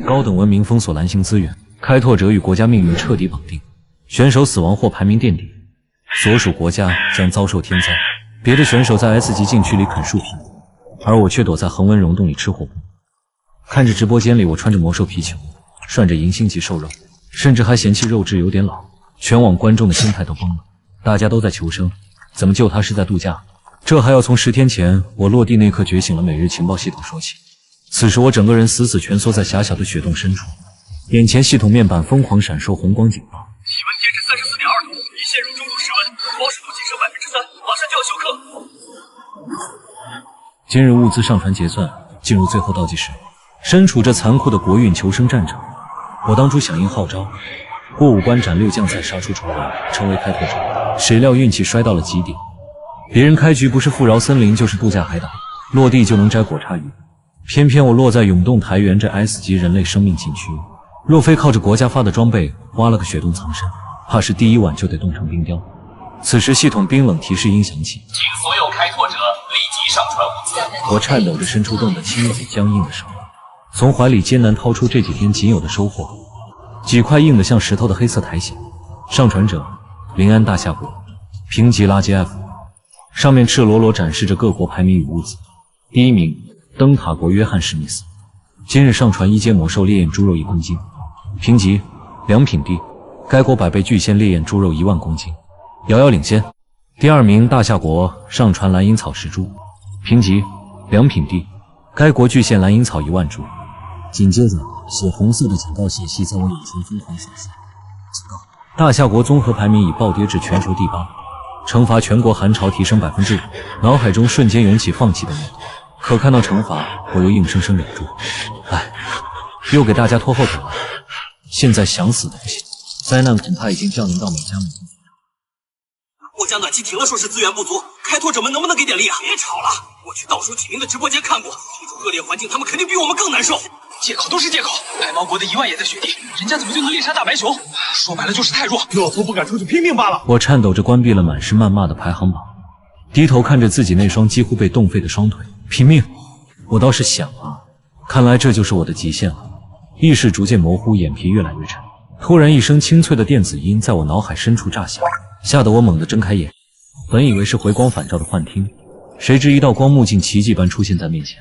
高等文明封锁蓝星资源，开拓者与国家命运彻底绑定，选手死亡或排名垫底，所属国家将遭受天灾。别的选手在 S 级禁区里啃树皮，而我却躲在恒温溶洞里吃火锅。看着直播间里我穿着魔兽皮球，涮着银星级兽肉，甚至还嫌弃肉质有点老，全网观众的心态都崩了。大家都在求生，怎么救他是在度假？这还要从10天前我落地那刻觉醒了每日情报系统说起。此时我整个人死死蜷缩在狭小的雪洞深处，眼前系统面板疯狂闪烁红光警报。气温截止34.2度，已陷入中度室温，保湿度仅剩3%，马上就要休克。今日物资上传结算进入最后倒计时。身处这残酷的国运求生战场，我当初响应号召，过5关斩6将赛杀出重围，成为开拓者。谁料运气摔到了极点，别人开局不是富饶森林就是度假海岛，落地就能摘果叉鱼，偏偏我落在永动台原这 S 级人类生命禁区。若非靠着国家发的装备挖了个雪洞藏身，怕是第1晚就得冻成冰雕。此时系统冰冷提示音响起，请所有开拓者立即上传物资。我颤抖着伸出冻得青紫僵硬的手，从怀里艰难掏出这几天仅有的收获，几块硬得像石头的黑色苔藓。上传者临安大夏国，评级垃圾 F， 上面赤裸裸展示着各国排名与物资。第1名灯塔国约翰史密斯，今日上传1阶魔兽烈焰猪肉1公斤，评级良品地，该国百倍巨献烈焰猪肉1万公斤，遥遥领先。第2名大夏国上传蓝银草10株，评级良品地，该国巨献蓝银草1万株。紧接着，血红色的警告信息在我眼前疯狂闪烁。警告：大夏国综合排名已暴跌至全球第8，惩罚全国寒潮提升5%。脑海中瞬间涌起放弃的念头，可看到惩罚，我又硬生生忍住。唉，又给大家拖后腿了。现在想死都不行，灾难恐怕已经降临到每家每户。我家暖气停了，说是资源不足，开拓者们能不能给点力啊？别吵了，我去倒数几名的直播间看过，这种恶劣环境，他们肯定比我们更难受。借口都是借口，白毛国的1万也在雪地，人家怎么就能猎杀大白熊？说白了就是太弱，懦夫不敢出去拼命罢了。我颤抖着关闭了满是谩骂的排行榜，低头看着自己那双几乎被冻废的双腿，拼命。我倒是想啊，看来这就是我的极限了。意识逐渐模糊，眼皮越来越沉。突然一声清脆的电子音在我脑海深处炸响，吓得我猛地睁开眼。本以为是回光返照的幻听，谁知一道光幕竟奇迹般出现在面前。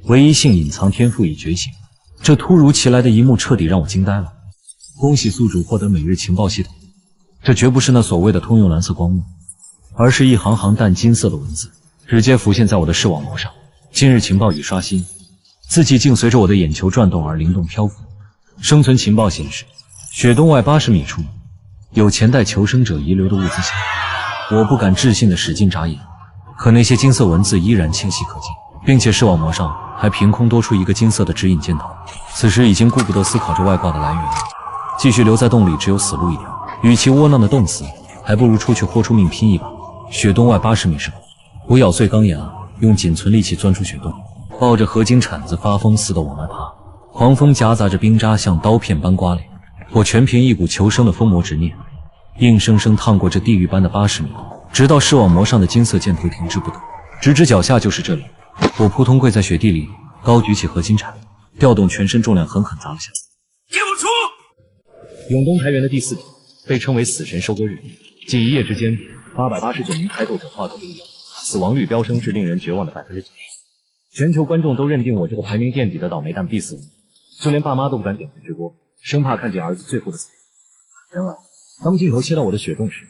唯一性隐藏天赋已觉醒，这突如其来的一幕彻底让我惊呆了。恭喜宿主获得每日情报系统，这绝不是那所谓的通用蓝色光幕，而是一行行淡金色的文字，直接浮现在我的视网膜上。今日情报已刷新，字迹竟随着我的眼球转动而灵动漂浮。生存情报显示，雪洞外80米处有前代求生者遗留的物资箱。我不敢置信地使劲眨眼，可那些金色文字依然清晰可见，并且视网膜上还凭空多出一个金色的指引箭头。此时已经顾不得思考这外挂的来源，继续留在洞里只有死路一条。与其窝囊的冻死，还不如出去豁出命拼一把。雪洞外80米深，我咬碎钢牙，用仅存力气钻出雪洞，抱着合金铲子发疯似的往外爬。狂风夹杂着冰渣像刀片般刮脸，我全凭一股求生的疯魔执念，硬生生趟过这地狱般的80米，直到视网膜上的金色箭头停滞不动。直指脚下就是这里，我扑通跪在雪地里，高举起合金铲，调动全身重量狠狠砸了下来。给我出！永东台原的第4点被称为死神收割日，仅1夜之间889名开拓者化作冰雕，死亡率飙升至令人绝望的90%。全球观众都认定我这个排名垫底的倒霉蛋必死无疑，就连爸妈都不敢点开直播，生怕看见儿子最后的死。然而当镜头切到我的雪洞时，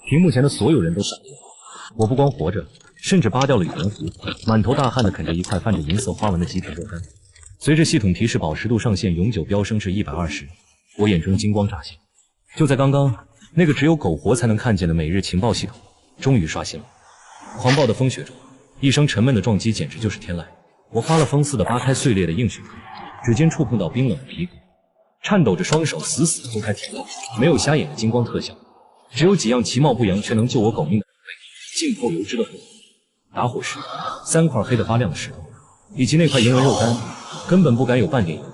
屏幕前的所有人都傻住了。我不光活着，甚至扒掉了羽绒服，满头大汗地啃着一块泛着银色花纹的极品肉干。随着系统提示保湿度上限永久飙升至120，我眼中金光乍现。就在刚刚，那个只有苟活才能看见的每日情报系统终于刷新了。狂暴的风雪中，一声沉闷的撞击简直就是天籁。我发了疯似的扒开碎裂的硬雪壳，指尖触碰到冰冷的皮革，颤抖着双手死死拨开铁链，没有瞎眼的金光特效，只有几样其貌不扬却能救我狗命的静候油脂的火，打火石，3块黑得发亮的石头，以及那块银纹肉干，根本不敢有半点犹豫。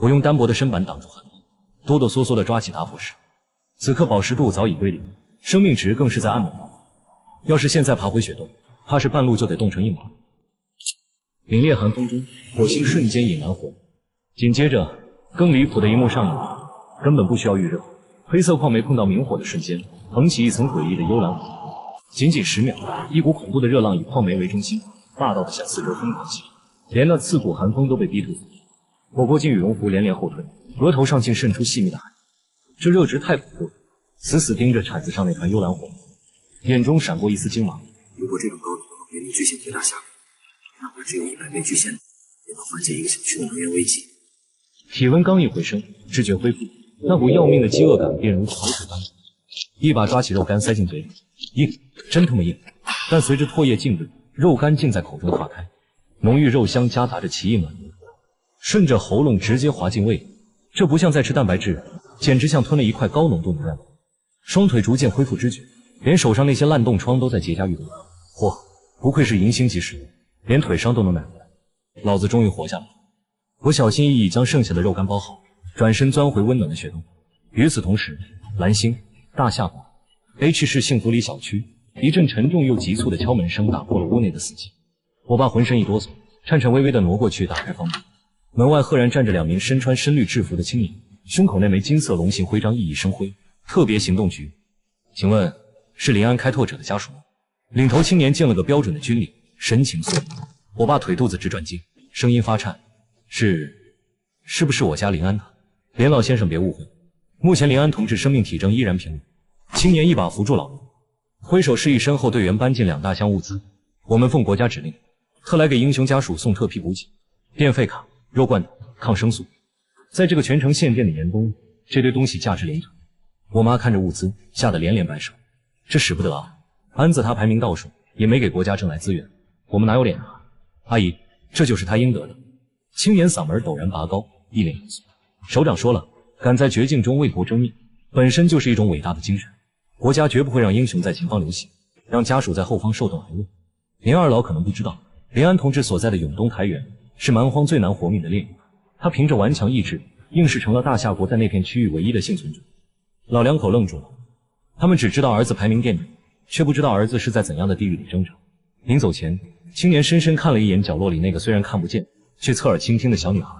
我用单薄的身板挡住寒风，哆哆嗦嗦地抓起打火石。此刻饱食度早已归零，生命值更是在暗猛爆。要是现在爬回雪洞，怕是半路就得冻成一马。凛冽寒风中，火星瞬间引燃火。紧接着，更离谱的一幕上演，根本不需要预热，黑色矿煤碰到明火的瞬间，腾起一层诡异的幽蓝火。仅仅10秒，一股恐怖的热浪以矿煤为中心，霸道的向四周疯狂袭击，连那刺骨寒风都被逼退。我国进羽绒服连连后退，额头上竟渗出细密的汗。这热值太恐怖了，死死盯着铲子上那团幽蓝火，眼中闪过一丝惊茫。如果这种高度能给你巨险铁大峡谷，哪怕只有100倍巨险，也能缓解一个小区的能源危机。体温刚一回升，知觉恢复，那股要命的饥饿感便如潮水般，一把抓起肉干塞进嘴里，硬，真他妈硬！但随着唾液浸润，肉干竟在口中化开，浓郁肉香夹杂着奇异暖意，顺着喉咙直接滑进胃里。这不像在吃蛋白质，简直像吞了一块高浓度能量。双腿逐渐恢复知觉，连手上那些烂冻疮都在结痂愈合。嚯，不愧是银星级使用，连腿伤都能买回来。老子终于活下来了。我小心翼翼将剩下的肉干包好，转身钻回温暖的雪洞。与此同时，蓝星、大夏国、H 市幸福里小区，一阵沉重又急促的敲门声打破了屋内的死寂。我爸浑身一哆嗦，颤颤巍巍地挪过去打开房门。门外赫然站着2名身穿深绿制服的青年，胸口那枚金色龙形徽章熠熠生辉。特别行动局，请问是临安开拓者的家属吗？领头青年敬了个标准的军礼，神情肃穆。我爸腿肚子直转筋，声音发颤。是不是我家临安的？连老先生别误会，目前临安同志生命体征依然平稳。青年一把扶住老人，挥手示意身后队员搬进2大箱物资。我们奉国家指令，特来给英雄家属送特批补给、电费卡、肉罐头、抗生素。在这个全城限电的严冬，这堆东西价值连城。我妈看着物资，吓得连连摆手。这使不得啊！安子他排名倒数，也没给国家挣来资源，我们哪有脸啊？阿姨，这就是他应得的。青年嗓门陡然拔高，一脸严肃。首长说了，敢在绝境中为国争命，本身就是一种伟大的精神。国家绝不会让英雄在前方流血，让家属在后方受冻挨饿。您二老可能不知道，临安同志所在的永东台原是蛮荒最难活命的炼狱，他凭着顽强意志，硬是成了大夏国在那片区域唯一的幸存者。老两口愣住了，他们只知道儿子排名垫底，却不知道儿子是在怎样的地狱里挣扎。临走前，青年深深看了一眼角落里那个虽然看不见却侧耳倾听的小女孩，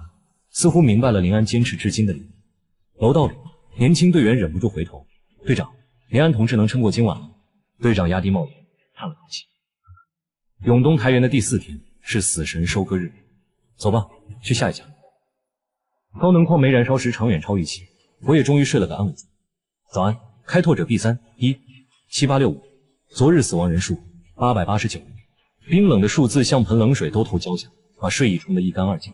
似乎明白了临安坚持至今的理由。楼道里，年轻队员忍不住回头：“队长，临安同志能撑过今晚吗？”队长压低帽檐，叹了口气。永东台原的第4天是死神收割日，走吧，去下一家。高能矿煤燃烧时长远超预期，我也终于睡了个安稳觉。早安，开拓者 B3-1-7865，昨日死亡人数889人。冰冷的数字像盆冷水兜头浇下，把睡意冲得一干二净。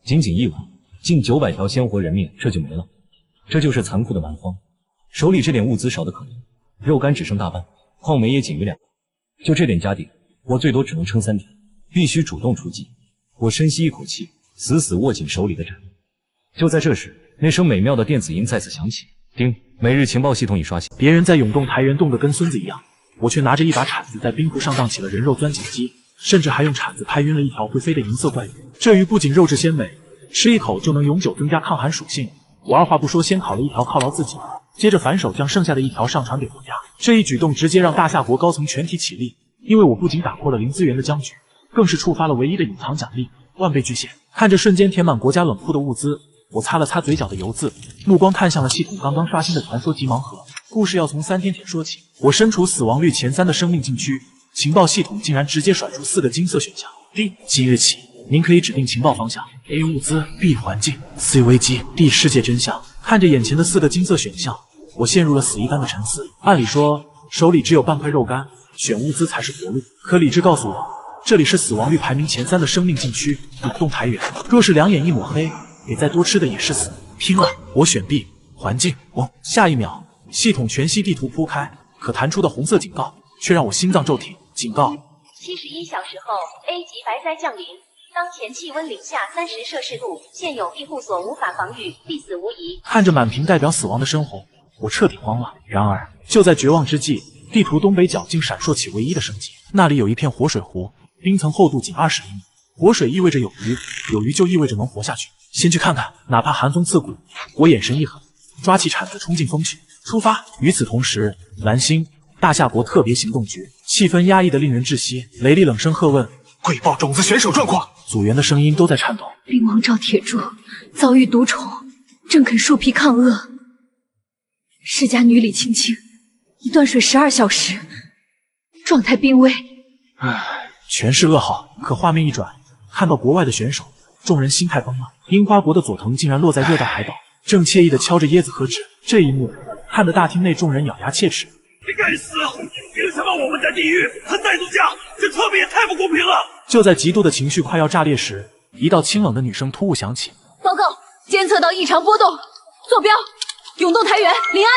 仅仅一晚，近900条鲜活人命这就没了。这就是残酷的蛮荒。手里这点物资少得可怜，肉干只剩大半，矿煤也仅余2袋。就这点家底，我最多只能撑3天，必须主动出击。我深吸一口气，死死握紧手里的铲。就在这时，那声美妙的电子音再次响起。叮，每日情报系统已刷新。别人在永动台原冻得跟孙子一样，我却拿着一把铲子在冰湖上荡起了人肉钻井机，甚至还用铲子拍晕了一条会飞的银色怪鱼。这鱼不仅肉质鲜美，吃一口就能永久增加抗寒属性。我二话不说，先烤了一条犒劳自己，接着反手将剩下的一条上传给国家。这一举动直接让大夏国高层全体起立，因为我不仅打破了零资源的僵局，更是触发了唯一的隐藏奖励——万倍巨献。看着瞬间填满国家冷库的物资，我擦了擦嘴角的油渍，目光看向了系统刚刚刷新的传说级盲盒。故事要从3天前说起。我身处死亡率前3的生命禁区，情报系统竟然直接甩出4个金色选项。D， 即日起，您可以指定情报方向 ：A 物资 ，B 环境 ，C 危机 ，D 世界真相。看着眼前的4个金色选项，我陷入了死一般的沉思。按理说，手里只有半块肉干，选物资才是活路。可理智告诉我，这里是死亡率排名前3的生命禁区，永动台原。若是2眼一抹黑，给再多吃的也是死。拼了！我选 B， 环境。嗡！下一秒，系统全息地图铺开，可弹出的红色警告却让我心脏骤停。警告：71小时后 ，A 级白灾降临。当前气温零下30摄氏度，现有庇护所无法防御，必死无疑。看着满屏代表死亡的深红，我彻底慌了。然而，就在绝望之际，地图东北角竟闪烁起唯一的生机。那里有一片活水湖，冰层厚度仅20厘米。活水意味着有鱼，有鱼就意味着能活下去。先去看看，哪怕寒风刺骨。我眼神一狠，抓起铲子冲进风区，出发。与此同时，蓝星、大夏国特别行动局，气氛压抑得令人窒息。雷厉冷声喝问：“汇报种子选手状况。”组员的声音都在颤抖。兵王赵铁柱遭遇毒虫，正肯树皮抗恶。世家女李青青已断水12小时，状态濒危。全是噩耗。可画面一转，看到国外的选手，众人心态崩了。樱花国的佐藤竟然落在热带海岛，正惬意地敲着椰子喝纸。这一幕看得大厅内众人咬牙切齿。你该死！凭什么我们在地狱，他在度假？这特别也太不公平了！就在极度的情绪快要炸裂时，一道清冷的女声突兀响起：“报告，监测到异常波动，坐标永动台原临安。”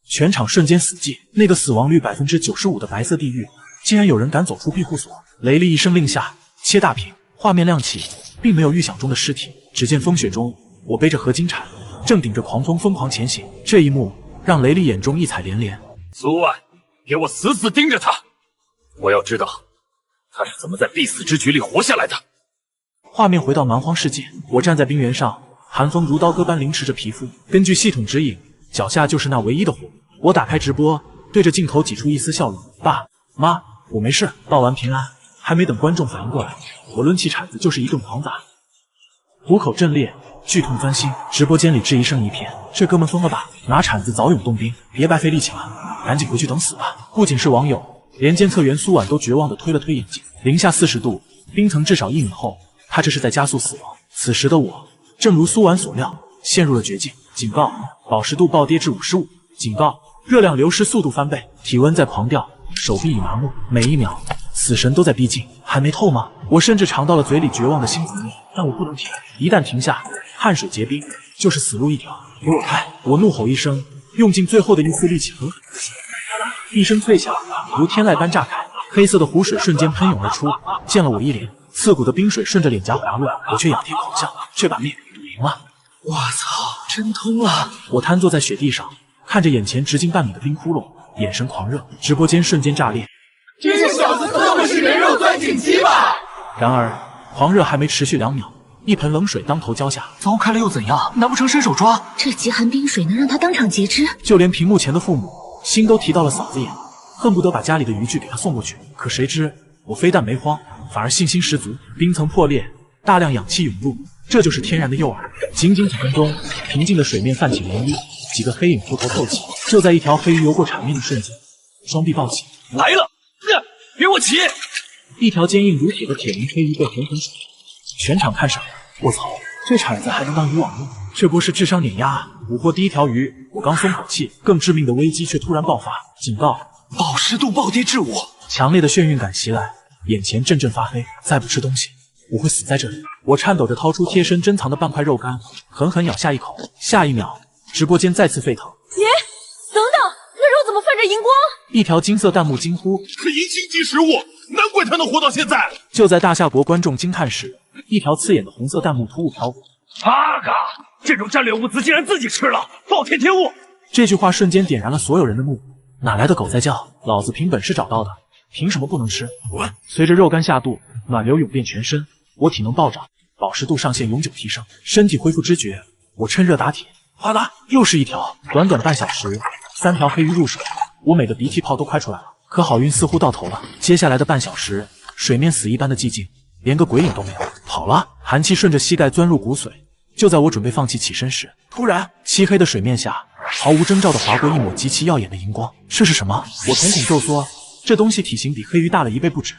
全场瞬间死寂。那个死亡率95%的白色地狱，竟然有人敢走出庇护所。雷厉一声令下，切大屏，画面亮起，并没有预想中的尸体。只见风雪中，我背着合金铲，正顶着狂风疯狂前行。这一幕让雷厉眼中异彩连连。苏万，给我死死盯着他！我要知道他是怎么在必死之局里活下来的。画面回到蛮荒世界，我站在冰原上，寒风如刀割般凌迟着皮肤。根据系统指引，脚下就是那唯一的湖。我打开直播，对着镜头挤出一丝笑容：“爸妈，我没事，报完平安。”还没等观众反应过来，我抡起铲子就是一顿狂砸，虎口震裂，剧痛钻心。直播间里质疑声一片，这哥们疯了吧？拿铲子凿永动兵，别白费力气了，赶紧回去等死吧！不仅是网友，连监测员苏婉都绝望地推了推眼镜。零下40度，冰层至少1米厚，他这是在加速死亡。此时的我，正如苏婉所料，陷入了绝境。警告：饱食度暴跌至55。警告：热量流失速度翻倍。体温在狂掉，手臂已麻木，每一秒死神都在逼近。还没透吗？我甚至尝到了嘴里绝望的辛苦味，但我不能停，一旦停下，汗水结冰，就是死路一条。给我开！我怒吼一声，用尽最后的一丝力气，狠狠地吸。一声脆响，如天籁般炸开，黑色的湖水瞬间喷涌而出，溅了我一脸。刺骨的冰水顺着脸颊滑落，我却仰天狂笑，却把命给赌赢了。我操，真通了！我瘫坐在雪地上，看着眼前直径半米的冰窟窿，眼神狂热。直播间瞬间炸裂。这个小子特么是人肉钻井机吧？然而狂热还没持续2秒，一盆冷水当头浇下。凿开了又怎样？难不成伸手抓？这极寒冰水能让他当场截肢？就连屏幕前的父母心都提到了嗓子眼，恨不得把家里的渔具给他送过去。可谁知我非但没慌，反而信心十足。冰层破裂，大量氧气涌入，这就是天然的诱饵。仅仅几分钟，平静的水面泛起涟漪，几个黑影扑头透气。就在一条黑鱼游过场面的瞬间，双臂抱起，来了！给我起！一条坚硬如铁的铁鳞黑鱼被狠狠甩，全场看傻了。我操，这铲子还能当渔网用？这不是智商碾压！捕获第一条鱼，我刚松口气，更致命的危机却突然爆发。警告：饱食度暴跌至5。强烈的眩晕感袭来，眼前阵阵发黑。再不吃东西，我会死在这里。我颤抖着掏出贴身珍藏的半块肉干，狠狠咬下一口。下一秒，直播间再次沸腾。爷，等等，那肉怎么泛着荧光？一条金色弹幕惊呼：是银星级食物，难怪他能活到现在。就在大夏国观众惊叹时，一条刺眼的红色弹幕突兀飘过。阿嘎，这种战略物资竟然自己吃了，暴殄天物！这句话瞬间点燃了所有人的怒。哪来的狗在叫？老子凭本事找到的，凭什么不能吃？随着肉干下肚，暖流涌遍全身，我体能暴涨，饱食度上限永久提升，身体恢复知觉。我趁热打铁，哗啦，又是一条。短短半小时，3条黑鱼入手，我美的鼻涕泡都快出来了。可好运似乎到头了，接下来的半小时，水面死一般的寂静，连个鬼影都没有。跑了！寒气顺着膝盖钻入骨髓。就在我准备放弃起身时，突然，漆黑的水面下，毫无征兆地划过一抹极其耀眼的荧光。这是什么？我瞳孔骤缩，这东西体型比黑鱼大了1倍不止。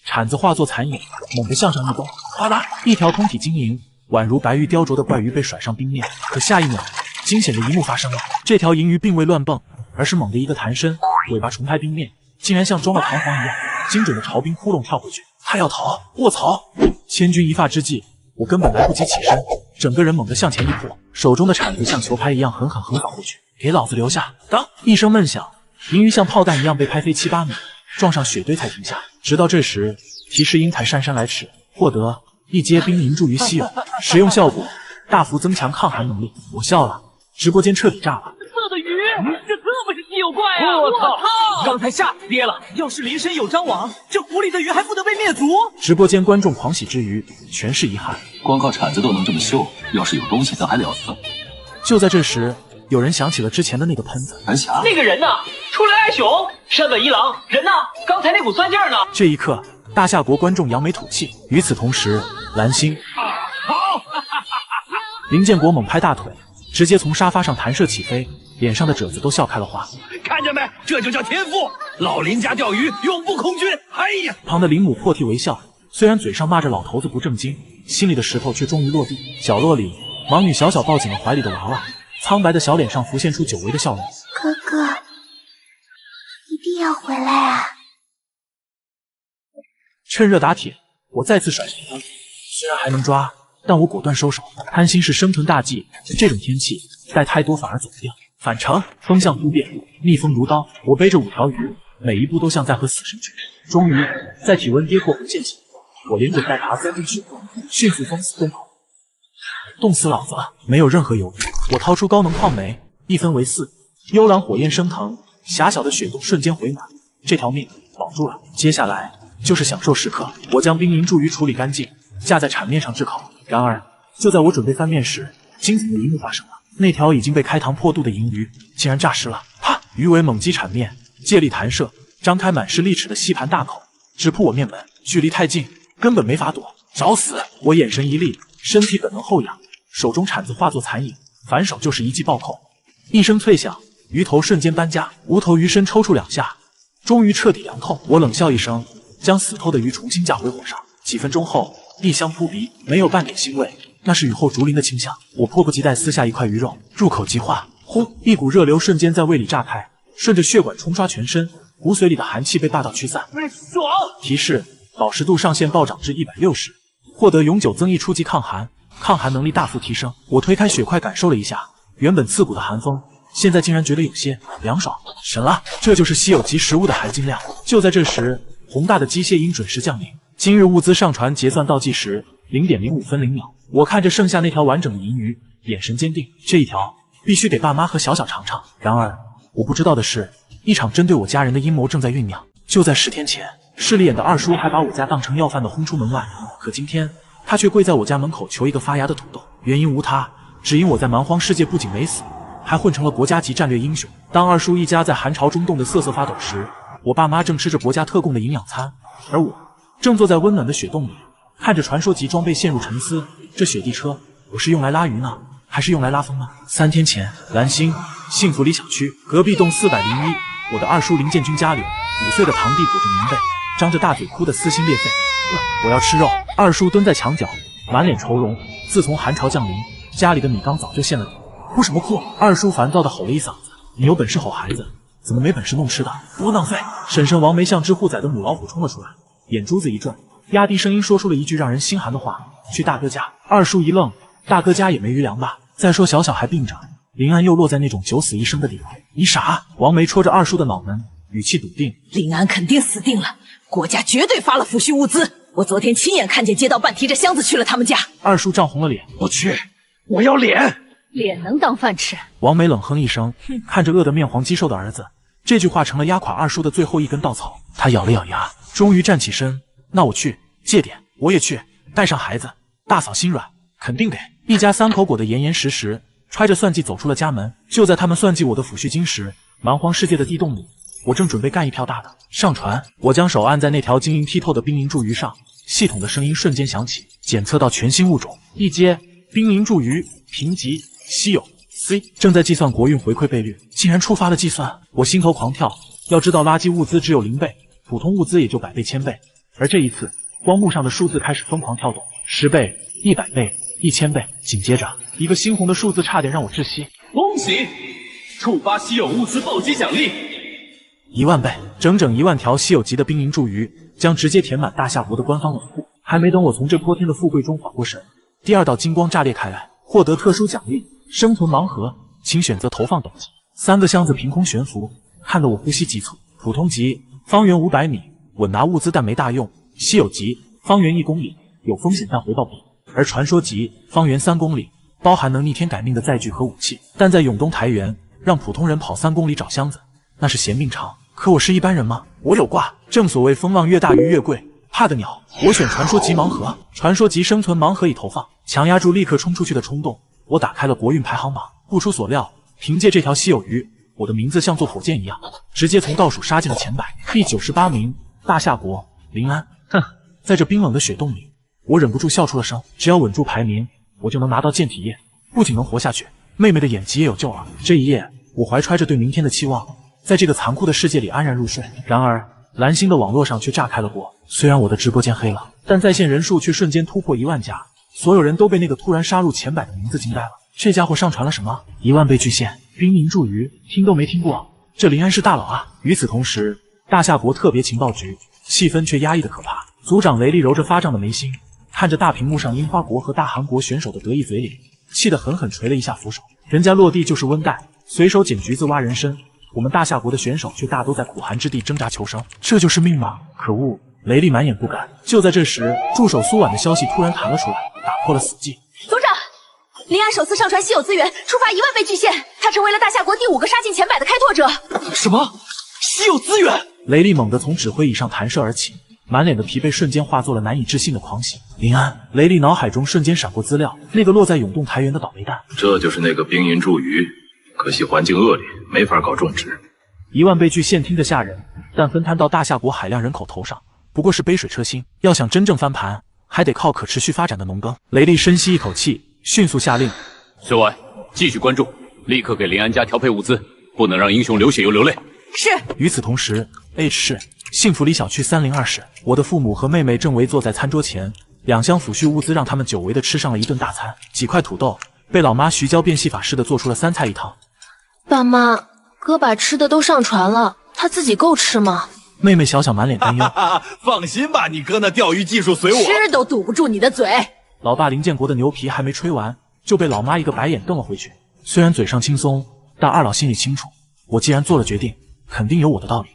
铲子化作残影，猛地向上一动，哗啦！一条通体晶莹、宛如白玉雕琢的怪鱼被甩上冰面。可下一秒，惊险的一幕发生了，这条银鱼并未乱蹦，而是猛地一个弹身，尾巴重拍冰面，竟然像装了弹簧一样，精准的朝冰窟窿跳回去。他要逃！卧槽！千钧一发之际，我根本来不及起身，整个人猛地向前一扑，手中的铲子像球拍一样狠狠横扫过去。给老子留下！当一声闷响，银鱼像炮弹一样被拍飞7、8米，撞上雪堆才停下。直到这时，提示音才姗姗来迟，获得一阶冰凝注于稀有，使用效果大幅增强抗寒能力。我笑了，直播间彻底炸了。色的鱼，这特么是稀有怪啊！我操！刚才吓死爹了！要是林深有张网，这湖里的鱼还不得被灭族？直播间观众狂喜之余，全是遗憾。光靠铲子都能这么秀，要是有东西，咱还了得？就在这时，有人想起了之前的那个喷子。蓝霞，那个人呢？出来爱熊，山本一郎，人呢？刚才那股酸劲儿呢？这一刻，大夏国观众扬眉吐气。与此同时，蓝星林建国猛拍大腿，直接从沙发上弹射起飞，脸上的褶子都笑开了花。看见没？这就叫天赋！老林家钓鱼永不空军。哎呀！旁的林母破涕为笑，虽然嘴上骂着老头子不正经，心里的石头却终于落地。角落里，盲女小小抱紧了怀里的娃娃，苍白的小脸上浮现出久违的笑容。哥哥，一定要回来啊！趁热打铁，我再次甩手枪，虽然还能抓，但我果断收手。贪心是生存大忌，这种天气带太多反而走不掉。返程，风向突变，逆风如刀，我背着5条鱼，每一步都像在和死神决战。终于，在体温跌破红线前，我连滚带爬钻进去，迅速封死洞口。冻死老子了！没有任何犹豫，我掏出高能矿煤，1分为4，幽蓝火焰升腾，狭小的血洞瞬间回满，这条命保住了。接下来就是享受时刻，我将冰凝柱鱼处理干净，架在铲面上炙烤。然而，就在我准备翻面时，惊悚的一幕发生了。那条已经被开膛破肚的银鱼竟然诈尸了！啪！鱼尾猛击铲面，借力弹射，张开满是利齿的吸盘大口，直扑我面门。距离太近，根本没法躲。找死！我眼神一厉，身体本能后仰，手中铲子化作残影，反手就是一记暴扣。一声脆响，鱼头瞬间搬家，无头鱼身抽搐2下，终于彻底凉透。我冷笑一声，将死透的鱼重新架回火上。几分钟后，异香扑鼻，没有半点腥味。那是雨后竹林的清香，我迫不及待撕下一块鱼肉，入口即化，呼，一股热流瞬间在胃里炸开，顺着血管冲刷全身，骨髓里的寒气被霸道驱散。爽！提示：饱食度上限暴涨至160，获得永久增益初级抗寒，抗寒能力大幅提升。我推开血块感受了一下，原本刺骨的寒风，现在竟然觉得有些凉爽。神了，这就是稀有级食物的含金量。就在这时，宏大的机械音准时降临，今日物资上传结算倒计时0.05分0秒。我看着剩下那条完整的银鱼，眼神坚定，这一条必须给爸妈和小小尝尝。然而，我不知道的是，一场针对我家人的阴谋正在酝酿。就在10天前，势利眼的二叔还把我家当成要饭的轰出门外，可今天他却跪在我家门口求一个发芽的土豆。原因无他，只因我在蛮荒世界不仅没死，还混成了国家级战略英雄。当二叔一家在寒潮中冻得瑟瑟发抖时，我爸妈正吃着国家特供的营养餐，而我正坐在温暖的雪洞里，看着传说级装备陷入沉思。这雪地车，我是用来拉鱼呢，还是用来拉风呢？3天前，蓝星幸福里小区隔壁栋401，我的二叔林建军家里，5岁的堂弟裹着棉被，张着大嘴哭得撕心裂肺。我要吃肉！二叔蹲在墙角，满脸愁容。自从寒潮降临，家里的米缸早就陷了底。哭什么哭？二叔烦躁地吼了一嗓子：“你有本事吼孩子，怎么没本事弄吃的？窝囊废！”婶婶王梅像只护崽的母老虎冲了出来，眼珠子一转，压低声音说出了一句让人心寒的话：“去大哥家。”二叔一愣，大哥家也没余粮吧？再说小小还病着，林安又落在那种九死一生的地步。你傻！王梅戳着二叔的脑门，语气笃定：“林安肯定死定了，国家绝对发了抚恤物资。我昨天亲眼看见街道办提着箱子去了他们家。”二叔涨红了脸：“我去，我要脸！脸能当饭吃？”王梅冷哼一声，看着饿得面黄肌瘦的儿子，这句话成了压垮二叔的最后一根稻草。他咬了咬牙，终于站起身：“那我去，借点，我也去，带上孩子。”大嫂心软，肯定得。一家3口裹得严严实实，揣着算计走出了家门。就在他们算计我的抚恤金时，蛮荒世界的地洞里，我正准备干一票大的。上传，我将手按在那条晶莹剔透的冰凝柱鱼上，系统的声音瞬间响起，检测到全新物种，一阶冰凝柱鱼，评级稀有 C， 正在计算国运回馈倍率，竟然触发了计算，我心头狂跳。要知道垃圾物资只有0倍，普通物资也就100倍、1000倍，而这一次，光幕上的数字开始疯狂跳动，10倍、100倍、1000倍，紧接着一个猩红的数字差点让我窒息。恭喜，触发稀有物资暴击奖励10000倍，整整1万条稀有级的冰凝柱鱼将直接填满大夏国的官方冷库。还没等我从这泼天的富贵中缓过神，第2道金光炸裂开来，获得特殊奖励生存盲盒，请选择投放等级。3个箱子凭空悬浮，看得我呼吸急促。普通级方圆500米，稳拿物资但没大用；稀有级方圆1公里，有风险但回报不低；而传说级方圆3公里，包含能逆天改命的载具和武器。但在永东台原，让普通人跑3公里找箱子，那是嫌命长。可我是一般人吗？我有挂。正所谓风浪越大鱼越贵，怕的鸟。我选传说级盲盒，传说级生存盲盒已投放。强压住立刻冲出去的冲动，我打开了国运排行榜。不出所料，凭借这条稀有鱼，我的名字像坐火箭一样，直接从倒数杀进了前100。第98名，大夏国临安。哼，在这冰冷的雪洞里，我忍不住笑出了声。只要稳住排名，我就能拿到舰体液。不仅能活下去，妹妹的眼疾也有救了。这一夜，我怀揣着对明天的期望，在这个残酷的世界里安然入睡。然而，蓝星的网络上却炸开了锅。虽然我的直播间黑了，但在线人数却瞬间突破1万加，所有人都被那个突然杀入前百的名字惊呆了。这家伙上传了什么？1万倍巨献、冰凝铸鱼，听都没听过。这临安是大佬啊！与此同时，大夏国特别情报局气氛却压抑的可怕。组长雷利揉着发胀的眉心，看着大屏幕上樱花国和大韩国选手的得意嘴脸，气得狠狠捶了一下扶手。人家落地就是温带，随手捡橘子挖人参，我们大夏国的选手却大都在苦寒之地挣扎求生，这就是命吗？可恶！雷利满眼不甘。就在这时，助手苏婉的消息突然弹了出来，打破了死寂。组长，临安首次上传稀有资源，触发1万倍巨献，他成为了大夏国第5个杀进前百的开拓者。什么？稀有资源？雷利猛地从指挥椅上弹射而起，满脸的疲惫瞬间化作了难以置信的狂喜。临安，雷利脑海中瞬间闪过资料，那个落在永动台原的倒霉蛋，这就是那个冰银铸鱼，可惜环境恶劣，没法搞种植。1万倍巨献听着吓人，但分摊到大夏国海量人口头上，不过是杯水车薪。要想真正翻盘，还得靠可持续发展的农耕。雷利深吸一口气，迅速下令：随我继续关注，立刻给临安家调配物资，不能让英雄流血又流泪。是。与此同时 ，H 市幸福里小区302室，我的父母和妹妹正围坐在餐桌前，2箱抚恤物资让他们久违的吃上了一顿大餐。几块土豆被老妈徐娇变戏法似的做出了3菜1汤。爸妈，哥把吃的都上传了，他自己够吃吗？妹妹小小满脸担忧。放心吧，你哥那钓鱼技术随我。吃都堵不住你的嘴。老爸林建国的牛皮还没吹完，就被老妈一个白眼瞪了回去。虽然嘴上轻松，但二老心里清楚，我既然做了决定，肯定有我的道理。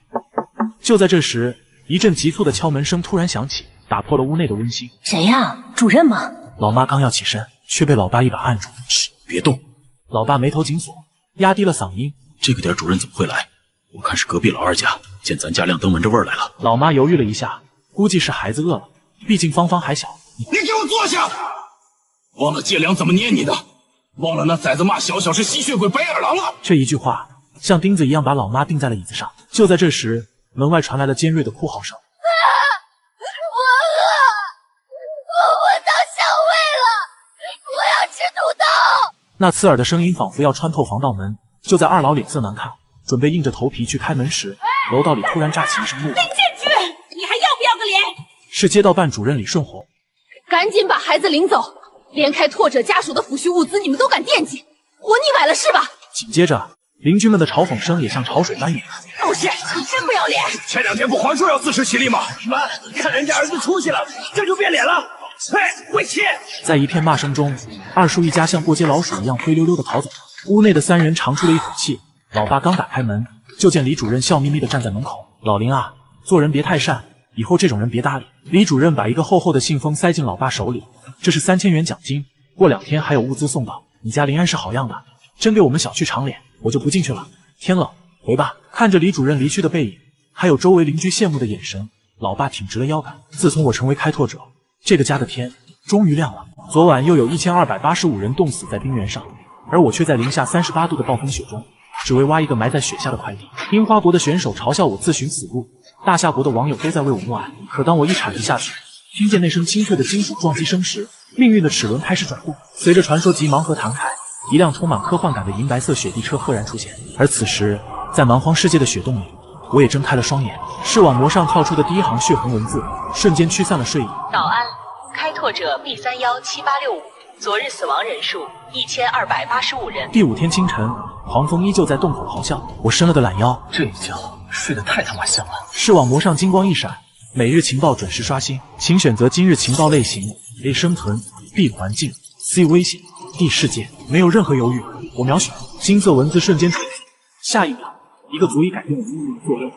就在这时，一阵急促的敲门声突然响起，打破了屋内的温馨。谁呀？主任吗？老妈刚要起身，却被老爸一把按住。嘘，别动！老爸眉头紧锁，压低了嗓音：这个点主任怎么会来？我看是隔壁老二家见咱家亮灯闻着味儿来了。老妈犹豫了一下，估计是孩子饿了，毕竟芳芳还小。你给我坐下！忘了借粮怎么捏你的？忘了那崽子骂小小是吸血鬼白眼狼了？这一句话像钉子一样把老妈钉在了椅子上。就在这时，门外传来了尖锐的哭嚎声。我闻到香味了，我要吃土豆。那刺耳的声音仿佛要穿透防盗门。就在二老脸色难看，准备硬着头皮去开门时，楼道里突然炸起一声怒吼：“林建军，你还要不要个脸？”是街道办主任李顺红。赶紧把孩子领走，连开拓者家属的抚恤物资你们都敢惦记，活你买了是吧？紧接着，邻居们的嘲讽声也像潮水般涌来。都是你真不要脸！前2天不还说要自食其力吗？妈，看人家儿子出息了，这就变脸了。嘿，晦气！在一片骂声中，二叔一家像过街老鼠一样灰溜溜的逃走了。屋内的3人长出了一口气。老爸刚打开门，就见李主任笑眯眯地站在门口。老林啊，做人别太善，以后这种人别搭理。李主任把一个厚厚的信封塞进老爸手里，这是3000元奖金，过2天还有物资送到。你家临安是好样的，真给我们小区长脸，我就不进去了。天冷，回吧。看着李主任离去的背影，还有周围邻居羡慕的眼神，老爸挺直了腰杆。自从我成为开拓者，这个家的天终于亮了。昨晚又有1285人冻死在冰原上，而我却在零下38度的暴风雪中，只为挖一个埋在雪下的快递。樱花国的选手嘲笑我自寻死路，大夏国的网友都在为我默哀。可当我一铲子下去，听见那声清脆的金属撞击声时，命运的齿轮开始转动。随着传说级盲盒弹开，一辆充满科幻感的银白色雪地车赫然出现。而此时，在蛮荒世界的雪洞里，我也睁开了双眼。视网膜上跳出的第一行血红文字，瞬间驱散了睡意。早安，开拓者 B317865，昨日死亡人数1285人。第5天清晨，黄蜂依旧在洞口咆哮。我伸了个懒腰，这一觉睡得太他妈香了。视网膜上金光一闪，每日情报准时刷新，请选择今日情报类型 ：A 生存 ，B 环境 ，C 危险 ，D 世界。没有任何犹豫，我秒选。金色文字瞬间出现，下一秒，一个足以改变我命运的作任务。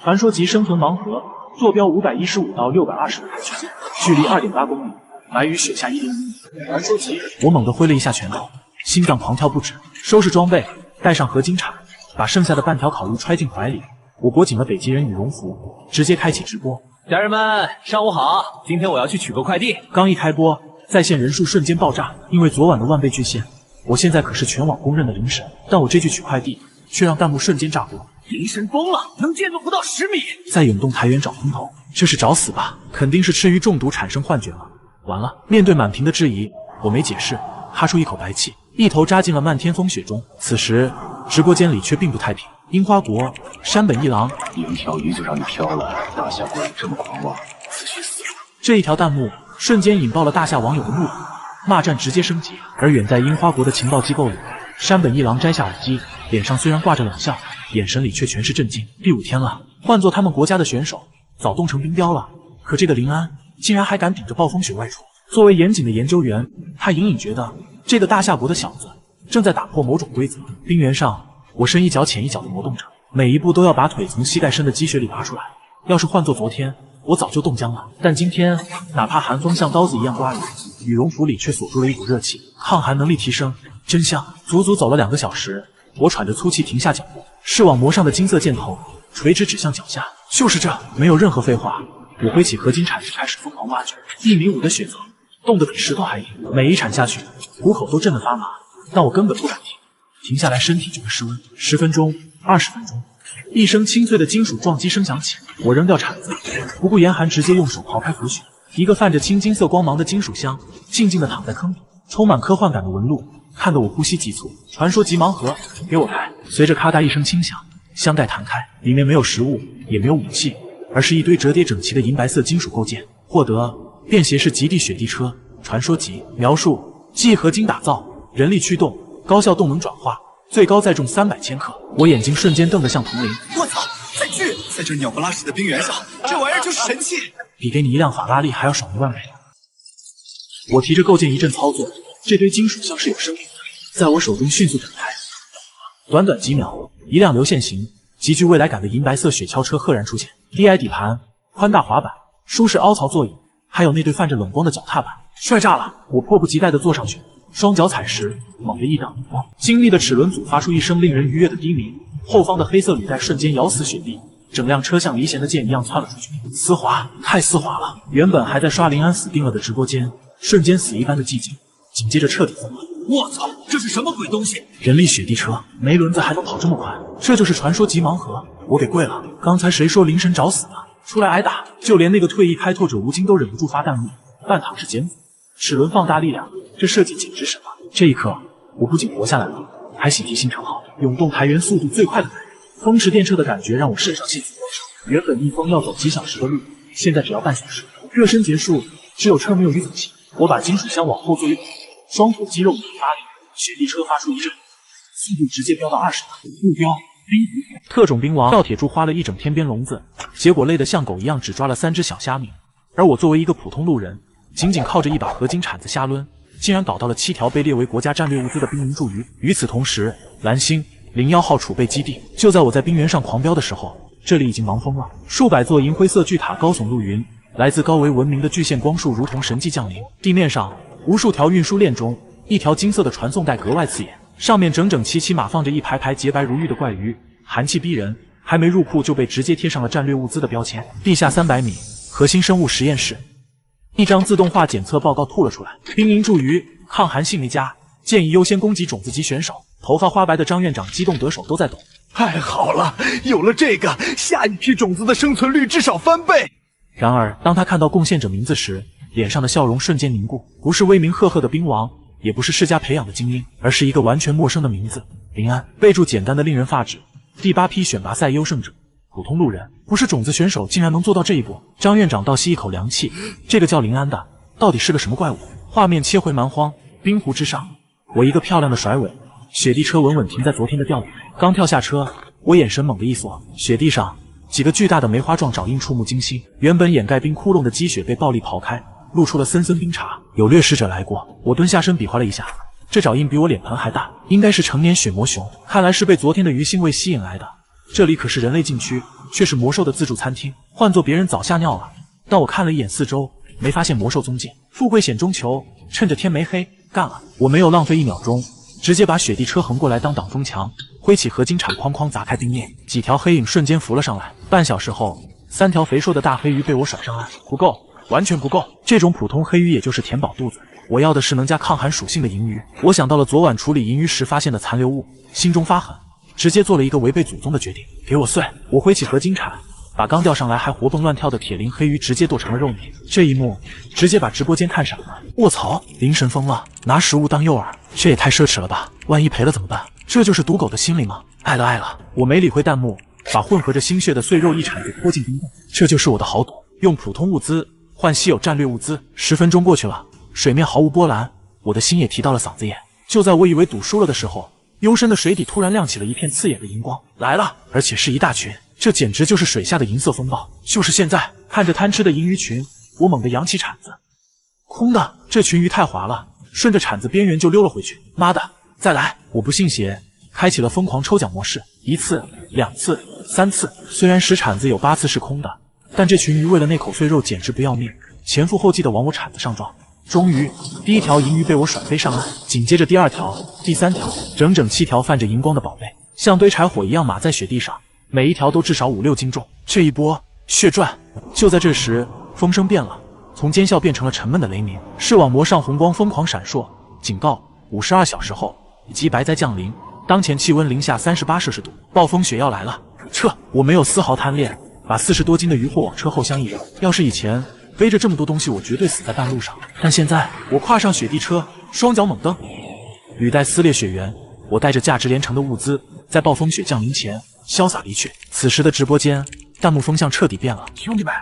传说级生存盲盒，坐标515到620的区间，距离2.8公里，埋于雪下1.1米。传说级，我猛地挥了一下拳头，心脏狂跳不止。收拾装备，带上合金铲，把剩下的半条烤肉揣进怀里。我裹紧了北极人羽绒服，直接开启直播。家人们，上午好！今天我要去取个快递。刚一开播，在线人数瞬间爆炸，因为昨晚的1万倍巨献，我现在可是全网公认的灵神。但我这句取快递，却让弹幕瞬间炸锅。灵神疯了，能健走不到10米。在永动台原找空投，这是找死吧？肯定是吃鱼中毒产生幻觉了。完了，面对满屏的质疑，我没解释，哈出一口白气。一头扎进了漫天风雪中。此时直播间里却并不太平。樱花国山本一郎，连条鱼就让你挑了，大夏国这么狂妄，此去死路。这一条弹幕瞬间引爆了大夏网友的怒火，骂战直接升级。而远在樱花国的情报机构里，山本一郎摘下耳机，脸上虽然挂着冷笑，眼神里却全是震惊。第5天了，换做他们国家的选手早冻成冰雕了，可这个林安竟然还敢顶着暴风雪外出。作为严谨的研究员，他隐隐觉得这个大夏国的小子正在打破某种规则。冰原上，我深一脚浅一脚的挪动着，每一步都要把腿从膝盖深的积雪里拔出来。要是换做昨天，我早就冻僵了。但今天，哪怕寒风像刀子一样刮人，羽绒服里却锁住了一股热气，抗寒能力提升，真香！足足走了2个小时，我喘着粗气停下脚步，视网膜上的金色箭头垂直指向脚下。就是这，没有任何废话，我挥起合金铲子开始疯狂挖掘。1.5米的雪层，冻得比石头还硬，每一铲下去，虎口都震得发麻，但我根本不敢停下来身体就会失温。10分钟，20分钟，一声清脆的金属撞击声响起，我扔掉铲子，不顾严寒，直接用手刨开腐雪。一个泛着青金色光芒的金属箱，静静地躺在坑里，充满科幻感的纹路，看得我呼吸急促。传说级盲盒，给我开！随着咔嗒一声轻响，箱盖弹开，里面没有食物，也没有武器，而是一堆折叠整齐的银白色金属构件。获得便携式极地雪地车，传说级。描述：记忆合金打造，人力驱动，高效动能转化，最高载重300千克。我眼睛瞬间瞪得像铜铃。我操！载具在这鸟不拉屎的冰原上，这玩意儿就是神器，比给你一辆法拉利还要爽1万倍。我提着构件一阵操作，这堆金属像是有生命的，在我手中迅速展开。短短几秒，一辆流线型、极具未来感的银白色雪橇车赫然出现。低矮底盘，宽大滑板，舒适凹槽座椅，还有那对泛着冷光的脚踏板，帅炸了！我迫不及待地坐上去，双脚踩实，猛地一蹬，精密的齿轮组发出一声令人愉悦的低鸣，后方的黑色履带瞬间咬死雪地，整辆车像离弦的箭一样窜了出去。丝滑，太丝滑了！原本还在刷林安死定了的直播间，瞬间死一般的寂静，紧接着彻底疯了。我操，这是什么鬼东西？人力雪地车，没轮子还能跑这么快，这就是传说级盲盒，我给跪了！刚才谁说灵神找死的？出来挨打！就连那个退役开拓者吴京都忍不住发弹幕：半躺是减子，齿轮放大力量，这设计简直神了！这一刻，我不仅活下来了，还喜提新称号——永动台原速度最快的男人。风驰电掣的感觉让我肾上腺素高涨，原本逆风要走几小时的路，现在只要半小时。热身结束，只有车没有离子器，我把金属箱往后坐一滚，双腿肌肉猛发力，雪地车发出一阵，速度直接飙到20码。目标冰湖特种兵王赵铁柱花了一整天编笼子，结果累得像狗一样，只抓了3只小虾米。而我作为一个普通路人，仅仅靠着一把合金铲子瞎抡，竟然搞到了7条被列为国家战略物资的冰银柱鱼。与此同时，蓝星01号储备基地，就在我在冰原上狂飙的时候，这里已经忙疯了。数百座银灰色巨塔高耸入云，来自高维文明的巨线光束如同神迹降临。地面上无数条运输链中，一条金色的传送带格外刺眼，上面整整齐齐码放着一排排洁白如玉的怪鱼，寒气逼人。还没入库就被直接贴上了战略物资的标签。地下300米，核心生物实验室。一张自动化检测报告吐了出来：冰银柱鱼抗寒性力佳，建议优先攻击种子级选手。头发花白的张院长激动得手都在抖。太好了，有了这个，下一批种子的生存率至少翻倍。然而，当他看到贡献者名字时，脸上的笑容瞬间凝固。不是威名赫赫的兵王，也不是世家培养的精英，而是一个完全陌生的名字——林安。备注简单的令人发指。第8批选拔赛优胜者，普通路人，不是种子选手，竟然能做到这一步。张院长倒吸一口凉气，这个叫林安的，到底是个什么怪物？画面切回蛮荒冰湖之上，我一个漂亮的甩尾，雪地车稳稳停在昨天的钓鱼。刚跳下车，我眼神猛地一缩，雪地上几个巨大的梅花状爪印触目惊心，原本掩盖冰窟窿的积雪被暴力刨开，露出了森森冰碴。有掠食者来过，我蹲下身比划了一下，这爪印比我脸盆还大，应该是成年雪魔熊，看来是被昨天的鱼腥味吸引来的。这里可是人类禁区，却是魔兽的自助餐厅，换做别人早吓尿了。但我看了一眼四周，没发现魔兽踪迹。富贵险中求，趁着天没黑，干了！我没有浪费1秒钟，直接把雪地车横过来当挡风墙，挥起合金铲哐哐砸开冰面，几条黑影瞬间浮了上来。半小时后，3条肥硕的大黑鱼被我甩上岸。不够，完全不够！这种普通黑鱼也就是填饱肚子，我要的是能加抗寒属性的银鱼。我想到了昨晚处理银鱼时发现的残留物，心中发狠，直接做了一个违背祖宗的决定。给我碎！我挥起合金铲，把刚钓上来还活蹦乱跳的铁鳞黑鱼直接剁成了肉泥。这一幕直接把直播间看傻了。卧槽，灵神疯了，拿食物当诱饵，这也太奢侈了吧！万一赔了怎么办？这就是赌狗的心理吗？爱了爱了，我没理会弹幕，把混合着心血的碎肉一铲子泼进冰洞。这就是我的豪赌，用普通物资换稀有战略物资。10分钟过去了，水面毫无波澜，我的心也提到了嗓子眼。就在我以为赌输了的时候，幽深的水底突然亮起了一片刺眼的荧光，来了，而且是一大群。这简直就是水下的银色风暴。就是现在，看着贪吃的银鱼群，我猛地扬起铲子，空的。这群鱼太滑了，顺着铲子边缘就溜了回去。妈的，再来！我不信邪，开启了疯狂抽奖模式，1次、2次、3次。虽然使铲子有8次是空的，但这群鱼为了那口碎肉简直不要命，前赴后继地往我铲子上撞。终于，第一条银鱼被我甩飞上岸，紧接着第2条、第3条，整整7条泛着荧光的宝贝，像堆柴火一样码在雪地上，每一条都至少5、6斤重。这一波血赚！就在这时，风声变了，从尖啸变成了沉闷的雷鸣，视网膜上红光疯狂闪烁，警告：52小时后，极白灾降临，当前气温零下38摄氏度，暴风雪要来了。撤！我没有丝毫贪恋，把40多斤的渔获往车后厢一扔。要是以前背着这么多东西，我绝对死在半路上。但现在，我跨上雪地车，双脚猛蹬，履带撕裂雪原，我带着价值连城的物资，在暴风雪降临前潇洒离去。此时的直播间，弹幕风向彻底变了。兄弟们，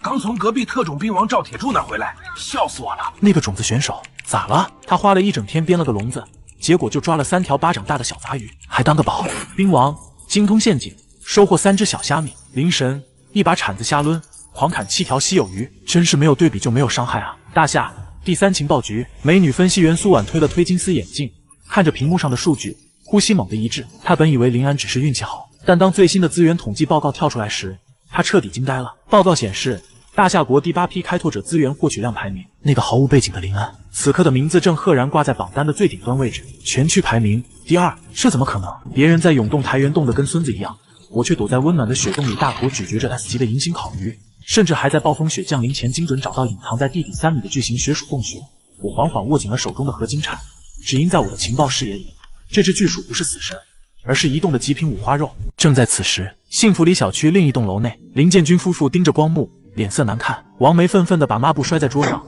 刚从隔壁特种兵王赵铁柱那回来，笑死我了！那个种子选手咋了？他花了一整天编了个笼子，结果就抓了3条巴掌大的小杂鱼，还当个宝。兵王精通陷阱，收获3只小虾米。灵神一把铲子瞎抡，狂砍7条稀有鱼，真是没有对比就没有伤害啊！大夏第3情报局，美女分析员苏婉推了推金丝眼镜，看着屏幕上的数据，呼吸猛地一滞。她本以为林安只是运气好，但当最新的资源统计报告跳出来时，她彻底惊呆了。报告显示，大夏国第8批开拓者资源获取量排名，那个毫无背景的林安，此刻的名字正赫然挂在榜单的最顶端位置，全区排名第2。这怎么可能？别人在永动台原冻得跟孙子一样，我却躲在温暖的雪洞里大口咀嚼着 S 级的银星烤鱼，甚至还在暴风雪降临前精准找到隐藏在地底3米的巨型雪鼠洞穴。我缓缓握紧了手中的合金铲，只因在我的情报视野里，这只巨鼠不是死神，而是移动的极品五花肉。正在此时，幸福里小区另一栋楼内，林建军夫妇盯着光幕，脸色难看。王梅愤愤地把抹布摔在桌上，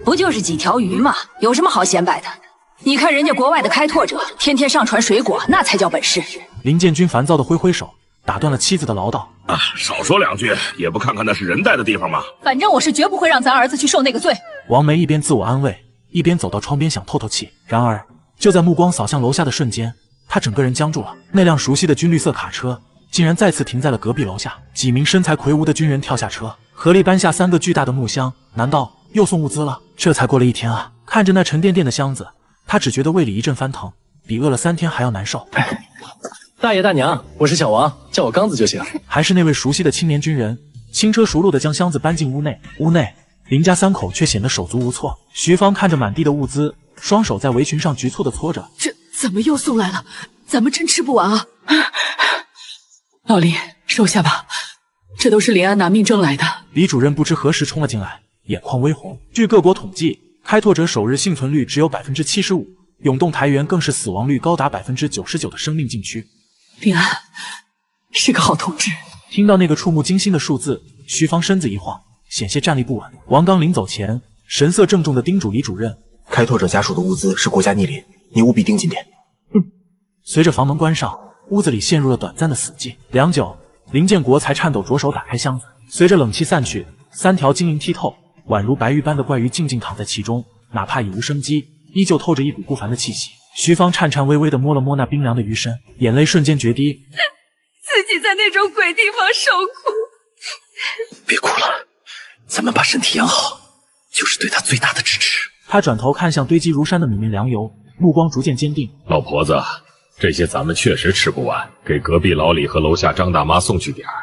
不就是几条鱼吗？有什么好显摆的？你看人家国外的开拓者，天天上传水果，那才叫本事。林建军烦躁地挥挥手，打断了妻子的唠叨。啊，少说2句，也不看看那是人待的地方吗？反正我是绝不会让咱儿子去受那个罪。王梅一边自我安慰，一边走到窗边想透透气。然而，就在目光扫向楼下的瞬间，他整个人僵住了。那辆熟悉的军绿色卡车竟然再次停在了隔壁楼下。几名身材魁梧的军人跳下车，合力搬下3个巨大的木箱。难道又送物资了？这才过了1天啊！看着那沉甸甸的箱子，他只觉得胃里一阵翻腾，比饿了3天还要难受。大爷大娘，我是小王，叫我刚子就行。还是那位熟悉的青年军人，轻车熟路地将箱子搬进屋内。屋内，林家3口却显得手足无措。徐芳看着满地的物资，双手在围裙上局促地搓着。这怎么又送来了？咱们真吃不完啊！老林，收下吧，这都是林安拿命挣来的。李主任不知何时冲了进来，眼眶微红。据各国统计，开拓者首日幸存率只有 75%， 永动台原更是死亡率高达 99% 的生命禁区。林安是个好同志。听到那个触目惊心的数字，徐芳身子一晃，险些站立不稳。王刚临走前，神色郑重地叮嘱李主任：开拓者家属的物资是国家逆鳞，你务必盯紧点。随着房门关上，屋子里陷入了短暂的死寂。良久，林建国才颤抖着手打开箱子。随着冷气散去，3条晶莹剔透、宛如白玉般的怪鱼静静躺在其中，哪怕已无生机，依旧透着一股不凡的气息。徐芳颤颤巍巍地摸了摸那冰凉的鱼身，眼泪瞬间决堤。自己在那种鬼地方受苦。别哭了，咱们把身体养好，就是对他最大的支持。他转头看向堆积如山的米面粮油，目光逐渐坚定。老婆子，这些咱们确实吃不完，给隔壁老李和楼下张大妈送去点儿。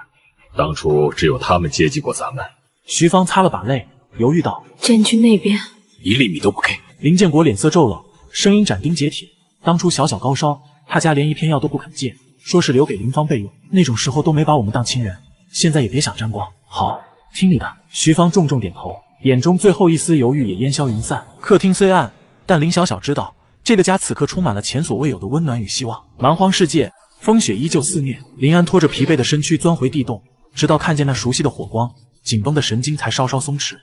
当初只有他们接济过咱们。徐芳擦了把泪，犹豫道：建军那边1粒米都不给。林建国脸色骤冷，声音斩钉截铁：当初小小高烧，他家连1片药都不肯借，说是留给林芳备用，那种时候都没把我们当亲人，现在也别想沾光。好，听你的。徐芳重重点头，眼中最后一丝犹豫也烟消云散。客厅虽暗，但林小小知道，这个家此刻充满了前所未有的温暖与希望。蛮荒世界风雪依旧肆虐，林安拖着疲惫的身躯钻回地洞，直到看见那熟悉的火光，紧绷的神经才稍稍松弛。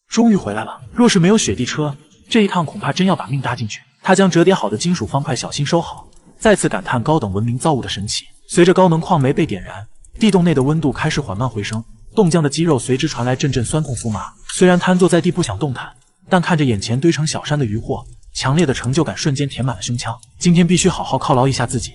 终于回来了，若是没有雪地车，这一趟恐怕真要把命搭进去。他将折叠好的金属方块小心收好，再次感叹高等文明造物的神奇。随着高能矿煤被点燃，地洞内的温度开始缓慢回升，冻僵的肌肉随之传来阵阵酸痛酥麻。虽然瘫坐在地不想动弹，但看着眼前堆成小山的鱼货，强烈的成就感瞬间填满了胸腔。今天必须好好犒劳一下自己。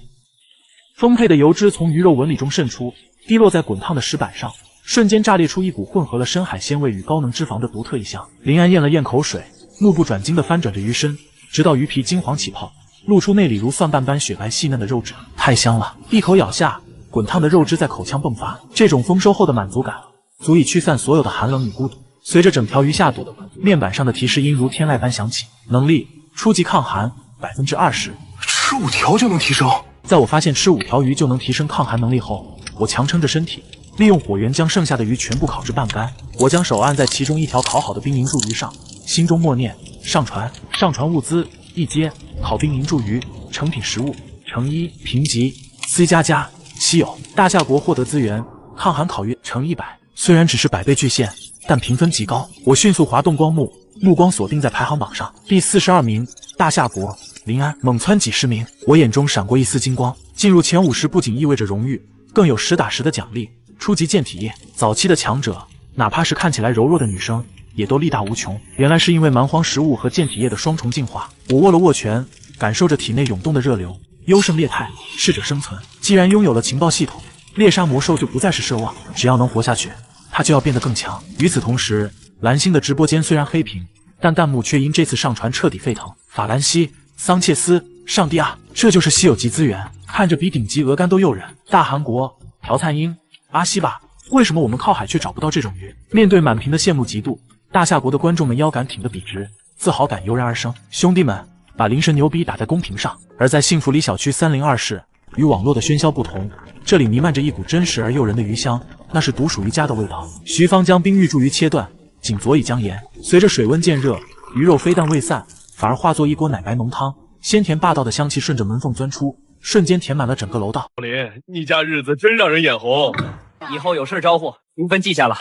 丰沛的油脂从鱼肉纹理中渗出，滴落在滚烫的石板上，瞬间炸裂出一股混合了深海鲜味与高能脂肪的独特异香。林安咽了咽口水，目不转睛地翻转着鱼身，直到鱼皮金黄起泡，露出内里如蒜瓣般雪白细嫩的肉质，太香了！一口咬下，滚烫的肉汁在口腔迸发，这种丰收后的满足感，足以驱散所有的寒冷与孤独。随着整条鱼下肚，面板上的提示音如天籁般响起：能力初级抗寒20%，吃5条就能提升。在我发现吃5条鱼就能提升抗寒能力后，我强撑着身体，利用火源将剩下的鱼全部烤至半干。我将手按在其中一条烤好的冰凝柱鱼上，心中默念：上传物资一阶，烤冰凝柱鱼，成品食物，乘1，评级 C++，稀有，大夏国获得资源，抗寒烤鱼乘100。虽然只是100倍巨献，但评分极高。我迅速滑动光幕，目光锁定在排行榜上，第42名，大夏国。林安猛蹿几十名，我眼中闪过一丝金光。进入前50不仅意味着荣誉，更有实打实的奖励。初级剑体液，早期的强者，哪怕是看起来柔弱的女生，也都力大无穷。原来是因为蛮荒食物和剑体液的双重进化。我握了握拳，感受着体内涌动的热流。优胜劣汰，适者生存。既然拥有了情报系统，猎杀魔兽就不再是奢望，只要能活下去，它就要变得更强。与此同时，蓝星的直播间虽然黑屏，但弹幕却因这次上传彻底沸腾。法兰西、桑切斯，上帝啊，这就是稀有级资源，看着比顶级鹅肝都诱人。大韩国、朴灿英、阿西吧，为什么我们靠海却找不到这种鱼？面对满屏的羡慕嫉妒，大夏国的观众们腰杆挺得笔直，自豪感油然而生。兄弟们，把灵神牛逼打在公屏上。而在幸福里小区302室，与网络的喧嚣不同，这里弥漫着一股真实而诱人的鱼香，那是独属于家的味道。徐芳将冰玉柱鱼切断，仅佐以姜盐，随着水温渐热，鱼肉非但未散，反而化作一锅奶白浓汤，鲜甜霸道的香气顺着门缝钻出，瞬间填满了整个楼道。林，你家日子真让人眼红，以后有事招呼，评分记下了。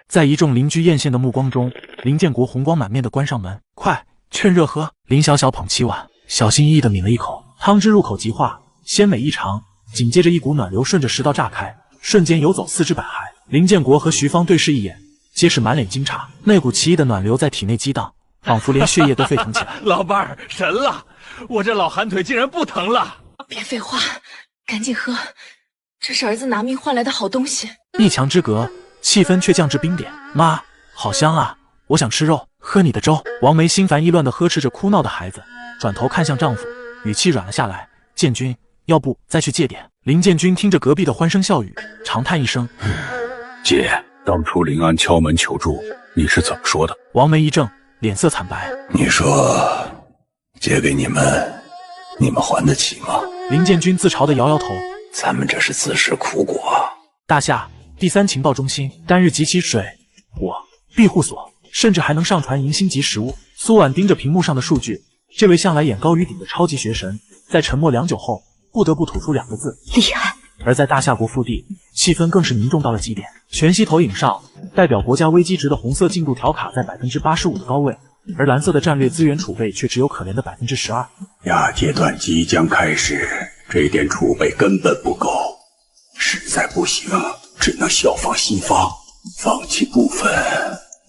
在一众邻居艳羡的目光中，林建国红光满面的关上门，快，趁热喝。林小小捧起碗，小心翼翼地抿了一口，汤汁入口即化，鲜美异常。紧接着一股暖流顺着食道炸开，瞬间游走4只百骸。林建国和徐芳对视一眼，皆是满脸惊诧，那股奇异的暖流在体内激荡，仿佛连血液都沸腾起来。老伴儿神了，我这老寒腿竟然不疼了。别废话，赶紧喝，这是儿子拿命换来的好东西。一墙之隔，气氛却降至冰点。妈，好香啊，我想吃肉，喝你的粥。王梅心烦意乱地呵斥着哭闹的孩子，转头看向丈夫，语气软了下来。建军，要不再去借点？林建军听着隔壁的欢声笑语，长叹一声：姐，当初林安敲门求助，你是怎么说的？王梅一怔，脸色惨白。你说借给你们，你们还得起吗？林建军自嘲地摇摇头，咱们这是自食苦果。大夏第3情报中心，单日集齐水、火、庇护所，甚至还能上传银星级食物。苏婉盯着屏幕上的数据，这位向来眼高于顶的超级学神，在沉默良久后，不得不吐出2个字：厉害。而在大夏国腹地，气氛更是凝重到了极点。全息投影上，代表国家危机值的红色进度条卡在85%的高位，而蓝色的战略资源储备却只有可怜的12%。亚阶段即将开始，这点储备根本不够，实在不行，只能效仿西方，放弃部分。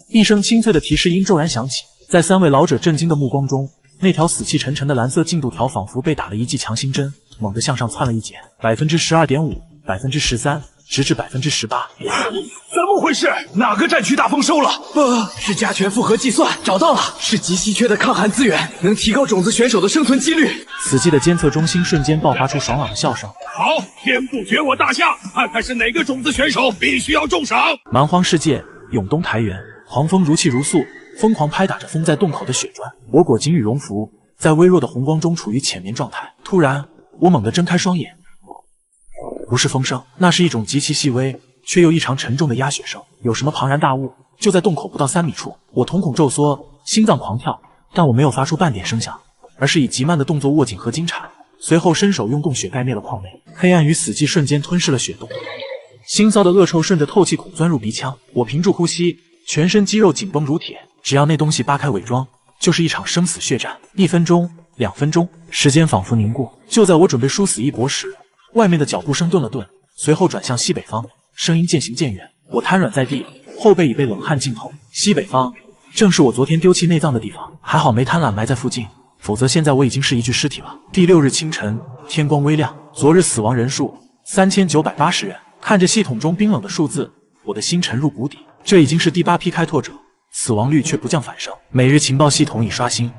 一声清脆的提示音骤然响起，在3位老者震惊的目光中，那条死气沉沉的蓝色进度条仿佛被打了一剂强心针，猛地向上窜了一截，12.5%、13%，直至18%。怎么回事？哪个战区大丰收了？是加权复合计算，找到了，是极稀缺的抗寒资源，能提高种子选手的生存几率。死寂的监测中心瞬间爆发出爽朗的笑声。好，天不绝我大夏，看看是哪个种子选手必须要重赏。蛮荒世界，永东台原，狂风如泣如诉，疯狂拍打着封在洞口的血砖。我裹紧羽绒服，在微弱的红光中处于浅眠状态。突然，我猛地睁开双眼，不是风声，那是一种极其细微却又异常沉重的鸭血声。有什么庞然大物就在洞口不到3米处。我瞳孔骤缩，心脏狂跳，但我没有发出半点声响，而是以极慢的动作握紧合金铲，随后伸手用洞穴盖灭了矿内，黑暗与死寂瞬间吞噬了血洞。腥臊的恶臭顺着透气孔钻入鼻腔，我屏住呼吸，全身肌肉紧绷如铁。只要那东西扒开伪装，就是一场生死血战。1分钟、2分钟，时间仿佛凝固。就在我准备殊死一搏时，外面的脚步声顿了顿，随后转向西北方，声音渐行渐远。我瘫软在地，后背已被冷汗浸透。西北方正是我昨天丢弃内脏的地方，还好没贪婪埋在附近，否则现在我已经是一具尸体了。第6日清晨，天光微亮，昨日死亡人数3980人。看着系统中冰冷的数字，我的心沉入谷底。这已经是第8批开拓者，死亡率却不降反升。每日情报系统已刷新，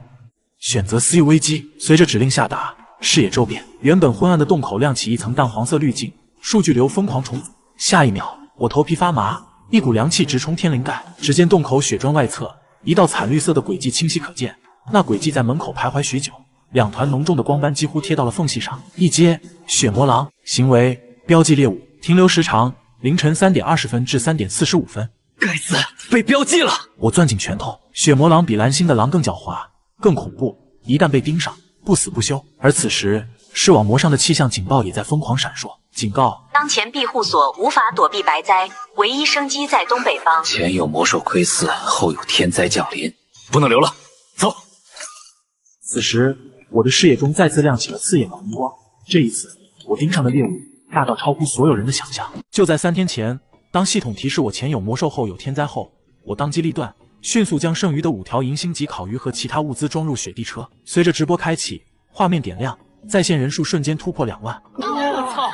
选择私域危机。随着指令下达，视野骤变，原本昏暗的洞口亮起一层淡黄色滤镜，数据流疯狂重组。下一秒，我头皮发麻，一股凉气直冲天灵盖。只见洞口血砖外侧，一道惨绿色的轨迹清晰可见。那轨迹在门口徘徊许久，2团浓重的光斑几乎贴到了缝隙上。一阶血魔狼，行为标记猎物，停留时长凌晨3点20分至3点45分。该死，被标记了！我攥紧拳头，血魔狼比蓝星的狼更狡猾，更恐怖。一旦被盯上，不死不休。而此时，视网膜上的气象警报也在疯狂闪烁，警告：当前庇护所无法躲避白灾，唯一生机在东北方。前有魔兽窥伺，后有天灾降临，不能留了，走！此时，我的视野中再次亮起了刺眼的红光。这一次，我盯上的猎物大到超乎所有人的想象。就在3天前，当系统提示我前有魔兽后有天灾后，我当机立断，迅速将剩余的5条银星级烤鱼和其他物资装入雪地车。随着直播开启，画面点亮，在线人数瞬间突破2万。我操！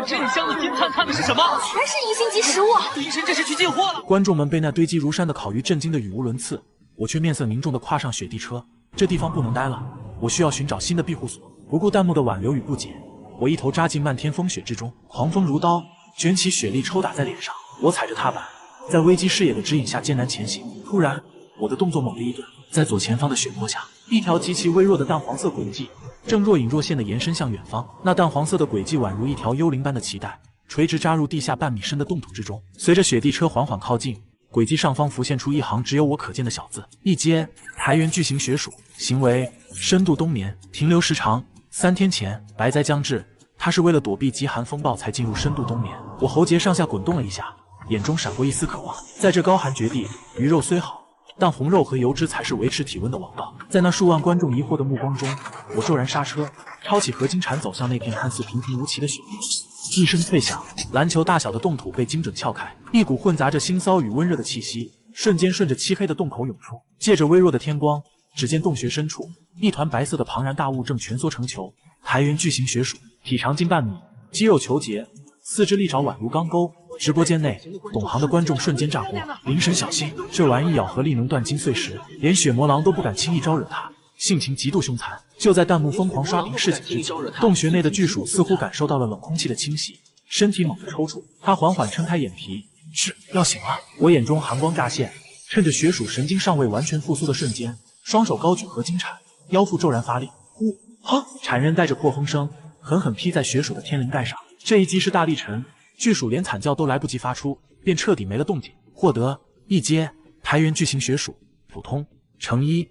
这箱子金灿灿的是什么？全是银星级食物。敌神这是去进货了！观众们被那堆积如山的烤鱼震惊得语无伦次，我却面色凝重地跨上雪地车。这地方不能待了，我需要寻找新的庇护所。不顾弹幕的挽留与不解，我一头扎进漫天风雪之中，狂风如刀，卷起雪粒抽打在脸上。我踩着踏板，在危机视野的指引下艰难前行。突然，我的动作猛地一顿，在左前方的雪坡下，一条极其微弱的淡黄色轨迹正若隐若现地延伸向远方。那淡黄色的轨迹宛如一条幽灵般的脐带，垂直扎入地下半米深的冻土之中。随着雪地车缓缓靠近，轨迹上方浮现出一行只有我可见的小字：一阶台原巨型雪鼠，行为深度冬眠，停留时长3天前，白灾将至。它是为了躲避极寒风暴才进入深度冬眠。我喉结上下滚动了一下，眼中闪过一丝渴望。在这高寒绝地，鱼肉虽好，但红肉和油脂才是维持体温的王道。在那数万观众疑惑的目光中，我骤然刹车，抄起合金铲走向那片看似平平无奇的雪地。一声脆响，篮球大小的冻土被精准撬开，一股混杂着腥臊与温热的气息瞬间顺着漆黑的洞口涌出。借着微弱的天光，只见洞穴深处一团白色的庞然大物正蜷缩成球。台原巨型雪鼠，体长近半米，肌肉虬结，四肢利爪宛如钢钩。直播间内，懂行的观众瞬间炸锅。灵神小心，这玩意咬合力能断筋碎石，连血魔狼都不敢轻易招惹它，性情极度凶残。就在弹幕疯狂刷屏示警之际，洞穴内的巨鼠似乎感受到了冷空气的侵袭，身体猛地抽搐。它缓缓撑开眼皮，是要醒了。我眼中寒光乍现，趁着雪鼠神经尚未完全复苏的瞬间，双手高举合金铲，腰腹骤然发力，呼哈！铲刃带着破风声，狠狠劈在雪鼠的天灵盖上。这一击是大力沉，巨鼠连惨叫都来不及发出，便彻底没了动静。获得一阶台原巨型雪鼠，普通乘1。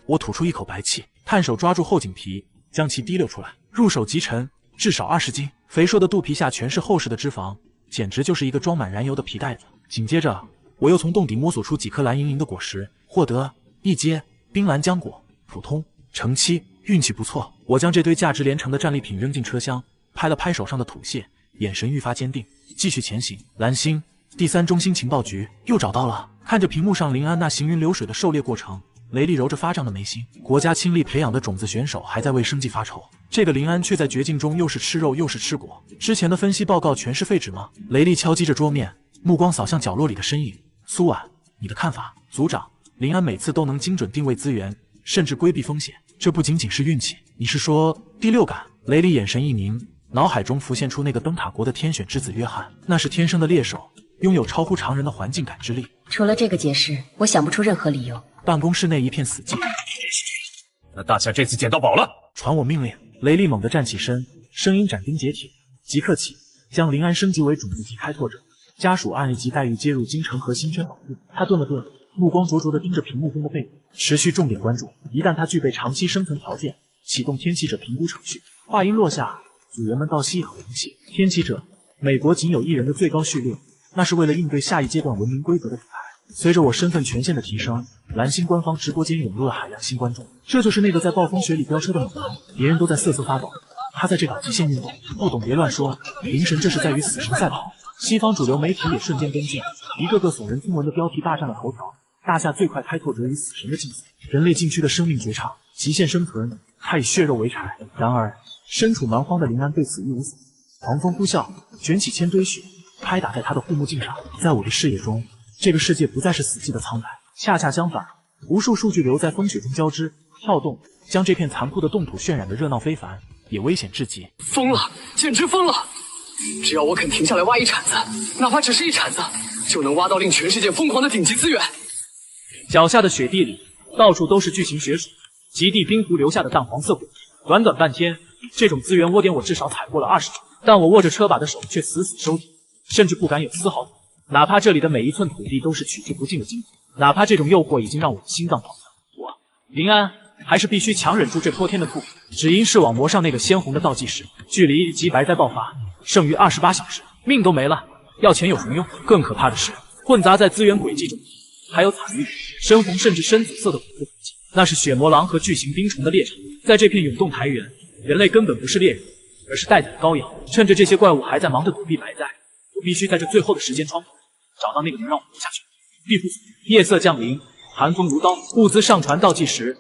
我吐出一口白气，探手抓住后颈皮，将其提溜出来。入手极沉，至少20斤。肥硕的肚皮下全是厚实的脂肪，简直就是一个装满燃油的皮袋子。紧接着，我又从洞底摸索出几颗蓝莹莹的果实，获得一阶冰蓝浆果，普通乘7。运气不错，我将这堆价值连城的战利品扔进车厢，拍了拍手上的土屑，眼神愈发坚定，继续前行。蓝星第3中心情报局又找到了。看着屏幕上林安那行云流水的狩猎过程，雷利揉着发胀的眉心。国家倾力培养的种子选手还在为生计发愁，这个林安却在绝境中又是吃肉又是吃果。之前的分析报告全是废纸吗？雷利敲击着桌面，目光扫向角落里的身影。苏婉，你的看法？组长，林安每次都能精准定位资源，甚至规避风险，这不仅仅是运气。你是说第6感？雷利眼神一凝，脑海中浮现出那个灯塔国的天选之子约翰，那是天生的猎手，拥有超乎常人的环境感知力。除了这个解释，我想不出任何理由。办公室内一片死寂。那大侠这次捡到宝了，传我命令！雷利猛地站起身，声音斩钉截铁：即刻起，将林安升级为种子级开拓者，家属按1级待遇接入京城核心圈保护。他顿了顿，目光灼灼地盯着屏幕中的背部，持续重点关注。一旦他具备长期生存条件，启动天启者评估程序。话音落下，组员们倒吸一口凉气。天启者，美国仅有1人的最高序列，那是为了应对下一阶段文明规则的舞台。随着我身份权限的提升，蓝星官方直播间涌入了海量新观众。这就是那个在暴风雪里飙车的猛男，别人都在瑟瑟发抖，他在这搞极限运动，不懂别乱说。灵神这是在与死神赛跑。西方主流媒体也瞬间跟进，一个个耸人听闻的标题霸占了头条。大夏最快开拓者与死神的竞赛，人类禁区的生命绝唱，极限生存，他以血肉为柴。然而，身处蛮荒的林安对此一无所知。狂风呼啸，卷起千堆雪，拍打在他的护目镜上。在我的视野中，这个世界不再是死寂的苍白，恰恰相反，无数数据流在风雪中交织跳动，将这片残酷的冻土渲染得热闹非凡，也危险至极。疯了，简直疯了！只要我肯停下来挖一铲子，哪怕只是一铲子，就能挖到令全世界疯狂的顶级资源。脚下的雪地里，到处都是巨型雪鼠，极地冰湖留下的淡黄色果实。短短半天，这种资源窝点我至少踩过了20种，但我握着车把的手却死死收紧，甚至不敢有丝毫动。哪怕这里的每一寸土地都是取之不尽的金子，哪怕这种诱惑已经让我的心脏狂跳，我林安还是必须强忍住这泼天的痛，只因视网膜上那个鲜红的倒计时，距离极白灾爆发剩余28小时，命都没了，要钱有什么用？更可怕的是，混杂在资源轨迹中，还有惨绿、深红甚至深紫色的恐怖轨迹，那是血魔狼和巨型冰虫的猎场。在这片涌动台原，人类根本不是猎人，而是待宰的羔羊。趁着这些怪物还在忙着躲避白灾，我必须在这最后的时间窗口找到那个能让我活下去的庇护所。夜色降临，寒风如刀，物资上传倒计时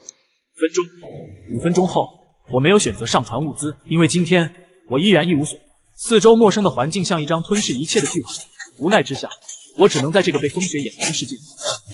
5分钟后，我没有选择上传物资，因为今天我依然一无所获。四周陌生的环境像一张吞噬一切的巨网，无奈之下，我只能在这个被风雪掩埋的世界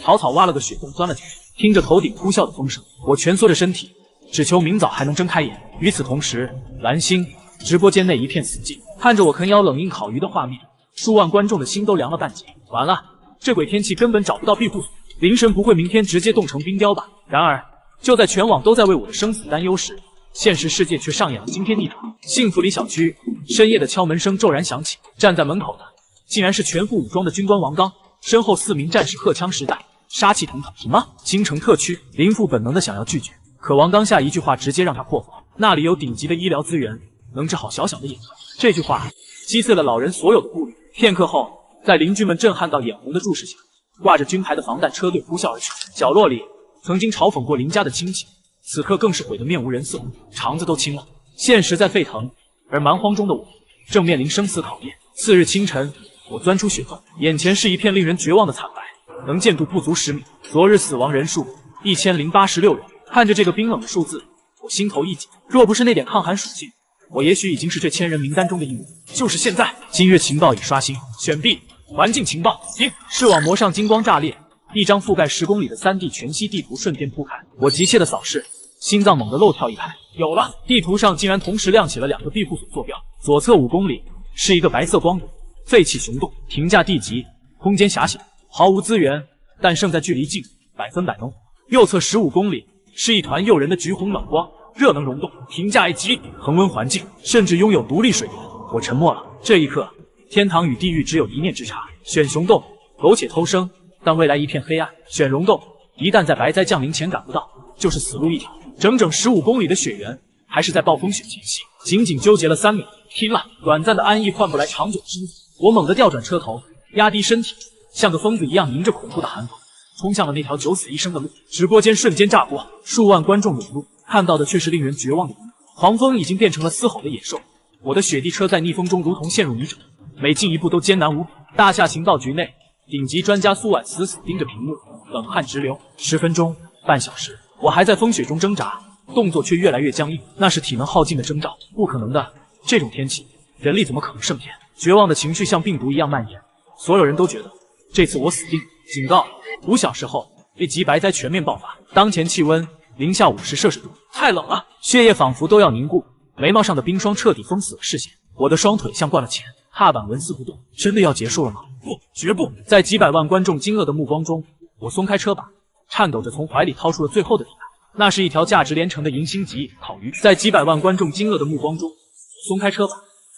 草草挖了个雪洞钻了进去。听着头顶呼啸的风声，我蜷缩着身体，只求明早还能睁开眼。与此同时，蓝星直播间内一片死寂，看着我啃咬冷硬烤鱼的画面，数万观众的心都凉了半截。完了，这鬼天气根本找不到庇护所，灵神不会明天直接冻成冰雕吧？然而，就在全网都在为我的生死担忧时，现实世界却上演了惊天地转。幸福里小区，深夜的敲门声骤然响起，站在门口的竟然是全副武装的军官王刚，身后4名战士荷枪实弹，杀气腾腾。什么？京城特区？林父本能的想要拒绝，可王刚下一句话直接让他破防，那里有顶级的医疗资源，能治好小小的眼疾。这句话击碎了老人所有的顾虑。片刻后，在邻居们震撼到眼红的注视下，挂着军牌的防弹车队呼啸而去。角落里曾经嘲讽过林家的亲戚，此刻更是毁得面无人色，肠子都青了。现实在沸腾，而蛮荒中的我正面临生死考验。次日清晨，我钻出雪洞，眼前是一片令人绝望的惨白，能见度不足10米。昨日死亡人数1086人。看着这个冰冷的数字，我心头一紧。若不是那点抗寒属性，我也许已经是这1000人名单中的一员。就是现在，今日情报已刷新，选 B 环境情报。视网膜上金光炸裂，一张覆盖10公里的3D 全息地图瞬间铺开。我急切的扫视，心脏猛地漏跳一拍。有了！地图上竟然同时亮起了2个庇护所坐标，左侧5公里是一个白色光源，废弃熊洞，评价地级，空间狭小，毫无资源，但胜在距离近，100分百农。右侧15公里是一团诱人的橘红暖光，热能溶洞，评价 A 级，恒温环境，甚至拥有独立水源。我沉默了。这一刻，天堂与地狱只有一念之差。选熊洞，苟且偷生，但未来一片黑暗；选溶洞，一旦在白灾降临前赶不到，就是死路一条。整整15公里的雪原，还是在暴风雪前夕。仅仅纠结了3秒，拼了！短暂的安逸换不来长久的生死。我猛地调转车头，压低身体，像个疯子一样迎着恐怖的寒风，冲向了那条九死一生的路。直播间瞬间炸锅，数万观众涌入，看到的却是令人绝望的一幕。狂风已经变成了嘶吼的野兽，我的雪地车在逆风中如同陷入泥沼，每进一步都艰难无比。大夏情报局内，顶级专家苏婉死死盯着屏幕，冷汗直流。10分钟、半小时，我还在风雪中挣扎，动作却越来越僵硬，那是体能耗尽的征兆。不可能的，这种天气，人力怎么可能胜天？绝望的情绪像病毒一样蔓延，所有人都觉得这次我死定了。警告！5小时后，A级白灾全面爆发，当前气温-50摄氏度，太冷了，血液仿佛都要凝固，眉毛上的冰霜彻底封死了视线。我的双腿像灌了铅，踏板纹丝不动。真的要结束了吗？不，绝不！在几百万观众惊愕的目光中，我松开车把，颤抖着从怀里掏出了最后的底牌，那是一条价值连城的银星级烤鱼。在几百万观众惊愕的目光中，我松开车把，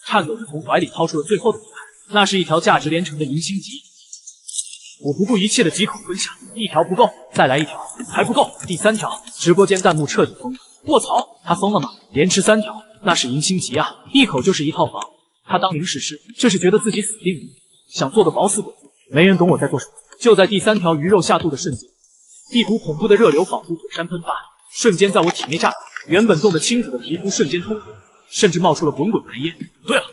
颤抖着从怀里掏出了最后的底牌，那是一条价值连城的银星级。我不顾一切的几口吞下，一条不够，再来一条，还不够，第3条。直播间弹幕彻底疯了，卧槽，他疯了吗？连吃3条，那是银星级啊，一口就是一套房。他当临时师，这是觉得自己死定了，想做个饱死鬼。没人懂我在做什么。就在第3条鱼肉下肚的瞬间，一股恐怖的热流仿佛火山喷发，瞬间在我体内炸开，原本冻得青紫的皮肤瞬间通红，甚至冒出了滚滚白烟。对了，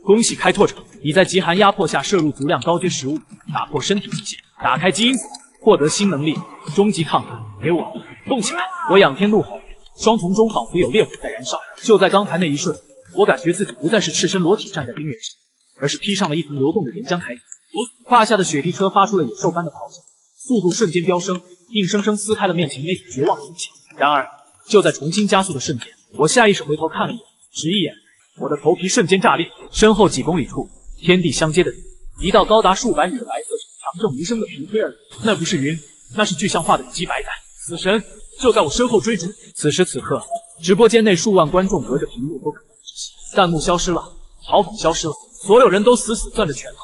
恭喜开拓者，你在极寒压迫下摄入足量高阶食物，打破身体极限，打开基因锁，获得新能力终极抗寒。给我动起来！我仰天怒吼，双瞳中仿佛有烈火在燃烧。就在刚才那一瞬，我感觉自己不再是赤身裸体站在冰原上，而是披上了一层流动的岩浆铠甲。胯下的雪地车发出了野兽般的咆哮，速度瞬间飙升，硬生生撕开了面前那绝望的风险。然而，就在重新加速的瞬间，我下意识回头看了一眼，只一眼，我的头皮瞬间炸裂。身后几公里处，天地相接的地，一道高达数百米的白色长正无声的平推而来。那不是云，那是具象化的极白带。死神就在我身后追逐。此时此刻，直播间内数万观众隔着屏幕都看到窒息，弹幕消失了，嘲讽消失了，所有人都死死攥着拳头，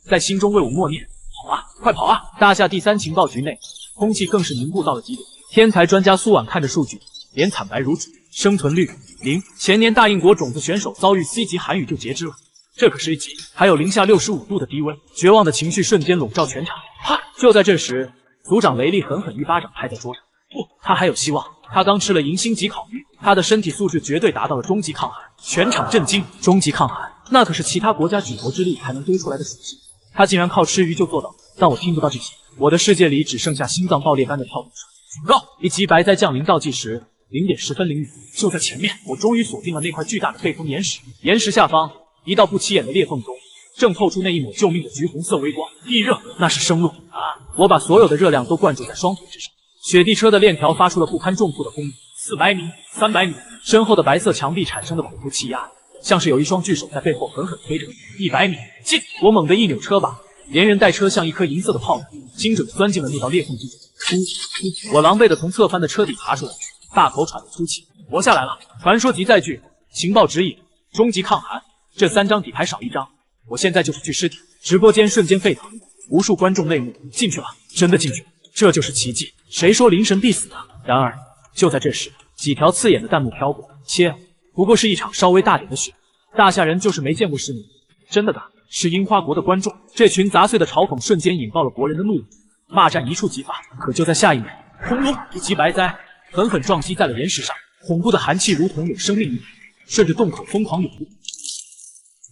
在心中为我默念：跑啊，快跑啊！大夏第3情报局内，空气更是凝固到了极点。天才专家苏婉看着数据，脸惨白如纸，生存率0。前年大英国种子选手遭遇 C 级寒雨就截肢了，这可是1级，还有零下65度的低温，绝望的情绪瞬间笼罩全场。啪！就在这时，组长雷利狠狠一巴掌拍在桌上。不，他还有希望。他刚吃了银星级烤鱼，他的身体素质绝对达到了终极抗寒。全场震惊，终极抗寒，那可是其他国家举国之力才能堆出来的属性，他竟然靠吃鱼就做到。但我听不到这些，我的世界里只剩下心脏爆裂般的跳动声。警告！一级白灾降临倒计时0点10分0秒。就在前面，我终于锁定了那块巨大的背风岩石。岩石下方，一道不起眼的裂缝中，正透出那一抹救命的橘红色微光。地热，那是生路啊！我把所有的热量都灌注在双腿之上。雪地车的链条发出了不堪重负的轰鸣，400米、300米，身后的白色墙壁产生的恐怖气压，像是有一双巨手在背后狠狠推着。100米，进！我猛地一扭车把，连人带车像一颗银色的炮弹，精准钻进了那道裂缝之中。噗！我狼狈地从侧翻的车底爬出来，大口喘着粗气。活下来了！传说即载具，情报指引，终极抗寒。这3张底牌少1张，我现在就是具尸体。直播间瞬间沸腾，无数观众泪目。进去了，真的进去了，这就是奇迹。谁说临神必死的？然而，就在这时，几条刺眼的弹幕飘过，切，不过是一场稍微大点的雪，大夏人就是没见过世面。真的大，是樱花国的观众。这群杂碎的嘲讽瞬间引爆了国人的怒火，骂战一触即发。可就在下一秒，轰隆，一级白灾狠狠撞击在了岩石上，恐怖的寒气如同有生命一般，顺着洞口疯狂涌入。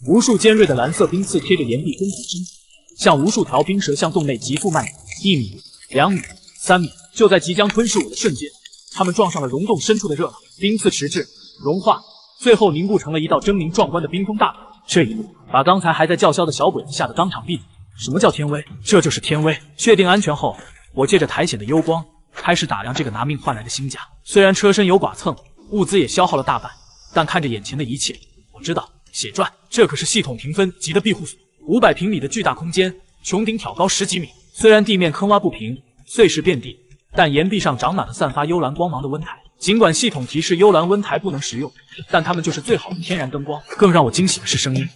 无数尖锐的蓝色冰刺贴着岩壁疯狂生长，像无数条冰蛇向洞内急速蔓延。1米、2米、3米，就在即将吞噬我的瞬间，它们撞上了溶洞深处的热浪，冰刺迟滞、融化，最后凝固成了一道狰狞壮观的冰封大口。这一幕把刚才还在叫嚣的小鬼子吓得当场闭嘴。什么叫天威？这就是天威！确定安全后，我借着苔藓的幽光，开始打量这个拿命换来的新家。虽然车身有剐蹭，物资也消耗了大半，但看着眼前的一切，我知道血赚，这可是系统评分级的庇护所。500平米的巨大空间，穹顶挑高10几米。虽然地面坑洼不平，碎石遍地，但岩壁上长满了散发幽蓝光芒的温台。尽管系统提示幽蓝温台不能食用，但它们就是最好的天然灯光。更让我惊喜的是声音。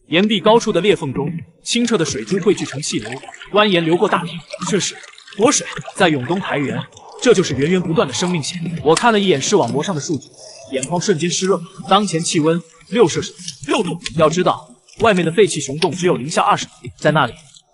岩壁高处的裂缝中，清澈的水珠汇聚成细流，蜿蜒流过大厅。这是活水，在永东台原，这就是源源不断的生命线。我看了一眼视网膜上的数据，眼眶瞬间湿热。当前气温6摄氏度，6度。要知道，外面的废弃熊洞只有零下20度，在那里，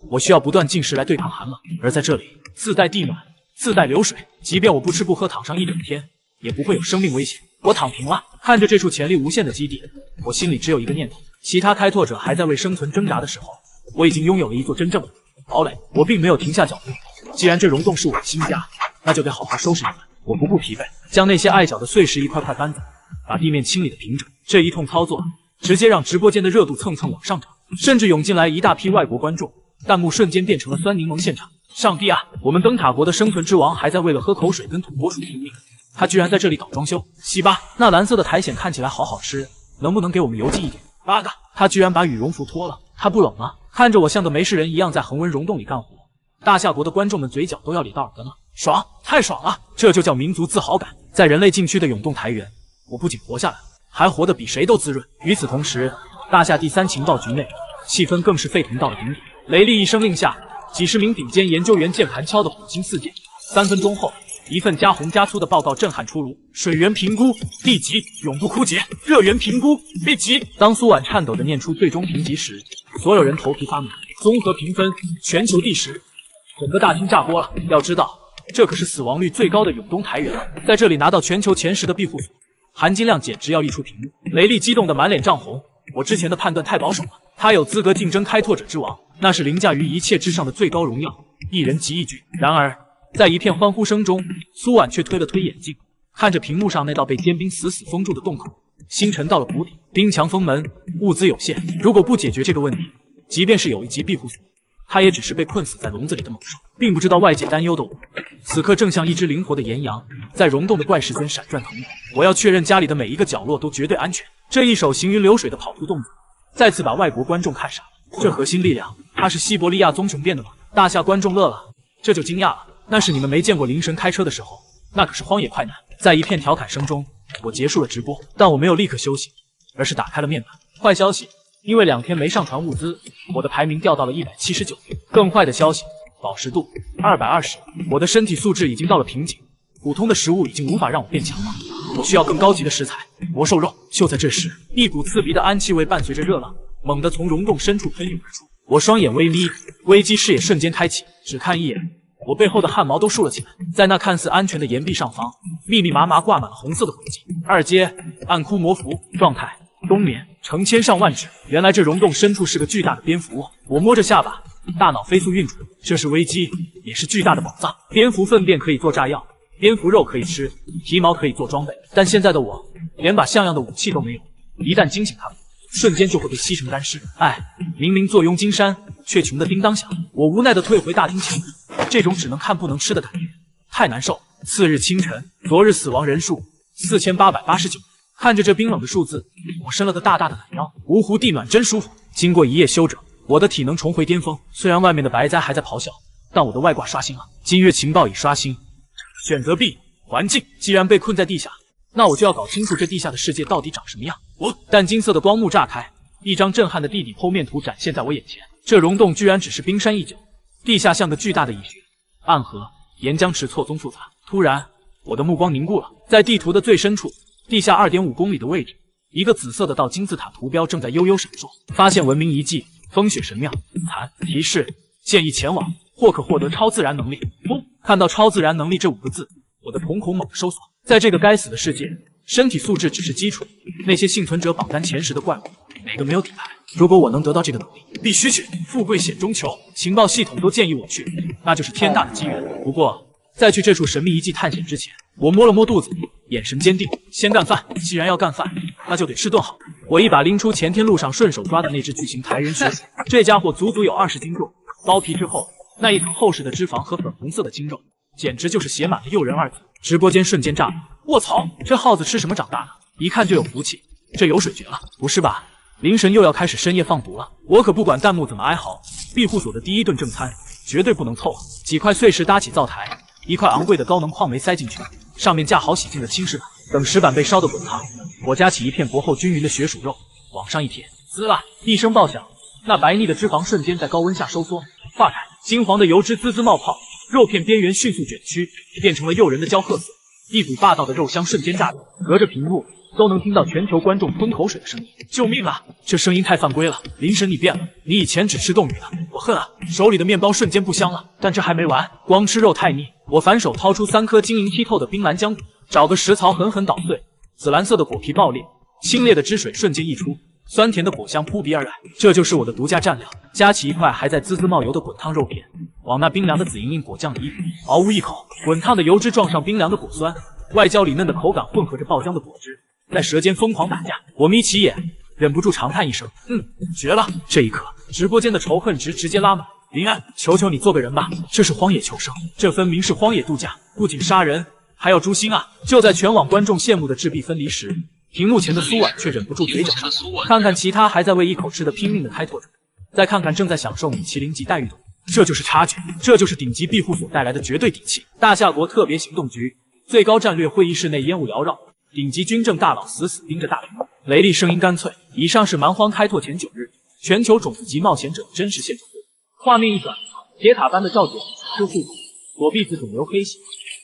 我需要不断进食来对抗寒冷，而在这里，自带地暖，自带流水，即便我不吃不喝躺上一整天，也不会有生命危险。我躺平了，看着这处潜力无限的基地，我心里只有一个念头：其他开拓者还在为生存挣扎的时候，我已经拥有了一座真正的堡垒。我并没有停下脚步，既然这溶洞是我的新家，那就得好好收拾一番。我不顾疲惫，将那些碍脚的碎石一块块搬走，把地面清理得平整。这一通操作，直接让直播间的热度蹭蹭往上涨，甚至涌进来一大批外国观众，弹幕瞬间变成了酸柠檬现场。上帝啊，我们灯塔国的生存之王还在为了喝口水跟土拨鼠拼命，他居然在这里搞装修。西巴，那蓝色的苔藓看起来好好吃，能不能给我们邮寄一点？8个，他居然把羽绒服脱了，他不冷吗？看着我像个没事人一样在恒温溶洞里干活，大夏国的观众们嘴角都要咧到耳根了，爽，太爽了！这就叫民族自豪感。在人类禁区的永动台原，我不仅活下来了，还活得比谁都滋润。与此同时，大夏第3情报局内，气氛更是沸腾到了顶点。雷利一声令下，几十名顶尖研究员键盘敲得火星四溅。3分钟后，一份加红加粗的报告震撼出炉：水源评估 D 级，永不枯竭；热源评估 B 级。当苏婉颤抖地念出最终评级时，所有人头皮发麻。综合评分，全球第10。整个大厅炸锅了。要知道，这可是死亡率最高的永东台人，在这里拿到全球前10的庇护所，含金量简直要溢出屏幕。雷利激动得满脸涨红。我之前的判断太保守了，他有资格竞争开拓者之王，那是凌驾于一切之上的最高荣耀，一人即一举。然而，在一片欢呼声中，苏婉却推了推眼镜，看着屏幕上那道被坚冰死死封住的洞口，心沉到了谷底。冰墙封门，物资有限，如果不解决这个问题，即便是有一级庇护所，他也只是被困死在笼子里的猛兽。并不知道外界担忧的我，此刻正像一只灵活的岩羊，在溶洞的怪石间闪转腾挪。我要确认家里的每一个角落都绝对安全。这一手行云流水的跑图动作，再次把外国观众看傻了。这核心力量，它是西伯利亚棕熊变的吗？大夏观众乐了，这就惊讶了。那是你们没见过灵神开车的时候，那可是荒野快男。在一片调侃声中，我结束了直播，但我没有立刻休息，而是打开了面板。坏消息，因为2天没上传物资，我的排名掉到了179。更坏的消息，饱食度220，我的身体素质已经到了瓶颈，普通的食物已经无法让我变强了，我需要更高级的食材，魔兽肉。就在这时，一股刺鼻的氨气味伴随着热浪，猛地从溶洞深处喷涌而出。我双眼微眯，危机视野瞬间开启，只看一眼，我背后的汗毛都竖了起来。在那看似安全的岩壁上方，密密麻麻挂满了红色的轨迹。2阶暗窟魔符状态冬眠，成千上万只。原来这溶洞深处是个巨大的蝙蝠窝。我摸着下巴，大脑飞速运转，这是危机，也是巨大的宝藏。蝙蝠粪便可以做炸药，蝙蝠肉可以吃，皮毛可以做装备。但现在的我连把像样的武器都没有，一旦惊醒他们，瞬间就会被吸成干尸。明明坐拥金山，却穷得叮当响。我无奈地退回大厅前，这种只能看不能吃的感觉太难受。次日清晨，昨日死亡人数4889。看着这冰冷的数字，我伸了个大大的懒腰。芜湖地暖真舒服。经过一夜休整，我的体能重回巅峰。虽然外面的白灾还在咆哮，但我的外挂刷新了。今日情报已刷新。选择 B 环境。既然被困在地下，那我就要搞清楚这地下的世界到底长什么样。淡金色的光幕炸开，一张震撼的地底剖面图展现在我眼前。这溶洞居然只是冰山一角，地下像个巨大的蚁穴，暗河、岩浆池错综复杂。突然，我的目光凝固了，在地图的最深处，地下2.5公里的位置，一个紫色的倒金字塔图标正在悠悠闪烁。发现文明遗迹，风雪神庙。提示：建议前往，或可获得超自然能力。看到超自然能力这5个字，我的瞳孔猛地收缩。在这个该死的世界，身体素质只是基础，那些幸存者榜单前10的怪物，哪个没有底牌？如果我能得到这个能力，必须去。富贵险中求，情报系统都建议我去，那就是天大的机缘。不过，在去这处神秘遗迹探险之前，我摸了摸肚子，眼神坚定，先干饭。既然要干饭，那就得吃顿好的。我一把拎出前天路上顺手抓的那只巨型台人血鼠，这家伙足足有20斤重，剥皮之后，那一层厚实的脂肪和粉红色的筋肉，简直就是写满了诱人2字。直播间瞬间炸了，卧槽，这耗子吃什么长大的？一看就有福气，这油水绝了。不是吧？灵神又要开始深夜放毒了？我可不管弹幕怎么哀嚎，庇护所的第一顿正餐绝对不能凑合。几块碎石搭起灶台，一块昂贵的高能矿煤塞进去，上面架好洗净的青石板，等石板被烧得滚烫，我夹起一片薄厚均匀的血鼠肉，往上一贴，滋啦一声爆响，那白腻的脂肪瞬间在高温下收缩化开，金黄的油脂滋滋冒泡，肉片边缘迅速卷曲，变成了诱人的焦褐色，一股霸道的肉香瞬间炸裂，隔着屏幕都能听到全球观众吞口水的声音。救命啊！这声音太犯规了。灵神你变了，你以前只吃冻鱼的，我恨啊！手里的面包瞬间不香了，但这还没完，光吃肉太腻。我反手掏出3颗晶莹剔透的冰蓝浆果，找个食槽狠狠捣碎，紫蓝色的果皮爆裂，清冽的汁水瞬间溢出，酸甜的果香扑鼻而来。这就是我的独家蘸料。夹起一块还在滋滋冒油的滚烫肉片，往那冰凉的紫莹莹果酱里一裹，嗷呜一口，滚烫的油脂撞上冰凉的果酸，外焦里嫩的口感混合着爆浆的果汁，在舌尖疯狂打架。我眯起眼，忍不住长叹一声，绝了！这一刻，直播间的仇恨值直接拉满。林安，求求你做个人吧，这是荒野求生，这分明是荒野度假，不仅杀人，还要诛心啊！就在全网观众羡慕的质壁分离时，屏幕前的苏婉却忍不住嘴角上扬。看看其他还在为一口吃的拼命的开拓者，再看看正在享受米其林级待遇的我，这就是差距，这就是顶级庇护所带来的绝对底气。大夏国特别行动局最高战略会议室内烟雾缭绕，顶级军政大佬死死盯着大屏幕。雷厉声音干脆：以上是蛮荒开拓前9日全球种子级冒险者的真实现场。画面一转，铁塔般的赵姐出速度，左臂子肿瘤黑血，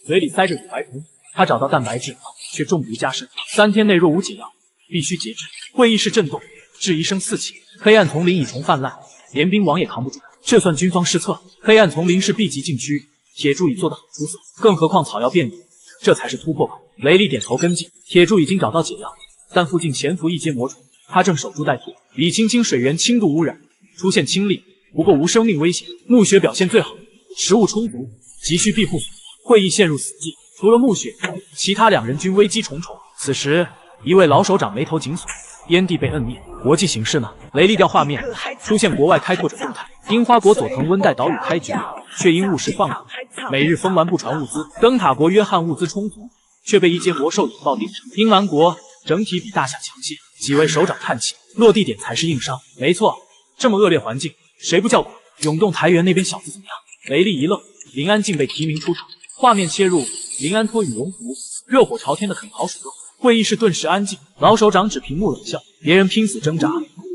嘴里塞着乳白酮。他找到蛋白质了，却中毒加深，3天内若无解药，必须截肢。会议室震动，质疑声四起。黑暗丛林已重泛滥，连兵王也扛不住，这算军方失策。黑暗丛林是 B 级禁区，铁柱已做得很出色，更何况草药遍地，这才是突破口。雷利点头跟进，铁柱已经找到解药，但附近潜伏一阶魔虫，他正守株待兔。李青青水源轻度污染，出现清冽，不过无生命危险。暮雪表现最好，食物充足，急需庇护所。会议陷入死寂，除了暮雪，其他2人均危机重重。此时，一位老首长眉头紧锁，燕帝被摁灭。国际形势呢？雷利调画面，出现国外开拓者动态。樱花国佐藤温带岛屿开局，却因误事放火，每日封完不传物资。灯塔国约翰物资充足，却被一阶魔兽引爆地上。英蛮国整体比大夏强些。几位首长叹气，落地点才是硬伤。没错，这么恶劣环境，谁不叫苦？永动台原那边小子怎么样？雷利一愣，林安竟被提名出场。画面切入，林安脱羽绒服，热火朝天的啃烤鼠肉。会议室顿时安静，老首长指屏幕冷笑，别人拼死挣扎，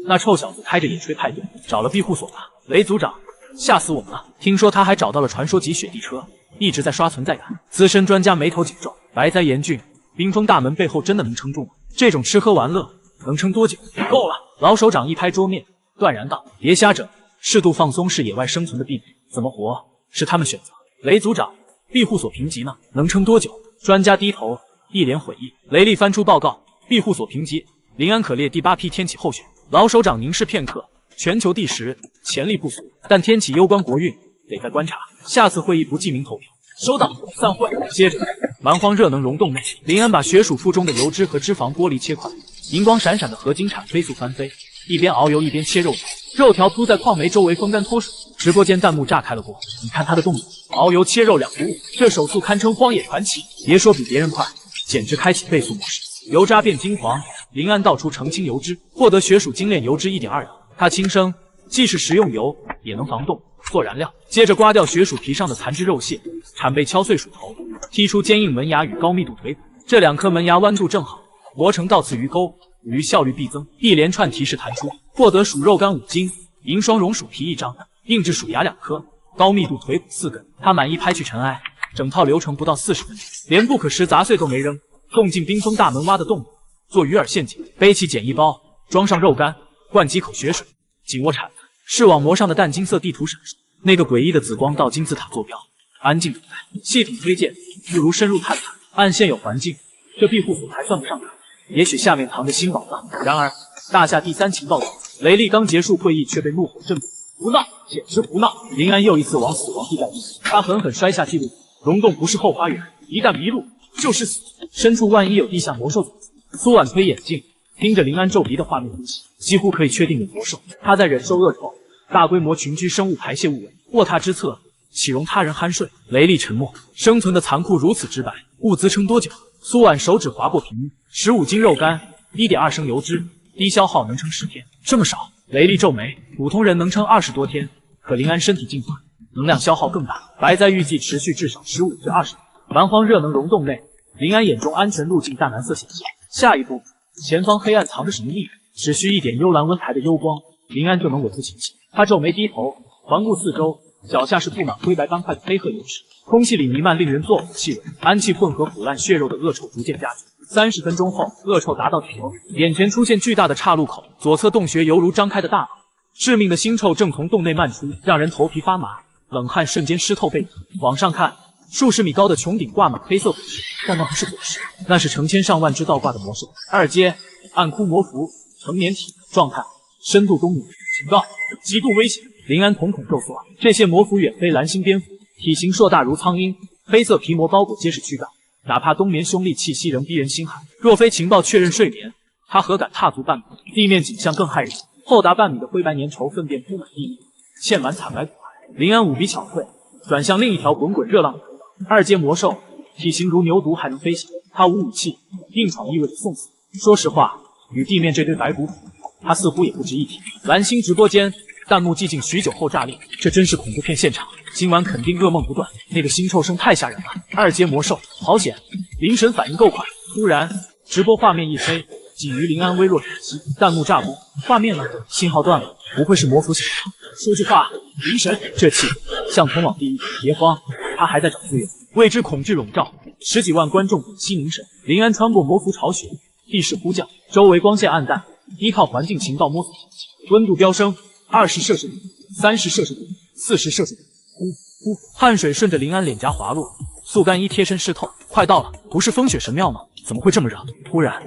那臭小子开着野炊派对，找了庇护所吧。雷组长，吓死我们了！听说他还找到了传说级雪地车，一直在刷存在感。资深专家眉头紧皱，白灾严峻，冰封大门背后真的能撑住吗？这种吃喝玩乐能撑多久？够了！老首长一拍桌面，断然道：别瞎整，适度放松是野外生存的必备，怎么活是他们选择。雷组长，庇护所评级呢？能撑多久？专家低头，一脸悔意。雷利翻出报告，庇护所评级，林安可列第8批天启候选。老首长凝视片刻，全球第10，潜力不俗，但天启攸关国运，得再观察。下次会议不记名投票。收到，散会。接着，蛮荒热能溶洞内，林安把血鼠腹中的油脂和脂肪剥离切块，银光闪闪的合金铲飞速翻飞，一边熬油一边切肉条，肉条铺在矿煤周围风干脱水。直播间弹幕炸开了锅，你看他的动作，熬油切肉2不误，这手速堪称荒野传奇。别说比别人快，简直开启倍速模式。油渣变金黄，林安倒出澄清油脂，获得血鼠精炼油脂1.2氧。它轻生，既是食用油，也能防冻做燃料。接着刮掉血鼠皮上的残肢肉屑，铲被敲碎鼠头，剔出坚硬门牙与高密度腿骨。这2颗门牙弯度正好，磨成倒刺鱼钩，捕鱼效率必增。一连串提示弹出，获得鼠肉干5斤，银双绒鼠皮1张，硬质鼠牙2颗，高密度腿骨4根。他满意拍去尘埃，整套流程不到40分钟，连不可食杂碎都没扔，送进冰封大门挖的洞里，做鱼饵陷阱。背起简易包，装上肉干，灌几口血水，紧握铲子。视网膜上的淡金色地图闪烁，那个诡异的紫光到金字塔坐标。安静等待，系统推荐不如深入探探。按现有环境，这庇护所还算不上大，也许下面藏着新宝藏。然而，大夏第3情报组，雷利刚结束会议却被怒吼震怒。胡闹，简直胡闹！林安又一次往死亡地带去，他狠狠摔下记录。溶洞不是后花园，一旦迷路就是死。深处万一有地下魔兽种子。苏婉推眼镜，盯着林安皱鼻的画面分析，几乎可以确定有魔兽。他在忍受恶臭，大规模群居生物排泄物味，卧榻之侧，岂容他人酣睡？雷利沉默，生存的残酷如此直白。物资撑多久？苏婉手指划过屏幕，15斤肉干，1.2升油脂，低消耗能撑10天，这么少？雷利皱眉，普通人能撑20多天，可林安身体进化，能量消耗更大。白灾预计持续至少15至20年。蛮荒热能溶洞内，林安眼中安全路径淡蓝色显现。下一步，前方黑暗藏着什么秘密？只需一点幽蓝温台的幽光，林安就能稳住情形。他皱眉低头，环顾四周，脚下是布满灰白斑块的黑褐油脂，空气里弥漫令人作呕的气味，氨气混合腐烂血肉的恶臭逐渐加剧。30分钟后，恶臭达到顶峰，眼前出现巨大的岔路口，左侧洞穴犹如张开的大脑，致命的腥臭正从洞内漫出，让人头皮发麻，冷汗瞬间湿透背脊。往上看，数十米高的穹顶挂满黑色果实，但那不是果实，那是成千上万只倒挂的魔兽。2阶暗窟魔符，成年体，状态深度冬眠，警告，极度危险。林安瞳孔骤缩，这些魔符远非蓝星蝙蝠，体型硕大如苍鹰，黑色皮膜包裹结实躯干，哪怕冬眠凶厉气息仍逼人心寒。若非情报确认睡眠，他何敢踏足半步？地面景象更骇人，厚达半米的灰白粘稠粪便铺满地面，嵌满惨白骨骸。林安五笔巧退，转向另一条滚滚热浪的通道。2阶魔兽，体型如牛犊，还能飞翔。他无武器，硬闯意味着送死。说实话，与地面这堆白骨头，他似乎也不值一提。蓝星直播间，弹幕寂静许久后炸裂，这真是恐怖片现场，今晚肯定噩梦不断。那个腥臭声太吓人了。2阶魔兽，好险！林神反应够快。突然，直播画面一黑，仅余林安微弱喘息。弹幕炸锅，画面呢？信号断了，不会是魔符醒了？说句话，林神，这气像通往地狱。别慌，他还在找资源。未知恐惧笼罩，十几万观众屏息凝神。林安穿过魔符巢穴，地势呼叫，周围光线暗淡，依靠环境情报摸索天气，温度飙升，20摄氏度、30摄氏度、40摄氏度。呼，汗水顺着林安脸颊滑落，速干衣贴身湿透。快到了，不是风雪神庙吗？怎么会这么热？突然，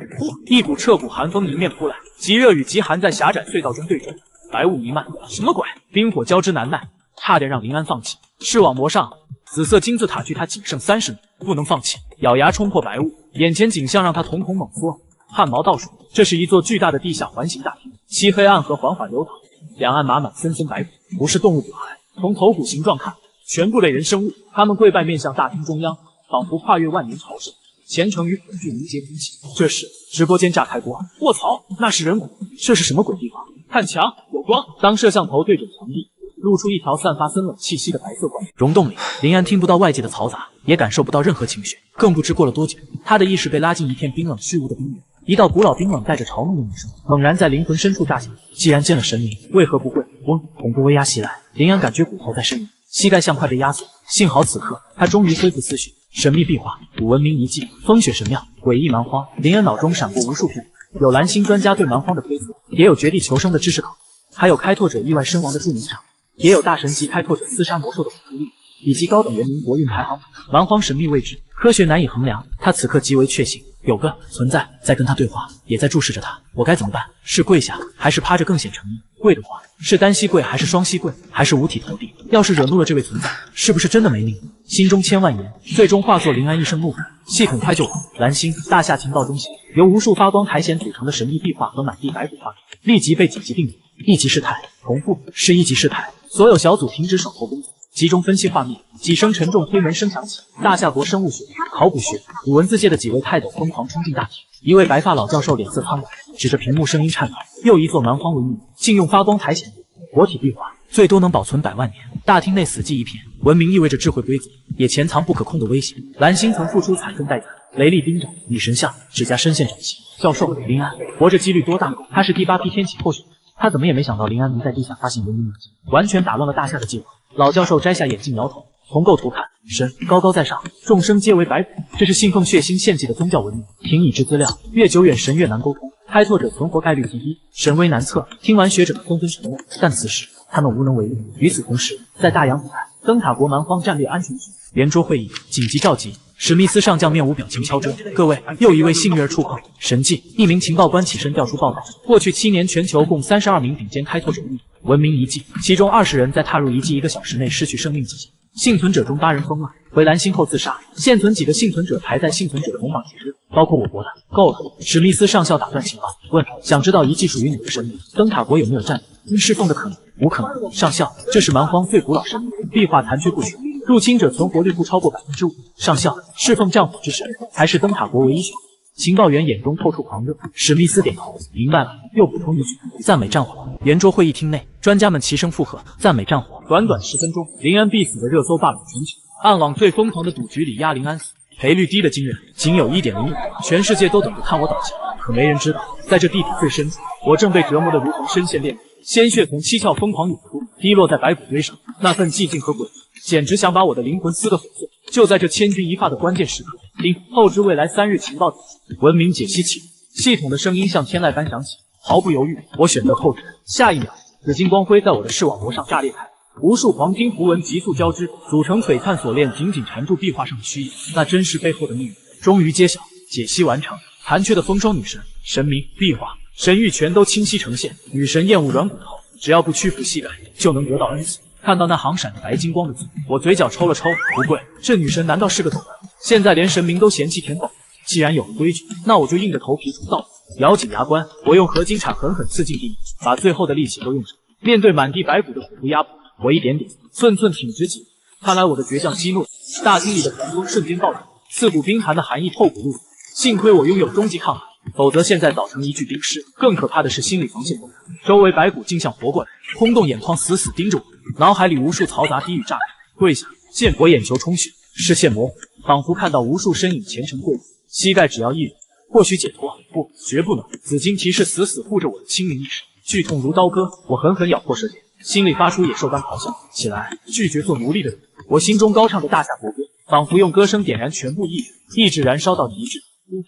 一股彻骨寒风迎面扑来，极热与极寒在狭窄隧道中对撞，白雾弥漫。什么鬼？冰火交织难耐，差点让林安放弃。视网膜上，紫色金字塔距他仅剩30米，不能放弃。咬牙冲破白雾，眼前景象让他瞳孔猛缩，汗毛倒竖。这是一座巨大的地下环形大厅，漆黑暗河缓缓流淌，两岸码满森森白骨，不是动物骨骸。从头骨形状看，全部类人生物。他们跪拜面向大厅中央，仿佛跨越万年朝圣，虔诚与恐惧凝结空气。这时，直播间炸开锅！卧槽，那是人骨！这是什么鬼地方？看墙，有光。当摄像头对准墙壁，露出一条散发森冷气息的白色管。溶洞里，林安听不到外界的嘈杂，也感受不到任何情绪，更不知过了多久，他的意识被拉进一片冰冷虚无的冰原。一道古老冰冷带着嘲弄的女声猛然在灵魂深处炸响。既然见了神明，为何不跪？恐怖威压袭来，林安感觉骨头在呻吟，膝盖像快被压死。幸好此刻他终于恢复思绪。神秘壁画、古文明遗迹、风雪神庙、诡异蛮荒，林安脑中闪过无数片，有蓝星专家对蛮荒的推测，也有绝地求生的知识考，还有开拓者意外身亡的著名场，也有大神级开拓者厮杀魔兽的恐怖力，以及高等人民国运排行榜。蛮荒神秘未知，科学难以衡量，他此刻极为确信，有个存在在跟他对话，也在注视着他。我该怎么办？是跪下还是趴着更显诚意？跪的话，是单膝跪还是双膝跪，还是五体投地？要是惹怒了这位存在，是不是真的没命？心中千万言，最终化作林安一声怒吼：系统快救我！蓝星大厦情报中心由无数发光苔藓组成的神秘壁画和满地白骨画面，立即被紧急定义一级事态。重复，是一级事态。所有小组停止手头工作，集中分析画面。几声沉重推门声响起，大夏国生物学、考古学、古文字界的几位泰斗疯狂冲进大厅。一位白发老教授脸色苍白，指着屏幕声音颤抖：又一座蛮荒文明，竟用发光苔藓活体壁画，最多能保存100万年。大厅内死寂一片。文明意味着智慧规则，也潜藏不可控的危险。蓝星曾付出惨重代价，雷厉冰爪，女神像，指甲深陷爪心。教授林安活着几率多大？他是第8批天启候选人，他怎么也没想到林安能在地下发现文明遗迹，完全打乱了大夏的计划。老教授摘下眼镜摇头，从构图看，神高高在上，众生皆为白骨，这是信奉血腥献祭的宗教文明。听已知资料，越久远神越难沟通，开拓者存活概率第1，神威难测。听完学者们纷纷沉默，但此时他们无能为力。与此同时，在大洋彼岸，灯塔国蛮荒战略安全局圆桌会议紧急召集。史密斯上将面无表情敲钟：各位，又一位幸运儿触碰。神迹！一名情报官起身调出报告：过去7年，全球共32名顶尖开拓者入文明遗迹，其中20人在踏入遗迹1个小时内失去生命迹象。幸存者中8人疯了，回蓝星后自杀。现存几个幸存者排在幸存者同榜前日，包括我国的。够了！史密斯上校打断情报，问：想知道遗迹属于哪个神明？灯塔国有没有战力？侍奉的可能？无可能。上校，这是蛮荒最古老神明，壁画残缺不全，入侵者存活率不超过5%。上校，侍奉战火之神，还是灯塔国唯一选择。情报员眼中透出狂热。史密斯点头，明白了。又补充一句：赞美战火。圆桌会议厅内，专家们齐声附和，赞美战火。短短10分钟，林安必死的热搜霸榜全球。暗网最疯狂的赌局里压林安死，赔率低的惊人，仅有1.01%。全世界都等着看我倒下，可没人知道，在这地底最深处，我正被折磨得如同深陷炼狱，鲜血从七窍疯狂涌出，滴落在白骨堆上。那份寂静和诡异，简直想把我的灵魂撕得粉碎。就在这千钧一发的关键时刻，丁后知未来3日情报指示，文明解析启动。系统的声音像天籁般响起，毫不犹豫，我选择后知。下一秒，紫金光辉在我的视网膜上炸裂开，无数黄金符文急速交织，组成璀璨锁链，紧紧缠住壁画上的虚影。那真实背后的秘密终于揭晓，解析完成。残缺的丰收女神、神明、壁画、神域全都清晰呈现。女神厌恶软骨头，只要不屈服膝盖，就能得到恩赐。看到那行闪着白金光的字，我嘴角抽了抽，不跪。这女神难道是个懂人？现在连神明都嫌弃舔狗。既然有了规矩，那我就硬着头皮出道。咬紧牙关，我用合金铲狠狠刺进地面，把最后的力气都用上。面对满地白骨的苦毒压迫，我一点点寸寸挺直脊。看来我的倔强激怒，大厅里的寒风瞬间暴涨，刺骨冰寒的寒意透骨入骨。幸亏我拥有终极抗寒，否则现在早成一具冰尸。更可怕的是心理防线崩塌，周围白骨竟像活过来，空洞眼眶死死盯着我，脑海里无数嘈杂低语炸开。跪下，见我眼球充血，视线模糊，仿佛看到无数身影虔诚跪姿。膝盖只要一忍，或许解脱。不，绝不能！紫金提示死死护着我的清明意识，剧痛如刀割。我狠狠咬破舌尖，心里发出野兽般咆哮。起来，拒绝做奴隶的人！我心中高唱的大夏国歌，仿佛用歌声点燃全部意志，意志燃烧到极致。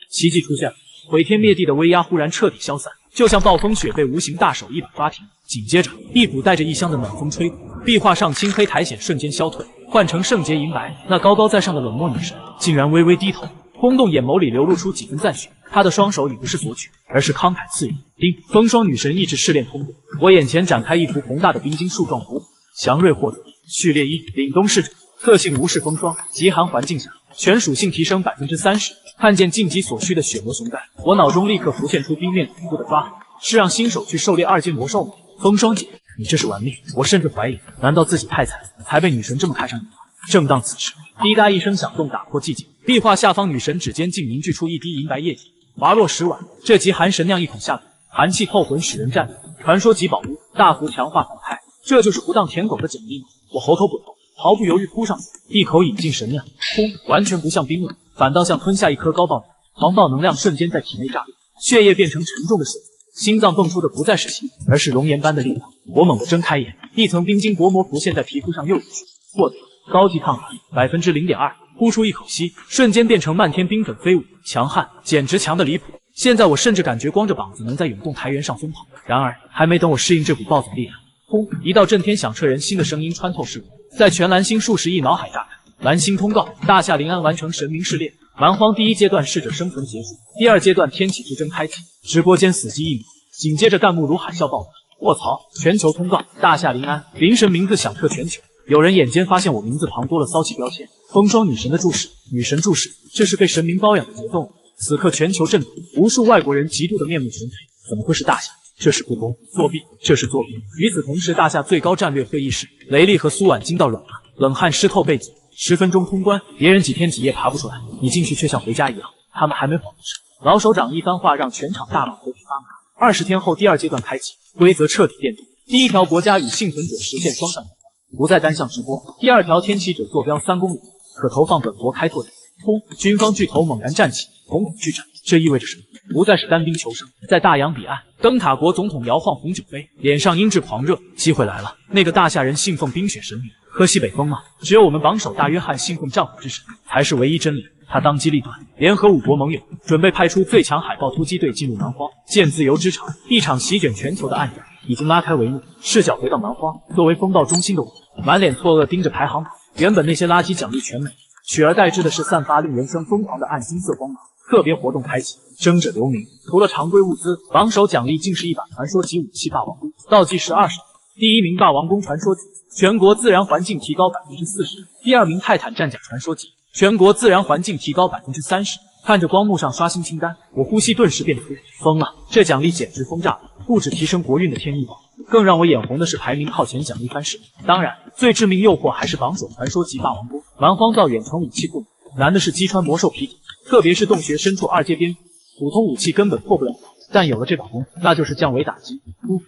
奇迹出现了，毁天灭地的威压忽然彻底消散，就像暴风雪被无形大手一把抓停。紧接着，一股带着异香的暖风吹过，壁画上青黑苔藓瞬间消退，换成圣洁银白。那高高在上的冷漠女神竟然微微低头，空洞眼眸里流露出几分赞许。她的双手已不是索取，而是慷慨赐予。叮，风霜女神意志试炼通过，我眼前展开一幅宏大的冰晶树状图。祥瑞获得序列1，凛冬逝者，特性无视风霜，极寒环境下全属性提升30%。看见晋级所需的血魔熊盖，我脑中立刻浮现出冰面恐怖的抓痕，是让新手去狩猎2阶魔兽吗？风霜姐，你这是玩命！我甚至怀疑，难道自己太惨，才被女神这么看上眼吗？正当此时，滴答一声响动打破寂静，壁画下方女神指尖竟凝聚出一滴银白液体，滑落石碗。这极寒神酿一口下肚，寒气透魂，使人战栗。传说级宝物，大幅强化反派，这就是不当舔狗的奖励吗？我喉头不痛，毫不犹豫扑上去，一口饮尽神酿，噗，完全不像冰冷，反倒像吞下一颗高爆弹，狂暴能量瞬间在体内炸裂，血液变成沉重的水。心脏蹦出的不再是血，而是熔岩般的力量。我猛地睁开眼，一层冰晶薄膜浮现在皮肤上，又一去，获得高级抗寒0.2%，呼出一口气，瞬间变成漫天冰粉飞舞，强悍，简直强的离谱。现在我甚至感觉光着膀子能在永动台原上疯跑。然而还没等我适应这股暴走力量，轰！一道震天响彻人心的声音穿透视我，在全蓝星数十亿脑海炸开。蓝星通告：大夏临安完成神明试炼，蛮荒第1阶段适者生存结束，第2阶段天启之争开启。直播间死机1秒，紧接着弹幕如海啸爆发。卧槽！全球通告：大夏临安，灵神名字响彻全球。有人眼尖发现我名字旁多了骚气标签，风霜女神的注释，女神注释，这是被神明包养的节奏。此刻全球震动，无数外国人极度的面目全非。怎么会是大夏？这是不公，作弊，这是作弊。与此同时，大夏最高战略会议室，雷利和苏婉惊到软了，冷汗湿透背脊。10分钟通关，别人几天几夜爬不出来，你进去却像回家一样。他们还没缓过神，老首长一番话让全场大脑头皮发麻。20天后，第2阶段开启，规则彻底变动。第1条，国家与幸存者实现双向通话，不再单向直播。第2条，天启者坐标3公里，可投放本国开拓者。轰！军方巨头猛然站起，瞳孔巨战。这意味着什么？不再是单兵求生。在大洋彼岸，灯塔国总统摇晃红酒杯，脸上阴鸷狂热。机会来了！那个大夏人信奉冰雪神明，喝西北风吗？只有我们榜首大约翰信奉战火之神，才是唯一真理。他当机立断，联合5国盟友，准备派出最强海豹突击队进入蛮荒，建自由之城。一场席卷全球的暗战已经拉开帷幕。视角回到蛮荒，作为风暴中心的我，满脸错愕盯着排行榜。原本那些垃圾奖励全没，取而代之的是散发令人生疯狂的暗金色光芒。特别活动开启，争者留名。除了常规物资，榜首奖励竟是一把传说级武器霸王弓，倒计时20秒。第1名霸王弓传说级，全国自然环境提高40%。第2名泰坦战甲传说级，全国自然环境提高30%。看着光幕上刷新清单，我呼吸顿时变粗。疯了，这奖励简直疯炸了！不止提升国运的天意宝，更让我眼红的是排名靠前奖励翻身。当然，最致命诱惑还是榜首传说级霸王弓。蛮荒造远程武器库，难的是击穿魔兽皮体，特别是洞穴深处2阶边，普通武器根本破不了。但有了这把弓，那就是降维打击。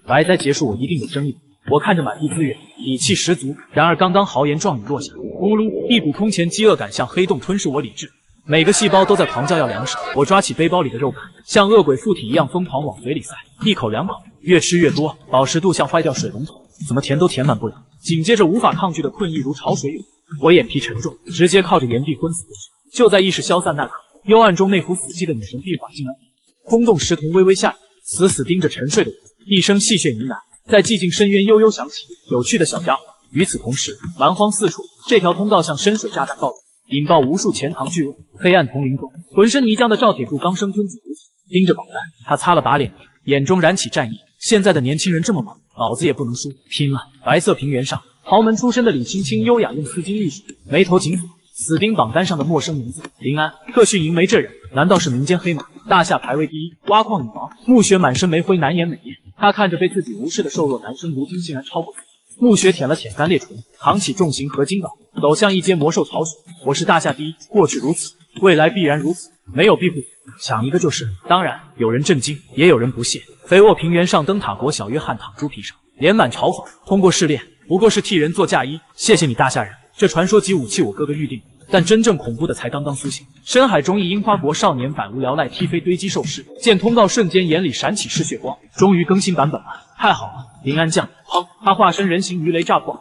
白灾结束，我一定有争议。我看着满地资源，底气十足。然而刚刚豪言壮语落下，咕噜，一股空前饥饿感像黑洞吞噬我理智，每个细胞都在狂叫要粮食。我抓起背包里的肉干，像恶鬼附体一样疯狂往嘴里塞，一口2口，越吃越多，饱食度像坏掉水龙头，怎么填都填满不了。紧接着无法抗拒的困意如潮水涌，我眼皮沉重，直接靠着岩壁昏死过去。就在意识消散那刻，幽暗中那幅死寂的女神壁画竟然空洞石瞳微微下移，死死盯着沉睡的我，一声戏谑呢喃在寂静深渊悠悠响起。有趣的小家伙。与此同时，蛮荒四处，这条通道像深水炸弹爆炸，引爆无数潜藏巨鳄。黑暗丛林中，浑身泥浆的赵铁柱刚生吞吐毒血，盯着榜单，他擦了把脸，眼中燃起战意。现在的年轻人这么猛，老子也不能输，拼了！白色平原上，豪门出身的李青青优雅用丝巾沥水，眉头紧锁，死盯榜单上的陌生名字。临安特训营没这人，难道是民间黑马？大夏排位第1，挖矿女王，暮雪满身煤灰，难掩美艳。他看着被自己无视的瘦弱男生，如今竟然超过自己。暮雪舔了舔干裂唇，扛起重型合金镐，走向一阶魔兽巢穴。我是大夏第1，过去如此，未来必然如此，没有庇护，抢一个就是。当然，有人震惊，也有人不屑。肥沃平原上，灯塔国小约翰躺猪皮上，脸满嘲讽。通过试炼，不过是替人做嫁衣。谢谢你大夏人，这传说级武器我哥哥预定。但真正恐怖的才刚刚苏醒。深海中一樱花国少年百无聊赖踢飞堆积兽尸，见通告瞬间眼里闪起嗜血光。终于更新版本了，太好了！临安降，砰！他化身人形鱼雷炸破。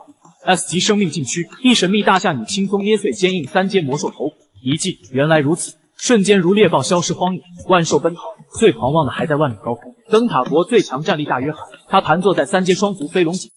S 级生命禁区，一神秘大厦女轻松捏碎坚硬3阶魔兽头骨，遗迹原来如此。瞬间如猎豹消失荒野，万兽奔逃，最狂妄的还在万里高空。灯塔国最强战力大约翰，他盘坐在3阶双足飞龙井，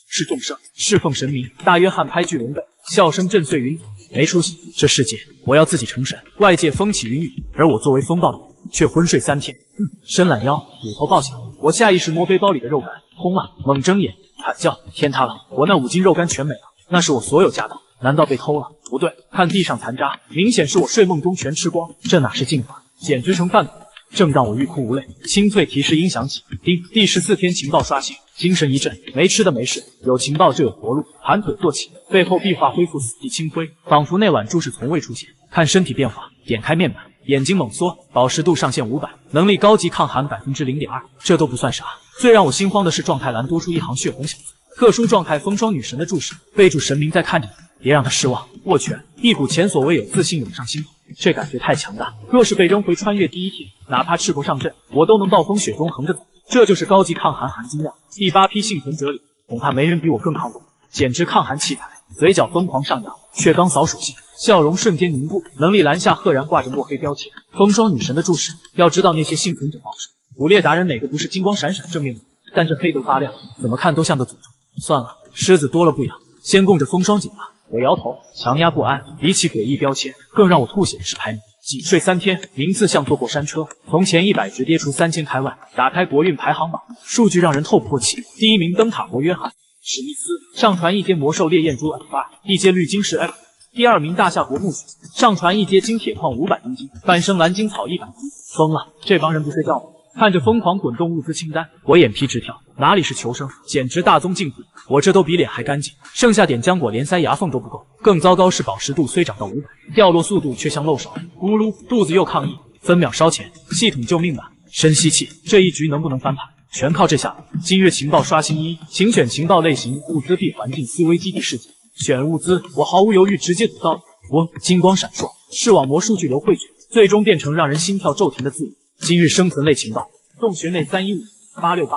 是众生，侍奉神明。大约翰拍巨龙背，笑声震碎云朵。没出息，这世界我要自己成神。外界风起云雨，而我作为风暴的却昏睡3天。伸懒腰，骨头抱起来，我下意识摸背包里的肉干，空了，猛睁眼，惨叫，天塌了！我那5斤肉干全没了，那是我所有家当，难道被偷了？不对，看地上残渣，明显是我睡梦中全吃光，这哪是进化，简直成饭桶。正当我欲哭无泪，清脆提示音响起，叮，第14天情报刷新，精神一振，没吃的没事，有情报就有活路，盘腿坐起，背后壁画恢复死地清辉，仿佛那晚注释从未出现。看身体变化，点开面板，眼睛猛缩，饱食度上限500，能力高级抗寒0.2%，这都不算啥。最让我心慌的是状态栏多出一行血红小字，特殊状态风霜女神的注释，备注神明在看着你，别让他失望。握拳，一股前所未有自信涌上心头，这感觉太强大。若是被扔回穿越第1天，哪怕赤膊上阵，我都能暴风雪中横着走。这就是高级抗寒含金量。第8批幸存者里，恐怕没人比我更抗冻，简直抗寒器材。嘴角疯狂上扬，却刚扫属性，笑容瞬间凝固。能力栏下赫然挂着墨黑标签，风霜女神的注释。要知道那些幸存者保守，捕猎达人哪个不是金光闪闪正面的？但这黑得发亮，怎么看都像个诅咒。算了，狮子多了不痒，先供着风霜井吧。我摇头，强压不安。比起诡异标签，更让我吐血的是排名。仅睡3天，名次像坐过山车，从前100直跌出3000开外。打开国运排行榜，数据让人透不过气。第1名灯塔国约翰史密斯，上传1阶魔兽烈焰珠 F2，1阶绿晶石 F。第2名大夏国木雪，上传1阶金铁矿500公斤，半生蓝晶草100斤。疯了，这帮人不睡觉吗？看着疯狂滚动物资清单，我眼皮直跳，哪里是求生，简直大宗竞品。我这都比脸还干净，剩下点浆果连塞牙缝都不够。更糟糕是饱食度虽涨到500，掉落速度却像漏勺。咕噜，肚子又抗议，分秒烧钱，系统救命吧！深吸气，这一局能不能翻盘，全靠这下子。今日情报刷新1，请选情报类型，物资必环境思维基地世界。选物资，我毫无犹豫直接赌到底。我金光闪烁，视网膜数据流汇聚，最终变成让人心跳骤停的字眼。今日生存类情报，洞穴内315868，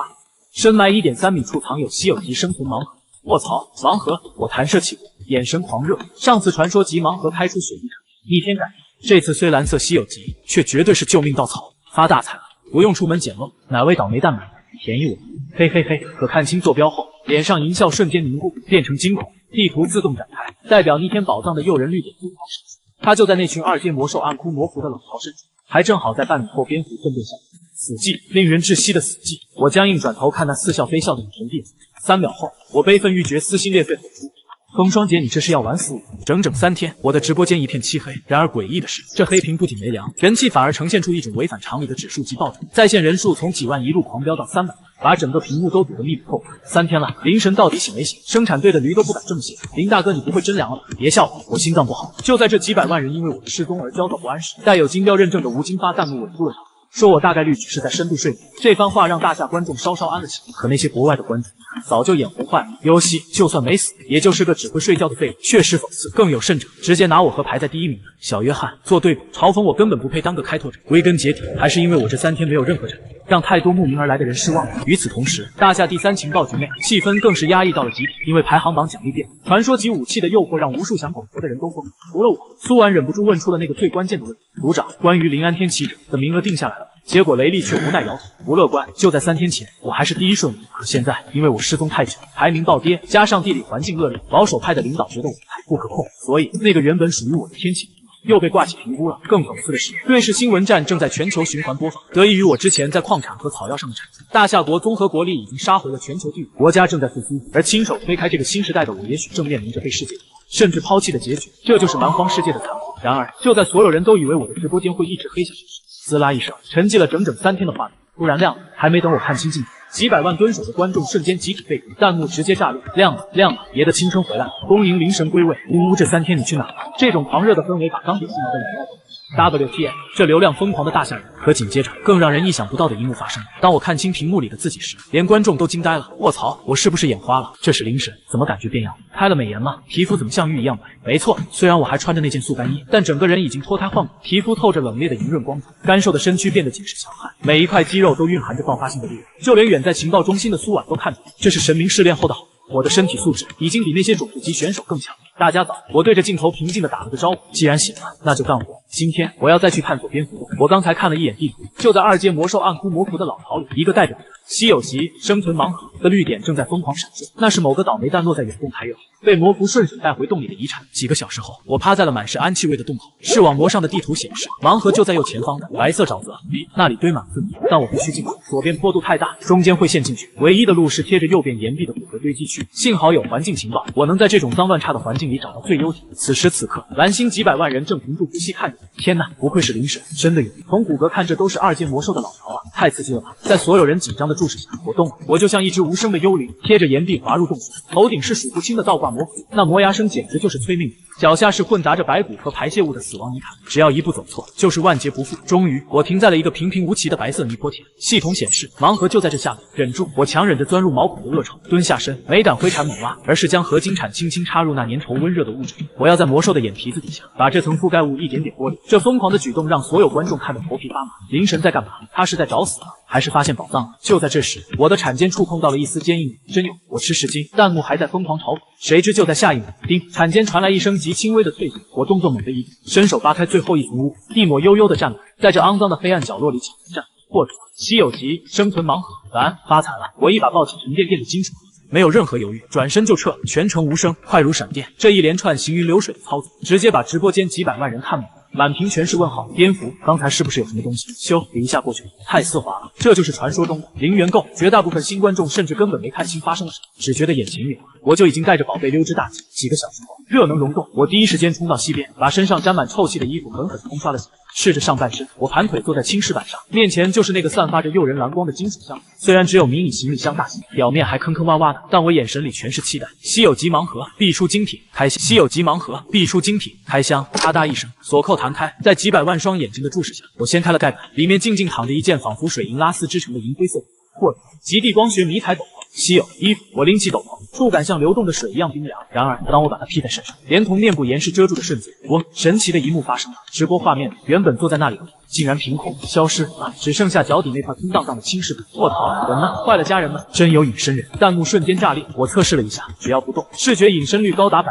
深埋1.3米处藏有稀有级生存盲盒。卧槽，盲盒！我弹射起舞，眼神狂热。上次传说级盲盒开出血滴场，逆天改命。这次虽蓝色稀有级，却绝对是救命稻草，发大财了！不用出门捡漏，哪位倒霉蛋买的？便宜我！嘿嘿嘿！可看清坐标后，脸上淫笑瞬间凝固，变成惊恐。地图自动展开，代表逆天宝藏的诱人绿点疯狂闪烁。他就在那群2阶魔兽暗窟模糊的冷巢深处，还正好在半米后蝙蝠粪便下。死寂，令人窒息的死寂。我僵硬转头看那似笑非笑的女神弟子，3秒后，我悲愤欲绝，撕心裂肺吼出：“风霜姐，你这是要玩死我！”整整3天，我的直播间一片漆黑。然而诡异的是，这黑屏不仅没凉，人气反而呈现出一种违反常理的指数级暴涨，在线人数从几万一路狂飙到300万，把整个屏幕都堵得密不透风。3天了，灵神到底醒没醒？生产队的驴都不敢这么写。林大哥，你不会真凉了吧？别笑话，我心脏不好。就在这几百万人因为我的失踪而焦躁不安时，带有金标认证的吴京发弹幕稳住了场。说我大概率只是在深度睡眠，这番话让大夏观众稍稍安了心。可那些国外的观众早就眼红坏了。游戏就算没死，也就是个只会睡觉的废物。确实讽刺，更有甚者，直接拿我和排在第1名的小约翰做对比，嘲讽我根本不配当个开拓者。归根结底，还是因为我这3天没有任何战力，让太多慕名而来的人失望。与此同时，大夏第3情报局内气氛更是压抑到了极点，因为排行榜奖励变了，传说级武器的诱惑让无数想苟活的人都疯了。除了我，苏婉忍不住问出了那个最关键的问题：组长，关于临安天启者的名额定下来了。结果雷利却无奈摇头，不乐观。就在3天前，我还是第1顺位，可现在因为我失踪太久，排名暴跌，加上地理环境恶劣，保守派的领导觉得我太不可控，所以那个原本属于我的天启又被挂起评估了。更讽刺的是，瑞士新闻站正在全球循环播放。得益于我之前在矿产和草药上的产出，大夏国综合国力已经杀回了全球第5，国家正在复苏。而亲手推开这个新时代的我，也许正面临着被世界甚至抛弃的结局。这就是蛮荒世界的残酷。然而，就在所有人都以为我的直播间会一直黑下去时，滋啦一声，沉寂了整整3天的画面突然亮了。还没等我看清镜头，几百万蹲守的观众瞬间集体沸腾，弹幕直接炸裂，亮了亮了，爷的青春回来了，恭迎灵神归位！呜呜，这3天你去哪了？这种狂热的氛围把钢铁兴奋了。WTM， 这流量疯狂的大吓人。可紧接着，更让人意想不到的一幕发生了。当我看清屏幕里的自己时，连观众都惊呆了。卧槽，我是不是眼花了？这是灵神，怎么感觉变样？开了美颜了，皮肤怎么像玉一样白？没错，虽然我还穿着那件速干衣，但整个人已经脱胎换骨，皮肤透着冷冽的莹润光泽，干瘦的身躯变得紧实强悍，每一块肌肉都蕴含着爆发性的力量。就连远在情报中心的苏婉都看到，这是神明试炼后的好。我的身体素质已经比那些种子级选手更强。大家早！我对着镜头平静地打了个招呼。既然醒了，那就干活。今天我要再去探索蝙蝠洞。我刚才看了一眼地图，就在2阶魔兽暗窟魔窟的老巢里，一个代表着稀有级生存盲盒的绿点正在疯狂闪烁，那是某个倒霉蛋落在远洞台右，被魔符顺水带回洞里的遗产。几个小时后，我趴在了满是氨气味的洞口，视网膜上的地图显示，盲盒就在右前方的白色沼泽里，那里堆满粪便，但我必须进去。左边坡度太大，中间会陷进去，唯一的路是贴着右边岩壁的骨骼堆积区。幸好有环境情报，我能在这种脏乱差的环境里找到最优解。此时此刻，蓝星几百万人正屏住呼吸看着我。天哪，不愧是灵神，真的有！从骨骼看，这都是2阶魔兽的老巢啊，太刺激了吧！在所有人紧张的注视下，我动了，我就像一只无声的幽灵，贴着岩壁滑入洞穴，头顶是数不清的倒挂魔符，那磨牙声简直就是催命铃。脚下是混杂着白骨和排泄物的死亡泥潭，只要一步走错，就是万劫不复。终于，我停在了一个平平无奇的白色泥坡前，系统显示盲盒就在这下面。忍住，我强忍着钻入毛孔的恶臭，蹲下身，没敢挥铲猛挖，而是将合金铲轻轻插入那粘稠温热的物质里。我要在魔兽的眼皮子底下，把这层覆盖物一点点剥离。这疯狂的举动让所有观众看得头皮发麻。灵神在干嘛？他是在找死吗？还是发现宝藏了？就在这时，我的铲尖触碰到了一丝坚硬的真有，我吃10斤。弹幕还在疯狂嘲讽，谁知就在下一秒，叮，铲尖传来一声极轻微的脆响，我动作猛地一动，伸手扒开最后一层污，一抹悠悠的湛蓝，在这肮脏的黑暗角落里抢着站，或者稀有级生存盲盒，完发财了！我一把抱起沉甸甸的金属盒子，没有任何犹豫，转身就撤，全程无声，快如闪电。这一连串行云流水的操作，直接把直播间几百万人看懵了。满屏全是问号，蝙蝠刚才是不是有什么东西？咻，一下过去了，太丝滑了，这就是传说中的零元购。绝大部分新观众甚至根本没看清发生了什么，只觉得眼前一亮，我就已经带着宝贝溜之大吉。几个小时后，热能溶洞，我第一时间冲到西边，把身上沾满臭气的衣服狠狠冲刷了起来。赤着上半身，我盘腿坐在青石板上，面前就是那个散发着诱人蓝光的金属箱。虽然只有迷你行李箱大小，表面还坑坑洼洼的，但我眼神里全是期待。稀有级盲盒必出精品，开箱！稀有级盲盒必出精品，开箱！咔嗒一声，锁扣弹开，在几百万双眼睛的注视下，我掀开了盖板，里面静静躺着一件仿佛水银拉丝织成的银灰色或者极地光学迷彩斗篷。稀有衣服，我拎起斗篷，触感像流动的水一样冰凉。然而，当我把它披在身上，连同面部严实遮住的瞬间，神奇的一幕发生了。直播画面里，原本坐在那里的我，竟然凭空消失了，只剩下脚底那块空荡荡的青石板。卧槽，人呢？坏了家人们！真有隐身人！弹幕瞬间炸裂。我测试了一下，只要不动，视觉隐身率高达99%，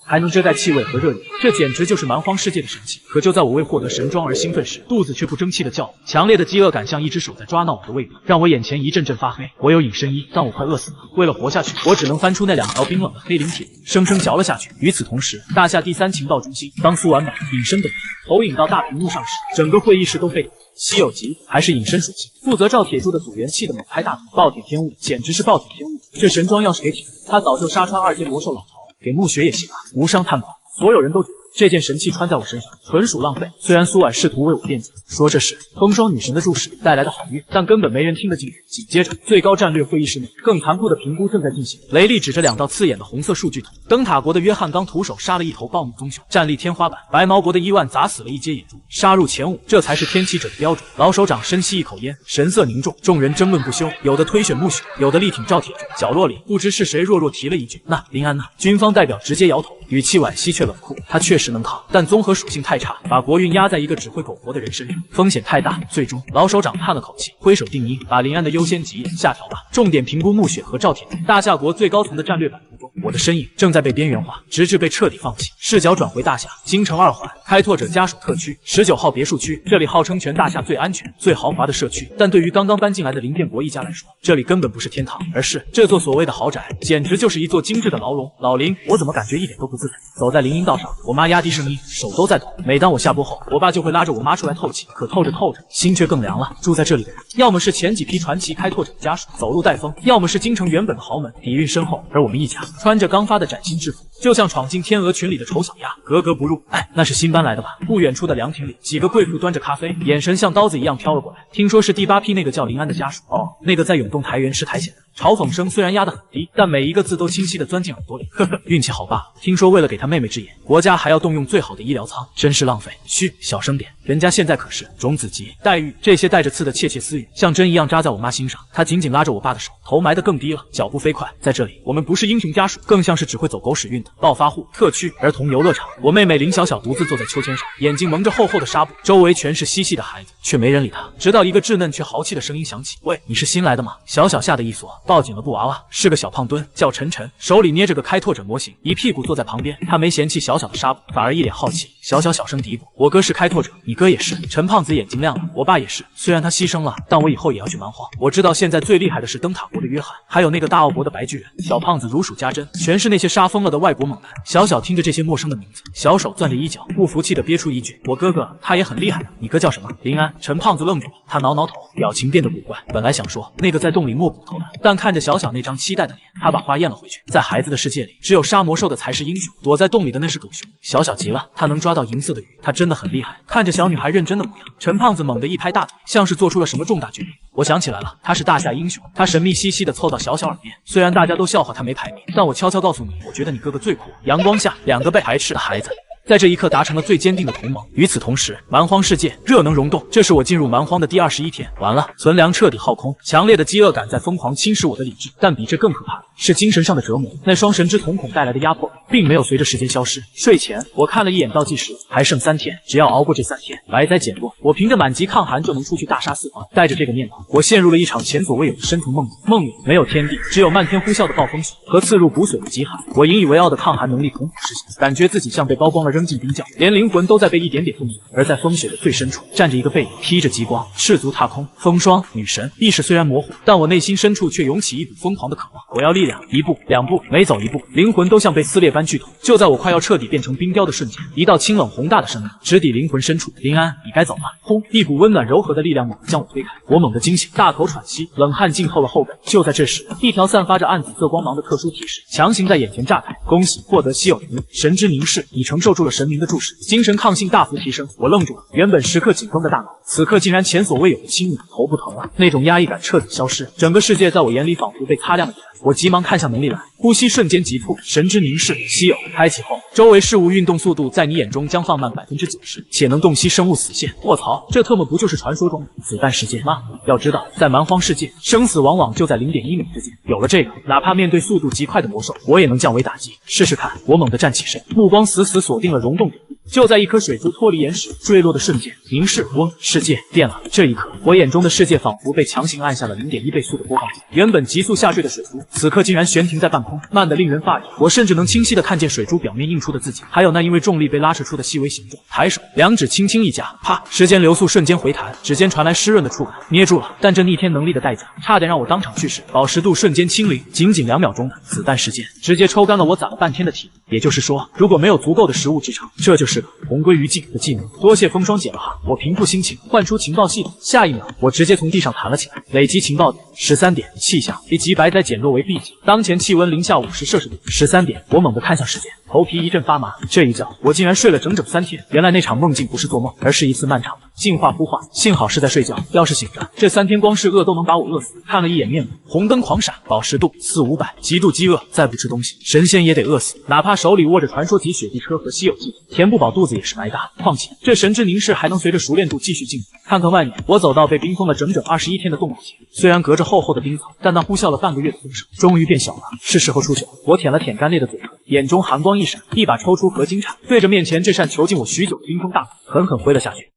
还能遮盖气味和热力，这简直就是蛮荒世界的神器。可就在我为获得神装而兴奋时，肚子却不争气的叫了。强烈的饥饿感像一只手在抓挠我的胃部，让我眼前一阵阵发黑。我有隐身衣，但我快饿死了。为了活下去，我只能翻出那2条冰冷的黑灵铁，生生嚼了下去。与此同时，大厦第3情报中心刚撕完版隐身本投影到大屏幕上时，整个会议室都沸腾。稀有级还是隐身属性，负责照铁柱的组元气的猛拍大腿，暴铁天物，简直是暴铁天物。这神装要是给铁，他早就杀穿2阶魔兽老巢，给墓穴也行啊。无伤探宝，所有人都觉得这件神器穿在我身上纯属浪费。虽然苏婉试图为我辩解，说这是风霜女神的注视带来的好运，但根本没人听得进去。紧接着，最高战略会议室内更残酷的评估正在进行。雷利指着2道刺眼的红色数据图，灯塔国的约翰刚徒手杀了一头暴怒棕熊，战力天花板；白毛国的伊万砸死了1阶野猪，杀入前5，这才是天启者的标准。老首长深吸一口烟，神色凝重，众人争论不休，有的推选墓穴，有的力挺赵铁柱。角落里不知是谁弱弱提了一句：“那林安呢？”军方代表直接摇头，语气惋惜却冷酷：“他确实能扛，但综合属性太差，把国运压在一个只会苟活的人身上，风险太大。”最终，老首长叹了口气，挥手定音，把林安的优先级下调吧，重点评估墓穴和赵铁柱。大夏国最高层的战略版图中，我的身影正在被边缘化，直至被彻底放弃。视角转回大夏京城2环开拓者家属特区19号别墅区，这里号称全大夏最安全、最豪华的社区，但对于刚刚搬进来的林建国一家来说，这里根本不是天堂，而是这座所谓的豪宅，简直就是一座精致的牢笼。老林，我怎么感觉一点都不自在？走在林荫道上，我妈压低声音，手都在抖。每当我下播后，我爸就会拉着我妈出来透气，可透着透着，心却更凉了。住在这里的人，要么是前几批传奇开拓者的家属，走路带风；要么是京城原本的豪门，底蕴深厚。而我们一家穿着刚发的崭新制服，就像闯进天鹅群里的丑小鸭，格格不入。哎，那是新搬来的吧？不远处的凉亭里，几个贵妇端着咖啡，眼神像刀子一样飘了过来。听说是第8批那个叫林安的家属，那个在永动台原吃苔藓的。嘲讽声虽然压得很低，但每一个字都清晰地钻进耳朵里。呵呵，运气好罢了。听说为了给他妹妹治眼，国家还要动用最好的医疗舱，真是浪费。嘘，小声点，人家现在可是种子级待遇。这些带着刺的窃窃私语，像针一样扎在我妈心上。她紧紧拉着我爸的手，头埋得更低了，脚步飞快。在这里，我们不是英雄家属，更像是只会走狗屎运的暴发户特区儿童游乐场。我妹妹林小小独自坐在秋千上，眼睛蒙着厚厚的纱布，周围全是嬉戏的孩子，却没人理她。直到一个稚嫩却豪气的声音响起：“喂，你是新来的吗？”小小吓得一缩，抱紧了布娃娃，是个小胖墩，叫晨晨，手里捏着个开拓者模型，一屁股坐在旁边。他没嫌弃小小的纱布，反而一脸好奇。小小小声嘀咕：“我哥是开拓者，你哥也是。”陈胖子眼睛亮了：“我爸也是，虽然他牺牲了，但我以后也要去蛮荒。我知道现在最厉害的是灯塔国的约翰，还有那个大奥国的白巨人。”小胖子如数家珍，全是那些杀疯了的外国猛男。小小听着这些陌生的名字，小手攥着衣角，不服气地憋出一句：“我哥哥他也很厉害的。你哥叫什么？”林安。陈胖子愣住了，他挠挠头，表情变得古怪。本来想说那个在洞里摸骨头的，但看着小小那张期待的脸，他把话咽了回去。在孩子的世界里，只有杀魔兽的才是英雄，躲在洞里的那是狗熊。小小急了，他能抓到银色的鱼，他真的很厉害。看着小女孩认真的模样，陈胖子猛地一拍大腿，像是做出了什么重大决定。我想起来了，他是大夏英雄。他神秘兮兮地凑到小小耳边，虽然大家都笑话他没排名，但我悄悄告诉你，我觉得你哥哥最酷。阳光下，两个被排斥的孩子在这一刻达成了最坚定的同盟。与此同时，蛮荒世界热能溶洞，这是我进入蛮荒的第21天。完了，存粮彻底耗空，强烈的饥饿感在疯狂侵蚀我的理智，但比这更可怕的是精神上的折磨。那双神之瞳孔带来的压迫并没有随着时间消失。睡前我看了一眼倒计时，还剩3天，只要熬过这3天，白灾减弱，我凭着满级抗寒就能出去大杀四方。带着这个念头，我陷入了一场前所未有的深层梦里。梦里没有天地，只有漫天呼啸的暴风雪和刺入骨髓的极寒。我引以为傲的抗寒能力同步实现，感觉自己像被剥光了扔进冰窖，连灵魂都在被一点点冻结。而在风雪的最深处，站着一个背影，披着极光，赤足踏空。风霜女神意识虽然模糊，但我内心深处却涌起一股疯狂的渴望。我要力量，一步两步，每走一步，灵魂都像被撕裂般剧痛。就在我快要彻底变成冰雕的瞬间，一道清冷宏大的声音直抵灵魂深处：“林安，你该走了。”轰！一股温暖柔和的力量猛地将我推开，我猛地惊醒，大口喘息，冷汗浸透了后背。就在这时，一条散发着暗紫色光芒的特殊提示强行在眼前炸开：“恭喜获得稀有能力神之凝视，你承受住了神明的注视，精神抗性大幅提升。”我愣住了，原本时刻紧绷的大脑，此刻竟然前所未有的轻盈，头不疼了，那种压抑感彻底消失，整个世界在我眼里仿佛被擦亮了眼。我急忙看向能力栏，呼吸瞬间急促，神之凝视稀有开启后，周围事物运动速度在你眼中将放慢90%，且能洞悉生物死线。卧槽，这特么不就是传说中的子弹时间吗？要知道，在蛮荒世界，生死往往就在0.1秒之间。有了这个，哪怕面对速度极快的魔兽，我也能降维打击。试试看！我猛地站起身，目光死死锁定了溶洞点。就在一颗水珠脱离岩石坠落的瞬间，凝视嗡，世界变了。这一刻，我眼中的世界仿佛被强行按下了0.1倍速的播放键。原本急速下坠的水珠，此刻竟然悬停在半空，慢得令人发指。我甚至能清晰地看见水珠表面映出的自己，还有那因为重力被拉扯出的细微形状。抬手，两指轻轻一夹，啪！时间流速瞬间回弹，指尖传来湿润的触感，捏住了。但这逆天能力的代价，差点让我当场去世。保湿度瞬间清零，仅2秒钟的子弹时间，直接抽干了我攒了半天的体力。也就是说，如果没有足够的食物支撑，这就是同归于尽的技能。多谢风霜姐了哈！我平复心情，换出情报系统。下一秒，我直接从地上弹了起来。累积情报点13点，气象以及白灾减弱为 B 级，当前气温零下50摄氏度。13点，我猛地看向时间，头皮一阵发麻。这一觉，我竟然睡了整整3天。原来那场梦境不是做梦，而是一次漫长的进化孵化。幸好是在睡觉，要是醒着，这3天光是饿都能把我饿死。看了一眼面部，红灯狂闪，保湿度400-500，极度饥饿，再不吃东西，神仙也得饿死。哪怕手里握着传说级雪地车和稀有技能，填不饱肚子也是白搭。况且这神之凝视还能随着熟练度继续进步。看看外面，我走到被冰封了整整21天的洞口前，虽然隔着厚厚的冰层，但那呼啸了半个月的风声终于变小了。是时候出去了。我舔了舔干裂的嘴唇，眼中寒光一闪，一把抽出合金铲，对着面前这扇囚禁我许久的冰封大门狠狠挥了下去。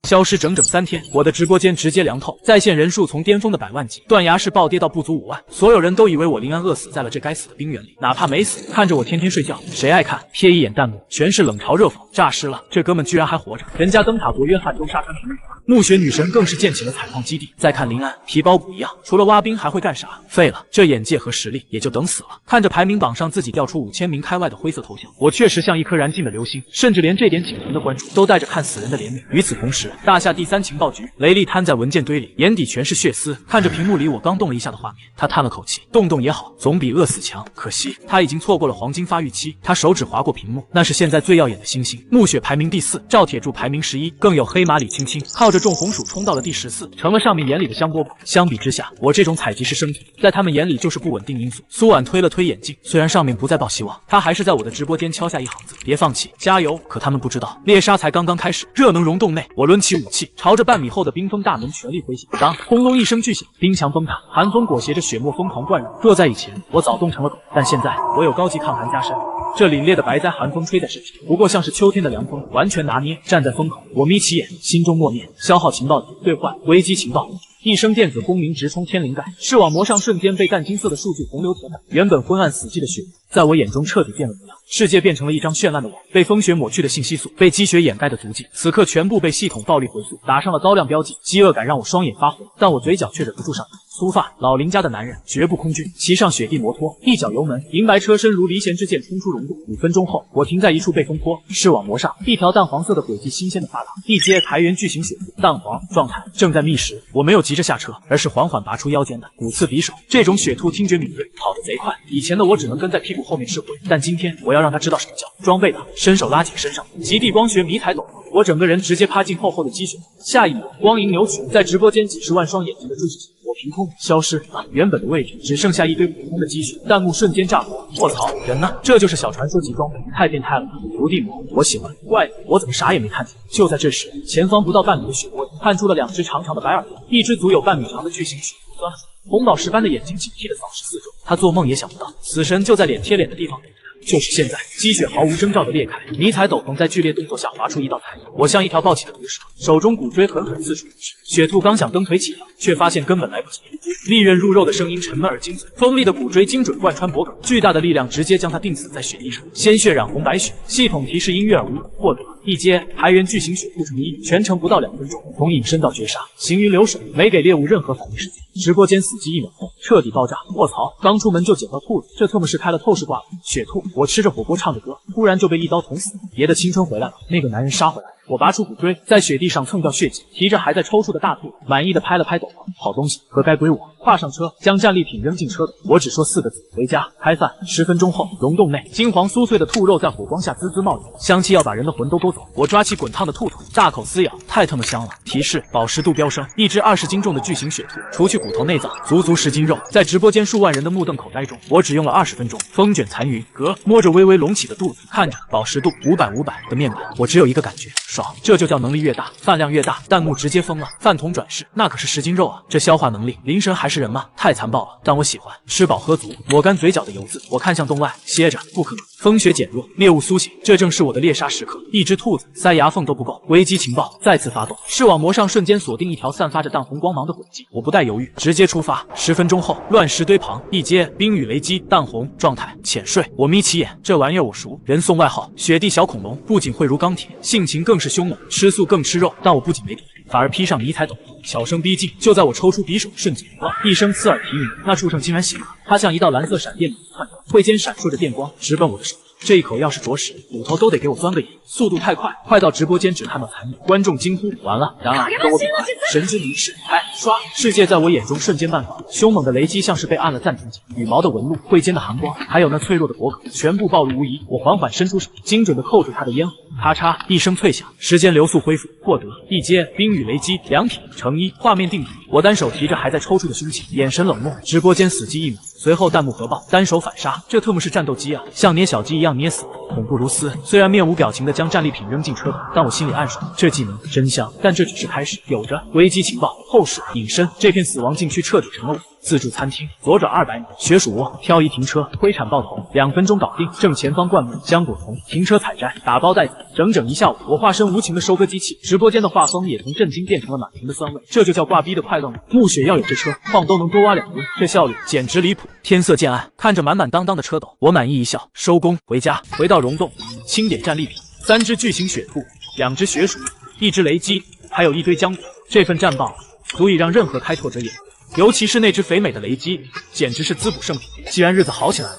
消失整整3天，我的直播间直接凉透，在线人数从巅峰的100万级断崖式暴跌到不足5万。所有人都以为我林安饿死在了这该死的冰原里，哪怕没死，看着我天天睡觉，谁爱看？瞥一眼弹幕，全是冷嘲热讽，诈尸了，这哥们居然还活着，人家灯塔国约翰州沙滩平原，暮雪女神更是建起了采矿基地。再看林安，皮包骨一样，除了挖冰还会干啥？废了，这眼界和实力也就等死了。看着排名榜上自己掉出5000名开外的灰色头像，我确实像一颗燃尽的流星，甚至连这点仅存的关注都带着看死人的怜悯。与此同时，大夏第3情报局，雷利瘫在文件堆里，眼底全是血丝，看着屏幕里我刚动了一下的画面，他叹了口气，动动也好，总比饿死强。可惜他已经错过了黄金发育期。他手指划过屏幕，那是现在最耀眼的星星。暮雪排名第4，赵铁柱排名11，更有黑马李青青靠着种红薯冲到了第14，成了上面眼里的香饽饽。相比之下，我这种采集式生存，在他们眼里就是不稳定因素。苏婉推了推眼镜，虽然上面不再报希望，他还是在我的直播间敲下一行字：别放弃，加油。可他们不知道，猎杀才刚刚开始。热能溶洞内，我抡起武器，朝着半米厚的冰封大门全力挥血。当轰隆一声巨响，冰墙崩塌，寒风裹挟着雪沫疯狂灌入。若在以前，我早冻成了狗，但现在我有高级抗寒加身，这凛冽的白灾寒风吹在身上，不过像是秋天的凉风，完全拿捏。站在风口，我眯起眼，心中默念：消耗情报点，兑换危机情报。一声电子轰鸣直冲天灵盖，视网膜上瞬间被淡金色的数据洪流填满。原本昏暗死寂的血在我眼中彻底变了模样，世界变成了一张绚烂的网，被风雪抹去的信息素，被积雪掩盖的足迹，此刻全部被系统暴力回溯，打上了高亮标记。饥饿感让我双眼发红，但我嘴角却忍不住上扬。粗发老林家的男人，绝不空军，骑上雪地摩托，一脚油门，银白车身如离弦之箭冲出溶洞。5分钟后，我停在一处被风坡，视网膜上一条淡黄色的轨迹新鲜的发亮，一阶台原巨型血兔，淡黄状态正在觅食。我没有急着下车，而是缓缓拔出腰间的骨刺匕首。这种血兔听觉敏锐，跑得贼快。以前的我只能跟在屁股后面吃灰，但今天我要让他知道什么叫装备党。伸手拉紧身上极地光学迷彩斗篷，我整个人直接趴进厚厚的积雪。下一秒，光影扭曲，在直播间几十万双眼睛的注视下，我凭空消失了，原本的位置只剩下一堆普通的积雪，弹幕瞬间炸锅。卧槽，人呢？这就是小传说级装备，太变态了！伏地魔，我喜欢。怪，我怎么啥也没看见？就在这时，前方不到半米的雪窝里，探出了2只长长的白耳朵，一只足有半米长的巨型雪兔钻了出来，红宝石般的眼睛警惕地扫视四周。他做梦也想不到，死神就在脸贴脸的地方等着他。就是现在，积雪毫无征兆地裂开，迷彩斗篷在剧烈动作下划出一道彩影。我像一条暴起的毒蛇，手中骨锥狠狠刺出。雪兔刚想蹬腿起跳，却发现根本来不及。利刃入肉的声音沉闷而精粹，锋利的骨锥精准贯穿脖颈，巨大的力量直接将他钉死在雪地上，鲜血染红白雪。系统提示音悦耳无获得一阶台原巨型雪兔成1，全程不到2分钟，从隐身到绝杀，行云流水，没给猎物任何反应时间。直播间死寂1秒后彻底爆炸。卧槽！刚出门就捡到兔子，这特么是开了透视挂了。雪兔，我吃着火锅唱着歌，突然就被一刀捅死。爷的青春回来了，那个男人杀回来了。我拔出骨锥，在雪地上蹭掉血迹，提着还在抽搐的大兔子，满意的拍了拍斗篷，好东西，可该归我。跨上车，将战利品扔进车斗，我只说4个字：回家。开饭。10分钟后，溶洞内金黄酥脆的兔肉在火光下滋滋冒油，香气要把人的魂都勾走。我抓起滚烫的兔腿，大口撕咬，太他妈香了。提示：饱食度飙升，一只20斤重的巨型雪兔，除去骨头内脏，足10斤肉。在直播间数万人的目瞪口呆中，我只用了20分钟，风卷残云。摸着微微隆起的肚子，看着饱食度500的面板，我只有一个感觉：爽。这就叫能力越大，饭量越大。弹幕直接疯了，饭桶转世，那可是10斤肉啊！这消化能力，灵神还是人吗？太残暴了，但我喜欢。吃饱喝足，抹干嘴角的油渍，我看向洞外，歇着，不可能。风雪减弱，猎物苏醒，这正是我的猎杀时刻。一只兔子，塞牙缝都不够。危机情报再次发动，视网膜上瞬间锁定一条散发着淡红光芒的轨迹，我不带犹豫，直接出发。10分钟后，乱石堆旁，一阶冰雨雷击，淡红状态，浅睡。我眯起眼，这玩意儿我熟，人送外号雪地小恐龙，不仅会如钢铁，性情更是凶猛，吃素更吃肉。但我不仅没躲，反而披上迷彩斗篷，小声逼近。就在我抽出匕首瞬间，一声刺耳啼鸣，那畜生竟然醒了，它像一道蓝色闪电窜动，喙间闪烁着电光，直奔我的手。这一口要是着实，骨头都得给我钻个眼。速度太快，快到直播间只看到残影，观众惊呼完了。然而跟我比快，神之凝视，拍刷，世界在我眼中瞬间半放。凶猛的雷击像是被按了暂停键，羽毛的纹路，喙间的寒光，还有那脆弱的脖颈，全部暴露无遗。我缓缓伸出手，精准的扣住他的咽喉，咔嚓一声脆响，时间流速恢复，获得一阶冰雨雷击，2体乘1，画面定格。我单手提着还在抽搐的凶器，眼神冷漠。直播间死寂1秒。随后弹幕核爆，单手反杀，这特么是战斗机啊，像捏小鸡一样捏死，恐怖如斯。虽然面无表情的将战利品扔进车斗，但我心里暗爽，这技能真香。但这只是开始，有着危机情报，后世隐身，这片死亡禁区彻底成了我。自助餐厅，左转200米，雪鼠窝，漂移停车，推铲爆头，2分钟搞定。正前方灌木，浆果丛，停车采摘，打包带走，整整1下午。我化身无情的收割机器，直播间的画风也从震惊变成了满屏的酸味，这就叫挂逼的快乐吗？暮雪要有这车，矿都能多挖2吨，这效率简直离谱。天色渐暗，看着满满当当的车斗，我满意一笑，收工回家。回到溶洞，清点战利品：3只巨型雪兔，2只雪鼠，1只雷击，还有一堆浆果。这份战报足以让任何开拓者眼红。尤其是那只肥美的雷击，简直是滋补圣品。既然日子好起来了，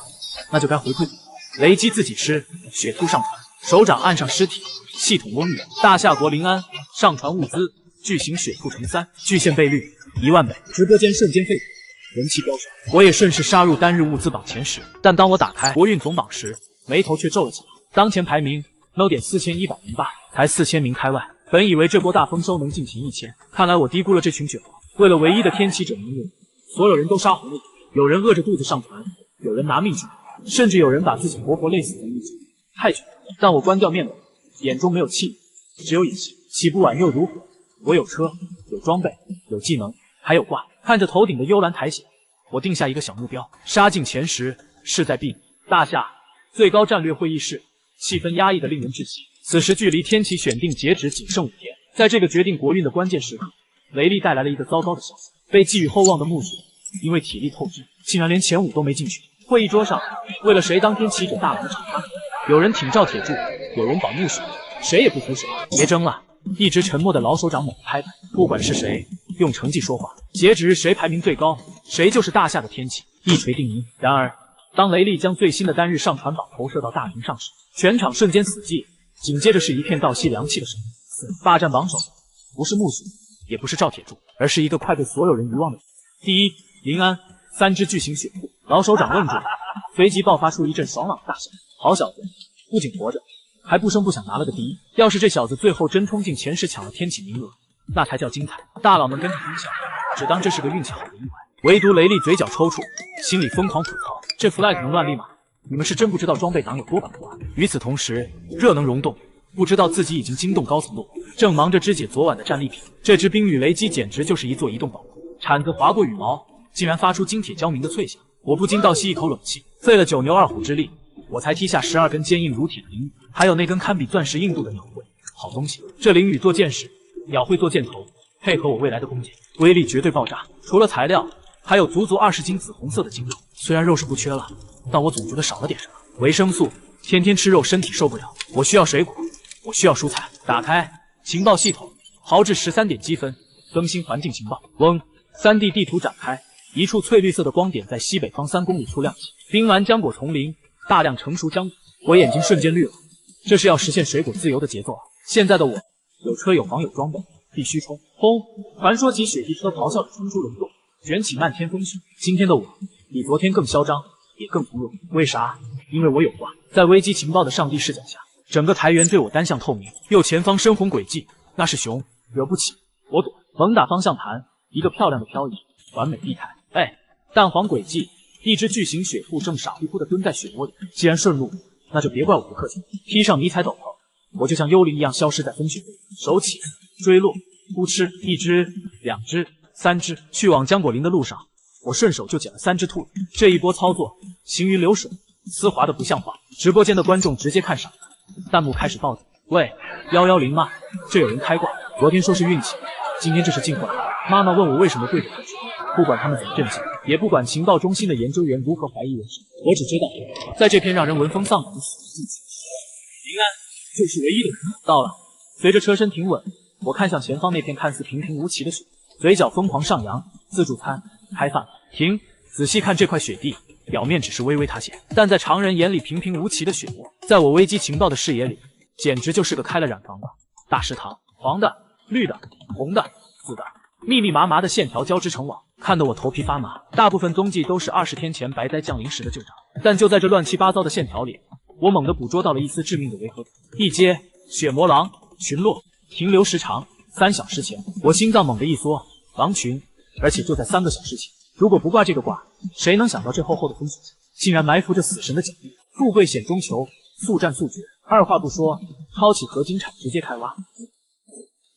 那就该回馈你。雷击自己吃，雪兔上传，首长按上尸体，系统温暖。大夏国临安上传物资，巨型雪兔乘3，巨献倍率10000倍。直播间瞬间沸腾，人气飙升，我也顺势杀入单日物资榜前10。但当我打开国运总榜时，眉头却皱了起来。当前排名 no 点4108，才4000名开外。本以为这波大丰收能进前1000，看来我低估了这群雪皇。为了唯一的天启者名额，所有人都杀红了眼。有人饿着肚子上传，有人拿命去，甚至有人把自己活活累死在一起，太绝了。但我关掉面冷，眼中没有气，只有野心。起步晚又如何？我有车，有装备，有技能，还有挂。看着头顶的幽蓝苔藓，我定下一个小目标：杀进前10，势在必。大夏最高战略会议室，气氛压抑的令人窒息。此时距离天启选定截止仅剩5天，在这个决定国运的关键时刻，雷利带来了一个糟糕的消息：被寄予厚望的木雪因为体力透支，竟然连前5都没进去。会议桌上，为了谁当天启者大佬的吵架，有人挺赵铁柱，有人保木雪，谁也不服谁。别争了！一直沉默的老首长猛地拍拍，不管是谁，用成绩说话。截止日谁排名最高，谁就是大夏的天启，一锤定音。然而，当雷利将最新的单日上传榜投射到大屏上时，全场瞬间死寂，紧接着是一片倒吸凉气的声音。霸占榜首不是木雪，也不是赵铁柱，而是一个快被所有人遗忘的人。第一，林安，3只巨型血兔。老首长愣住了，随即爆发出一阵爽朗的大笑。好小子，不仅活着，还不声不响拿了个第一。要是这小子最后真冲进前10抢了天启名额，那才叫精彩。大佬们跟着哄笑，只当这是个运气好的意外。唯独雷利嘴角抽搐，心里疯狂吐槽：这 flag 能乱立吗？你们是真不知道装备党有多版图啊！与此同时，热能溶洞不知道自己已经惊动高层落，正忙着肢解昨晚的战利品。这只冰雨雷击简直就是一座移动宝库，铲子划过羽毛，竟然发出金铁交鸣的脆响。我不禁倒吸一口冷气，费了9牛2虎之力，我才踢下12根坚硬如铁的灵羽，还有那根堪比钻石硬度的鸟喙。好东西，这灵羽做箭矢，鸟会做箭头，配合我未来的弓箭，威力绝对爆炸。除了材料，还有足足20斤紫红色的精肉。虽然肉是不缺了，但我总觉得少了点什么。维生素，天天吃肉身体受不了。我需要水果，我需要蔬菜。打开情报系统，豪掷13点积分，更新环境情报。嗡，3D 地图展开。一处翠绿色的光点在西北方3公里处亮起，冰完浆果丛林，大量成熟浆果，我眼睛瞬间绿了。这是要实现水果自由的节奏啊！现在的我有车有房有装备，必须冲！轰！传说级雪地车咆哮着冲出溶洞，卷起漫天风雪。今天的我比昨天更嚣张，也更从容。为啥？因为我有挂。在危机情报的上帝视角下，整个台原对我单向透明。右前方深红轨迹，那是熊，惹不起，我躲。猛打方向盘，一个漂亮的漂移，完美地态。淡黄轨迹，一只巨型雪兔正傻乎乎地蹲在雪窝里。既然顺路，那就别怪我不客气。披上迷彩斗篷，我就像幽灵一样消失在风雪里。手起，追落，扑哧，1只、2只、3只。去往浆果林的路上，我顺手就捡了3只兔子。这一波操作行云流水，丝滑的不像话。直播间的观众直接看傻了，弹幕开始暴走。喂，110吗？这有人开挂。昨天说是运气，今天这是进化。妈妈问我为什么对着他说。不管他们怎么震惊，也不管情报中心的研究员如何怀疑人生，我只知道，在这片让人闻风丧胆的死寂期，林安就是唯一的人。到了，随着车身停稳，我看向前方那片看似平平无奇的雪，嘴角疯狂上扬。自助餐开饭。停！仔细看这块雪地，表面只是微微塌陷，但在常人眼里平平无奇的雪窝，在我危机情报的视野里，简直就是个开了染缸的大食堂。黄的、绿的、红的、紫的，密密麻麻的线条交织成网，看得我头皮发麻。大部分踪迹都是20天前白灾降临时的旧账，但就在这乱七八糟的线条里，我猛地捕捉到了一丝致命的违和感。一阶血魔狼群落，停留时长3小时前。我心脏猛地一缩，狼群，而且就在3个小时前。如果不挂这个挂，谁能想到这厚厚的风雪竟然埋伏着死神的奖励？富贵险中求，速战速决。二话不说，抄起合金铲直接开挖。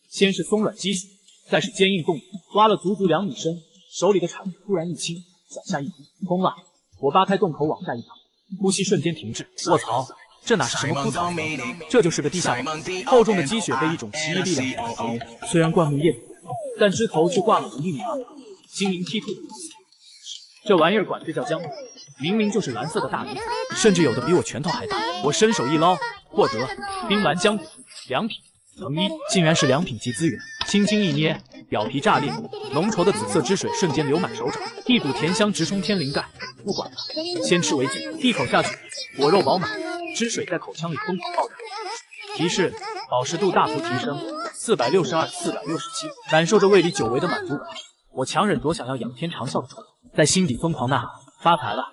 先是松软积雪，再是坚硬冻土，挖了足足2米深，手里的铲子突然一轻，脚下一低，空了。我扒开洞口往下一躺，呼吸瞬间停滞。卧槽，这哪是什么枯草地，这就是个地下堡。厚重的积雪被一种奇异力量所包围，虽然灌木叶子，但枝头却挂满了密密麻麻晶莹剔透的东西。这玩意儿管这叫浆果，明明就是蓝色的大粒子，甚至有的比我拳头还大。我伸手一捞，获得冰蓝浆果良品。层1竟然是良品级资源，轻轻一捏，表皮炸裂，浓稠的紫色汁水瞬间流满手掌，一股甜香直冲天灵盖。不管了，先吃为敬。一口下去，果肉饱满，汁水在口腔里疯狂爆炸。提示：饱食度大幅提升，462、467，感受着胃里久违的满足感。我强忍着想要仰天长啸的冲动，在心底疯狂呐喊：发财了！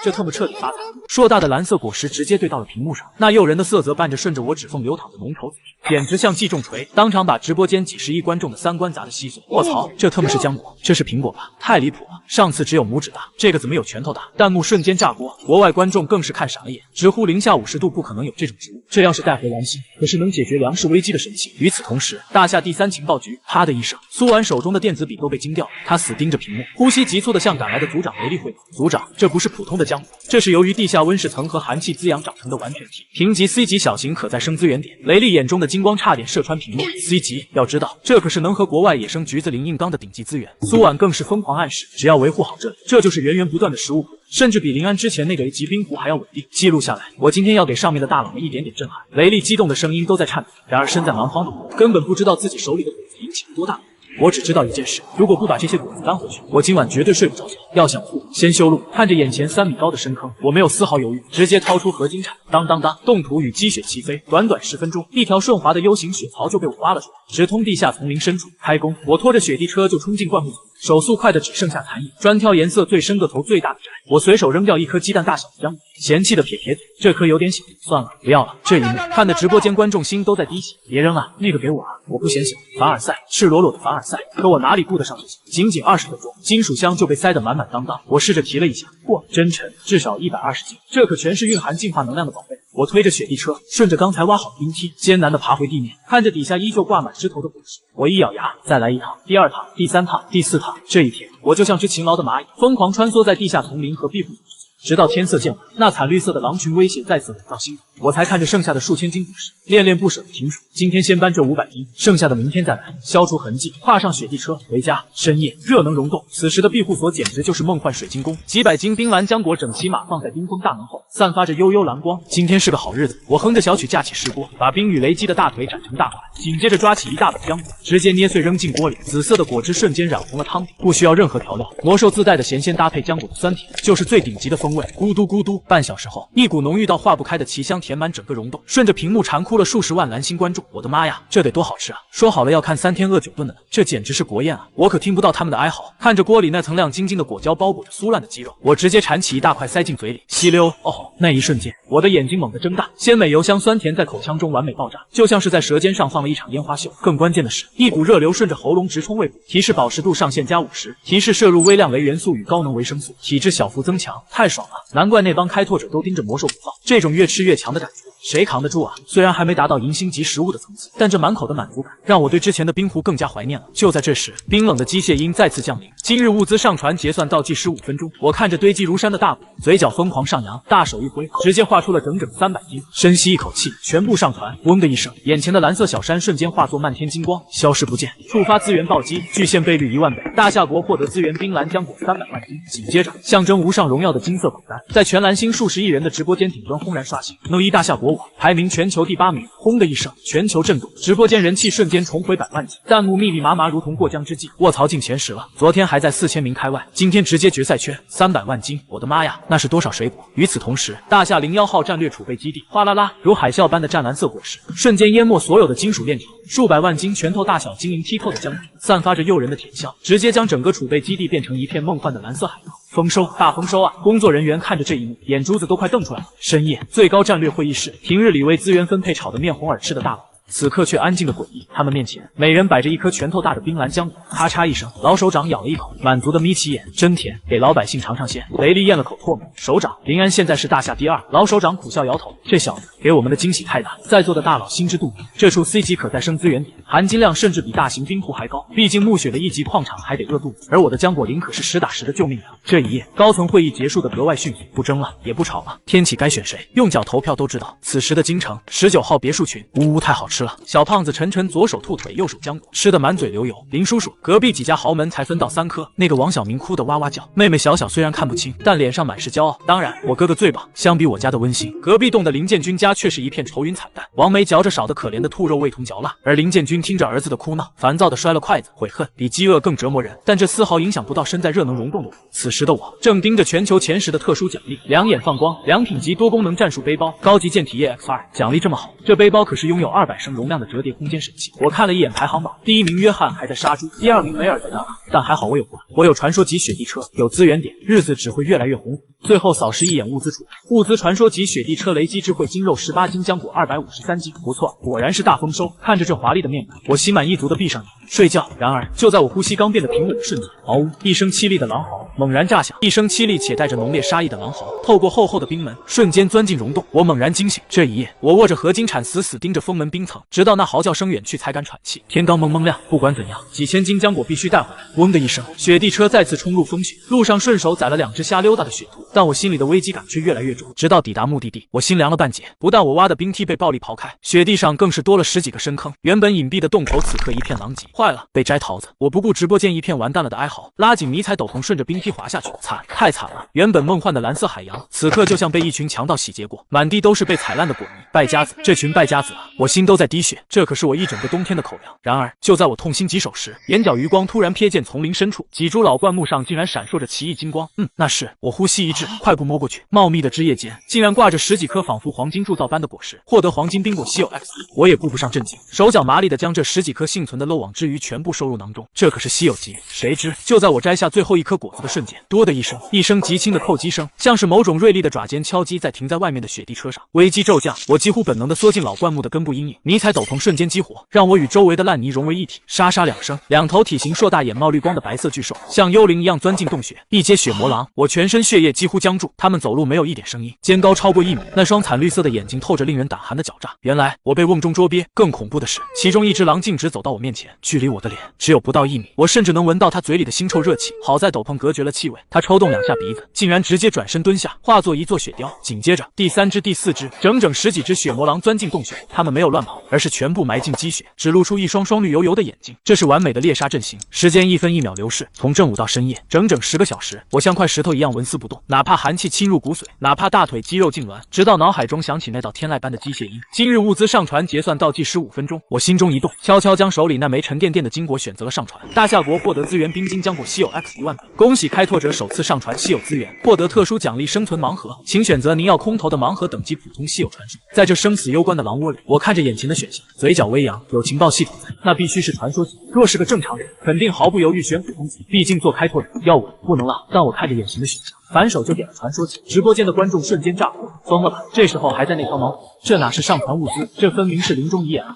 这特么彻底发财！硕大的蓝色果实直接对到了屏幕上，那诱人的色泽伴着顺着我指缝流淌的浓稠紫皮，简直像击中锤，当场把直播间几十亿观众的3观砸得稀碎。卧槽，这特么是浆果？这是苹果吧？太离谱了！上次只有拇指大，这个怎么有拳头大？弹幕瞬间炸锅，国外观众更是看傻了眼，直呼零下50度不可能有这种植物，这要是带回蓝星，可是能解决粮食危机的神器。与此同时，大夏第3情报局啪的一声，苏完手中的电子笔都被惊掉了，他死盯着屏幕，呼吸急促的向赶来的组长雷利汇报：组长，这不是普通的浆果，这是由于地下温室层和寒气滋养长成的完全体。评级 C 级小型可再生资源点。雷利眼中的金光差点射穿屏幕。C 级，要知道这可是能和国外野生橘子林硬刚的顶级资源。苏婉更是疯狂暗示，只要维护好这里，这就是源源不断的食物库。甚至比临安之前那个 A 级冰湖还要稳定。记录下来，我今天要给上面的大佬们一点点震撼。雷利激动的声音都在颤抖，然而身在蛮荒的我根本不知道自己手里的果子引起了多大的。我只知道一件事，如果不把这些果子搬回去，我今晚绝对睡不着觉。要想富，先修路。看着眼前3米高的深坑，我没有丝毫犹豫，直接掏出合金铲，当当当，冻土与积雪齐飞。短短10分钟，一条顺滑的 U 型雪槽就被我挖了出来，直通地下丛林深处。开工，我拖着雪地车就冲进灌木丛，手速快的只剩下残影，专挑颜色最深、个头最大的摘。我随手扔掉一颗鸡蛋大小的浆果，嫌弃的撇撇嘴，这颗有点小，算了，不要了。这一幕看的直播间观众心都在滴血。别扔啊，那个给我啊！我不嫌小。凡尔赛，赤裸裸的凡尔赛。可我哪里顾得上这些？仅仅20分钟，金属箱就被塞得满满当当。我试着提了一下，嚯，真沉，至少120斤。这可全是蕴含净化能量的宝贝。我推着雪地车，顺着刚才挖好的冰梯，艰难地爬回地面，看着底下依旧挂满枝头的果实，我一咬牙，再来一趟，第2趟，第3趟，第4趟。这一天，我就像只勤劳的蚂蚁，疯狂穿梭在地下丛林和庇护所之间，直到天色渐晚，那惨绿色的狼群威胁再次笼罩心头，我才看着剩下的数千斤果实，恋恋不舍的停数。今天先搬这500斤，剩下的明天再来，消除痕迹，跨上雪地车回家。深夜，热能溶洞，此时的庇护所简直就是梦幻水晶宫，几百斤冰蓝浆果整齐码放在冰封大门后，散发着幽幽蓝光。今天是个好日子，我哼着小曲架起石锅，把冰雨雷击的大腿斩成大块，紧接着抓起一大本浆果，直接捏碎扔进锅里，紫色的果汁瞬间染红了汤底，不需要任何调料，魔兽自带的咸鲜搭配浆果的酸甜，就是最顶级的风味。咕嘟咕嘟，半小时后，一股浓郁到化不开的奇香填满整个溶洞，顺着屏幕馋哭了数十万蓝星观众。我的妈呀，这得多好吃啊！说好了要看3天饿9顿的呢，这简直是国宴啊！我可听不到他们的哀嚎。看着锅里那层亮晶晶的果胶包裹着酥烂的鸡肉，我直接铲起一大块塞进嘴里，吸溜。哦，那一瞬间，我的眼睛猛地睁大，鲜美油香酸甜在口腔中完美爆炸，就像是在舌尖上放了一场烟花秀。更关键的是，一股热流顺着喉咙直冲胃部，提示饱食度上限加50%，提示摄入微量维元素与高能维生素，体质小幅增强，太爽了！难怪那帮开拓者都盯着魔兽不放，这种越吃越强的感觉。谁扛得住啊？虽然还没达到银星级食物的层次，但这满口的满足感让我对之前的冰湖更加怀念了。就在这时，冰冷的机械音再次降临。今日物资上传结算倒计时5分钟。我看着堆积如山的大果，嘴角疯狂上扬，大手一挥，直接画出了整整300斤。深吸一口气，全部上传。嗡的一声，眼前的蓝色小山瞬间化作漫天金光，消失不见。触发资源暴击，巨献倍率1万倍。大夏国获得资源冰蓝浆果300万斤。紧接着，象征无上荣耀的金色榜单在全蓝星数十亿人的直播间顶端轰然刷新。No1大夏国网排名全球第8名。轰的一声，全球震动，直播间人气瞬间重回100万级，弹幕密密麻麻如同过江之鲫。卧槽，进前10了！昨天还在4000名开外，今天直接决赛圈300万斤，我的妈呀，那是多少水果！与此同时，大夏01号战略储备基地哗啦啦如海啸般的湛蓝色果实，瞬间淹没所有的金属链条，数百万斤拳头大小晶莹剔透的浆果，散发着诱人的甜香，直接将整个储备基地变成一片梦幻的蓝色海洋。丰收，大丰收啊！工作人员看着这一幕，眼珠子都快瞪出来了。深夜，最高战略会议室，平日里为资源分配吵得面红耳赤的大佬，此刻却安静的诡异。他们面前，每人摆着一颗拳头大的冰蓝浆果。咔嚓一声，老首长咬了一口，满足的眯起眼，真甜，给老百姓尝尝鲜。雷利咽了口唾沫，首长，临安现在是大夏第2。老首长苦笑摇头，这小子给我们的惊喜太大，在座的大佬心知肚明。这处 C 级可再生资源点，含金量甚至比大型冰湖还高，毕竟暮雪的1级矿场还得饿肚子，而我的浆果林可是实打实的救命粮。这一夜，高层会议结束的格外迅速，不争了，也不吵了，天启该选谁，用脚投票都知道。此时的京城19号别墅群，呜，太好吃了！小胖子晨晨左手兔腿，右手浆果，吃得满嘴流油。林叔叔，隔壁几家豪门才分到3颗。那个王小明哭得哇哇叫。妹妹小小虽然看不清，但脸上满是骄傲。当然，我哥哥最棒。相比我家的温馨，隔壁栋的林建军家却是一片愁云惨淡。王梅嚼着少得可怜的兔肉，味同嚼蜡。而林建军听着儿子的哭闹，烦躁地摔了筷子，悔恨比饥饿更折磨人。但这丝毫影响不到身在热能溶洞的我。此时的我正盯着全球前10的特殊奖励，两眼放光，良品级多功能战术背包，高级舰体液 X2，奖励这么好，这背包可是拥有200升容量的折叠空间神器。我看了一眼排行榜，第1名约翰还在杀猪，第2名梅尔在那，但还好我有关，我有传说级雪地车，有资源点，日子只会越来越红火。最后扫视一眼物资储备，物资传说级雪地车雷击智慧金肉18斤，浆果253斤，不错，果然是大丰收。看着这华丽的面板，我心满意足地闭上眼睡觉。然而就在我呼吸刚变得平稳的瞬间，嗷呜一声凄厉的狼嚎猛然炸响，一声凄厉且带着浓烈杀意的狼嚎透过厚厚的冰门，瞬间钻进溶洞。我猛然惊醒，这一夜我握着合金铲死死盯着封门冰层，直到那嚎叫声远去才敢喘气。天刚蒙蒙亮，不管怎样，几千斤浆果必须带回来。嗡的一声，雪地车再次冲入风雪，路上顺手宰了2只瞎溜达的雪兔。但我心里的危机感却越来越重。直到抵达目的地，我心凉了半截。不但我挖的冰梯被暴力刨开，雪地上更是多了10几个深坑。原本隐蔽的洞口此刻一片狼藉。坏了，被摘桃子！我不顾直播间一片完蛋了的哀嚎，拉紧迷彩斗篷，顺着冰梯滑下去。惨，太惨了！原本梦幻的蓝色海洋，此刻就像被一群强盗洗劫过，满地都是被踩烂的果泥。败家子，这群败家子啊！我心都在滴血，这可是我一整个冬天的口粮。然而，就在我痛心疾首时，眼角余光突然瞥见丛林深处几株老灌木上竟然闪烁着奇异金光。那是……我呼吸一滞，快步摸过去，茂密的枝叶间竟然挂着10几颗仿佛黄金铸造般的果实。获得黄金冰果稀有 X， 我也顾不上震惊，手脚麻利的将这10几颗幸存的漏网之鱼全部收入囊中。这可是稀有级。谁知就在我摘下最后一颗果子的瞬间，多的一声极轻的叩击声，像是某种锐利的爪尖敲击在停在外面的雪地车上。危机骤降，我几乎本能的缩进老灌木的根部阴影，迷彩斗篷瞬间激活，让我与周围的烂泥融为一体。沙沙2声，2头体型硕大、眼冒绿光的白色巨兽像幽灵一样钻进洞穴，一阶血魔狼。我全身血液几乎僵住，他们走路没有一点声音，肩高超过1米，那双惨绿色的眼睛透着令人胆寒的狡诈。原来我被瓮中捉鳖，更恐怖的是，其中一只狼径直走到我面前，距离我的脸只有不到1米，我甚至能闻到它嘴里的腥臭热气。好在斗篷隔绝了气味，它抽动2下鼻子，竟然直接转身蹲下，化作一座雪雕。紧接着第3只、第4只，整整10几只血魔狼钻进洞穴，它们没有乱跑，而是全部埋进积雪，只露出一双绿油油的眼睛。这是完美的猎杀阵型。时间1分1秒流逝，从正午到深夜，整整10个小时，我像块石头一样纹丝不动，哪怕寒气侵入骨髓，哪怕大腿肌肉痉挛，直到脑海中响起那道天籁般的机械音。今日物资上传结算倒计时5分钟，我心中一动，悄悄将手里那枚沉甸甸的金果选择了上传。大夏国获得资源冰晶浆果稀有 X 1万本，恭喜开拓者首次上传稀有资源，获得特殊奖励生存盲盒，请选择您要空投的盲盒等级普通稀有传说。在这生死攸关的狼窝里，我看着眼前的选项，嘴角微扬，有情报系统在，那必须是传说级。若是个正常人，肯定毫不犹豫选普通级，毕竟做开拓者要稳不能浪。但我看着眼前的选项，反手就点了传说级。直播间的观众瞬间炸锅，疯了吧？这时候还在那条毛，这哪是上传物资，这分明是临终遗言啊！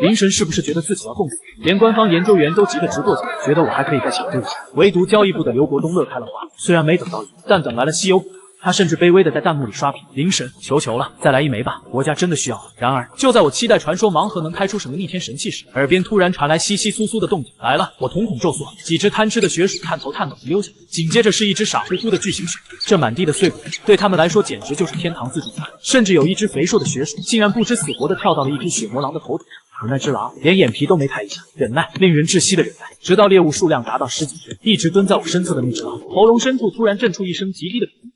灵神是不是觉得自己要冻死？连官方研究员都急得直跺脚，觉得我还可以再抢救一下。唯独交易部的刘国东乐开了花，虽然没等到鱼，但等来了稀有果。他甚至卑微的在弹幕里刷屏：灵神，求了，再来1枚吧，国家真的需要了。然而，就在我期待传说盲盒能开出什么逆天神器时，耳边突然传来窸窸窣窣的动静。来了！我瞳孔骤缩，几只贪吃的雪鼠探头探脑地溜下，紧接着是一只傻乎乎的巨型雪。这满地的碎骨对他们来说简直就是天堂自助餐，甚至有一只肥硕的雪鼠竟然不知死活的跳到了一只血魔狼的头顶上。可那只狼连眼皮都没抬一下，忍耐，令人窒息的忍耐，直到猎物数量达到10几只，一直蹲在我身侧的那只狼喉咙深处突然震出一声极低的频率，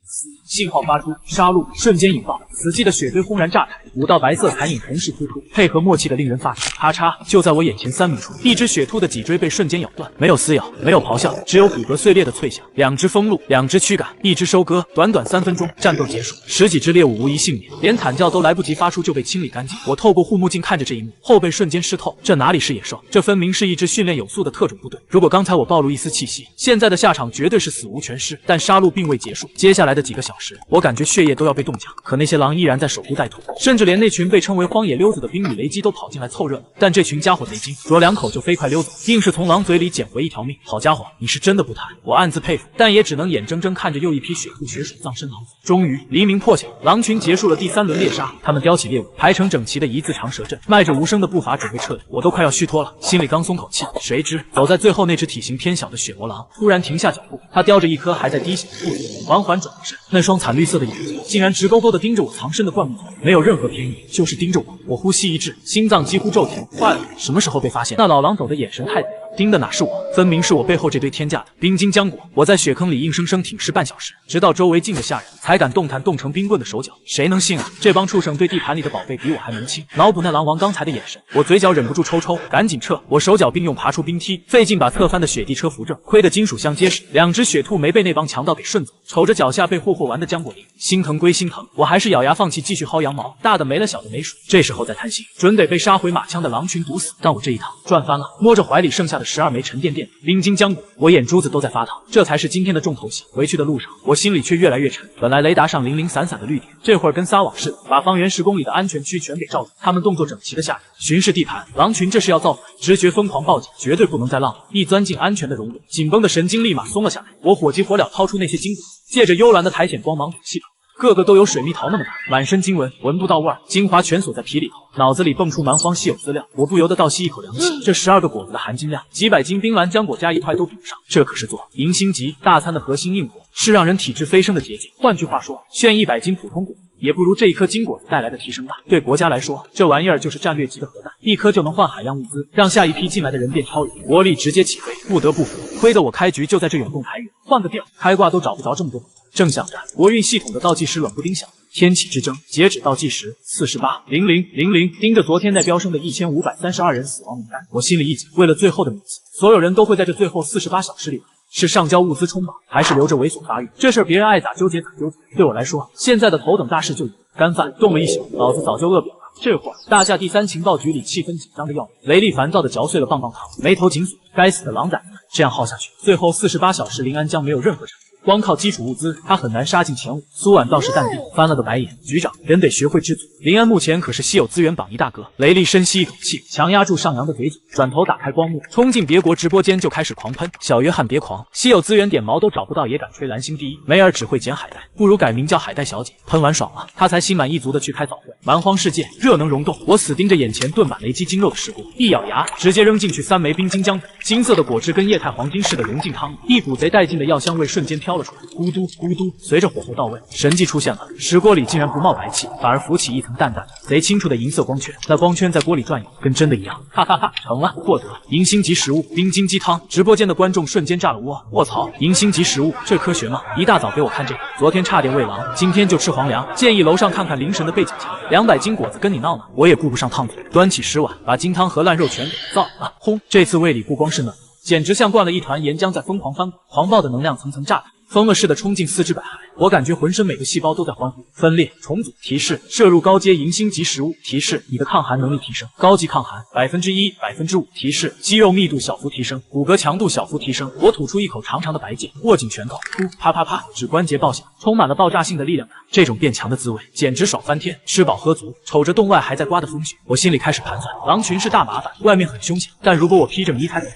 信号发出，杀戮瞬间引爆，死寂的雪堆轰然炸开，5道白色残影同时突出，配合默契的令人发指。咔嚓！就在我眼前3米处，一只雪兔的脊椎被瞬间咬断，没有撕咬，没有咆哮，只有骨骼碎裂的脆响。2只封路，2只驱赶，1只收割。短短3分钟，战斗结束，10几只猎物无一幸免，连惨叫都来不及发出就被清理干净。我透过护目镜看着这一幕，后背瞬间湿透。这哪里是野兽，这分明是一支训练有素的特种部队。如果刚才我暴露一丝气息，现在的下场绝对是死无全尸。但杀戮并未结束，接下来的几个小时，我感觉血液都要被冻僵。可那些狼依然在守株待兔，甚至连那群被称为荒野溜子的冰雨雷击都跑进来凑热闹。但这群家伙贼精，啄2口就飞快溜走，硬是从狼嘴里捡回一条命。好家伙，你是真的不贪！我暗自佩服，但也只能眼睁睁看着又一批雪兔、雪鼠葬身狼族。终于，黎明破晓，狼群结束了第3轮猎杀，他们叼起猎物，排成整齐的一字长蛇阵，迈着无声的步伐准备撤离。我都快要虚脱了，心里刚松口气，谁知走在最后那只体型偏小的血魔狼突然停下脚步，他叼着一颗还在滴血的兔子，缓缓转过身，那双惨绿色的眼睛竟然直勾勾地盯着我藏身的灌木丛，没有任何偏移，就是盯着我。我呼吸一滞，心脏几乎骤停。坏了，什么时候被发现？那老狼走的眼神太贼了，盯的哪是我，分明是我背后这堆天价的冰晶浆果。我在雪坑里硬生生挺尸半小时，直到周围静得吓人，才敢动弹冻成冰棍的手脚。谁能信啊？这帮畜生对地盘里的宝贝比我还门清。脑补那狼王刚才的眼神，我嘴角忍不住抽，赶紧撤。我手脚并用爬出冰梯，费劲把侧翻的雪地车扶正，亏得金属箱结实，2只雪兔没被那帮强盗给顺走。瞅着脚下被霍完的浆果林，心疼归心疼，我还是咬牙放弃继续薅羊毛，大的没了小的没数。这时候再贪心，准得被杀回马枪的狼群毒死。但我这一趟赚翻了，摸着怀里剩下的12枚沉甸甸的冰晶浆果，我眼珠子都在发烫，这才是今天的重头戏。回去的路上，我心里却越来越沉。本来雷达上零零散散的绿点，这会儿跟撒网似的，把方圆10公里的安全区全给罩住。他们动作整齐的下人，巡视地盘，狼群这是要造反，直觉疯狂报警，绝对不能再浪了。一钻进安全的熔炉，紧绷的神经立马松了下来。我火急火燎掏出那些金果，借着幽蓝的苔藓光芒吐气，个个都有水蜜桃那么大，满身经纹，闻不到味儿，精华全锁在皮里头。脑子里蹦出蛮荒稀有资料，我不由得倒吸一口凉气。这12个果子的含金量，几百斤冰蓝浆果加一块都比不上，这可是做迎新级大餐的核心硬果。是让人体质飞升的捷径。换句话说，炫100斤普通果也不如这一颗金果子带来的提升大。对国家来说，这玩意儿就是战略级的核弹，一颗就能换海量物资，让下一批进来的人变超人，国力直接起飞。不得不服，亏得我开局就在这永动台原，换个地儿开挂都找不着这么多。正想着，国运系统的倒计时冷不丁响。天启之争截止倒计时48:00:00，盯着昨天那飙升的1532人死亡名单，我心里一紧。为了最后的名次，所有人都会在这最后48小时里。是上交物资冲榜，还是留着猥琐发育？这事儿别人爱咋纠结咋纠结。对我来说，现在的头等大事就一个干饭，冻了一宿，老子早就饿扁了。这会儿，大夏第3情报局里气氛紧张的要命，雷厉烦躁的嚼碎了棒棒糖，眉头紧锁。该死的狼崽子！这样耗下去，最后48小时，林安将没有任何成绩。光靠基础物资，他很难杀进前5。苏婉倒是淡定，翻了个白眼。局长，人得学会知足。林安目前可是稀有资源榜一大哥。雷厉深吸一口气，强压住上扬的嘴角，转头打开光幕，冲进别国直播间就开始狂喷。小约翰别狂，稀有资源点毛都找不到，也敢吹蓝星第一。梅尔只会捡海带，不如改名叫海带小姐。喷完爽了，他才心满意足的去开早会。蛮荒世界，热能溶洞。我死盯着眼前炖满雷击精肉的石锅，一咬牙，直接扔进去3枚冰晶姜粉。金色的果汁跟液态黄金似的融进汤里，一股贼带劲的药香味瞬间飘了出来。咕嘟咕嘟，随着火候到位，神迹出现了，石锅里竟然不冒白气，反而浮起一层淡淡的、贼清楚的银色光圈。那光圈在锅里转悠，跟真的一样。哈哈哈，成了，获得银星级食物冰晶鸡汤。直播间的观众瞬间炸了窝，卧槽，银星级食物，这科学吗？一大早给我看这个，昨天差点喂狼，今天就吃皇粮。建议楼上看看灵神的背景墙，200斤果子跟你闹呢，我也顾不上烫嘴。端起食碗，把金汤和烂肉全给造了。轰！这次胃里不光是暖，简直像灌了一团岩浆在疯狂翻滚，狂暴的能量层层炸开。疯了似的冲进4肢百骸，我感觉浑身每个细胞都在欢呼。分裂重组提示：摄入高阶银星级食物提示：你的抗寒能力提升，高级抗寒1%、5%提示：肌肉密度小幅提升，骨骼强度小幅提升。我吐出一口长长的白剑，握紧拳头，噗啪啪啪，指关节爆响，充满了爆炸性的力量感。这种变强的滋味简直爽翻天！吃饱喝足，瞅着洞外还在刮的风雪，我心里开始盘算：狼群是大麻烦，外面很凶险，但如果我披着迷彩本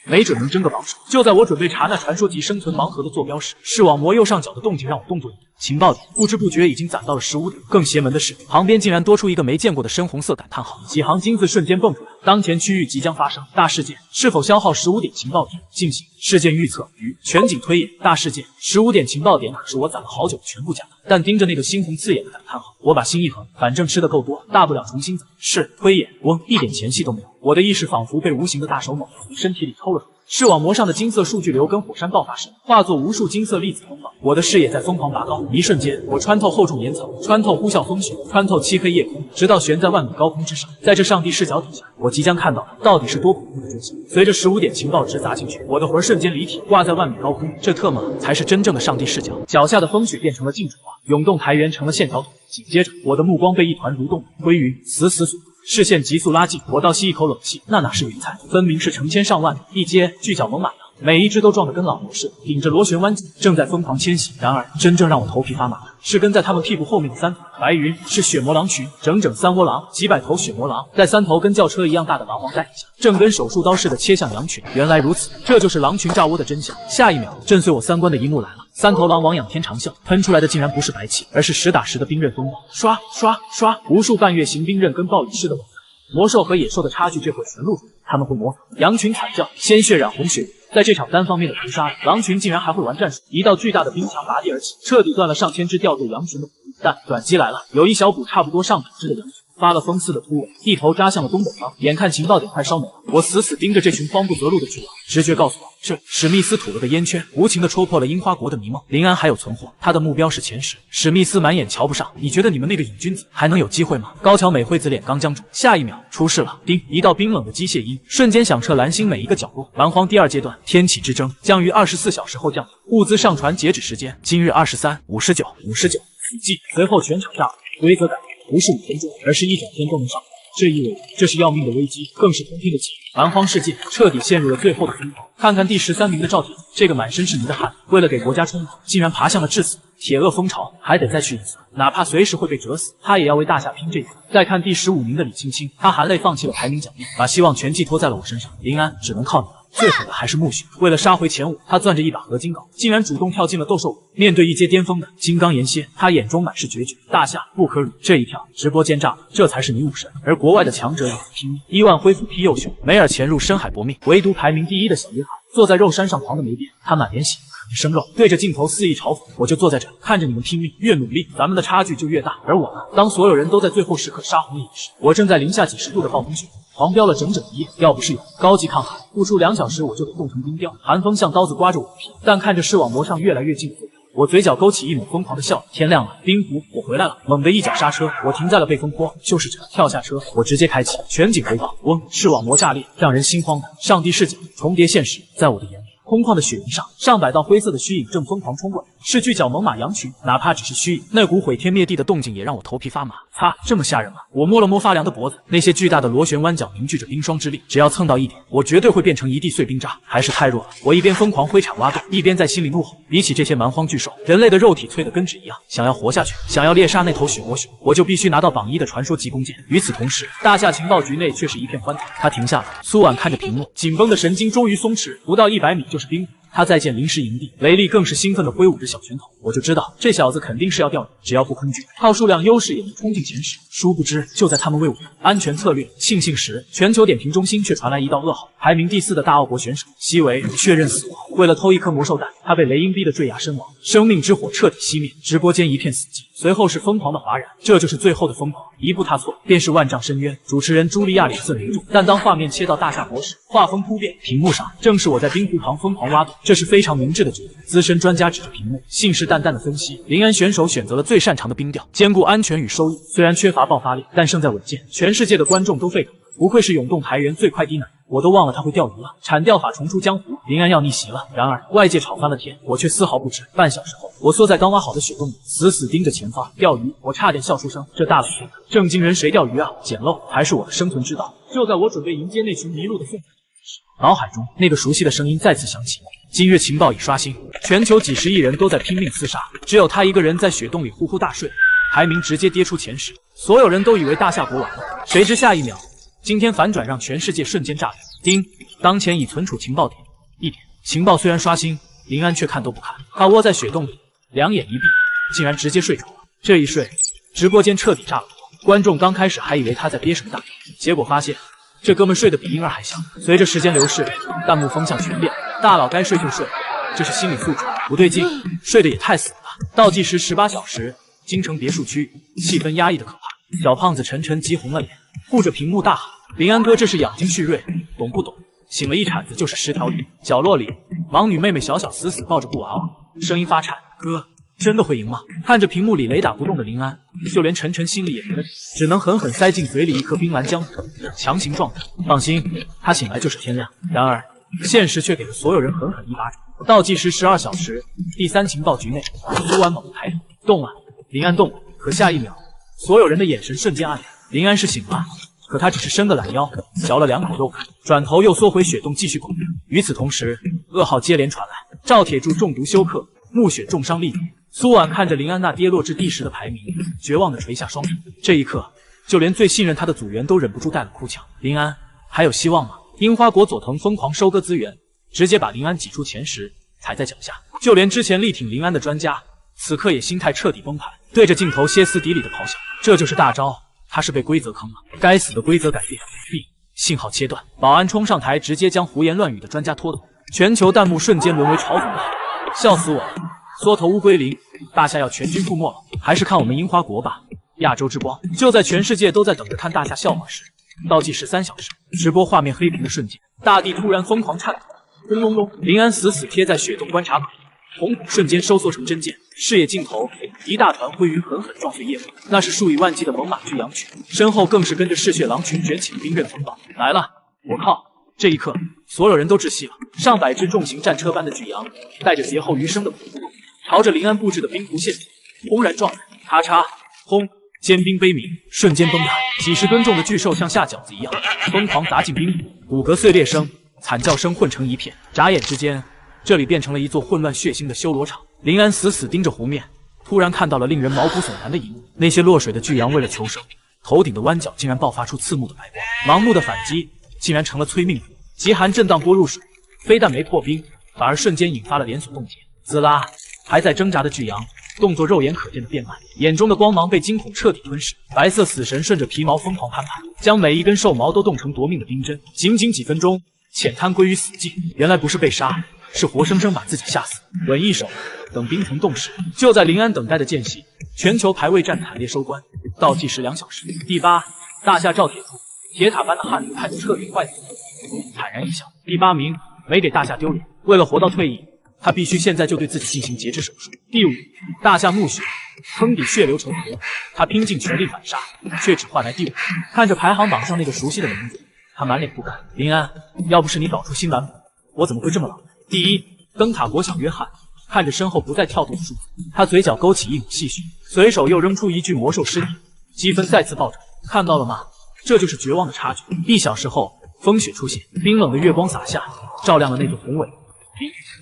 没准能争个保守。就在我准备查那传说级生存盲盒的坐标时，视网膜右上角的动静让我动作一顿。情报点不知不觉已经攒到了15点。更邪门的是，旁边竟然多出一个没见过的深红色感叹号，几行金字瞬间蹦出来。当前区域即将发生大事件，是否消耗15点情报点进行事件预测与全景推演？大事件15点情报点可是我攒了好久的全部加的。但盯着那个猩红刺眼的感叹号，我把心一横，反正吃的够多，大不了重新攒。是推演，嗡，一点前戏都没有。我的意识仿佛被无形的大手猛从身体里抽了出来。视网膜上的金色数据流跟火山爆发时，化作无数金色粒子风暴。我的视野在疯狂拔高，一瞬间，我穿透厚重岩层，穿透呼啸风雪，穿透漆黑夜空，直到悬在万米高空之上。在这上帝视角底下，我即将看到的到底是多恐怖的真相。随着15点情报值砸进去，我的魂瞬间离体，挂在万米高空。这特么才是真正的上帝视角。脚下的风雪变成了净土化，永动台原成了线条图。紧接着，我的目光被一团蠕动灰云死锁住。视线急速拉近，我倒吸一口冷气，那哪是云彩，分明是成千上万一阶巨角猛犸羊，每一只都壮得跟老牛似的，顶着螺旋弯脊，正在疯狂迁徙。然而，真正让我头皮发麻的是跟在他们屁股后面的3头白云，是血魔狼群，整整3窝狼，几百头血魔狼，在3头跟轿车一样大的狼王带领下，正跟手术刀似的切向羊群。原来如此，这就是狼群炸窝的真相。下一秒，震碎我3观的一幕来了。3头狼王仰天长啸，喷出来的竟然不是白气，而是实打实的冰刃风暴。刷刷刷，无数半月形冰刃跟暴雨似的猛射，魔兽和野兽的差距这会全露出来。他们会魔法，羊群惨叫，鲜血染红雪原。在这场单方面的屠杀里，狼群竟然还会玩战术，一道巨大的冰墙拔地而起，彻底断了上千只调度羊群的火力。但转机来了，有一小股差不多上百只的羊群发了疯似的突围，一头扎向了东北方。眼看情报点快烧没了，我死死盯着这群慌不择路的巨狼，直觉告诉我，这史密斯吐了个烟圈，无情地戳破了樱花国的迷梦。林安还有存货，他的目标是前10。史密斯满眼瞧不上，你觉得你们那个瘾君子还能有机会吗？高桥美惠子脸刚僵住，下一秒出事了，叮，一道冰冷的机械音瞬间响彻蓝星每一个角落。蛮荒第2阶段天启之争将于24小时后降临，物资上传截止时间今日23:59死记。随后全场炸了，规则改变。不是5分钟，而是1整天都能上传。这意味着这是要命的危机，更是通天的机遇。蛮荒世界彻底陷入了最后的疯狂。看看第13名的赵铁，这个满身是泥的汉子，为了给国家冲锋，竟然爬向了致死。铁恶风潮还得再去一次，哪怕随时会被折死，他也要为大夏拼这一次。再看第15名的李青青，他含泪放弃了排名奖励，把希望全寄托在了我身上。林安，只能靠你了。最狠的还是木须，为了杀回前5，他攥着一把合金镐，竟然主动跳进了斗兽谷。面对一阶巅峰的金刚岩蝎，他眼中满是决绝。大夏不可辱，这一跳直播间炸了，这才是女武神。而国外的强者也在拼命，伊万恢复披幼熊，梅尔潜入深海搏命，唯独排名第1的小约翰坐在肉山上狂的没变，他满脸喜。的生肉，对着镜头肆意嘲讽。我就坐在这看着你们拼命，越努力，咱们的差距就越大。而我呢，当所有人都在最后时刻杀红了眼时，我正在零下几10度的暴风雪狂飙了整整1夜。要不是有高级抗寒，不出2小时我就得冻成冰雕，寒风像刀子刮着我的皮。但看着视网膜上越来越近的飞镖，我嘴角勾起一抹疯狂的笑。天亮了，冰湖，我回来了！猛地一脚刹车，我停在了背风坡，就是这，跳下车，我直接开启全景回放。嗡，视网膜炸裂，让人心慌的上帝视角重叠现实，在我的眼里。空旷的雪原上，上百道灰色的虚影正疯狂冲过来，是巨角猛犸羊群，哪怕只是虚影，那股毁天灭地的动静也让我头皮发麻。擦，这么吓人吗？我摸了摸发凉的脖子，那些巨大的螺旋弯角凝聚着冰霜之力，只要蹭到一点，我绝对会变成一地碎冰渣，还是太弱了。我一边疯狂挥铲挖洞，一边在心里怒吼：比起这些蛮荒巨兽，人类的肉体脆得跟纸一样，想要活下去，想要猎杀那头血魔熊，我就必须拿到榜1的传说级弓箭。与此同时，大夏情报局内却是一片欢腾。他停下了，苏婉看着屏幕，紧绷的神经终于松弛，不到100米就是冰湖。他再见临时营地，雷利更是兴奋地挥舞着小拳头，我就知道这小子肯定是要钓鱼，只要不昆剧，靠数量优势也能冲进前10。殊不知，就在他们为我安全策略庆幸时，全球点评中心却传来一道噩耗：排名第4的大澳国选手西维确认死亡。为了偷一颗魔兽蛋，他被雷鹰逼得坠崖身亡，生命之火彻底熄灭，直播间一片死寂。随后是疯狂的哗然，这就是最后的疯狂，一步踏错便是万丈深渊。主持人茱莉亚脸色凝重，但当画面切到大夏国时，画风突变，屏幕上正是我在冰湖旁疯狂挖洞，这是非常明智的决定。资深专家指着屏幕，信誓旦旦地分析，临安选手选择了最擅长的冰钓，兼顾安全与收益。虽然缺乏爆发力，但胜在稳健。全世界的观众都沸腾，不愧是涌动台原最快低能，我都忘了他会钓鱼了。铲钓法重出江湖，临安要逆袭了。然而外界吵翻了天，我却丝毫不知。半小时后，我缩在刚挖好的雪洞里，死死盯着前方钓鱼。我差点笑出声，这大冷天的，正经人谁钓鱼啊？捡漏才是我的生存之道。就在我准备迎接那群迷路的凤凰时，脑海中那个熟悉的声音再次响起：今日情报已刷新，全球几10亿人都在拼命厮杀，只有他一个人在雪洞里呼呼大睡，排名直接跌出前10。所有人都以为大夏国完了，谁知下一秒，今天反转让全世界瞬间炸裂。丁，当前已存储情报点1点，情报虽然刷新，临安却看都不看，他窝在雪洞里，两眼一闭，竟然直接睡着了。这一睡，直播间彻底炸了锅。观众刚开始还以为他在憋什么大招，结果发现这哥们睡得比婴儿还香。随着时间流逝，弹幕风向全变，大佬该睡就睡，这是心理素质不对劲，睡得也太死了吧。倒计时18小时，京城别墅区气氛压抑的可怕。小胖子晨晨急红了脸，护着屏幕大喊：临安哥这是养精蓄锐，懂不懂？醒了一铲子就是10条鱼。角落里，盲女妹妹小小死死抱着布娃娃，声音发颤：哥，真的会赢吗？看着屏幕里雷打不动的临安，就连晨晨心里也觉得，只能狠狠塞进嘴里一颗冰蓝浆糊，强行壮胆。放心，他醒来就是天亮。然而现实却给了所有人狠狠一巴掌。倒计时12小时，第3情报局内，苏婉猛地抬头，动了，临安动了。可下一秒，所有人的眼神瞬间暗淡。临安是醒了，可他只是伸个懒腰，嚼了2口肉干，转头又缩回雪洞继续滚。与此同时，噩耗接连传来：赵铁柱中毒休克，暮雪重伤力竭。苏婉看着临安那跌落至第10的排名，绝望地垂下双手。这一刻，就连最信任他的组员都忍不住带了哭腔。临安还有希望吗？樱花国佐藤疯狂收割资源，直接把临安挤出前10，踩在脚下。就连之前力挺临安的专家，此刻也心态彻底崩盘，对着镜头歇斯底里的咆哮：这就是大招，他是被规则坑了，该死的规则改变。信号切断，保安冲上台，直接将胡言乱语的专家拖走。全球弹幕瞬间沦为嘲讽的海，笑死我了！缩头乌龟灵，大夏要全军覆没了，还是看我们樱花国吧！亚洲之光。就在全世界都在等着看大夏笑话时，倒计时3小时，直播画面黑屏的瞬间，大地突然疯狂颤抖，轰隆隆，临安死死贴在雪洞观察口，瞳孔瞬间收缩成针尖，视野尽头，一大团灰云狠狠撞碎夜幕，那是数以万计的猛犸巨羊群，身后更是跟着嗜血狼群卷起的冰刃风暴。来了！我靠！这一刻，所有人都窒息了。上百只重型战车般的巨羊，带着劫后余生的恐怖，朝着临安布置的冰湖陷阱轰然撞来，咔嚓，轰！坚冰悲鸣，瞬间崩塌，几10吨重的巨兽像下饺子一样疯狂砸进冰湖，骨骼碎裂声、惨叫声混成一片。眨眼之间，这里变成了一座混乱血腥的修罗场。临安死死盯着湖面，突然看到了令人毛骨悚然的一幕：那些落水的巨羊为了求生，头顶的弯角竟然爆发出刺目的白光，盲目的反击竟然成了催命符。极寒震荡波入水，非但没破冰，反而瞬间引发了连锁冻结。滋啦！还在挣扎的巨羊动作肉眼可见的变慢，眼中的光芒被惊恐彻底吞噬。白色死神顺着皮毛疯狂攀爬，将每一根兽毛都冻成夺命的冰针。仅仅几分钟，浅滩归于死寂。原来不是被杀，是活生生把自己吓死。稳一手，等冰层冻实。就在林安等待的间隙，全球排位战惨烈收官，倒计时2小时。第8，大夏赵铁柱，铁塔般的汉子看着彻底坏死，坦然一笑。第8名，没给大夏丢脸，为了活到退役，他必须现在就对自己进行截肢手术。第5，大夏暮雪，坑底血流成河，他拼尽全力反杀，却只换来第5。看着排行榜上那个熟悉的名字，他满脸不甘。林安，要不是你搞出新版本，我怎么会这么老？第1，灯塔国小约翰，看着身后不再跳动的数字，他嘴角勾起一抹戏谑，随手又扔出一具魔兽尸体，积分再次暴涨。看到了吗？这就是绝望的差距。1小时后，风雪出现，冰冷的月光洒下，照亮了那座宏伟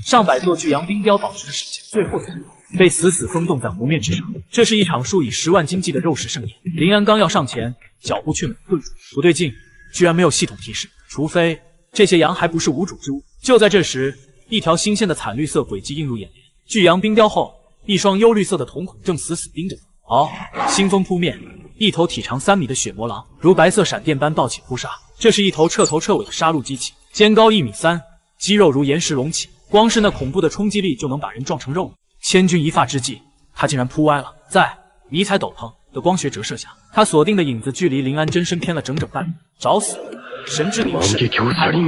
上百座巨阳冰雕保持着史前最后的最后，被死死封冻在湖面之上。这是一场数以10万经济的肉食盛宴。林安刚要上前，脚步却猛顿住，不对劲，居然没有系统提示，除非这些羊还不是无主之物。就在这时，一条新鲜的惨绿色轨迹映入眼帘。巨阳冰雕后，一双幽绿色的瞳孔正死死盯着他。腥风扑面，一头体长3米的血魔狼如白色闪电般暴起扑杀。这是一头彻头彻尾的杀戮机器，肩高1.3米，肌肉如岩石隆起，光是那恐怖的冲击力就能把人撞成肉泥。千钧一发之际，他竟然扑歪了，在迷彩斗篷的光学折射下，他锁定的影子距离林安真身偏了整整半米。找死！神之凝视，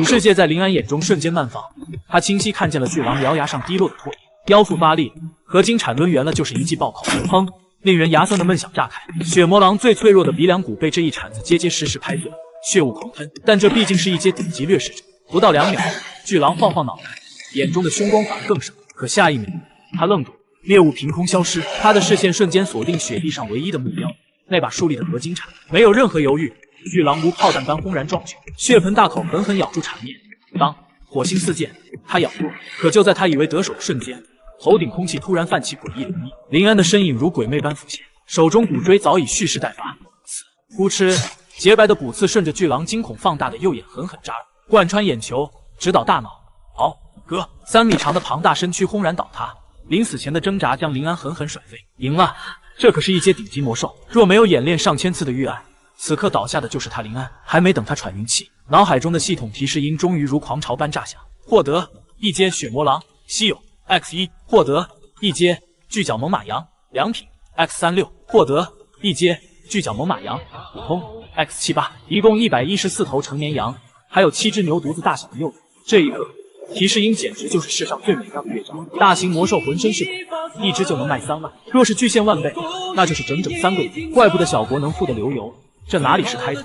世界在林安眼中瞬间漫放。他清晰看见了巨狼獠牙上滴落的唾液，腰腹发力，合金铲抡圆了就是一记暴扣，砰！令人牙酸的闷响炸开。血魔狼最脆弱的鼻梁骨被这一铲子结结实实拍碎，血雾狂喷。但这毕竟是一阶顶级掠食者，不到2秒，巨狼晃晃脑袋，眼中的凶光反而更盛。可下一秒，他愣住，猎物凭空消失，他的视线瞬间锁定雪地上唯一的目标，那把竖立的合金铲。没有任何犹豫，巨狼如炮弹般轰然撞去，血盆大口狠狠咬住铲面。当火星四溅，他咬住了。可就在他以为得手的瞬间，头顶空气突然泛起诡异涟漪，林安的身影如鬼魅般浮现，手中骨锥早已蓄势待发。噗嗤，洁白的骨刺顺着巨狼惊恐放大的右眼狠狠扎入，贯穿眼球，直捣大脑。哥，3米长的庞大身躯轰然倒塌，临死前的挣扎将林安狠狠甩飞。赢了，这可是一阶顶级魔兽，若没有演练上千次的预案，此刻倒下的就是他林安。还没等他喘匀气，脑海中的系统提示音终于如狂潮般炸响：获得1阶血魔狼，稀有 X1；获得1阶巨角猛犸羊，良品 X36；获得1阶巨角猛犸羊，普通 X78。一共114头成年羊，还有7只牛犊子大小的幼羊。这一刻，提示音简直就是世上最美妙的乐章。大型魔兽浑身是宝，一只就能卖3万，若是巨献万倍，那就是整整3个亿。怪不得小国能富得流油，这哪里是开拓，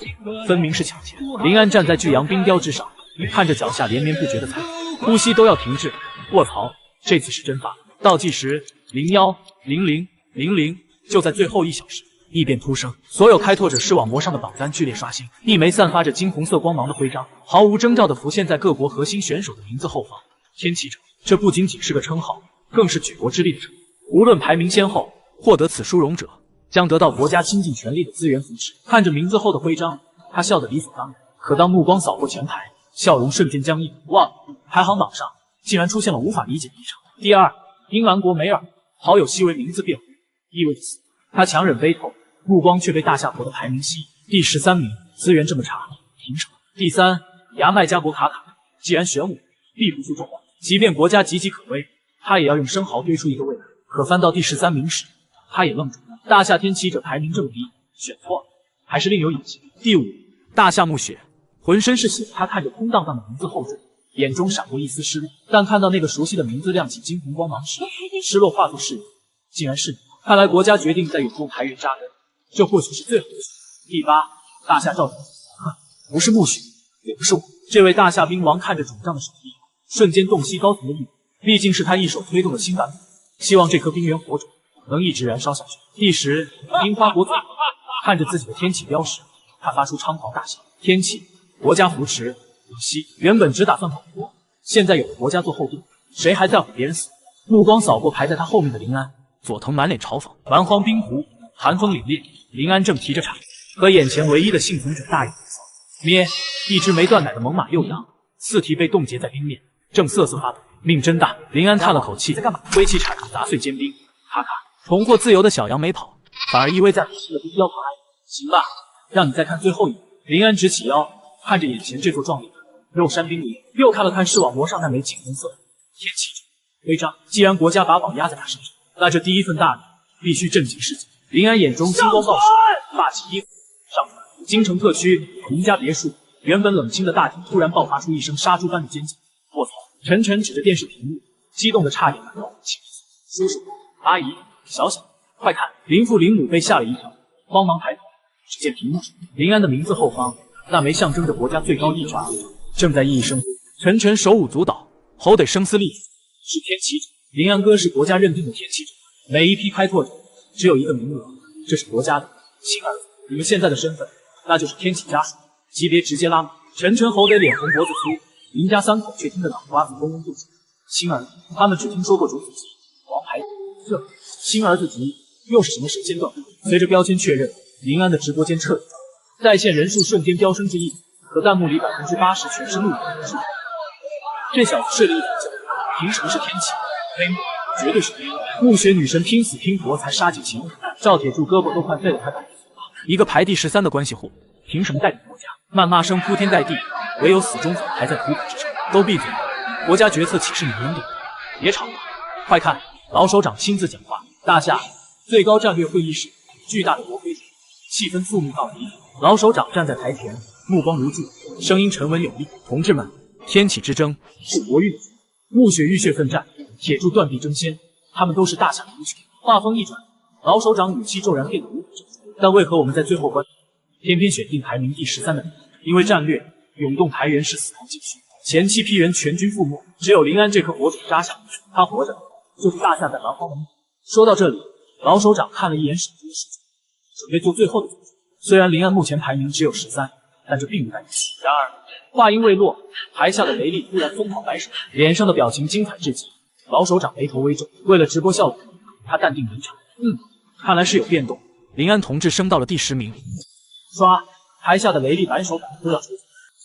分明是抢钱。林安站在巨阳冰雕之上，看着脚下连绵不绝的财富，呼吸都要停滞。卧槽，这次是真发了！倒计时010000，就在最后1小时。异变突生，所有开拓者视网膜上的榜单剧烈刷新，一枚散发着金红色光芒的徽章毫无征兆地浮现在各国核心选手的名字后方。天启者，这不仅仅是个称号，更是举国之力的称。无论排名先后，获得此殊荣者将得到国家倾尽全力的资源扶持。看着名字后的徽章，他笑得理所当然。可当目光扫过全排，笑容瞬间僵硬。哇！排行榜上竟然出现了无法理解的异常。第2，英兰国梅尔，好友西为名字变化，意味着死。他强忍悲痛，目光却被大夏国的排名吸引。第13名，资源这么差，凭什么？第3，牙买加国卡卡，既然选我，必不负众望。即便国家岌岌可危，他也要用生蚝堆出一个未来。可翻到第13名时，他也愣住了。大夏天启者排名这么低，选错了，还是另有隐情？第5，大夏暮雪，浑身是血。他看着空荡荡的名字后缀，眼中闪过一丝失落。但看到那个熟悉的名字亮起金红光芒时，失落化作释然。竟然是你！看来国家决定在远东排云扎根，这或许是最好的选择。第8，大夏赵铁柱，不是暮雪，也不是我。这位大夏兵王看着肿胀的手臂，瞬间洞悉高层的意图。毕竟是他一手推动的新版本，希望这颗冰原火种能一直燃烧下去。第10，樱花国嘴，看着自己的天启标识，他发出猖狂大笑。天启，国家扶持，可惜原本只打算跑国，现在有了国家做后盾，谁还在乎别人死？目光扫过排在他后面的林安，佐藤满脸嘲讽。蛮荒冰湖，寒风凛冽，林安正提着铲和眼前唯一的幸存者大眼咩！一只没断奶的猛犸幼羊，四蹄被冻结在冰面，正瑟瑟发抖。命真大！林安叹了口气，在干嘛？挥起铲子砸碎坚冰，咔咔。重获自由的小羊没跑，反而依偎在火星的冰雕旁。行吧，让你再看最后一眼。林安直起腰，看着眼前这座壮丽的肉山冰林，又看了看视网膜上那枚金红色天启者，徽章。既然国家把宝压在他身上，那这第一份大礼必须震惊世界。林安眼中金光爆闪，霸气一呼，上船。京城特区林家别墅，原本冷清的大厅突然爆发出一声杀猪般的尖叫。我操！晨晨指着电视屏幕，激动的差点把脑门气死。叔叔、阿姨、小小，快看！林父林母被吓了一跳，慌忙抬头，只见屏幕上林安的名字后方，那枚象征着国家最高意志正在熠熠生辉。晨晨手舞足蹈，吼得声嘶力竭。是天启者，林安哥是国家认定的天启者，每一批开拓者只有一个名额，这是国家的亲儿子。你们现在的身份，那就是天启家属，级别直接拉满。晨晨吼得脸红脖子粗，林家三口却听得脑瓜子嗡嗡作响。亲儿子，他们只听说过主子级、王牌，这亲儿子级又是什么神仙段？随着标签确认，林安的直播间彻底在线人数瞬间飙升至1，可弹幕里80%全是怒火。这小子睡了一晚觉，凭什么是天启？黑幕绝对是黑幕！暮雪女神拼死拼活才杀进秦武，赵铁柱胳膊都快废了，他敢一个排第13的关系户，凭什么代表国家？谩骂声铺天盖地，唯有死忠粉还在苦苦支撑。都闭嘴！国家决策岂是你们能顶的？别吵了，快看，老首长亲自讲话。大夏最高战略会议室，巨大的国徽，气氛肃穆到极。老首长站在台前，目光如炬，声音沉稳有力。同志们，天启之争是国运的决，暮雪浴血奋战，铁柱断臂争先，他们都是大夏的英雄。话锋一转，老首长语气骤然变得如火正中。但为何我们在最后关头偏偏选定排名第13的你？因为战略涌动台原是死亡禁区，前期批人全军覆没，只有林安这颗火种扎下，他活着就是大夏在蛮荒的目的。说到这里，老首长看了一眼手机的时间，准备做最后的决策。虽然林安目前排名只有13，但这并不代表。然而话音未落，台下的雷利突然疯狂摆手，脸上的表情精彩至极。老首长眉头微皱，为了直播效果，他淡定冷场。看来是有变动。林安同志升到了第10名。刷，台下的雷利摆手板都要出去。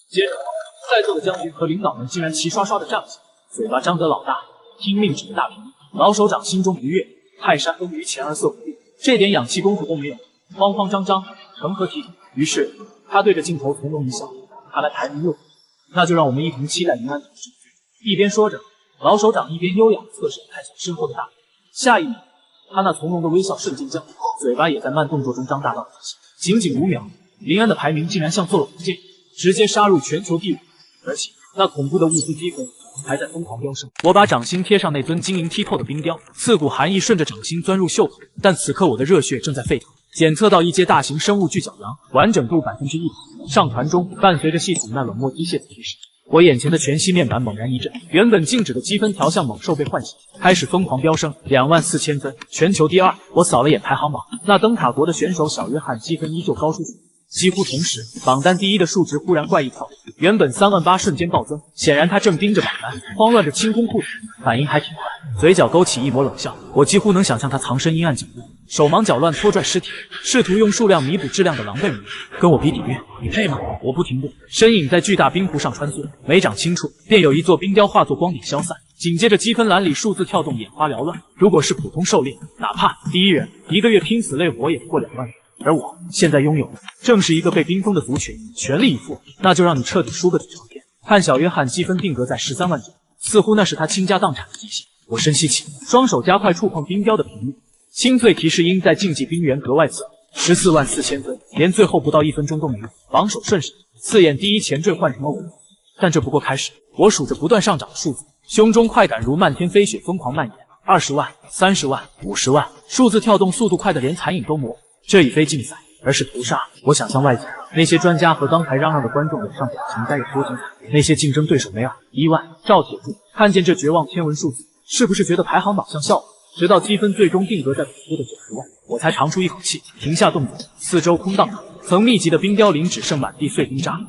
接着，在座的将军和领导们竟然齐刷刷的站了起来，嘴巴张得老大，听命指着大屏幕。老首长心中不悦，泰山崩于前而色不变，这点氧气功夫都没有，慌慌张张，成何体统？于是他对着镜头从容一笑，看来排名又低，那就让我们一同期待林安同志。一边说着，老首长一边优雅侧身看向身后的大屏。下一秒，他那从容的微笑瞬间降临，嘴巴也在慢动作中张大到极限。仅仅5秒，林安的排名竟然像做了火箭，直接杀入全球第5，而且那恐怖的物资积分还在疯狂飙升。我把掌心贴上那尊晶莹剔透的冰雕，刺骨寒意顺着掌心钻入袖口，但此刻我的热血正在沸腾。检测到一阶大型生物巨角羊，完整度100%，上传中。伴随着系统那冷漠机械的提示，我眼前的全息面板猛然一震，原本静止的积分条像猛兽被唤醒，开始疯狂飙升，24000分，全球第2。我扫了眼排行榜，那灯塔国的选手小约翰积分依旧高出许多。几乎同时，榜单第1的数值忽然怪异跳，原本38000瞬间暴增，显然他正盯着榜单，慌乱着清空裤子，反应还挺快，嘴角勾起一抹冷笑。我几乎能想象他藏身阴暗角落，手忙脚乱拖拽尸体，试图用数量弥补质量的狼狈模样。跟我比底蕴，你配吗？我不停步，身影在巨大冰湖上穿梭，每掌轻触，便有一座冰雕化作光点消散。紧接着积分栏里数字跳动，眼花缭乱。如果是普通狩猎，哪怕第1人1个月拼死累活也不过2万元。而我现在拥有的正是一个被冰封的族群，全力以赴，那就让你彻底输个底朝天。看小约翰积分定格在13万左右，似乎那是他倾家荡产的极限。我深吸气，双手加快触碰冰雕的频率，清脆提示音在竞技冰原格外刺耳。144000分，连最后不到1分钟都没有，榜首顺势，刺眼第1前缀换成了我。但这不过开始，我数着不断上涨的数字，胸中快感如漫天飞雪疯狂蔓延。20万、30万、50万，数字跳动速度快得连残影都模糊。这已非竞赛，而是屠杀。我想象外界那些专家和刚才嚷嚷的观众脸上表情该有多精彩。那些竞争对手梅尔、伊万、赵铁柱看见这绝望天文数字，是不是觉得排行榜像笑话？直到积分最终定格在恐怖的90万，我才长出一口气，停下动作，四周空荡荡，层密集的冰雕林只剩满地碎冰渣。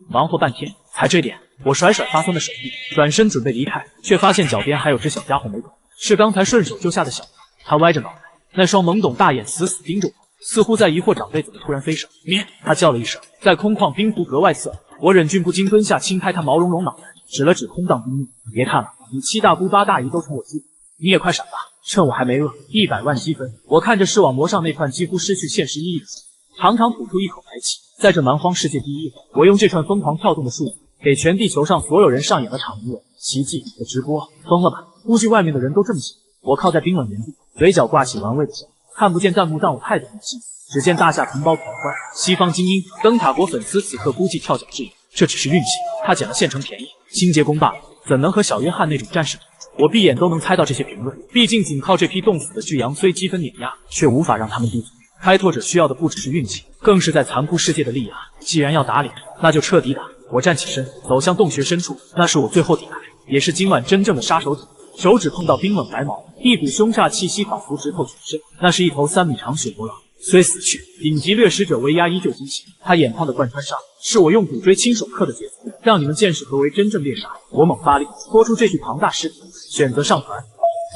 忙活半天才这点，我甩甩发酸的手臂，转身准备离开，却发现脚边还有只小家伙没走，是刚才顺手救下的小羊。他歪着脑袋，那双懵懂大眼死死盯着我，似乎在疑惑长辈怎么突然飞升。咩！他叫了一声，在空旷冰湖格外刺耳。我忍俊不禁蹲下，轻拍他毛茸茸脑袋，指了指空荡冰面。别看了，你7大姑8大姨都成我鸡了，你也快闪吧，趁我还没饿。100万积分，我看着视网膜上那串几乎失去现实意义的数字，长长吐出一口白气。在这蛮荒世界第1，我用这串疯狂跳动的数字给全地球上所有人上演了场音乐奇迹的直播，疯了吧？估计外面的人都这么想。我靠在冰冷原地，嘴角挂起玩味的笑，看不见弹幕，但我太懂心。只见大夏同胞狂欢，西方精英、灯塔国粉丝此刻估计跳脚质疑，这只是运气，他捡了现成便宜。清洁工罢了，怎能和小约翰那种战士比？我闭眼都能猜到这些评论，毕竟仅靠这批冻死的巨羊，虽积分碾压，却无法让他们闭嘴。开拓者需要的不只是运气，更是在残酷世界的力压。既然要打脸，那就彻底打。我站起身，走向洞穴深处，那是我最后抵达，也是今晚真正的杀手锏。手指碰到冰冷白毛，一股凶煞气息仿佛直透全身。那是一头3米长雪魔狼，虽死去，顶级掠食者威压依旧惊奇。他眼眶的贯穿上，是我用骨锥亲手刻的节奏，让你们见识何为真正猎杀。我猛发力，拖出这具庞大尸体，选择上传。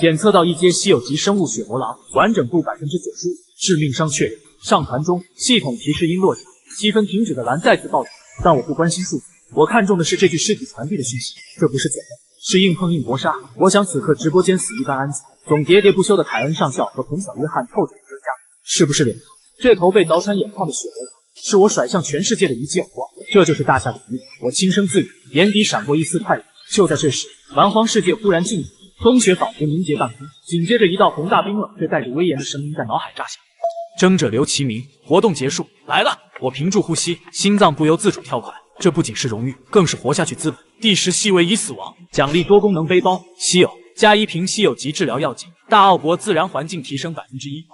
检测到一阶稀有级生物雪魔狼，完整度95%，致命伤确认。上传中，系统提示音落下，积分停止的蓝再次爆炸。但我不关心数字，我看重的是这具尸体传递的讯息。这不是捡的，是硬碰硬搏杀。我想此刻直播间死一般安详，总喋喋不休的凯恩上校和彭小约翰透着专家，是不是脸？这头被凿穿眼眶的雪魔狼，是我甩向全世界的一记耳光。这就是大夏领域，我轻声自语，眼底闪过一丝快意。就在这时，蛮荒世界忽然静止，风雪仿佛凝结半空，紧接着一道宏大冰冷却带着威严的声音在脑海炸响：争者留其名，活动结束，来了！我屏住呼吸，心脏不由自主跳快。这不仅是荣誉，更是活下去资本。第10细位已死亡，奖励多功能背包，稀有，加1瓶稀有级治疗药剂，大奥国自然环境提升1%。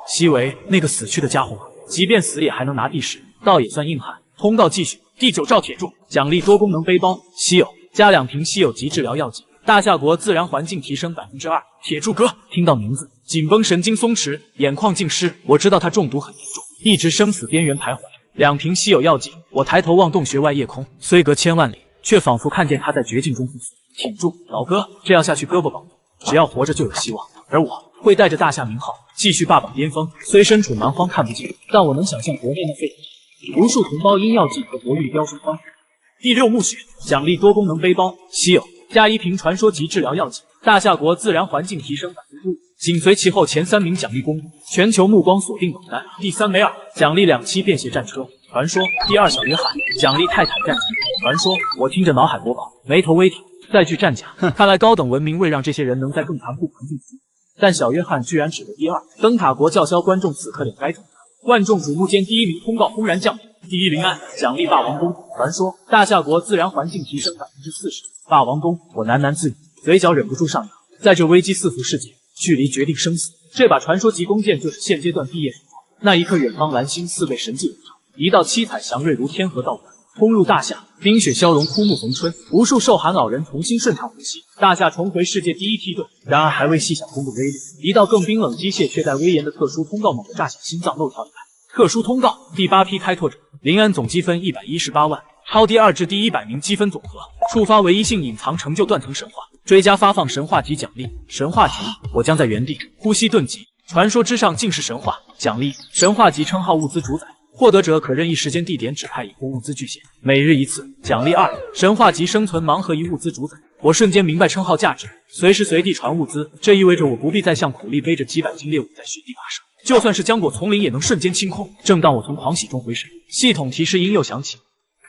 西维那个死去的家伙，即便死也还能拿第10，倒也算硬汉。通告继续，第9罩铁柱，奖励多功能背包，稀有，加2瓶稀有级治疗药剂，大夏国自然环境提升2%。铁柱哥，听到名字，紧绷神经松弛，眼眶尽湿。我知道他中毒很严重，一直生死边缘徘徊。2瓶稀有药剂，我抬头望洞穴外夜空，虽隔千万里，却仿佛看见他在绝境中复苏。挺住，老哥，这样下去胳膊绑不住，只要活着就有希望。而我会带着大夏名号继续霸榜巅峰。虽身处蛮荒看不见，但我能想象国内那沸腾，无数同胞因药剂和博玉飙升欢呼。第6墓穴，奖励多功能背包，稀有，加1瓶传说级治疗药剂，大夏国自然环境提升5%。紧随其后前3名奖励公布，全球目光锁定冷淡。第3枚2，奖励2期便携战车，传说。第2小约翰，奖励泰坦战机，传说。我听着脑海播报，眉头微挑。再具战甲，看来高等文明未让这些人能在更残酷环境服务。但小约翰居然只得第2，灯塔国叫嚣观众此刻脸该肿。万众瞩目间，第1名通告轰然降临。第1灵案，奖励霸王弓，传说。大夏国自然环境提升40%。霸王弓，我喃喃自语，嘴角忍不住上扬。在这危机四伏世界，距离决定生死，这把传说级弓箭就是现阶段毕业手段。那一刻，远方蓝星4倍神迹笼罩，一道七彩祥瑞如天河倒灌，轰入大夏，冰雪消融，枯木逢春，无数受寒老人重新顺畅呼吸，大夏重回世界第1梯队。然而还未细想弓的威力，一道更冰冷机械却带威严的特殊通告猛地炸响心脏，漏跳一拍。特殊通告，第8批开拓者，林安总积分118万，超第2至第100名积分总和，触发唯一性隐藏成就断层神话，追加发放神话级奖励。神话级，我将在原地呼吸顿级。传说之上尽是神话，奖励神话级称号物资主宰，获得者可任意时间地点指派以供物资巨献，每日1次。奖励2，神话级生存盲盒一物资主宰。我瞬间明白称号价值，随时随地传物资，这意味着我不必再像苦力背着几百斤猎物在雪地跋涉，就算是浆果丛林也能瞬间清空。正当我从狂喜中回神，系统提示音又响起。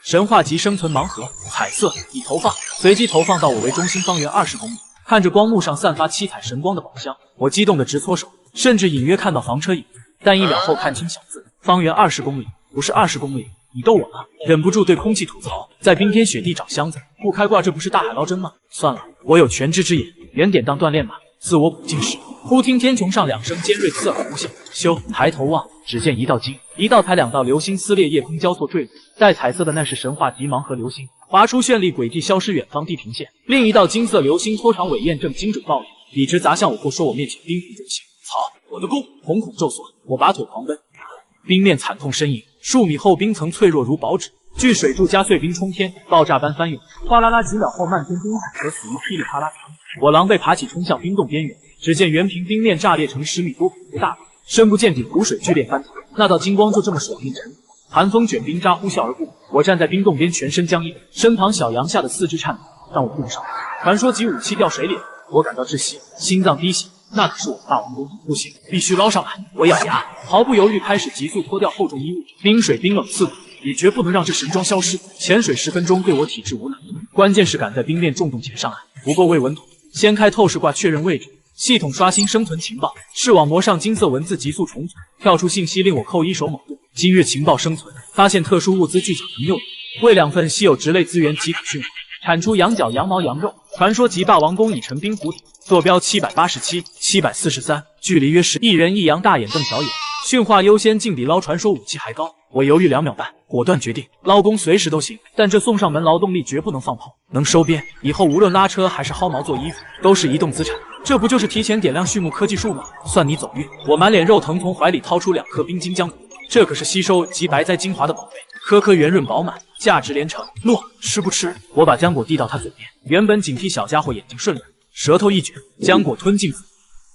神话级生存盲盒，彩色，已投放，随机投放到我为中心方圆20公里。看着光幕上散发七彩神光的宝箱，我激动得直搓手，甚至隐约看到房车影子，但1秒后看清小字：方圆20公里，不是20公里。你逗我吗？忍不住对空气吐槽，在冰天雪地找箱子，不开挂这不是大海捞针吗？算了，我有全知之眼，原点当锻炼吧。自我补进时，忽听天穹上2声尖锐刺耳呼啸，咻！抬头望，只见一道金，一道彩，2道流星撕裂夜空交错坠落。带彩色的那是神话级盲盒流星，划出绚丽轨迹消失远方地平线。另一道金色流星拖长尾焰，正精准爆裂，笔直砸向我，或说我面前冰湖阵型。操！我的弓！瞳孔骤缩，我拔腿狂奔。冰面惨痛呻吟，数米厚冰层脆弱如薄纸，巨水柱加碎冰冲天，爆炸般翻涌，哗啦啦几秒后，漫天冰海和死于噼里啪啦。我狼狈爬起，冲向冰洞边缘，只见原平冰面炸裂成10米多苦的大洞，深不见底，湖水剧烈翻腾，那道金光就这么爽进尘土。寒风卷冰渣呼啸而过，我站在冰洞边，全身僵硬，身旁小羊吓得4肢颤抖，但我顾不上。传说级武器掉水里了，我感到窒息，心脏滴血。那可是我的霸王弓，不行，必须捞上来！我咬牙，毫不犹豫开始急速脱掉厚重衣物，冰水冰冷刺骨，也绝不能让这神装消失。潜水10分钟对我体质无难度，关键是赶在冰链重动前上岸。不过未稳妥，掀开透视挂确认位置，系统刷新生存情报，视网膜上金色文字急速重组，跳出信息令我扣一手猛动。今日情报生存，发现特殊物资巨角羊肉，为2份稀有植类资源即可驯化，产出羊角、羊毛、羊肉。传说级霸王弓已成冰湖底，坐标787、743，距离约10。一人一羊大眼瞪小眼，驯化优先竟比捞传说武器还高。我犹豫2秒半，果断决定捞弓随时都行，但这送上门劳动力绝不能放炮，能收编，以后无论拉车还是薅毛做衣服，都是移动资产。这不就是提前点亮畜牧科技树吗？算你走运。我满脸肉疼，从怀里掏出2颗冰晶浆果，这可是吸收及白哉精华的宝贝，颗颗圆润饱满，价值连城。诺，吃不吃？我把浆果递到他嘴边，原本警惕小家伙眼睛顺了，舌头一卷，浆果吞进腹。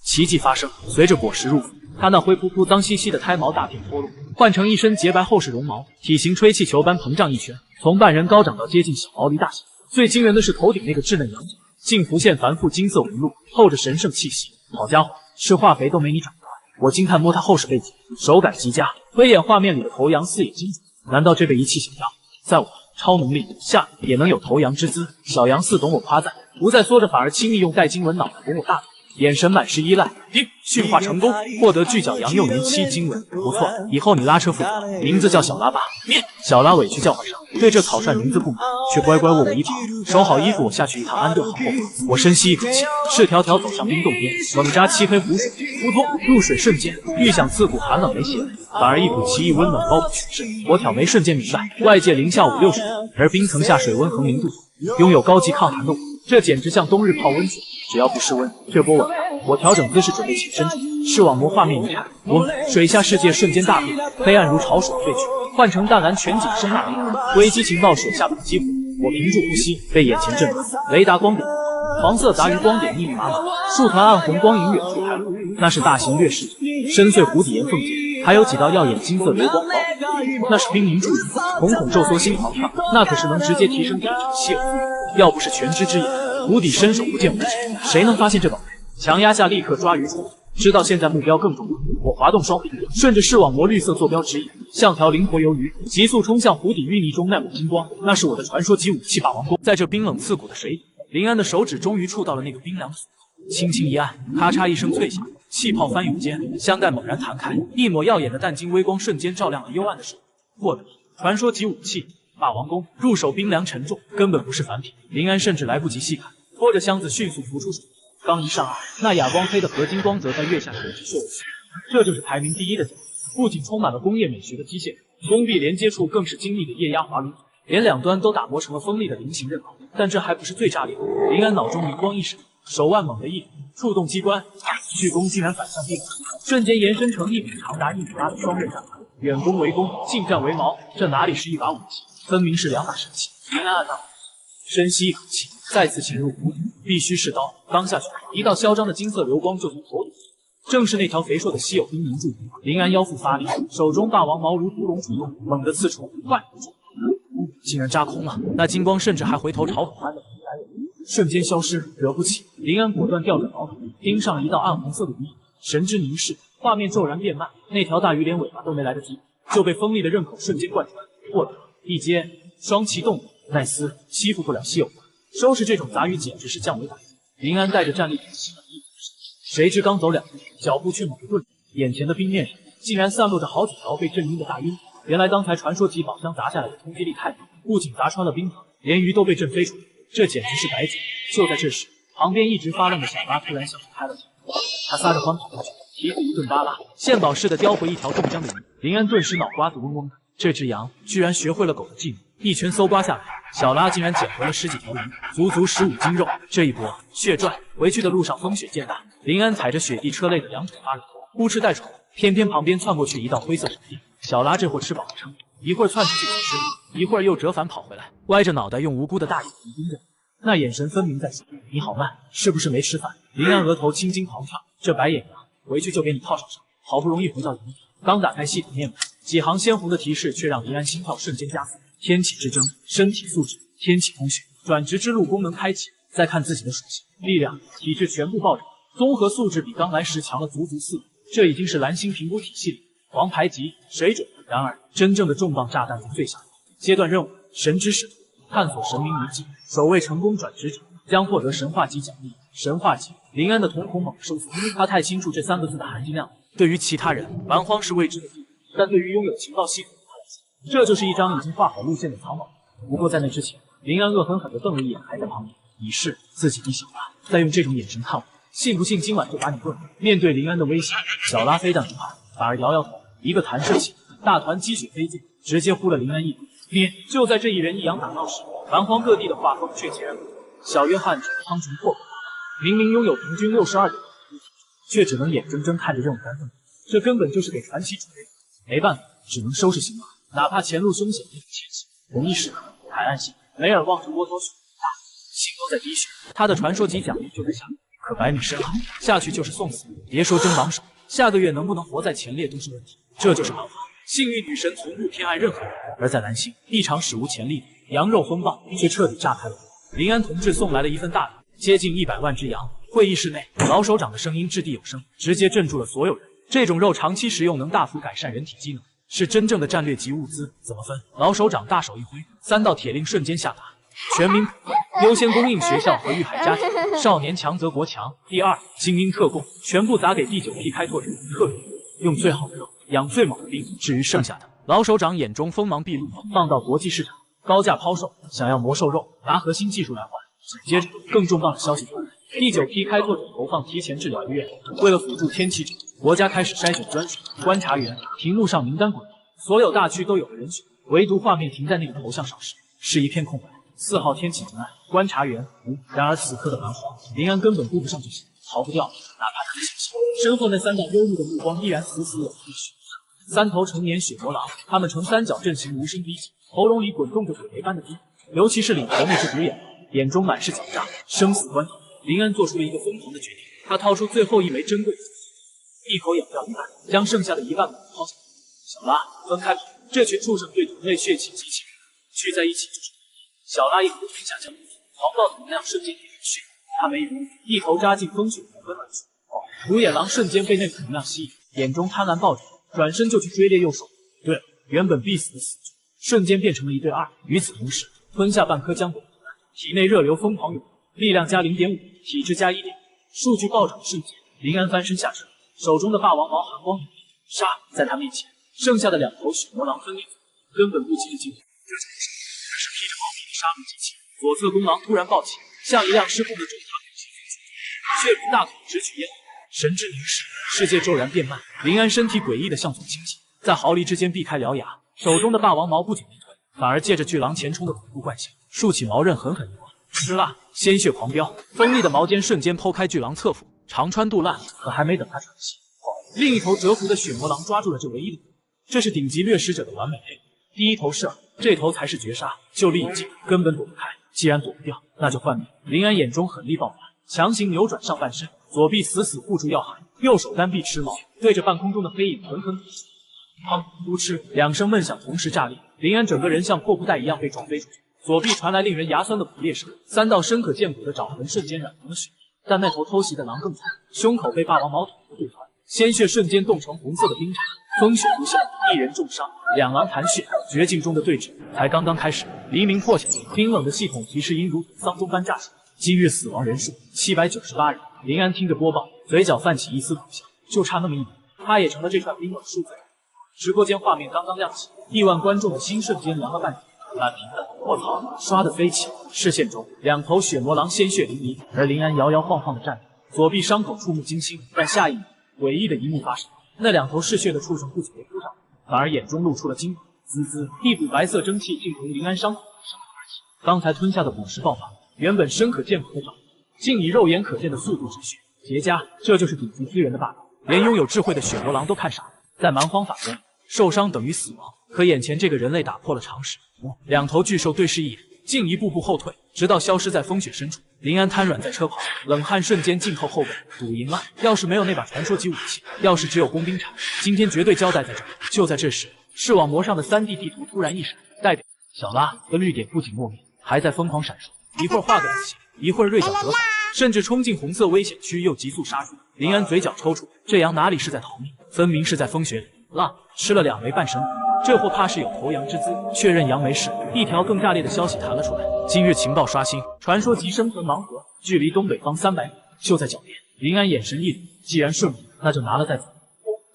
奇迹发生，随着果实入腹，他那灰扑扑、脏兮兮的胎毛大片脱落，换成一身洁白厚实绒毛，体型吹气球般膨胀一圈，从半人高长到接近小毛驴大小。最惊人的是头顶那个稚嫩羊角，竟浮现繁复金色纹路，透着神圣气息。好家伙，吃化肥都没你长快！我惊叹摸它厚实背脊，手感极佳。飞眼画面里的头羊似野精子，难道这被仪器想要？在我超能力下也能有头羊之姿？小羊似懂我夸赞，不再缩着，反而亲密用带经文脑袋拱我大腿，眼神满是依赖。驯化成功，获得巨角羊幼年期经文，不错，以后你拉车负责，名字叫小拉吧。小拉委屈叫唤声，对这草率名字不满，却乖乖握我衣旁，收好衣服，我下去一趟安顿好后方。我深吸一口气，赤条条走上冰洞边，猛扎漆黑湖水，扑通入水瞬间，预想刺骨寒冷没血泪，反而一股奇异温暖包裹全身。我挑眉瞬间明白，外界零下5、60度，而冰层下水温恒0度左右，拥有高级抗寒的我，这简直像冬日泡温泉。只要不失温，这波稳了。我调整姿势准备起身，视网膜画面一看，水下世界瞬间大变，黑暗如潮水废去，换成淡蓝全景深蓝蓝。危机情报水下本激活，我屏住呼吸，被眼前震撼。雷达光点，黄色杂鱼光点密密麻麻，数团暗红光影远处开落，那是大型掠食者，深邃湖底岩缝间还有几道耀眼金色流光包裹，那是冰凝注影，瞳孔骤缩，心狂跳，那可是能直接提升地质的稀有资源。要不是全知之眼，湖底伸手不见五指，谁能发现这宝贝？强压下立刻抓鱼出海，知道现在目标更重要。我滑动双臂，顺着视网膜绿色坐标指引，像条灵活鱿鱼，急速冲向湖底淤泥中那抹金光，那是我的传说级武器霸王弓。在这冰冷刺骨的水底，林安的手指终于触到了那个冰凉的锁头，轻轻一按，咔嚓一声脆响，气泡翻涌间，箱盖猛然弹开，一抹耀眼的淡金微光瞬间照亮了幽暗的手。获得传说级武器霸王弓，入手冰凉沉重，根本不是凡品。林安甚至来不及细看，拖着箱子迅速浮出水。刚一上岸，那哑光黑的合金光泽在月下水直射。这就是排名第1的奖，不仅充满了工业美学的机械，弓臂连接处更是精密的液压滑轮，连两端都打磨成了锋利的菱形刃口。但这还不是最炸裂的，林安脑中灵光一闪，手腕猛地一鼓，触动机关，巨弓竟然反向并拢，瞬间延伸成1柄长达1米8的双刃战矛。远弓为弓，近战为矛，这哪里是一把武器，分明是2把神器。林安暗道，深吸一口气，再次潜入湖底，必须是刀。刚下去，一道嚣张的金色流光就从头顶，正是那条肥硕的稀有冰凝注。林安腰腹发力，手中霸王矛如毒龙出动，猛地刺出，快！竟然扎空了，那金光甚至还回头嘲讽般的回来了，瞬间消失，惹不起。林安果断调转矛头，盯上一道暗红色的鱼影，神之凝视，画面骤然变慢，那条大鱼连尾巴都没来得及，就被锋利的刃口瞬间贯穿。获得一接双鳍动物，奈斯欺负不了稀有，收拾这种杂鱼简直是降维打击。林安带着战栗体息满意，谁知刚走2步，脚步却猛地顿，眼前的冰面上竟然散落着好几条被震晕的大晕。原来刚才传说级宝箱砸下来的冲击力太大，不仅砸穿了冰层，连鱼都被震飞出来，这简直是白捡。就在这时，旁边一直发愣的小拉突然像是开了窍，他撒着欢跑过去，蹄子一顿扒拉，献宝似的叼回一条冻僵的鱼。林安顿时脑瓜子嗡嗡的，这只羊居然学会了狗的技能，一拳搜刮下来，小拉竟然捡回了10几条鱼，足足15斤肉。这一波血赚，回去的路上风雪渐大，林安踩着雪地车累得两腿发热，呼哧带喘。偏偏旁边窜过去一道灰色闪电，小拉这货吃饱了撑，一会儿窜出去几十米，一会儿又折返跑回来，歪着脑袋用无辜的大眼睛盯着，那眼神分明在说：“你好慢，是不是没吃饭？”林安额头青筋狂跳，这白眼羊回去就给你套上上。好不容易回到营地，刚打开系统面板，几行鲜红的提示却让林安心跳瞬间加速。天启之争，身体素质，天启通讯，转职之路功能开启。再看自己的属性，力量、体质全部暴涨，综合素质比刚来时强了足足4倍。这已经是蓝星评估体系里王牌级水准。然而，真正的重磅炸弹在最下面。阶段任务：神之使徒，探索神明遗迹，首位成功转职者将获得神话级奖励。神话级，林安的瞳孔猛收缩，他太清楚这3个字的含金量了。对于其他人，蛮荒是未知的地方，但对于拥有情报系统的他来说，这就是一张已经画好路线的藏宝。不过在那之前，林安恶狠狠地瞪了一眼还在旁边以示自己的小拉，再用这种眼神看我，信不信今晚就把你炖了？面对林安的威胁，小拉非但不怕，反而摇摇头，一个弹射起，大团积雪飞溅，直接呼了林安一脸。就在这一人一羊打闹时，蛮荒各地的画风却截然不同。小约翰苍穹破口，明明拥有平均62点，却只能眼睁睁看着任务单份，这根本就是给传奇准备的。没办法，只能收拾行囊，哪怕前路凶险也得前行。同一时刻，海岸线，梅尔望着窝头雪，心都在滴血。他的传说级奖励就在下面，可百米深海下去就是送死，别说争榜首，下个月能不能活在前列都是问题。这就是蛮荒。幸运女神从不偏爱任何人，而在蓝星，一场史无前例的羊肉风暴却彻底炸开了锅。林安同志送来了一份大礼，接近100万只羊。会议室内，老首长的声音掷地有声，直接镇住了所有人。这种肉长期食用能大幅改善人体机能，是真正的战略级物资。怎么分？老首长大手一挥，3道铁令瞬间下达：全民普惠，优先供应学校和遇害家庭，少年强则国强。第2，精英特供，全部砸给第9批开拓者特员，用最好的肉养最猛的兵。至于剩下的，老首长眼中锋芒毕露，放到国际市场高价抛售，想要魔兽肉拿核心技术来换。紧接着，更重磅的消息传来，第9批开拓者投放提前治疗医院。为了辅助天启者，国家开始筛选专属观察员。屏幕上名单滚动，所有大区都有了人选，唯独画面停在那个头像上时，是一片空白。4号天启门案观察员无。然而此刻的蛮荒，林安根本顾不上这些，逃不掉，哪怕他的想象。身后那3道忧郁的目光依然死死咬住血。3头成年血魔狼，他们呈3角阵型无声逼近，喉咙里滚动着鬼雷般的冰。尤其是领头那只独眼，眼中满是狡诈。生死关头，林安做出了一个疯狂的决定，他掏出最后一枚珍贵的一口咬掉一半，将剩下的1半抛下。小拉，分开跑！这群畜生对同类血气极其敏感，聚在一起就是敌人。小拉一口吞下江狂暴的能量瞬间点燃血，他没犹豫，一头扎进风雪狂奔而去。独眼狼瞬间被那股能量吸引，眼中贪婪暴涨，转身就去追猎右手。对了，原本必死的死猪，瞬间变成了1对2。与此同时，吞下半颗浆果，体内热流疯狂涌动，力量加0.5，体质加1.5，数据暴涨的瞬间，林安翻身下车，手中的霸王矛寒光一杀，在他面前，剩下的2头血魔狼分裂，根本不急着进攻。这是披着毛皮的杀戮机器。左侧公狼突然暴起，像一辆失控的重塔猛袭飞出，血如大口直取咽喉。神之凝视，世界骤然变慢。林安身体诡异的向左倾斜，在毫厘之间避开獠牙，手中的霸王矛不仅没退，反而借着巨狼前冲的恐怖惯性，竖起矛刃狠狠一刮，吃辣，鲜血狂飙，锋利的矛尖瞬间剖开巨狼侧腹，长穿肚烂。可还没等他喘息，另一头蛰伏的血魔狼抓住了这唯一的机会，这是顶级掠食者的完美配合。第1头是2，这头才是绝杀，就力已尽，根本躲不开。既然躲不掉，那就换命。林安眼中狠力爆发，强行扭转上半身，左臂死死护住要害，右手单臂持矛，对着半空中的黑影狠狠捅去。砰！噗嗤，2声闷响同时炸裂，林安整个人像破布袋一样被撞飞出去，左臂传来令人牙酸的骨裂声，3道深可见骨的爪痕瞬间染红了血。但那头偷袭的狼更惨，胸口被霸王矛捅得对穿，鲜血瞬间冻成红色的冰碴，风雪不下，一人重伤，2狼谈血，绝境中的对峙才刚刚开始。黎明破晓，冰冷的系统提示音如丧钟般炸响。今日死亡人数798人。林安听着播报，嘴角泛起一丝苦笑，就差那么一点，他也成了这串冰冷数字。直播间画面刚刚亮起，1万观众的心瞬间凉了半截。满屏的我操，刷得飞起！视线中，2头血魔狼鲜血淋漓，而林安摇摇晃晃的站着，左臂伤口触目惊心。但下一秒，诡异的一幕发生，那2头嗜血的畜生不仅没扑上，反而眼中露出了惊恐。滋滋，一股白色蒸汽竟从林安伤口而起。刚才吞下的果实爆发，原本深可见骨的爪，竟以肉眼可见的速度止血。结痂，这就是顶级资源的霸道，连拥有智慧的血魔狼都看傻了。在蛮荒法中，受伤等于死亡，可眼前这个人类打破了常识。2头巨兽对视一眼，竟一步步后退，直到消失在风雪深处。林安瘫软在车旁，冷汗瞬间浸透后背。赌赢了，要是没有那把传说级武器，要是只有工兵铲，今天绝对交代在这儿。就在这时，视网膜上的3D 地图突然一闪，代表小拉的绿点不仅没灭，还在疯狂闪烁，一会儿画个仔细，一会儿锐角折返，甚至冲进红色危险区又急速杀入。林安嘴角抽搐，这羊哪里是在逃命，分明是在风雪里浪吃了2枚半神，这货怕是有投羊之姿。确认杨没事，一条更炸裂的消息弹了出来。今日情报刷新，传说级生存盲盒距离东北方300米，就在脚边。林安眼神一凛，既然顺利，那就拿了再走。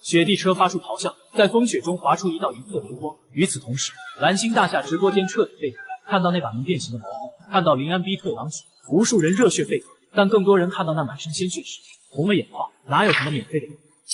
雪地车发出咆哮，在风雪中划出一道银色流光。与此同时，蓝星大厦直播间彻底沸腾。看到那把能变形的矛刀，看到林安逼退狼群，无数人热血沸腾。但更多人看到那满身鲜血时，红了眼眶。哪有什么免费的？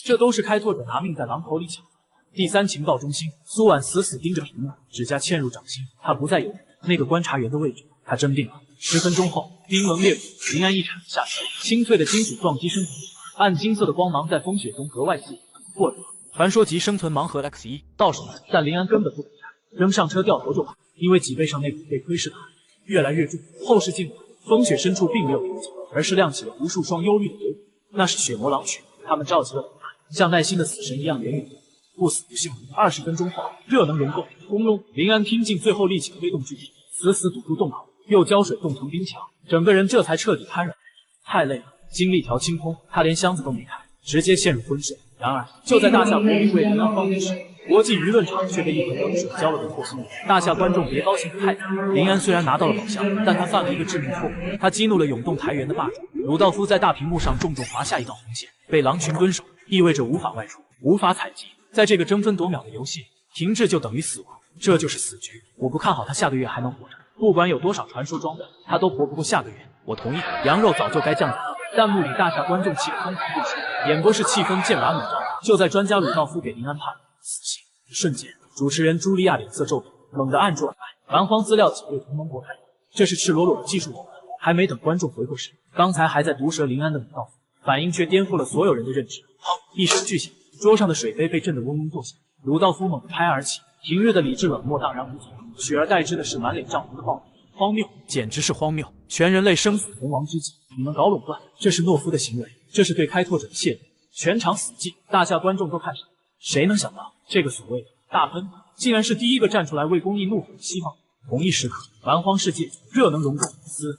这都是开拓者拿命在狼口里抢。第3情报中心，苏婉死死盯着屏幕，指甲嵌入掌心，他不再犹豫。那个观察员的位置，他真定了。10分钟后，冰冷裂谷，林安一铲下去，清脆的金属撞击声响，暗金色的光芒在风雪中格外刺眼。或者，传说级生存盲盒 X1 到手了，但林安根本不敢拆，扔上车掉头就跑，因为脊背上那股被窥视的寒越来越重。后视镜里，风雪深处并没有平静，而是亮起了无数双忧虑的眼。那是血魔狼群，他们召集了像耐心的死神一样严厉。不死不休。20分钟后，热能熔构，轰隆！林安拼尽最后力气推动巨石，死死堵住洞口，又浇水冻成冰墙，整个人这才彻底瘫软。太累了，精力条清空，他连箱子都没开，直接陷入昏睡。然而，就在大夏国民为林安放屁时，国际舆论场却被一盆冷水浇了个透心。大夏观众别高兴太早，林安虽然拿到了宝箱，但他犯了一个致命错误，他激怒了永动台员的霸主。鲁道夫在大屏幕上重重划下一道红线，被狼群蹲守，意味着无法外出，无法采集。在这个争分夺秒的游戏，停滞就等于死亡，这就是死局。我不看好他下个月还能活着，不管有多少传说装备，他都活不过下个月。我同意，羊肉早就该降价了。弹幕里大夏观众气得疯狂对视，演播室气氛剑拔弩张。就在专家鲁道夫给林安判死刑瞬间，主持人茱莉亚脸色骤变，猛地按住耳麦，蛮荒资料仅为同盟国开放，这是赤裸裸的技术垄断。还没等观众回过神，刚才还在毒舌林安的鲁道夫反应却颠覆了所有人的认知。砰！一声巨响，桌上的水杯被震得嗡嗡作响。鲁道夫猛地拍而起，平日的理智冷漠荡然无存，取而代之的是满脸涨红的暴怒。荒谬，简直是荒谬！全人类生死存亡之际，你们搞垄断，这是懦夫的行为，这是对开拓者的亵渎。全场死寂，大夏观众都看傻了。谁能想到，这个所谓的大喷竟然是第一个站出来为公益怒吼的西方？同一时刻，蛮荒世界热能熔构，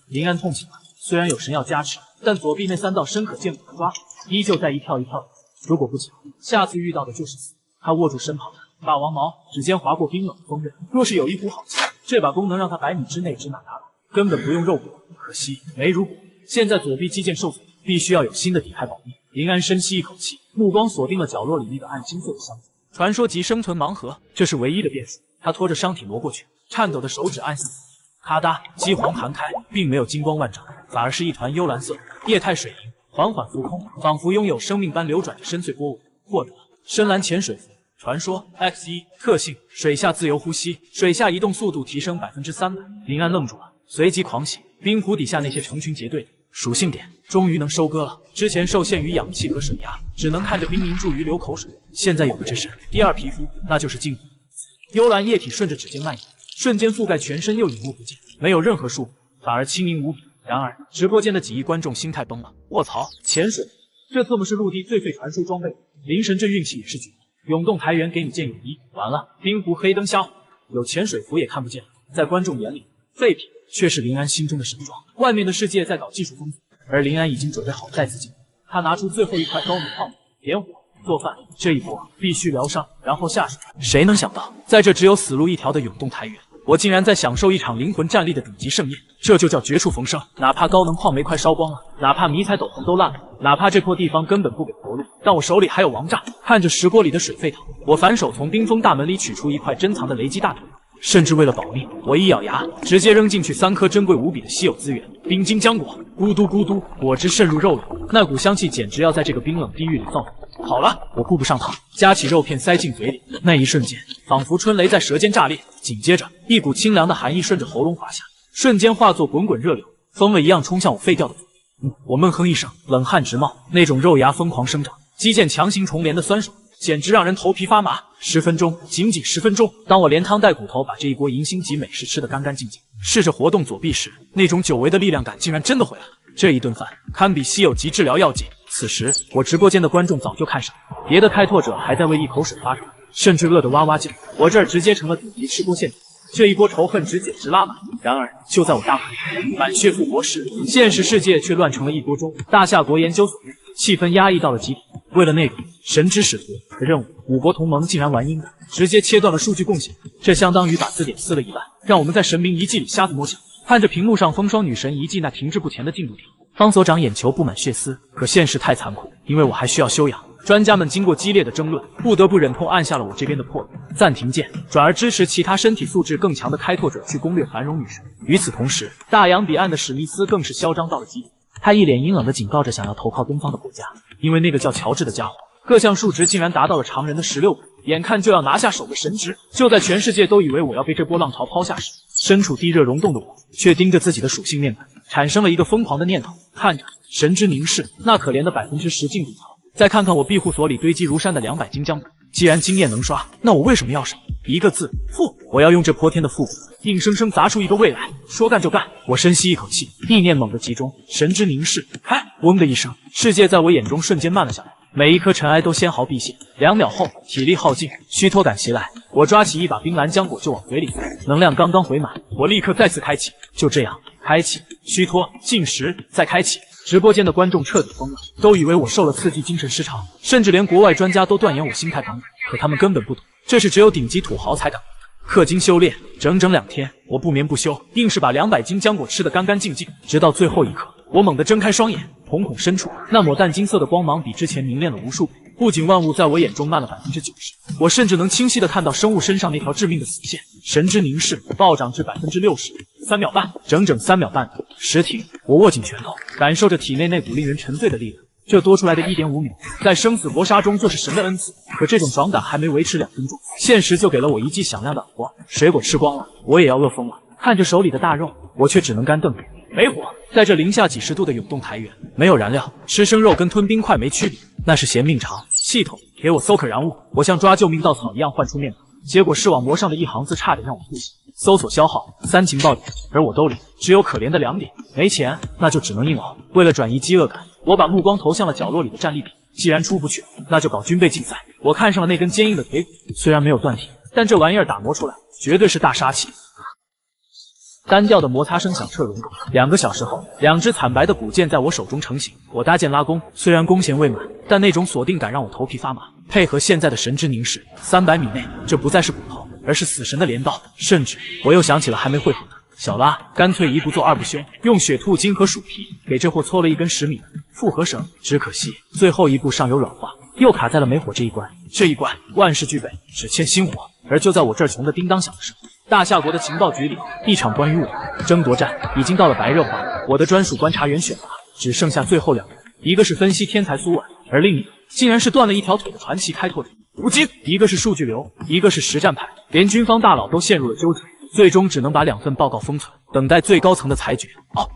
林安痛醒了。虽然有神药加持，但左臂那3道深可见骨的抓依旧在一跳一跳的。如果不巧，下次遇到的就是死。他握住身旁的霸王矛，指尖划过冰冷的锋刃。若是有一股好气，这把弓能让他100米之内指哪打哪，根本不用肉搏。可惜没如果。现在左臂肌腱受损，必须要有新的底牌保命。林安深吸一口气，目光锁定了角落里那个暗金色的箱子。传说级生存盲盒，这是唯一的变数。他拖着伤体挪过去，颤抖的手指按下，咔嗒，机簧弹开，并没有金光万丈，反而是一团幽蓝色液态水银，缓缓浮空，仿佛拥有生命般流转着深邃波纹。获得深蓝潜水服。传说 X1 特性：水下自由呼吸，水下移动速度提升300%。林安愣住了，随即狂喜。冰湖底下那些成群结队的属性点终于能收割了。之前受限于氧气和水压，只能看着冰凝住于流口水，现在有了这身第2皮肤，那就是净土。幽蓝液体顺着指尖蔓延，瞬间覆盖全身又隐没不见，没有任何束缚，反而轻盈无比。然而直播间的几亿观众心态崩了。卧槽，潜水，这特么是陆地最废传说装备。灵神这运气也是绝，永动台员给你件泳衣。完了，冰湖黑灯瞎火，有潜水服也看不见了。在观众眼里，废品却是林安心中的神装。外面的世界在搞技术封锁，而林安已经准备好再次进攻。他拿出最后一块高能泡沫，点火做饭，这一波必须疗伤，然后下水。谁能想到，在这只有死路一条的永动台员，我竟然在享受一场灵魂战力的顶级盛宴，这就叫绝处逢生。哪怕高能矿煤快烧光了，哪怕迷彩斗篷都烂了，哪怕这破地方根本不给活路，但我手里还有王炸。看着石锅里的水沸腾，我反手从冰封大门里取出一块珍藏的雷击大腿，甚至为了保命，我一咬牙，直接扔进去3颗珍贵无比的稀有资源——冰晶浆果。咕嘟咕嘟，果汁渗入肉里，那股香气简直要在这个冰冷地狱里造反。好了，我顾不上烫，夹起肉片塞进嘴里，那一瞬间，仿佛春雷在舌尖炸裂。紧接着，一股清凉的寒意顺着喉咙滑下，瞬间化作滚滚热流，风味一样冲向我废掉的嘴。我闷哼一声，冷汗直冒，那种肉芽疯狂生长，肌腱强行重连的酸爽，简直让人头皮发麻。10分钟，仅仅10分钟。当我连汤带骨头把这一锅银星级美食吃得干干净净，试着活动左臂时，那种久违的力量感竟然真的回来了。这一顿饭堪比稀有级治疗药剂。此时，我直播间的观众早就看傻了，别的开拓者还在为一口水发愁，甚至饿得哇哇叫。我这儿直接成了顶级吃播现场，这一波仇恨值简直拉满。然而，就在我大喊满血复活时，现实世界却乱成了一锅粥。大夏国研究所内，气氛压抑到了极点。为了那个神之使徒的任务，五国同盟竟然玩阴的，直接切断了数据贡献，这相当于把字典撕了一半，让我们在神明遗迹里瞎子摸象。看着屏幕上风霜女神遗迹那停滞不前的进度条，方所长眼球布满血丝。可现实太残酷，因为我还需要休养。专家们经过激烈的争论，不得不忍痛按下了我这边的破暂停键，转而支持其他身体素质更强的开拓者去攻略繁荣女神。与此同时，大洋彼岸的史密斯更是嚣张到了极点，他一脸阴冷地警告着想要投靠东方的国家，因为那个叫乔治的家伙各项数值竟然达到了常人的16倍，眼看就要拿下首个神职。就在全世界都以为我要被这波浪潮抛下时，身处地热溶洞的我却盯着自己的属性面板，产生了一个疯狂的念头。看着神之凝视那可怜的10%进度条，再看看我庇护所里堆积如山的200金浆补，既然经验能刷，那我为什么要少？一个字：富！我要用这泼天的富硬生生砸出一个未来。说干就干！我深吸一口气，意念猛地集中，神之凝视，开！嗡的一声，世界在我眼中瞬间慢了下来，每一颗尘埃都纤毫毕现。2秒后，体力耗尽，虚脱感袭来，我抓起一把冰蓝浆果就往嘴里塞，能量刚刚回满，我立刻再次开启。就这样，开启，虚脱，进食，再开启。直播间的观众彻底疯了，都以为我受了刺激精神失常，甚至连国外专家都断言我心态崩溃。可他们根本不懂，这是只有顶级土豪才敢。氪金修炼整整2天，我不眠不休，硬是把200斤浆果吃得干干净净。直到最后一刻，我猛地睁开双眼，瞳孔深处那抹淡金色的光芒比之前凝练了无数倍。不仅万物在我眼中慢了90%，我甚至能清晰地看到生物身上那条致命的死线。神之凝视暴涨至60%，3秒半，整整3秒半的实停。我握紧拳头，感受着体内那股令人沉醉的力量。这多出来的1.5秒，在生死搏杀中就是神的恩赐。可这种爽感还没维持2分钟，现实就给了我一记响亮的耳光。水果吃光了，我也要饿疯了。看着手里的大肉，我却只能干瞪眼。没火，在这零下几十度的永冻台原，没有燃料，吃生肉跟吞冰块没区别，那是嫌命长。系统给我搜可燃物，我像抓救命稻草一样换出面孔，结果视网膜上的一行字差点让我吐血。搜索消耗3情报点，而我兜里只有可怜的2点，没钱那就只能硬熬。为了转移饥饿感，我把目光投向了角落里的战利品，既然出不去，那就搞军备竞赛。我看上了那根坚硬的腿骨，虽然没有断铁，但这玩意儿打磨出来绝对是大杀器。单调的摩擦声响彻溶洞。2个小时后，2支惨白的古剑在我手中成型。我搭剑拉弓，虽然弓弦未满，但那种锁定感让我头皮发麻。配合现在的神之凝视，300米内这不再是骨头，而是死神的镰刀。甚至我又想起了还没会合的小拉，干脆一不做二不休，用血兔精和鼠皮给这货搓了一根10米的复合绳。只可惜最后一步尚有软化，又卡在了没火这一关。这一关万事俱备，只欠星火。而就在我这儿穷的叮当响的时候，大夏国的情报局里，一场关于我的争夺战已经到了白热化。我的专属观察员选拔只剩下最后2人，一个是分析天才苏婉，而另一个竟然是断了一条腿的传奇开拓者吴京。一个是数据流，一个是实战派，连军方大佬都陷入了纠结，最终只能把2份报告封存，等待最高层的裁决。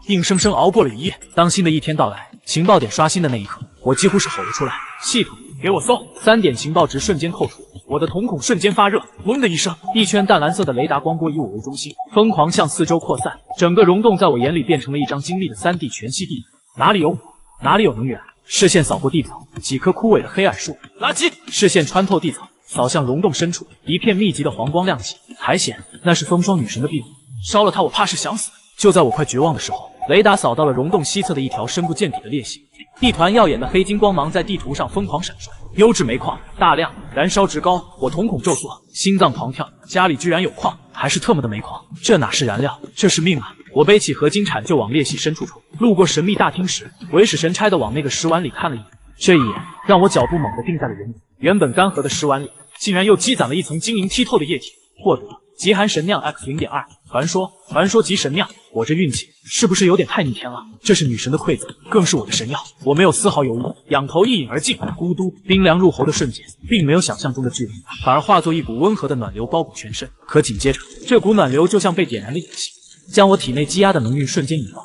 硬生生熬过了一夜。当新的一天到来，情报点刷新的那一刻，我几乎是吼了出来：系统给我搜！3点情报值瞬间扣除，我的瞳孔瞬间发热，嗡的一声，一圈淡蓝色的雷达光波以我为中心，疯狂向四周扩散。整个溶洞在我眼里变成了一张精密的3D 全息地图，哪里有我，哪里有能源。视线扫过地草，几棵枯萎的黑矮树，垃圾。视线穿透地草，扫向溶洞深处，一片密集的黄光亮起。苔藓，那是风霜女神的庇护，烧了它我怕是想死。就在我快绝望的时候，雷达扫到了溶洞西侧的一条深不见底的裂隙，一团耀眼的黑金光芒在地图上疯狂闪烁。优质煤矿，大量，燃烧值高，我瞳孔骤缩，心脏狂跳。家里居然有矿，还是特么的煤矿，这哪是燃料，这是命啊！我背起合金铲就往裂隙深处冲。路过神秘大厅时，鬼使神差的往那个石碗里看了一眼，这一眼让我脚步猛地定在了原地。原本干涸的石碗里，竟然又积攒了一层晶莹剔透的液体。获得极寒神酿 X0.2， 传说级神酿。我这运气是不是有点太逆天了？这是女神的馈赠，更是我的神药。我没有丝毫犹豫，仰头一饮而尽。咕嘟，冰凉入喉的瞬间，并没有想象中的剧烈，反而化作一股温和的暖流包裹全身。可紧接着，这股暖流就像被点燃的引擎，将我体内积压的能运瞬间引爆。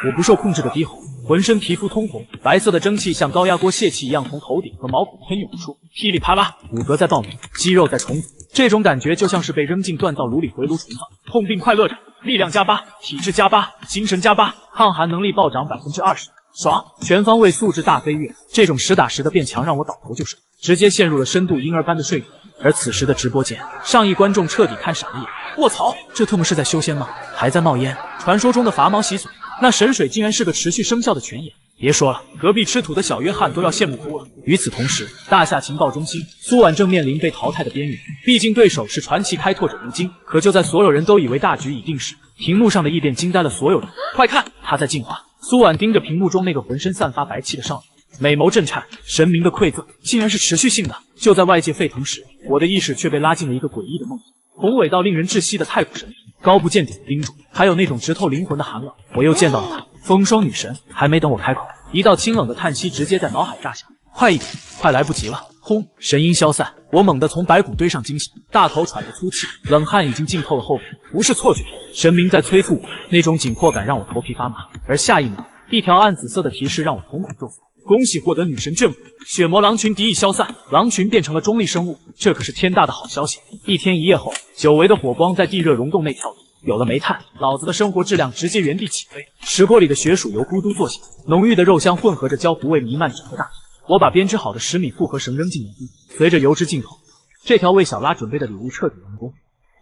我不受控制的低吼，浑身皮肤通红，白色的蒸汽像高压锅泄气一样从头顶和毛孔喷涌出，噼里啪啦，骨骼在爆鸣，肌肉在重组。这种感觉就像是被扔进锻造炉里回炉重放，痛并快乐着。力量加8，体质加8，精神加8，抗寒能力暴涨20%，爽！全方位素质大飞跃。这种实打实的变强让我倒头就睡，直接陷入了深度婴儿般的睡眠。而此时的直播间，上亿观众彻底看傻了眼。卧槽，这特么是在修仙吗？还在冒烟。传说中的伐毛洗髓，那神水竟然是个持续生效的泉眼。别说了，隔壁吃土的小约翰都要羡慕哭了。与此同时，大夏情报中心，苏婉正面临被淘汰的边缘。毕竟对手是传奇开拓者吴京。可就在所有人都以为大局已定时，屏幕上的异变惊呆了所有人。快看，他在进化！苏婉盯着屏幕中那个浑身散发白气的少女，美眸震颤，神明的馈赠竟然是持续性的。就在外界沸腾时，我的意识却被拉进了一个诡异的梦。宏伟到令人窒息的太古神灵，高不见底的叮嘱，还有那种直透灵魂的寒冷。我又见到了她，风霜女神。还没等我开口，一道清冷的叹息直接在脑海炸响。快一点，快来不及了！轰！神音消散，我猛地从白骨堆上惊醒，大口喘着粗气，冷汗已经浸透了后背。不是错觉，神明在催促我，那种紧迫感让我头皮发麻。而下一秒，一条暗紫色的提示让我瞳孔骤缩。恭喜获得女神眷顾，血魔狼群敌意消散，狼群变成了中立生物，这可是天大的好消息。一天一夜后，久违的火光在地热溶洞内跳动，有了煤炭，老子的生活质量直接原地起飞。石锅里的血鼠油咕嘟作响，浓郁的肉香混合着焦糊味弥漫整个大厅。我把编织好的10米复合绳扔进岩壁，随着油脂进口，这条为小拉准备的礼物彻底完工。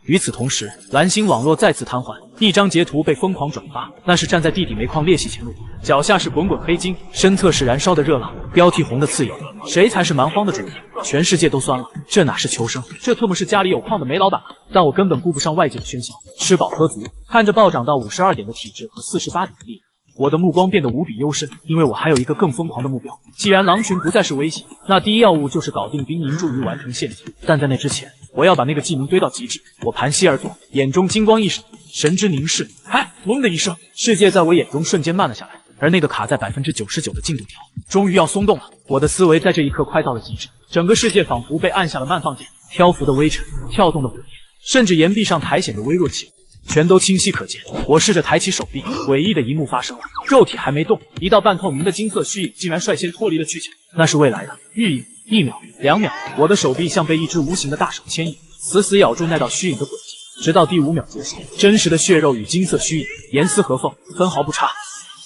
与此同时，蓝星网络再次瘫痪，一张截图被疯狂转发，那是站在地底煤矿裂隙前录，脚下是滚滚黑金，身侧是燃烧的热浪，标题红的刺眼。谁才是蛮荒的主人？全世界都酸了，这哪是求生，这特么是家里有矿的煤老板。但我根本顾不上外界的喧嚣，吃饱喝足，看着暴涨到52点的体质和48点的力量，我的目光变得无比幽深，因为我还有一个更疯狂的目标。既然狼群不再是威胁，那第一要务就是搞定冰凝注于完成陷阱。但在那之前，我要把那个技能堆到极致。我盘膝而坐，眼中金光一闪，神之凝视。哎，嗡的一声，世界在我眼中瞬间慢了下来，而那个卡在99%的进度条终于要松动了。我的思维在这一刻快到了极致，整个世界仿佛被按下了慢放键，漂浮的微尘，跳动的火焰，甚至岩壁上苔藓的微弱起伏，全都清晰可见。我试着抬起手臂，诡异的一幕发生了，肉体还没动，一道半透明的金色虚影竟然率先脱离了躯壳。那是未来的预影，1秒、2秒，我的手臂像被一只无形的大手牵引，死死咬住那道虚影的轨迹，直到第5秒结束。真实的血肉与金色虚影严丝合缝，分毫不差。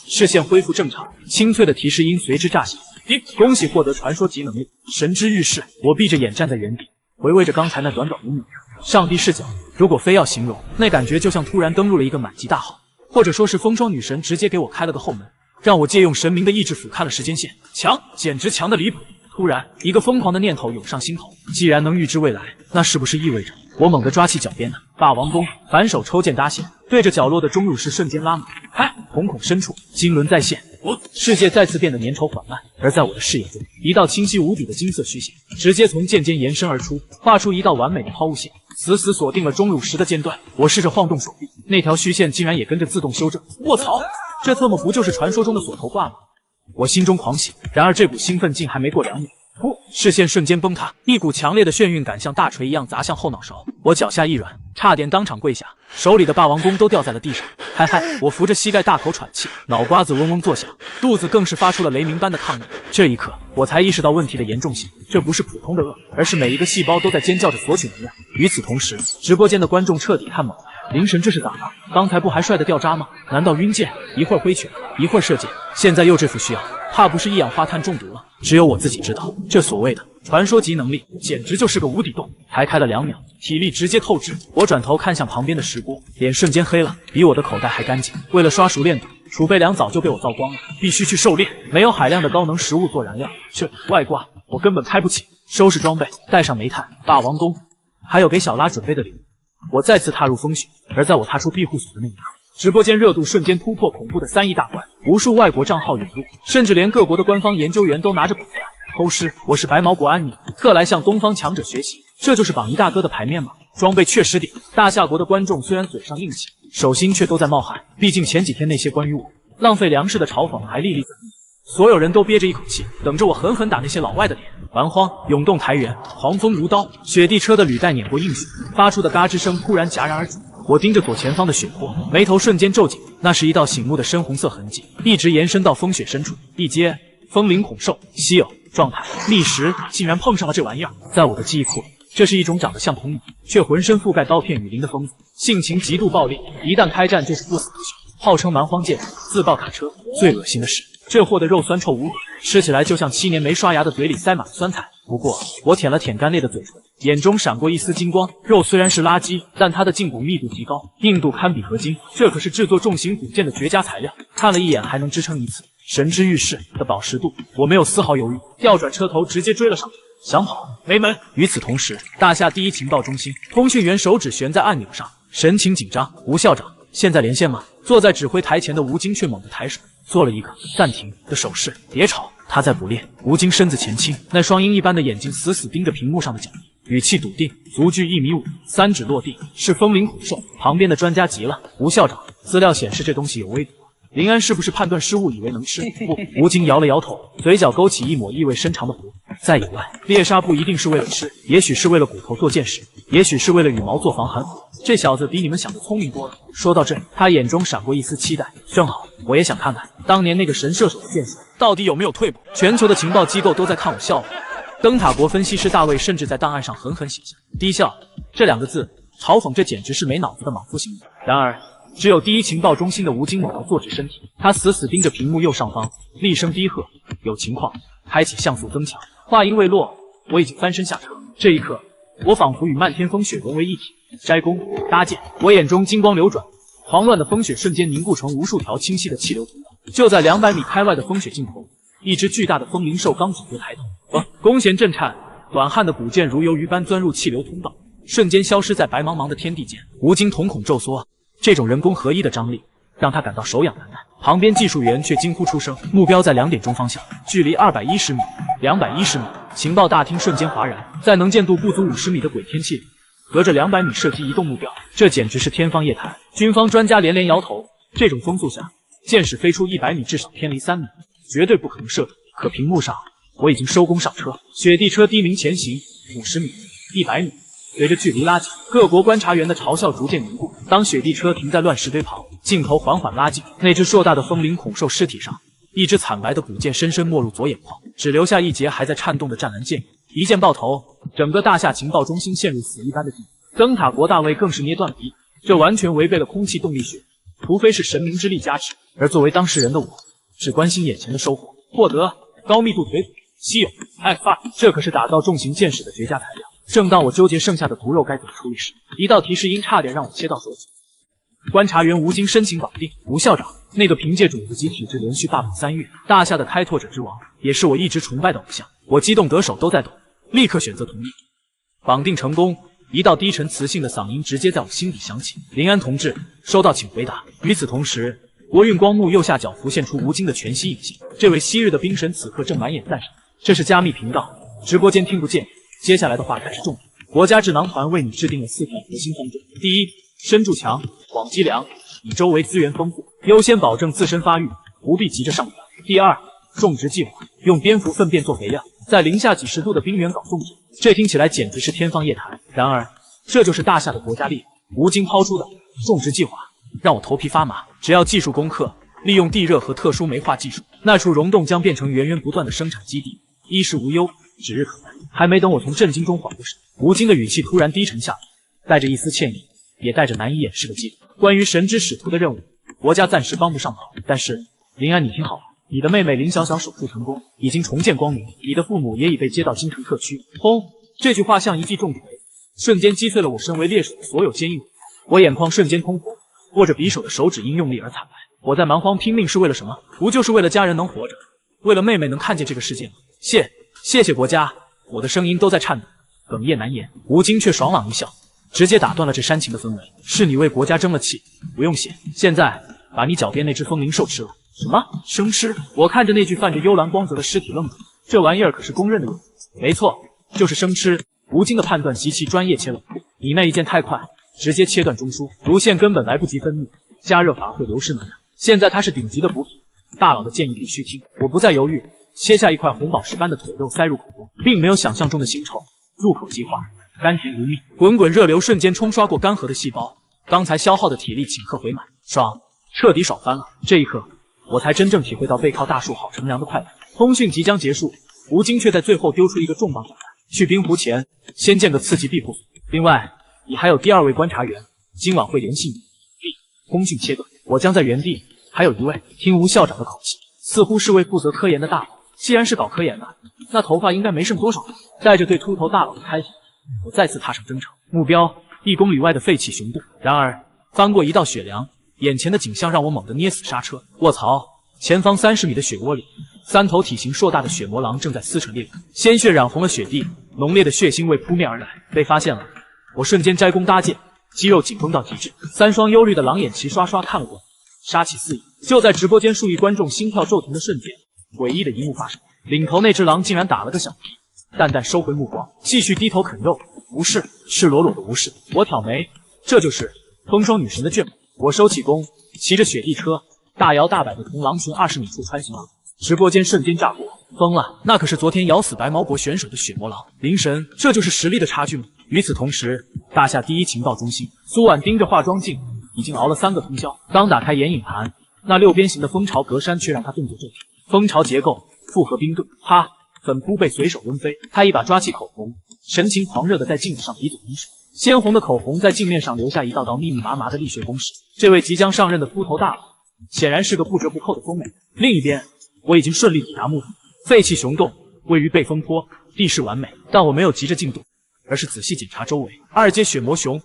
视线恢复正常，清脆的提示音随之炸响。恭喜获得传说级能力神之预示。我闭着眼站在原地，回味着刚才那短短5秒。上帝视角，如果非要形容，那感觉就像突然登陆了一个满级大号，或者说是风霜女神直接给我开了个后门，让我借用神明的意志俯瞰了时间线。强，简直强的离谱。突然，一个疯狂的念头涌上心头，既然能预知未来，那是不是意味着……我猛地抓起脚边的霸王弓，反手抽剑搭线，对着角落的钟乳石瞬间拉满。嗨，瞳孔深处金轮再现，世界再次变得粘稠缓慢。而在我的视野中，一道清晰无比的金色虚线直接从剑尖延伸而出，画出一道完美的抛物线，死死锁定了钟乳石的尖端。我试着晃动手臂，那条虚线竟然也跟着自动修正。卧槽，这特么不就是传说中的锁头挂吗？我心中狂喜，然而这股兴奋劲还没过2秒。视线瞬间崩塌，一股强烈的眩晕感像大锤一样砸向后脑勺，我脚下一软，差点当场跪下，手里的霸王弓都掉在了地上。嗨嗨，我扶着膝盖大口喘气，脑瓜子嗡嗡作响，肚子更是发出了雷鸣般的抗议。这一刻，我才意识到问题的严重性，这不是普通的饿，而是每一个细胞都在尖叫着索取能量。与此同时，直播间的观众彻底看懵了。灵神这是咋了？刚才不还帅得掉渣吗？难道晕剑？一会儿挥拳，一会儿射箭，现在又这副需要，怕不是一氧化碳中毒了？只有我自己知道，这所谓的传说级能力，简直就是个无底洞。才开了2秒，体力直接透支。我转头看向旁边的石锅，脸瞬间黑了，比我的口袋还干净。为了刷熟练度，储备粮早就被我造光了，必须去狩猎。没有海量的高能食物做燃料，这外挂我根本开不起。收拾装备，带上煤炭、霸王弓，还有给小拉准备的礼物。我再次踏入风雪，而在我踏出庇护所的那一刻，直播间热度瞬间突破恐怖的3亿大关，无数外国账号涌入，甚至连各国的官方研究员都拿着本子来偷师。我是白毛国安妮，特来向东方强者学习，这就是榜一大哥的牌面吗？装备确实顶。大夏国的观众虽然嘴上硬气，手心却都在冒汗，毕竟前几天那些关于我浪费粮食的嘲讽还历历在目。所有人都憋着一口气，等着我狠狠打那些老外的脸。蛮荒涌动台原，狂风如刀，雪地车的履带碾过硬雪，发出的嘎吱声突然戛然而止。我盯着左前方的血泊，眉头瞬间皱紧，那是一道醒目的深红色痕迹，一直延伸到风雪深处。一阶风灵恐兽，稀有状态觅食，竟然碰上了这玩意儿。在我的记忆库里，这是一种长得像铜蚁，却浑身覆盖刀片雨林的疯子，性情极度暴力，一旦开战就是不死不休，号称蛮荒剑士，自爆卡车。最恶心的是，这货的肉酸臭无比，吃起来就像7年没刷牙的嘴里塞满了酸菜。不过我舔了舔干裂的嘴唇，眼中闪过一丝金光。肉虽然是垃圾，但它的胫骨密度极高，硬度堪比合金，这可是制作重型古剑的绝佳材料。看了一眼还能支撑一次，神之玉室的宝石度，我没有丝毫犹豫，调转车头直接追了上去。想跑没门！与此同时，大厦第一情报中心，通讯员手指悬在按钮上，神情紧张。吴校长，现在连线吗？坐在指挥台前的吴京却猛地抬手，做了一个暂停的手势。别吵，他在捕猎。吴京身子前倾，那双鹰一般的眼睛死死盯着屏幕上的脚印，语气笃定，足距1.5米，三指落地，是风灵虎兽。旁边的专家急了：吴校长，资料显示这东西有微毒。林安是不是判断失误，以为能吃？不，吴京摇了摇头，嘴角勾起一抹意味深长的弧。在野外，猎杀不一定是为了吃，也许是为了骨头做剑矢，也许是为了羽毛做防寒服。这小子比你们想的聪明多了。说到这，他眼中闪过一丝期待。正好，我也想看看当年那个神射手的剑术到底有没有退步。全球的情报机构都在看我笑话。灯塔国分析师大卫甚至在档案上狠狠写下“低效”这2个字，嘲讽这简直是没脑子的莽夫行为。然而，只有第一情报中心的吴京猛地坐直身体，他死死盯着屏幕右上方，厉声低喝：“有情况！”开启像素增强。话音未落，我已经翻身下车。这一刻，我仿佛与漫天风雪融为一体。摘弓搭箭，我眼中金光流转，狂乱的风雪瞬间凝固成无数条清晰的气流通道。就在200米开外的风雪尽头，一只巨大的风灵兽刚准备抬头，弓弦震颤，短悍的古剑如鱿鱼般钻入气流通道，瞬间消失在白茫茫的天地间。吴京瞳孔骤缩，这种人工合一的张力让他感到手痒难耐。旁边技术员却惊呼出声，目标在2点钟方向，距离210米、210米。情报大厅瞬间哗然，在能见度不足50米的鬼天气里，隔着200米射击移动目标，这简直是天方夜谭。军方专家连连摇头，这种风速下，箭矢飞出100米至少偏离3米，绝对不可能射中。可屏幕上，我已经收工上车，雪地车低鸣前行，50米、100米。随着距离拉近，各国观察员的嘲笑逐渐凝固。当雪地车停在乱石堆旁，镜头缓缓拉近，那只硕大的风灵恐兽尸体上，一只惨白的古剑深深没入左眼眶，只留下一截还在颤动的湛蓝剑影。一剑爆头，整个大厦情报中心陷入死一般的寂静。灯塔国大卫更是捏断了鼻，这完全违背了空气动力学，除非是神明之力加持。而作为当事人的我，只关心眼前的收获，获得高密度腿骨，稀有F2，这可是打造重型剑矢的绝佳材料。正当我纠结剩下的毒肉该怎么处理时，一道提示音差点让我切到手指。观察员吴京深情绑定，吴校长，那个凭借种子级体质连续霸榜3月，大厦的开拓者之王，也是我一直崇拜的偶像。我激动得手都在抖，立刻选择同意。绑定成功，一道低沉磁性的嗓音直接在我心底响起：“林安同志，收到，请回答。”与此同时，国运光幕右下角浮现出吴京的全息影像，这位昔日的兵神此刻正满眼赞赏。这是加密频道，直播间听不见。接下来的话才是重点。国家智囊团为你制定了4条核心方针：第一，深筑墙，广积粮，以周围资源丰富，优先保证自身发育，不必急着上传。第二，种植计划，用蝙蝠粪便做肥料，在零下几十度的冰原搞种植。这听起来简直是天方夜谭。然而，这就是大厦的国家力量。吴京抛出的种植计划让我头皮发麻。只要技术攻克，利用地热和特殊煤化技术，那处溶洞将变成源源不断的生产基地，衣食无忧，指日可待。还没等我从震惊中缓过神，吴京的语气突然低沉下来，带着一丝歉意，也带着难以掩饰的激动。关于神之使徒的任务，国家暂时帮不上忙，但是林安，你听好了，你的妹妹林小小手术成功，已经重见光明，你的父母也已被接到京城特区。轰！这句话像一记重锤，瞬间击碎了我身为猎手的所有坚硬。我眼眶瞬间通红，握着匕首的手指因用力而惨白。我在蛮荒拼命是为了什么？不就是为了家人能活着，为了妹妹能看见这个世界吗？谢谢国家。我的声音都在颤抖，哽咽难言。吴京却爽朗一笑，直接打断了这煽情的氛围。是你为国家争了气，不用谢。现在把你脚边那只风灵兽吃了。什么？生吃？我看着那具泛着幽蓝光泽的尸体愣住，这玩意儿可是公认的有。没错，就是生吃。吴京的判断极其专业且冷酷，你那一剑太快，直接切断中枢，卢线根本来不及分泌，加热法会流失能量。现在它是顶级的补品，大佬的建议必须听。我不再犹豫，切下一块红宝石般的腿肉塞入口中，并没有想象中的腥臭，入口即化，甘甜如蜜，滚滚热流瞬间冲刷过干涸的细胞，刚才消耗的体力顷刻回满，爽，彻底爽翻了。这一刻，我才真正体会到背靠大树好乘凉的快乐。通讯即将结束，吴京却在最后丢出一个重磅炸弹：去冰湖前，先建个次级庇护所。另外，你还有第2位观察员，今晚会联系你。通讯切断，我将在原地。还有一位，听吴校长的口气，似乎是位负责科研的大佬。既然是搞科研的，那头发应该没剩多少了。带着对秃头大佬的开心，我再次踏上征程，目标1公里外的废弃熊洞。然而，翻过一道雪梁，眼前的景象让我猛地捏死刹车。卧槽！前方30米的雪窝里，3头体型硕大的血魔狼正在撕扯裂口，鲜血染红了雪地，浓烈的血腥味扑面而来。被发现了，我瞬间摘弓搭箭，肌肉紧绷到极致，3双忧虑的狼眼齐刷刷看了过来，杀气四溢。就在直播间数亿观众心跳骤停的瞬间，诡异的一幕发生，领头那只狼竟然打了个响屁，淡淡收回目光，继续低头啃肉。无视，赤裸裸的无视。我挑眉，这就是风霜女神的卷毛。我收起弓，骑着雪地车，大摇大摆的从狼群20米处穿行了。直播间瞬间炸锅，疯了！那可是昨天咬死白毛国选手的血魔狼，灵神，这就是实力的差距吗？与此同时，大夏第一情报中心，苏婉盯着化妆镜，已经熬了3个通宵。刚打开眼影盘，那6边形的蜂巢格栅却让他动作骤停。蜂巢结构复合冰盾，啪，粉扑被随手抡飞。他一把抓起口红，神情狂热的在镜子上鼻祖喷水，鲜红的口红在镜面上留下一道道密密麻麻的沥血攻势。这位即将上任的秃头大佬，显然是个不折不扣的疯美人。另一边，我已经顺利抵达墓地，废弃熊洞位于背风坡，地势完美，但我没有急着进洞，而是仔细检查周围。2阶血魔熊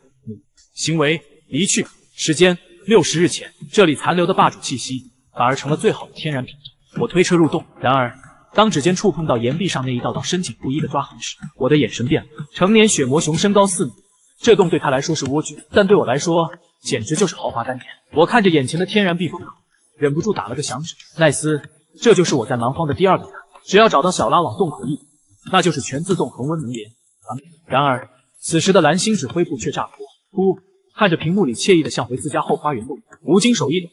行为离去时间60日前，这里残留的霸主气息反而成了最好的天然屏障。我推车入洞，然而当指尖触碰到岩壁上那一道道深浅不一的抓痕时，我的眼神变了。成年血魔熊身高4米，这洞对他来说是蜗居，但对我来说简直就是豪华丹田。我看着眼前的天然避风港，忍不住打了个响指。奈斯，这就是我在蛮荒的第2个答案，只要找到小拉往洞口一堵，那就是全自动恒温能连，完美。然而此时的蓝星指挥部却炸锅，噗！看着屏幕里惬意的向回自家后花园路，吴京手一抖，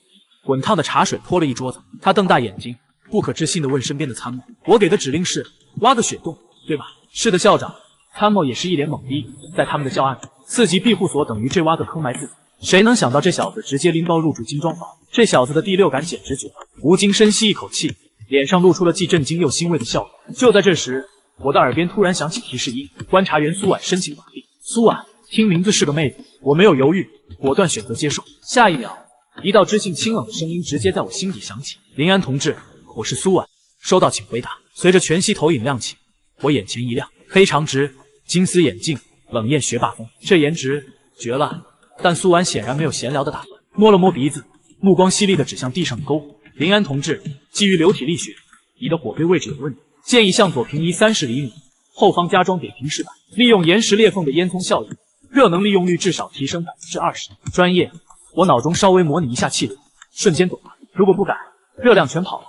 滚烫的茶水泼了一桌子。他瞪大眼睛，不可置信地问身边的参谋：“我给的指令是挖个雪洞，对吧？”“是的，校长。”参谋也是一脸懵逼。在他们的教案里，4级庇护所等于这挖个坑埋自己。谁能想到这小子直接拎包入住精装房？这小子的第6感简直绝了！吴京深吸一口气，脸上露出了既震惊又欣慰的笑容。就在这时，我的耳边突然响起提示音：“观察员苏婉申请绑定。”苏婉，听名字是个妹子，我没有犹豫，果断选择接受。下一秒，一道知性清冷的声音直接在我心底响起：“林安同志，我是苏婉，收到请回答。”随着全息投影亮起，我眼前一亮，黑长直，金丝眼镜，冷艳学霸风，这颜值绝了。但苏婉显然没有闲聊的打算，摸了摸鼻子，目光犀利地指向地上的篝火：“林安同志，基于流体力学，你的火堆位置有问题，建议向左平移30厘米，后方加装点评示板，利用岩石裂缝的烟囱效应，热能利用率至少提升20%。专业。”我脑中稍微模拟一下气流，瞬间懂了。如果不改，热量全跑了。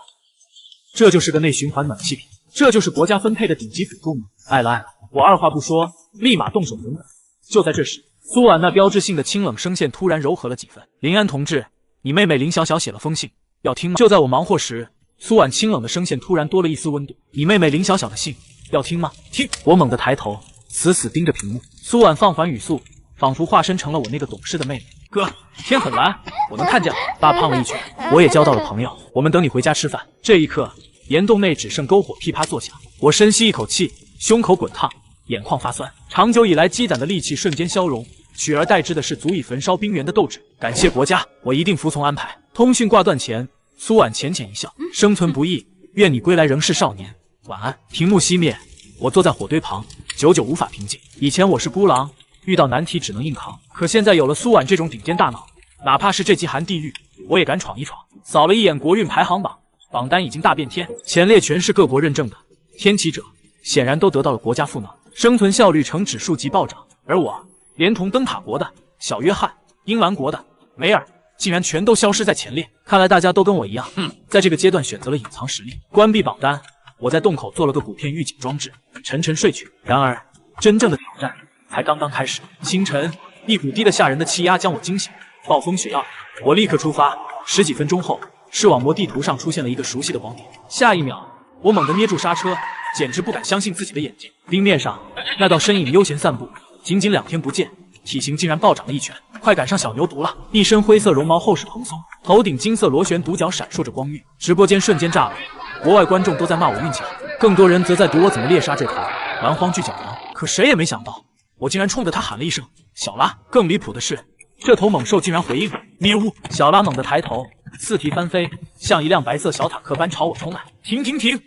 这就是个内循环暖气瓶，这就是国家分配的顶级辅助吗？爱了爱了，我二话不说，立马动手等等。就在这时，苏婉那标志性的清冷声线突然柔和了几分：“林安同志，你妹妹林小小写了封信，要听吗？”就在我忙活时，苏婉清冷的声线突然多了一丝温度：“你妹妹林小小的信，要听吗？”“听！”我猛地抬头，死死盯着屏幕。苏婉放缓语速，仿佛化身成了我那个懂事的妹妹。“哥，天很蓝，我能看见了。”爸胖了一圈，我也交到了朋友，我们等你回家吃饭。这一刻，岩洞内只剩篝火噼啪作响，我深吸一口气，胸口滚烫，眼眶发酸，长久以来积攒的戾气瞬间消融，取而代之的是足以焚烧冰原的斗志。感谢国家，我一定服从安排。通讯挂断前，苏婉浅浅一笑：“生存不易，愿你归来仍是少年，晚安。”屏幕熄灭，我坐在火堆旁，久久无法平静。以前我是孤狼，遇到难题只能硬扛，可现在有了苏婉这种顶尖大脑，哪怕是这极寒地狱，我也敢闯一闯。扫了一眼国运排行榜，榜单已经大变天，前列全是各国认证的天启者，显然都得到了国家赋能，生存效率呈指数级暴涨。而我连同灯塔国的小约翰、英兰国的梅尔，竟然全都消失在前列。看来大家都跟我一样，在这个阶段选择了隐藏实力。关闭榜单，我在洞口做了个骨片预警装置，沉沉睡去。然而，真正的挑战才刚刚开始。清晨，一股低得吓人的气压将我惊醒。暴风雪要来，我立刻出发。10几分钟后，视网膜地图上出现了一个熟悉的光点。下一秒，我猛地捏住刹车，简直不敢相信自己的眼睛。冰面上，那道身影悠闲散步。仅仅2天不见，体型竟然暴涨了1圈，快赶上小牛犊了。一身灰色绒毛厚实蓬松，头顶金色螺旋独角闪烁着光晕。直播间瞬间炸了，国外观众都在骂我运气好，更多人则在读我怎么猎杀这头蛮荒巨角狼。可谁也没想到，我竟然冲着他喊了一声小拉。更离谱的是，这头猛兽竟然回应了喵！小拉猛地抬头，四蹄翻飞，像一辆白色小坦克般朝我冲来。停！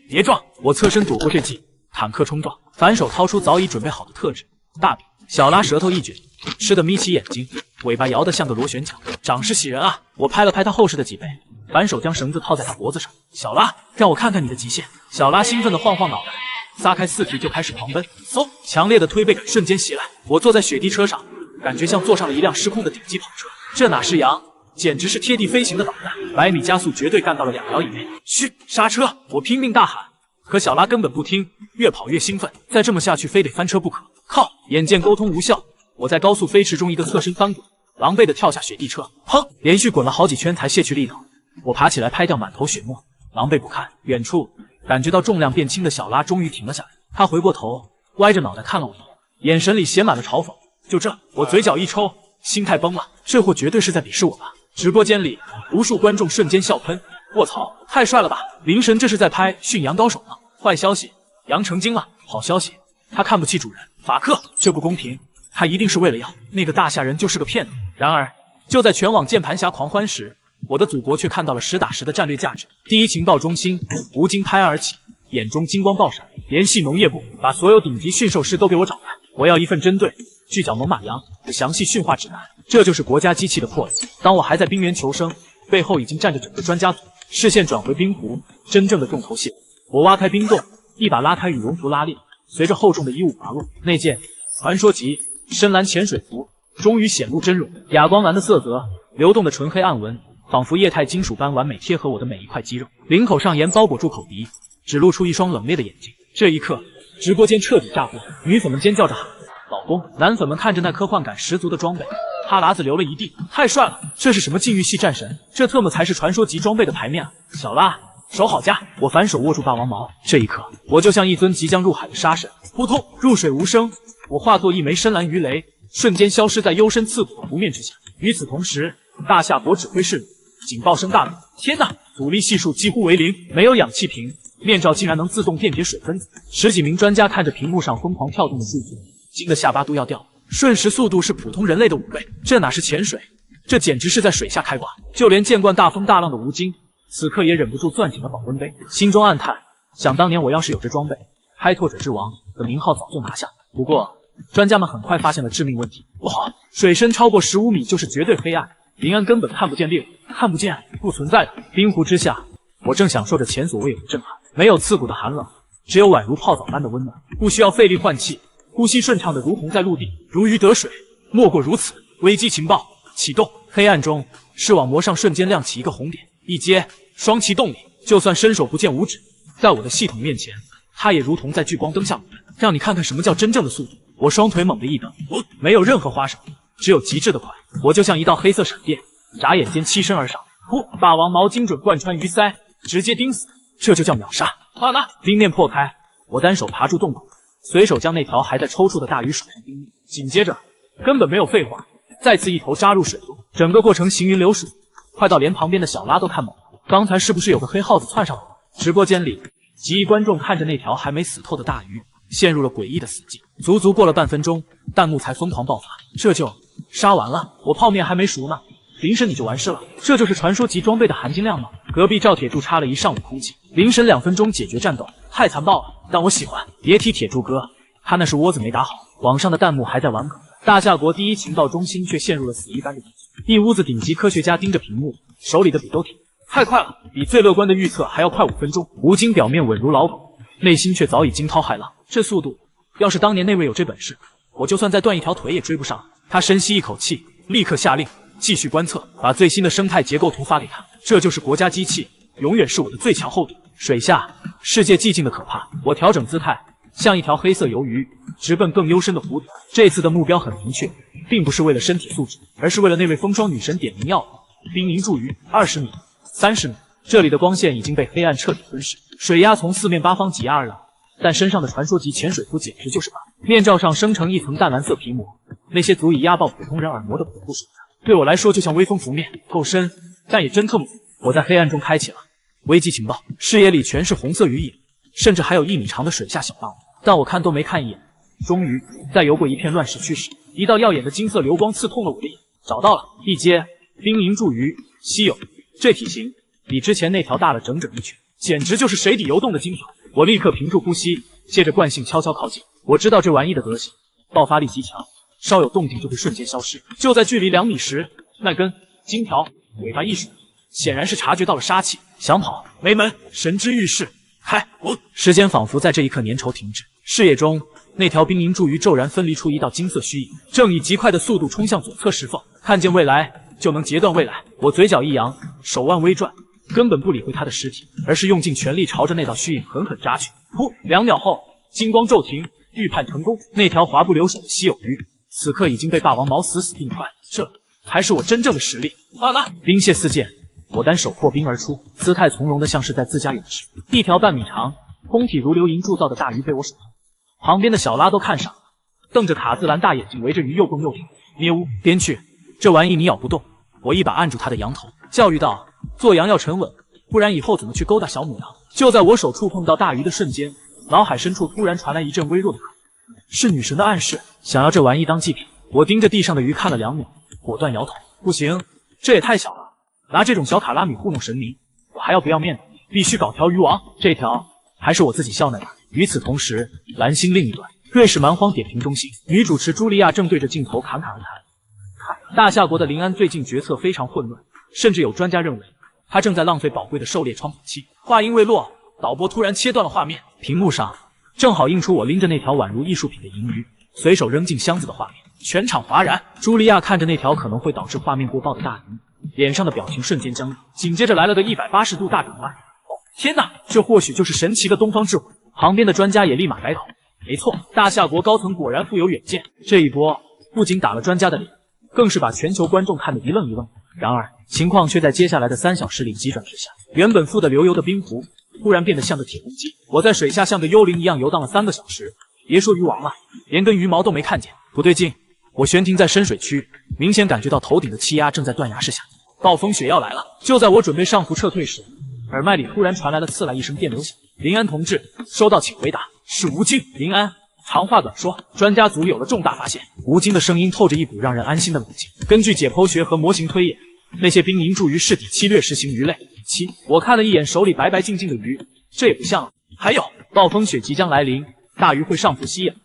别撞！我侧身躲过这记坦克冲撞，反手掏出早已准备好的特制大柄。小拉舌头一卷，吃得眯起眼睛，尾巴摇得像个螺旋桨，长势喜人啊！我拍了拍他厚实的脊背，反手将绳子套在他脖子上。小拉，让我看看你的极限！小拉兴奋地晃晃脑袋，撒开四蹄就开始狂奔。嗖！强烈的推背感瞬间袭来，我坐在雪地车上，感觉像坐上了一辆失控的顶级跑车。这哪是羊，简直是贴地飞行的导弹！100米加速绝对干到了2秒以内。嘘，刹车！我拼命大喊，可小拉根本不听，越跑越兴奋。再这么下去，非得翻车不可。靠！眼见沟通无效，我在高速飞驰中一个侧身翻滚，狼狈地跳下雪地车，砰！连续滚了好几圈才卸去力道。我爬起来拍掉满头血沫，狼狈不堪。远处感觉到重量变轻的小拉终于停了下来，他回过头，歪着脑袋看了我一眼，眼神里写满了嘲讽。就这，我嘴角一抽，心态崩了，这货绝对是在鄙视我吧？直播间里无数观众瞬间笑喷，卧槽，太帅了吧！灵神这是在拍驯羊高手吗？坏消息，羊成精了。好消息，他看不起主人法克，这不公平，他一定是为了要那个大夏人就是个骗子。然而就在全网键盘侠狂欢时，我的祖国却看到了实打实的战略价值。第一情报中心，吴京拍案而起，眼中金光爆闪，联系农业部，把所有顶级驯兽师都给我找来，我要一份针对巨角猛犸羊的详细驯化指南。这就是国家机器的魄力。当我还在冰原求生，背后已经站着整个专家组，视线转回冰湖，真正的重头戏。我挖开冰洞，一把拉开羽绒服拉链，随着厚重的衣物滑落，那件传说级深蓝潜水服终于显露真容，哑光蓝的色泽，流动的纯黑暗纹，仿佛液态金属般完美贴合我的每一块肌肉。领口上沿包裹住口鼻，只露出一双冷冽的眼睛。这一刻，直播间彻底炸锅，女粉们尖叫着喊老公，男粉们看着那科幻感十足的装备，哈喇子流了一地，太帅了！这是什么禁欲系战神？这特么才是传说级装备的牌面啊！小拉，手好夹！我反手握住霸王矛，这一刻，我就像一尊即将入海的杀神，扑通，入水无声。我化作一枚深蓝鱼雷，瞬间消失在幽深刺骨的湖面之下。与此同时，大夏国指挥室里警报声大作。天哪，阻力系数几乎为0，没有氧气瓶，面罩竟然能自动辨别水分子。10几名专家看着屏幕上疯狂跳动的数据，惊得下巴都要掉了。瞬时速度是普通人类的5倍，这哪是潜水，这简直是在水下开挂。就连见惯大风大浪的吴京，此刻也忍不住攥紧了保温杯，心中暗叹：想当年我要是有这装备，开拓者之王的名号早就拿下。不过，专家们很快发现了致命问题，不好，水深超过15米就是绝对黑暗，林安根本看不见猎物，看不见，不存在的。冰湖之下，我正享受着前所未有的震撼，没有刺骨的寒冷，只有宛如泡澡般的温暖，不需要费力换气，呼吸顺畅的如同在陆地，如鱼得水，莫过如此。危机情报启动，黑暗中，视网膜上瞬间亮起一个红点，一阶双旗动力，就算伸手不见五指，在我的系统面前，它也如同在聚光灯下裸奔。让你看看什么叫真正的速度。我双腿猛地一蹬，没有任何花哨，只有极致的快。我就像一道黑色闪电，眨眼间欺身而上，霸王矛精准贯穿鱼鳃，直接钉死，这就叫秒杀。好了，冰面破开，我单手爬住洞口，随手将那条还在抽搐的大鱼甩上冰面，紧接着根本没有废话，再次一头扎入水中，整个过程行云流水，快到连旁边的小拉都看懵了。刚才是不是有个黑耗子窜上我？直播间里，几亿观众看着那条还没死透的大鱼，陷入了诡异的死寂。足足过了半分钟，弹幕才疯狂爆发。这就杀完了？我泡面还没熟呢，灵神你就完事了？这就是传说级装备的含金量吗？隔壁赵铁柱插了一上午空气，灵神2分钟解决战斗，太残暴了。但我喜欢。别提铁柱哥，他那是窝子没打好。网上的弹幕还在玩梗，大夏国第一情报中心却陷入了死一般的沉寂。一屋子顶级科学家盯着屏幕，手里的笔都停。太快了，比最乐观的预测还要快5分钟。吴京表面稳如老狗，内心却早已惊涛骇浪。这速度，要是当年那位有这本事，我就算再断一条腿也追不上。他深吸一口气，立刻下令继续观测，把最新的生态结构图发给他。这就是国家机器，永远是我的最强后盾。水下世界寂静的可怕，我调整姿态，像一条黑色鱿鱼，直奔更幽深的湖底。这次的目标很明确，并不是为了身体素质，而是为了那位风霜女神点名要冰凝注鱼20米、30米。这里的光线已经被黑暗彻底吞噬，水压从4面8方挤压而来。但身上的传说级潜水服简直就是棒，面罩上生成一层淡蓝色皮膜，那些足以压爆普通人耳膜的恐怖水压，对我来说就像微风拂面，够深，但也真特么猛。我在黑暗中开启了危机情报，视野里全是红色鱼影，甚至还有1米长的水下小霸王，但我看都没看一眼。终于，在游过一片乱石区时，一道耀眼的金色流光刺痛了我的眼。找到了，一阶冰凝注鱼，稀有，这体型比之前那条大了整整1圈，简直就是水底游动的金条。我立刻屏住呼吸，借着惯性悄悄靠近。我知道这玩意的德行，爆发力极强，稍有动静就会瞬间消失。就在距离2米时，那根金条尾巴一甩，显然是察觉到了杀气，想跑没门。神之欲试，开！时间仿佛在这一刻粘稠停滞。视野中，那条冰凝柱鱼骤然分离出一道金色虚影，正以极快的速度冲向左侧石缝。看见未来就能截断未来。我嘴角一扬，手腕微转，根本不理会他的尸体，而是用尽全力朝着那道虚影狠狠扎去。噗！2秒后，金光骤停，预判成功。那条滑不留手的稀有鱼，此刻已经被霸王矛死死定穿。这才是我真正的实力！好了，冰屑四溅，我单手破冰而出，姿态从容的像是在自家演示。一条半米长、通体如流银铸造的大鱼被我手控，旁边的小拉都看上了，瞪着塔兹兰大眼睛围着鱼又蹦又跳。喵！边去，这玩意你咬不动。我一把按住他的羊头，教育道：做羊要沉稳，不然以后怎么去勾搭小母羊？就在我手触碰到大鱼的瞬间，脑海深处突然传来一阵微弱的咳，是女神的暗示，想要这玩意当祭品。我盯着地上的鱼看了2秒，果断摇头，不行，这也太小了。拿这种小卡拉米糊弄神明，我还要不要面子？必须搞条鱼王，这条还是我自己笑纳的。与此同时，蓝星另一端，瑞士蛮荒点评中心，女主持茱莉亚正对着镜头侃侃而谈。大夏国的林安最近决策非常混乱，甚至有专家认为他正在浪费宝贵的狩猎窗口期。话音未落，导播突然切断了画面，屏幕上正好映出我拎着那条宛如艺术品的银鱼，随手扔进箱子的画面。全场哗然，茱莉亚看着那条可能会导致画面过曝的大鱼，脸上的表情瞬间僵硬，紧接着来了个180度大转弯。天哪，这或许就是神奇的东方智慧。旁边的专家也立马摆头，没错，大夏国高层果然富有远见。这一波不仅打了专家的脸，更是把全球观众看得一愣一愣。然而情况却在接下来的3小时里急转直下，原本富得流油的冰湖突然变得像个铁公鸡。我在水下像个幽灵一样游荡了3个小时，别说鱼王了，连根鱼毛都没看见。不对劲，我悬停在深水区，明显感觉到头顶的气压正在断崖式下降，暴风雪要来了。就在我准备上浮撤退时，耳麦里突然传来了刺来一声电流响。林安同志，收到，请回答。是吴京。林安，长话短说，专家组有了重大发现。吴京的声音透着一股让人安心的冷静。根据解剖学和模型推演，那些冰凝柱鱼是底栖掠食型鱼类。我看了一眼手里白白净净的鱼，这也不像。还有，暴风雪即将来临，大鱼会上浮吸氧，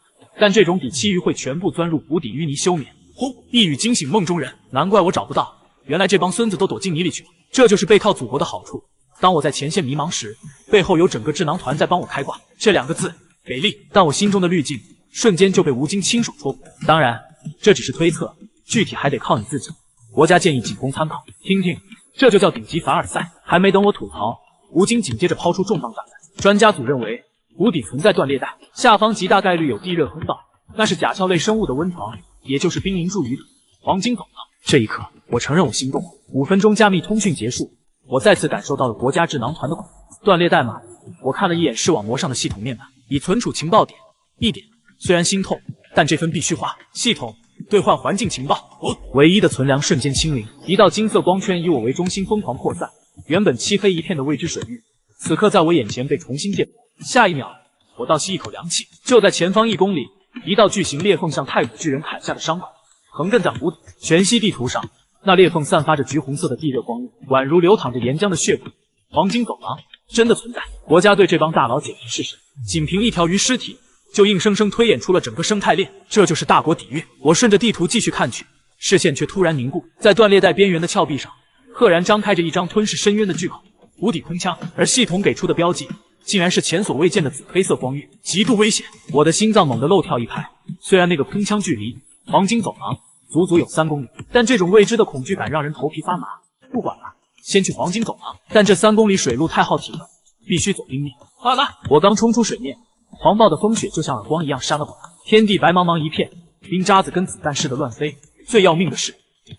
但这种底栖鱼会全部钻入湖底淤泥休眠。呼！一语惊醒梦中人，难怪我找不到，原来这帮孙子都躲进泥里去了。这就是背靠祖国的好处。当我在前线迷茫时，背后有整个智囊团在帮我开挂。这2个字给力，但我心中的滤镜瞬间就被吴京亲手戳破。当然，这只是推测，具体还得靠你自己。国家建议仅供参考，听听，这就叫顶级凡尔赛。还没等我吐槽，吴京紧接着抛出重磅炸弹。专家组认为湖底存在断裂带，下方极大概率有地热通道，那是甲壳类生物的温床，也就是冰凝柱鱼的黄金走廊。这一刻，我承认我心动了。5分钟加密通讯结束，我再次感受到了国家智囊团的恐怖。断裂带吗？我看了一眼视网膜上的系统面板，已存储情报点1点，虽然心痛，但这份必须花。系统兑换环境情报。唯一的存粮瞬间清零，一道金色光圈以我为中心疯狂扩散，原本漆黑一片的未知水域，此刻在我眼前被重新建模。下一秒，我倒吸一口凉气，就在前方1公里，一道巨型裂缝像太古巨人砍下的伤口，横亘在湖底。全息地图上，那裂缝散发着橘红色的地热光晕，宛如流淌着岩浆的血管。黄金走廊真的存在，国家对这帮大佬简直是神，仅凭一条鱼尸体就硬生生推演出了整个生态链，这就是大国底蕴。我顺着地图继续看去，视线却突然凝固，在断裂带边缘的峭壁上，赫然张开着一张吞噬深渊的巨口，无底空腔，而系统给出的标记竟然是前所未见的紫黑色光晕，极度危险。我的心脏猛地漏跳一拍，虽然那个空腔距离黄金走廊足足有3公里，但这种未知的恐惧感让人头皮发麻。不管了，先去黄金走廊，但这3公里水路太耗体了，必须走冰面。好了，我刚冲出水面，狂暴的风雪就像耳光一样扇了过来，天地白茫茫一片，冰渣子跟子弹似的乱飞。最要命的是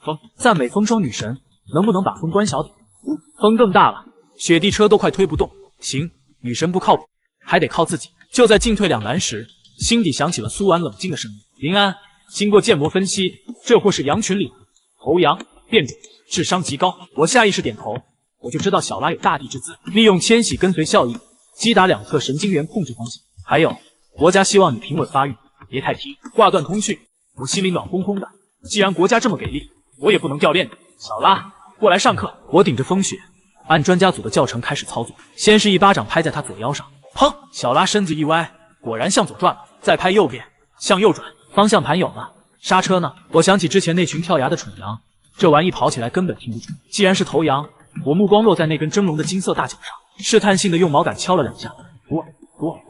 风，赞美风霜女神，能不能把风关小点？风更大了，雪地车都快推不动。行，女神不靠谱，还得靠自己。就在进退两难时，心底响起了苏婉冷静的声音：林安，经过建模分析，这或是羊群里头羊变种，智商极高。我下意识点头，我就知道小拉有大地之资，利用迁徙跟随效应击打2侧神经元控制方向。还有，国家希望你平稳发育，别太拼。挂断通讯，我心里暖烘烘的。既然国家这么给力，我也不能掉链子。小拉，过来上课。我顶着风雪，按专家组的教程开始操作。先是一巴掌拍在他左腰上，砰！小拉身子一歪，果然向左转了。再拍右边，向右转。方向盘有了，刹车呢？我想起之前那群跳崖的蠢羊，这玩意跑起来根本停不住。既然是头羊，我目光落在那根蒸笼的金色大脚上，试探性的用毛杆敲了2下。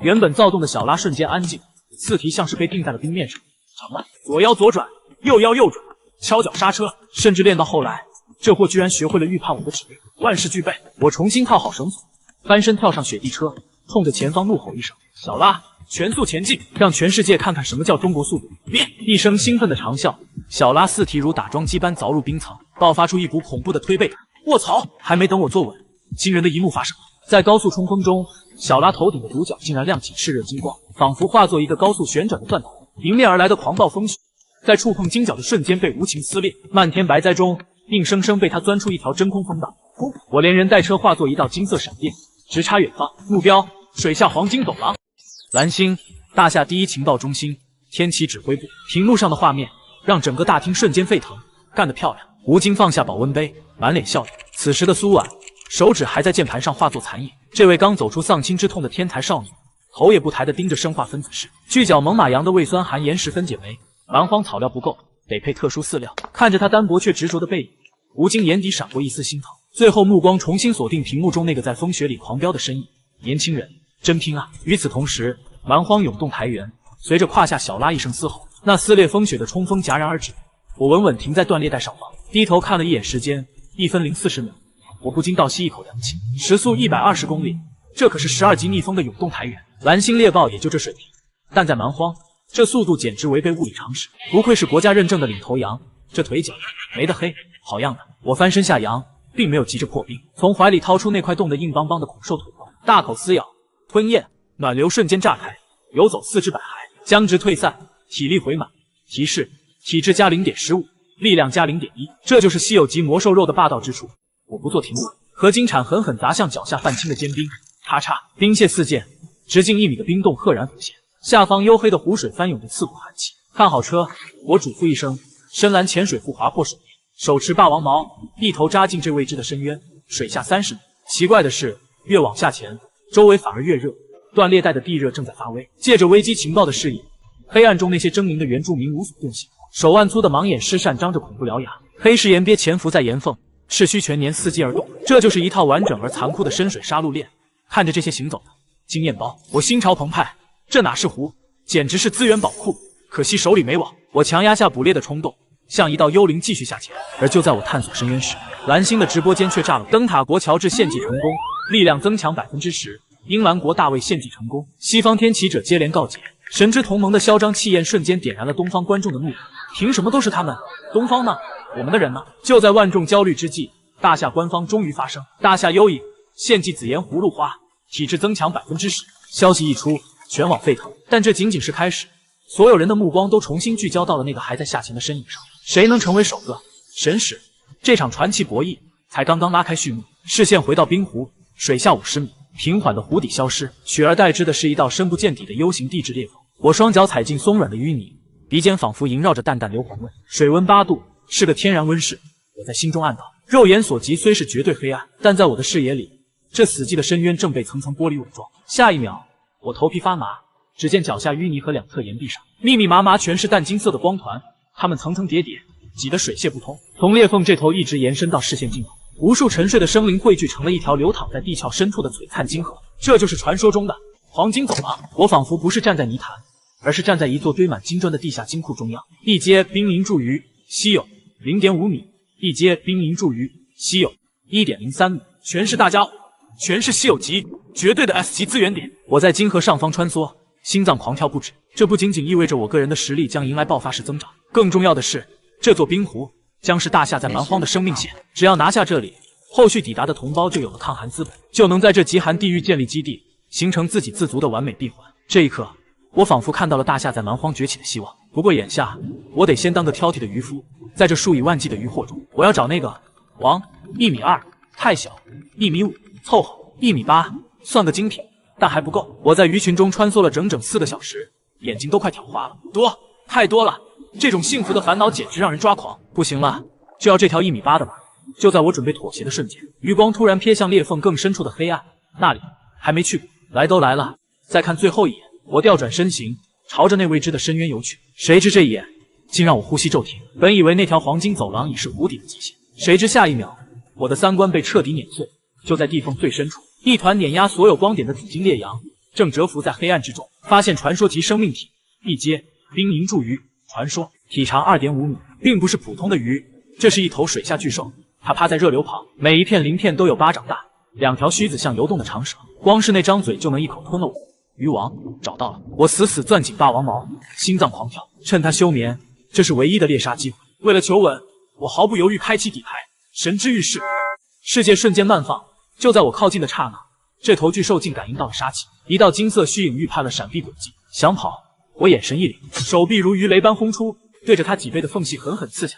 原本躁动的小拉瞬间安静，刺蹄像是被钉在了冰面上。成了，左腰左转，右腰右转，敲脚刹车，甚至练到后来，这货居然学会了预判我的指令。万事俱备，我重新套好绳索，翻身跳上雪地车，冲着前方怒吼一声：“小拉，全速前进，让全世界看看什么叫中国速度！”变！一声兴奋的长啸，小拉四蹄如打桩机般凿入冰层，爆发出一股恐怖的推背感。卧槽！还没等我坐稳，惊人的一幕发生了，在高速冲锋中，小拉头顶的独角竟然亮起炽热金光，仿佛化作一个高速旋转的钻头。迎面而来的狂暴风雪，在触碰金角的瞬间被无情撕裂，漫天白灾中，硬生生被他钻出一条真空风道。我连人带车化作一道金色闪电，直插远方，目标水下黄金走廊。蓝星大厦第一情报中心天启指挥部，屏幕上的画面让整个大厅瞬间沸腾，干得漂亮！吴京放下保温杯，满脸笑容。此时的苏婉手指还在键盘上化作残影。这位刚走出丧亲之痛的天才少女，头也不抬地盯着生化分子室。巨角猛犸羊的胃酸含盐10分解酶，蛮荒草料不够，得配特殊饲料。看着他单薄却执着的背影，吴京眼底闪过一丝心疼，最后目光重新锁定屏幕中那个在风雪里狂飙的身影。年轻人真拼啊！与此同时，蛮荒涌动台原随着胯下小拉一声嘶吼，那撕裂风雪的冲锋戛然而止。我稳稳停在断裂带上方，低头看了一眼时间，1分0 40秒。我不禁倒吸一口凉气，时速120公里，这可是12级逆风的涌动台原。蓝星猎豹也就这水平，但在蛮荒，这速度简直违背物理常识。不愧是国家认证的领头羊，这腿脚没得黑，好样的！我翻身下羊，并没有急着破冰，从怀里掏出那块冻得硬邦邦的恐兽腿肉，大口撕咬，吞咽，暖流瞬间炸开，游走4肢百骸，僵直退散，体力回满。提示：体质加0.15，力量加0.1，这就是稀有级魔兽肉的霸道之处。我不做题目，合金铲狠狠砸向脚下泛青的坚冰，咔嚓，冰屑四溅，直径1米的冰洞赫然浮现，下方黝黑的湖水翻涌着刺骨寒气。看好车！我嘱咐一声，深蓝潜水服划破水面，手持霸王矛，一头扎进这未知的深渊，水下30米。奇怪的是，越往下潜，周围反而越热，断裂带的地热正在发威。借着危机情报的视野，黑暗中那些狰狞的原住民无所遁形，手腕粗的盲眼失善张着恐怖獠牙，黑氏岩鳖潜伏在岩缝，赤须全年伺机而动。这就是一套完整而残酷的深水杀戮链。看着这些行走的经验包，我心潮澎湃。这哪是湖，简直是资源宝库。可惜手里没网，我强压下捕猎的冲动，像一道幽灵继续下潜。而就在我探索深渊时，蓝星的直播间却炸了。灯塔国乔治献祭成功，力量增强10%；英兰国大卫献祭成功。西方天启者接连告捷，神之同盟的嚣张气焰瞬间点燃了东方观众的怒火。凭什么都是他们？东方呢？我们的人呢？就在万众焦虑之际，大夏官方终于发声：大夏优异，献祭紫妍葫芦花，体质增强10%。消息一出，全网沸腾。但这仅仅是开始，所有人的目光都重新聚焦到了那个还在下潜的身影上。谁能成为首个神使？这场传奇博弈才刚刚拉开序幕。视线回到冰湖，水下50米，平缓的湖底消失，取而代之的是一道深不见底的 U 型地质裂缝。我双脚踩进松软的淤泥，鼻尖仿佛萦绕着淡淡硫磺味。水温8度，是个天然温室。我在心中暗道，肉眼所及虽是绝对黑暗，但在我的视野里，这死寂的深渊正被层层玻璃伪装。下一秒，我头皮发麻，只见脚下淤泥和两侧岩壁上密密麻麻全是淡金色的光团，它们层层叠叠，挤得水泄不通，从裂缝这头一直延伸到视线尽头。无数沉睡的生灵汇聚成了一条流淌在地壳深处的璀璨金河。这就是传说中的黄金走廊。我仿佛不是站在泥潭，而是站在一座堆满金砖的地下金库中央。一阶冰凝柱鱼，稀有 0.5 米；一阶冰凝柱鱼，稀有 1.03 米。全是大家伙，全是稀有级，绝对的 S 级资源点。我在金河上方穿梭，心脏狂跳不止。这不仅仅意味着我个人的实力将迎来爆发式增长，更重要的是，这座冰湖将是大夏在蛮荒的生命线。只要拿下这里，后续抵达的同胞就有了抗寒资本，就能在这极寒地域建立基地，形成自给自足的完美闭环。这一刻，我仿佛看到了大夏在蛮荒崛起的希望。不过眼下，我得先当个挑剔的渔夫，在这数以万计的渔获中，我要找那个王。1.2米，太小；1.5米，凑合；1.8米，算个精品，但还不够。我在鱼群中穿梭了整整4个小时，眼睛都快挑花了。多，太多了！这种幸福的烦恼简直让人抓狂。不行了，就要这条1.8米的吧。就在我准备妥协的瞬间，余光突然瞥向裂缝更深处的黑暗，那里还没去过。来都来了，再看最后一眼。我调转身形，朝着那未知的深渊游去。谁知这一眼竟让我呼吸骤停。本以为那条黄金走廊已是湖底的极限，谁知下一秒，我的三观被彻底碾碎。就在地缝最深处，一团碾压所有光点的紫金烈阳正蛰伏在黑暗之中。发现传说级生命体，一阶冰凝柱鱼。传说体长 2.5 米，并不是普通的鱼，这是一头水下巨兽。它趴在热流旁，每一片鳞片都有巴掌大，2条须子像游动的长蛇，光是那张嘴就能一口吞了我。鱼王找到了，我死死攥紧霸王矛，心脏狂跳。趁他休眠，这是唯一的猎杀机会。为了求稳，我毫不犹豫开启底牌，神之御式，世界瞬间慢放。就在我靠近的刹那，这头巨兽竟感应到了杀气，一道金色虚影预判了闪避轨迹。想跑，我眼神一凛，手臂如鱼雷般轰出，对着他脊背的缝隙狠狠刺下。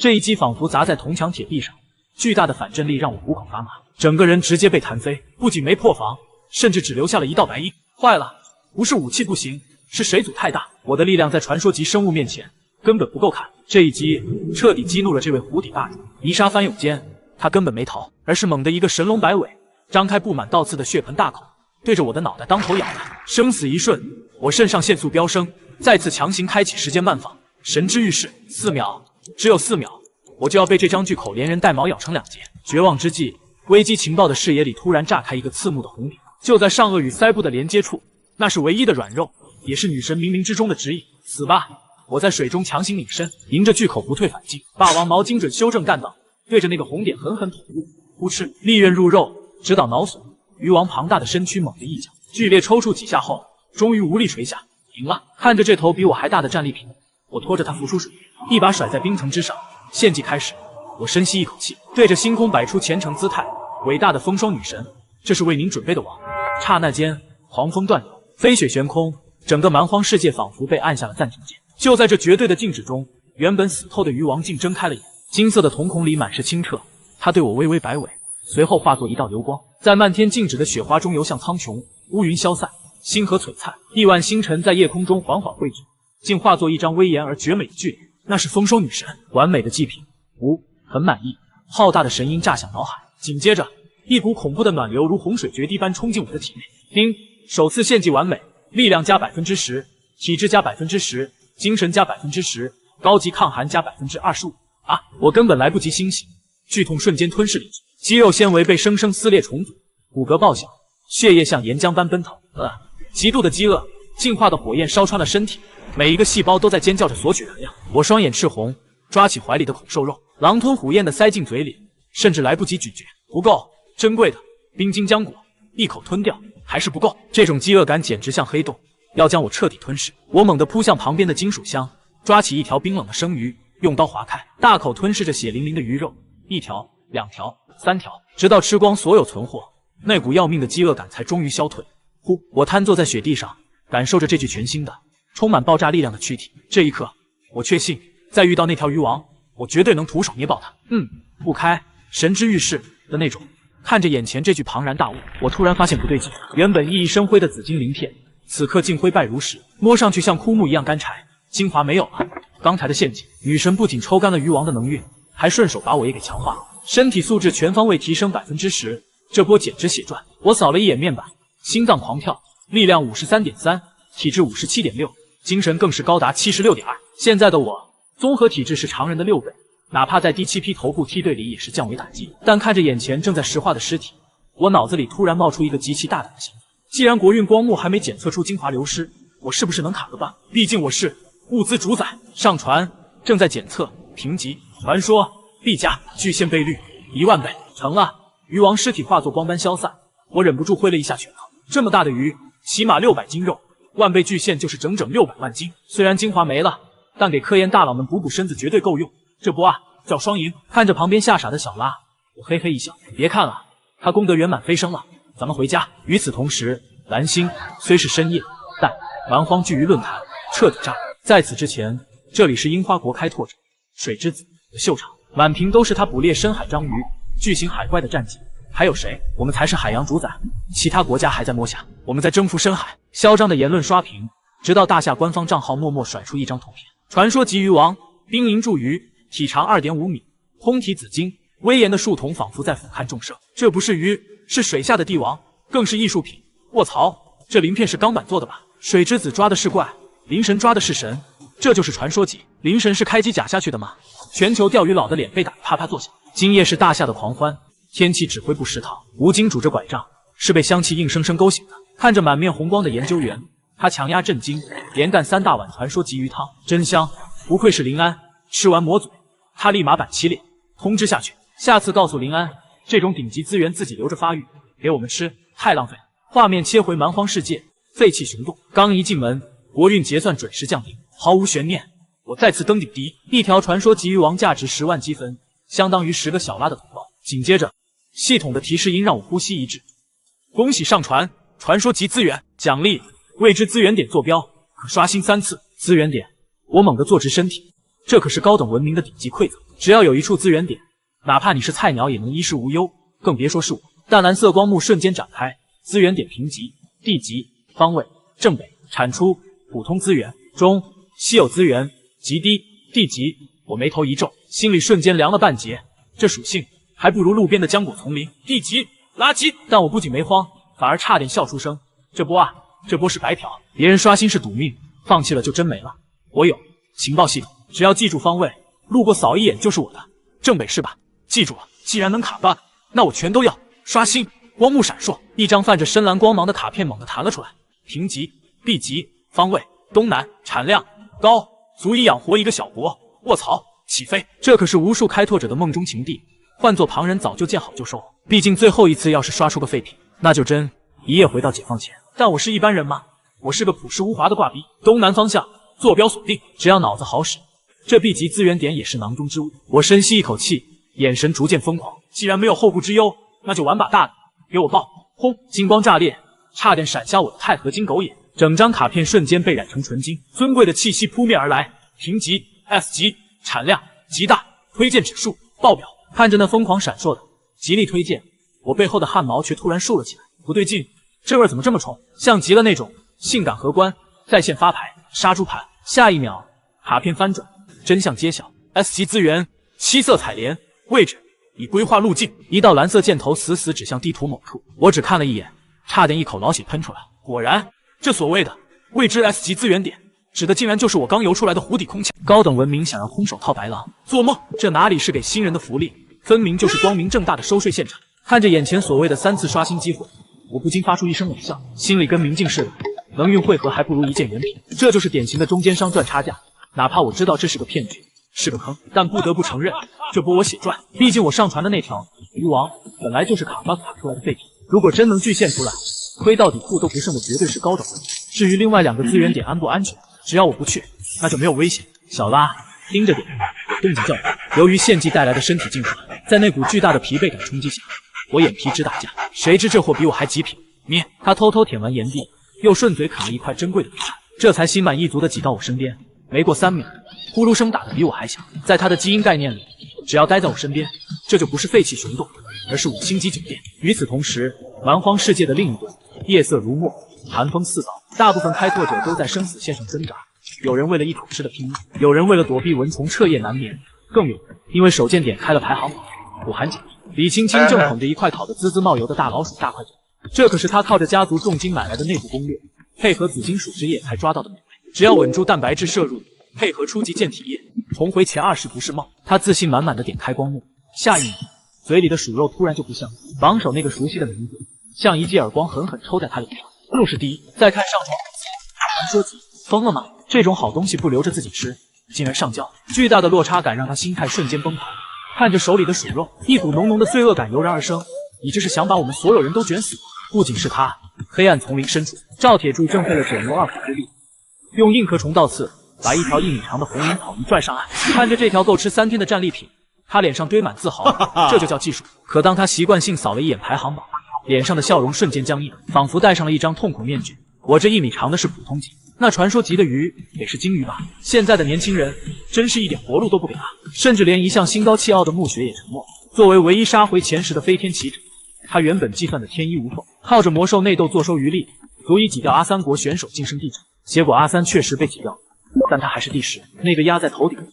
这一击仿佛砸在铜墙铁壁上，巨大的反震力让我虎口发麻，整个人直接被弹飞，不仅没破防，甚至只留下了一道白印。坏了，不是武器不行，是水阻太大，我的力量在传说级生物面前根本不够看。这一击彻底激怒了这位湖底霸主，泥沙翻涌间，他根本没逃，而是猛地一个神龙摆尾，张开布满倒刺的血盆大口，对着我的脑袋当头咬来。生死一瞬，我肾上腺素飙升，再次强行开启时间慢放，神之御式，4秒，只有4秒，我就要被这张巨口连人带毛咬成2截。绝望之际，危机情报的视野里突然炸开一个刺目的红点，就在上颚与腮部的连接处，那是唯一的软肉，也是女神冥冥之中的指引。死吧！我在水中强行拧身，迎着巨口不退反进，霸王矛精准修正干道，对着那个红点狠狠捅入，呼哧，利刃入肉，直捣脑髓。鱼王庞大的身躯猛地一脚，剧烈抽搐几下后，终于无力垂下，赢了。看着这头比我还大的战利品，我拖着它浮出水面，一把甩在冰层之上。献祭开始，我深吸一口气，对着星空摆出虔诚姿态。伟大的风霜女神，这是为您准备的王。刹那间，狂风断流，飞雪悬空，整个蛮荒世界仿佛被按下了暂停键。就在这绝对的静止中，原本死透的鱼王竟睁开了眼，金色的瞳孔里满是清澈。他对我微微摆尾，随后化作一道流光，在漫天静止的雪花中游向苍穹。乌云消散，星河璀璨，亿万星辰在夜空中缓缓汇聚，竟化作一张威严而绝美的巨脸。那是丰收女神，完美的祭品。很满意。浩大的神音炸响脑海，紧接着一股恐怖的暖流如洪水决堤般冲进我的体内。叮，首次献祭完美，力量加 10%， 体质加 10%， 精神加 10%， 高级抗寒加 25%。啊！我根本来不及清醒，剧痛瞬间吞噬理智，肌肉纤维被生生撕裂重组，骨骼爆响，血液像岩浆般奔腾。极度的饥饿，进化的火焰烧穿了身体，每一个细胞都在尖叫着索取能量。我双眼赤红，抓起怀里的孔兽肉，狼吞虎咽地塞进嘴里，甚至来不及咀嚼。不够，珍贵的冰晶浆果，一口吞掉，还是不够。这种饥饿感简直像黑洞，要将我彻底吞噬。我猛地扑向旁边的金属箱，抓起一条冰冷的生鱼，用刀划开，大口吞噬着血淋淋的鱼肉，1条、2条、3条，直到吃光所有存货，那股要命的饥饿感才终于消退。呼！我瘫坐在雪地上，感受着这具全新的、充满爆炸力量的躯体。这一刻，我确信，再遇到那条鱼王，我绝对能徒手捏爆它。不开，神之御式的那种。看着眼前这具庞然大物，我突然发现不对劲。原本熠熠生辉的紫金鳞片，此刻竟灰败如石，摸上去像枯木一样干柴，精华没有了。刚才的陷阱，女神不仅抽干了鱼王的能运，还顺手把我也给强化了，身体素质全方位提升 10%， 这波简直血赚。我扫了一眼面板，心脏狂跳，力量 53.3， 体质 57.6， 精神更是高达 76.2。现在的我，综合体质是常人的6倍，哪怕在第7批头部梯队里也是降维打击。但看着眼前正在石化的尸体，我脑子里突然冒出一个极其大胆的想法：既然国运光幕还没检测出精华流失，我是不是能卡个半？毕竟我是物资主宰。上传，正在检测，评级，传说必加，巨献倍率1万倍，成了。鱼王尸体化作光般消散，我忍不住挥了一下拳头。这么大的鱼，起码600斤肉，1万倍巨献就是整整600万斤。虽然精华没了，但给科研大佬们补身子绝对够用。这波叫双赢。看着旁边吓傻的小拉，我嘿嘿一笑，别看了，他功德圆满飞升了，咱们回家。与此同时，蓝星虽是深夜，但蛮荒巨鱼论坛彻底炸。在此之前，这里是樱花国开拓者水之子的秀场，满屏都是他捕猎深海章鱼、巨型海怪的战绩。还有谁？我们才是海洋主宰，其他国家还在摸下，我们在征服深海。嚣张的言论刷屏，直到大夏官方账号默默甩出一张图片：传说级鱼王，冰凝柱鱼，体长 2.5 米，通体紫金，威严的树瞳仿佛在俯瞰众生。这不是鱼，是水下的帝王，更是艺术品。卧槽，这鳞片是钢板做的吧？水之子抓的是怪，灵神抓的是神，这就是传说级。灵神是开机假下去的吗？全球钓鱼佬的脸被打啪啪作响。今夜是大夏的狂欢，天气指挥部食堂，吴京拄着拐杖，是被香气硬生生勾醒的。看着满面红光的研究员，他强压震惊，连干3大碗传说鲫鱼汤，真香！不愧是林安，吃完抹嘴。他立马板起脸，通知下去，下次告诉林安，这种顶级资源自己留着发育，给我们吃太浪费了。画面切回蛮荒世界，废弃熊洞。刚一进门，国运结算准时降临，毫无悬念，我再次登顶第一。一条传说鲫鱼王价值10万积分，相当于10个小拉的同胞。紧接着，系统的提示音让我呼吸一滞。恭喜上传传说级资源，奖励未知资源点坐标，可刷新3次。资源点，我猛地坐直身体，这可是高等文明的顶级馈赠。只要有一处资源点，哪怕你是菜鸟也能衣食无忧，更别说是我。淡蓝色光幕瞬间展开，资源点评级：地级、方位、正北、产出、普通资源、中、稀有资源、极低、地级。我眉头一皱，心里瞬间凉了半截。这属性还不如路边的浆果丛林。地级垃圾，但我不仅没慌，反而差点笑出声。这波是白嫖，别人刷新是赌命，放弃了就真没了。我有情报系统，只要记住方位，路过扫一眼就是我的。正北是吧？记住了。既然能卡 bug， 那我全都要。刷新，光幕闪烁，一张泛着深蓝光芒的卡片猛地弹了出来。评级 B 级，方位东南，产量高，足以养活一个小国。卧槽，起飞！这可是无数开拓者的梦中情地，换做旁人早就见好就收。毕竟最后一次要是刷出个废品，那就真一夜回到解放前。但我是一般人吗？我是个朴实无华的挂逼。东南方向，坐标锁定，只要脑子好使，这 B 级资源点也是囊中之物。我深吸一口气，眼神逐渐疯狂。既然没有后顾之忧，那就玩把大的，给我爆！轰！金光炸裂，差点闪瞎我的钛合金狗眼。整张卡片瞬间被染成纯金，尊贵的气息扑面而来。评级 S 级，产量极大，推荐指数爆表。看着那疯狂闪烁的极力推荐，我背后的汗毛却突然竖了起来。不对劲，这味儿怎么这么冲？像极了那种性感荷官在线发牌杀猪盘。下一秒，卡片翻转，真相揭晓。S 级资源，7色彩莲，位置已规划路径。一道蓝色箭头死死指向地图某处。我只看了一眼，差点一口老血喷出来。果然，这所谓的未知 S 级资源点，指的竟然就是我刚游出来的湖底空腔。高等文明想要空手套白狼，做梦！这哪里是给新人的福利，分明就是光明正大的收税现场。看着眼前所谓的3次刷新机会，我不禁发出一声冷笑，心里跟明镜似的，能运汇合还不如一件原品。这就是典型的中间商赚差价。哪怕我知道这是个骗局，是个坑，但不得不承认，这波我血赚。毕竟我上传的那条鱼王本来就是卡 bug 卡出来的废品，如果真能巨献出来，亏到底库都不剩的绝对是高等文明。至于另外2个资源点安不安全，只要我不去，那就没有危险。小拉，盯着点，有动静叫我。由于献祭带来的身体净化，在那股巨大的疲惫感冲击下，我眼皮直打架。谁知这货比我还极品，咩！他偷偷舔完岩壁，又顺嘴啃了一块珍贵的皮蛋，这才心满意足地挤到我身边。没过3秒，呼噜声打得比我还响。在他的基因概念里，只要待在我身边，这就不是废弃熊洞，而是5星级酒店。与此同时，蛮荒世界的另一端，夜色如墨，寒风刺刀，大部分开拓者都在生死线上挣扎。有人为了一口吃的拼命，有人为了躲避蚊虫彻夜难眠，更有人因为手贱点开了排行榜。我喊紧，李青青正捧着一块烤得滋滋冒油的大老鼠大快嘴，这可是他靠着家族重金买来的内部攻略，配合紫金属之液才抓到的美味。只要稳住蛋白质摄入，配合初级健体液，重回前20不是梦。他自信满满的点开光幕，下一秒，嘴里的鼠肉突然就不像榜首那个熟悉的名字，像一记耳光狠狠抽在他脸上。又是第一。再看上传传说级，疯了吗？这种好东西不留着自己吃，竟然上交！巨大的落差感让他心态瞬间崩盘。看着手里的鼠肉，一股浓浓的罪恶感油然而生。你这是想把我们所有人都卷死？不仅是他，黑暗丛林深处，赵铁柱正费了9牛2虎之力，用硬壳虫倒刺，把一条1米长的红鳞草鱼拽上岸。看着这条够吃3天的战利品，他脸上堆满自豪，这就叫技术。可当他习惯性扫了一眼排行榜，脸上的笑容瞬间僵硬，仿佛戴上了一张痛苦面具。我这1米长的是普通级，那传说级的鱼得是金鱼吧？现在的年轻人真是一点活路都不给他，甚至连一向心高气傲的暮雪也沉默。作为唯一杀回前10的飞天骑者，他原本计算的天衣无缝，靠着魔兽内斗坐收渔利，足以挤掉阿3国选手晋升地址。结果阿3确实被挤掉了，但他还是第10，那个压在头顶的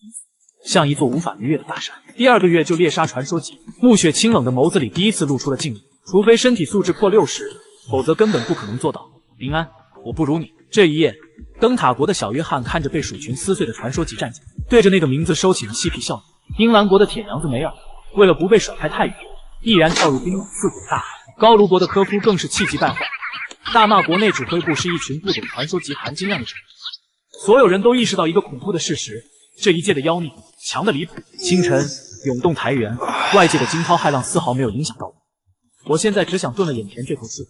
像一座无法逾越的大山。第2个月就猎杀传说级，暮雪清冷的眸子里第一次露出了敬意。除非身体素质破60，否则根本不可能做到。林安，我不如你。这一夜，灯塔国的小约翰看着被鼠群撕碎的传说级战舰，对着那个名字收起了嬉皮笑脸。英兰国的铁娘子梅尔为了不被甩开太远，毅然跳入冰冷刺骨的大海。高卢国的科夫更是气急败坏，大骂国内指挥部是一群不懂传说及含金量的人。所有人都意识到一个恐怖的事实：这一届的妖孽强得离谱。清晨涌动台原，外界的惊涛骇浪丝毫没有影响到我。我现在只想炖了眼前这口水。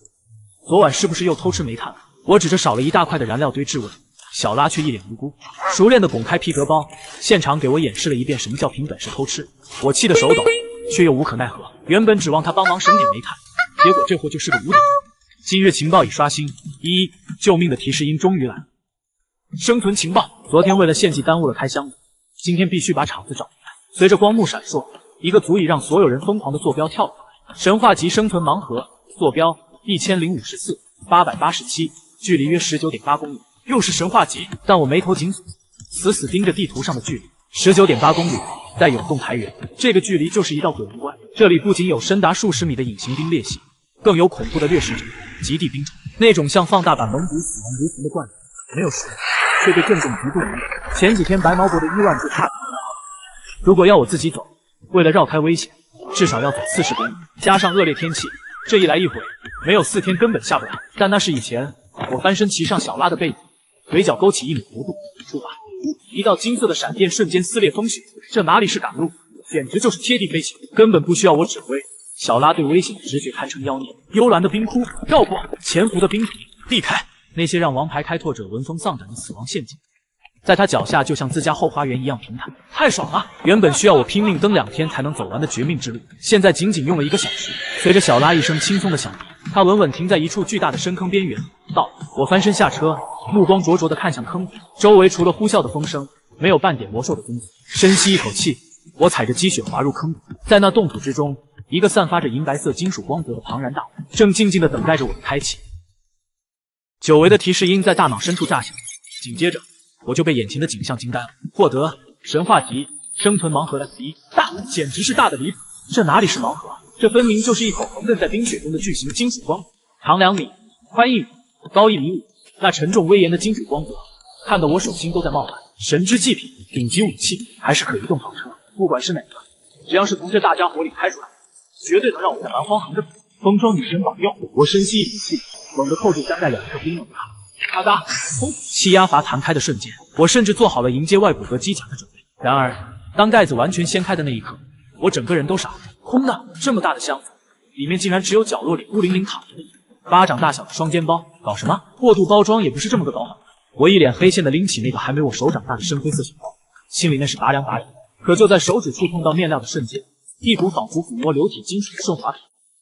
昨晚是不是又偷吃煤炭了？我指着少了一大块的燃料堆质问，小拉却一脸无辜，熟练的拱开皮革包，现场给我演示了一遍什么叫凭本事偷吃。我气得手抖，却又无可奈何。原本指望他帮忙省点煤炭，结果这货就是个无底。今日情报已刷新，救命的提示音终于来了。生存情报：昨天为了献祭耽误了开箱子，今天必须把场子找明白。随着光幕闪烁，一个足以让所有人疯狂的坐标跳了出来。神话级生存盲盒，坐标1054 887，距离约19.8公里。又是神话级，但我眉头紧锁，死死盯着地图上的距离。19.8公里，在涌动台原，这个距离就是一道鬼门关。这里不仅有深达数十米的隐形冰裂隙，更有恐怖的掠食者极地冰虫，那种像放大版蒙古死亡无情的怪物，没有食物，却被正中极度无感。前几天白毛国的伊万就差点。如果要我自己走，为了绕开危险，至少要走40公里，加上恶劣天气，这一来一回，没有4天根本下不来。但那是以前，我翻身骑上小拉的背子，嘴角勾起一抹弧度，出发。一道金色的闪电瞬间撕裂风雪，这哪里是赶路，简直就是贴地飞行，根本不需要我指挥。小拉对危险的直觉堪称妖孽。幽蓝的冰窟，绕过潜伏的冰土，避开那些让王牌开拓者闻风丧胆的死亡陷阱。在他脚下就像自家后花园一样平坦，太爽了！原本需要我拼命蹬2天才能走完的绝命之路，现在仅仅用了1个小时。随着小拉一声轻松的响铃，他稳稳停在一处巨大的深坑边缘。我翻身下车，目光灼灼地看向坑底，周围除了呼啸的风声，没有半点魔兽的踪迹。深吸一口气，我踩着积雪滑入坑底，在那冻土之中，一个散发着银白色金属光泽的庞然大物，正静静地等待着我的开启。久违的提示音在大脑深处炸响，紧接着我就被眼前的景象惊呆了。获得神话级生存盲盒的1，大，简直是大的离谱。这哪里是盲盒，这分明就是一口横亘在冰雪中的巨型金属光，长2米，宽1米，高1米5。那沉重威严的金属光泽，看得我手心都在冒汗。神之祭品，顶级武器，还是可移动跑车，不管是哪个，只要是从这大家伙里开出来，绝对能让我在蛮荒横着走。风霜女神保佑！我深吸一口气，猛地扣住粘在2颗冰冷的咔嗒，轰！气压阀弹开的瞬间，我甚至做好了迎接外骨骼机甲的准备。然而，当盖子完全掀开的那一刻，我整个人都傻了。空的，这么大的箱子，里面竟然只有角落里孤零零躺着的巴掌大小的双肩包，搞什么？过度包装也不是这么个搞法。我一脸黑线的拎起那个还没我手掌大的深灰色小包，心里那是拔凉拔凉。可就在手指触碰到面料的瞬间，一股仿佛抚摸流体金属的顺滑感，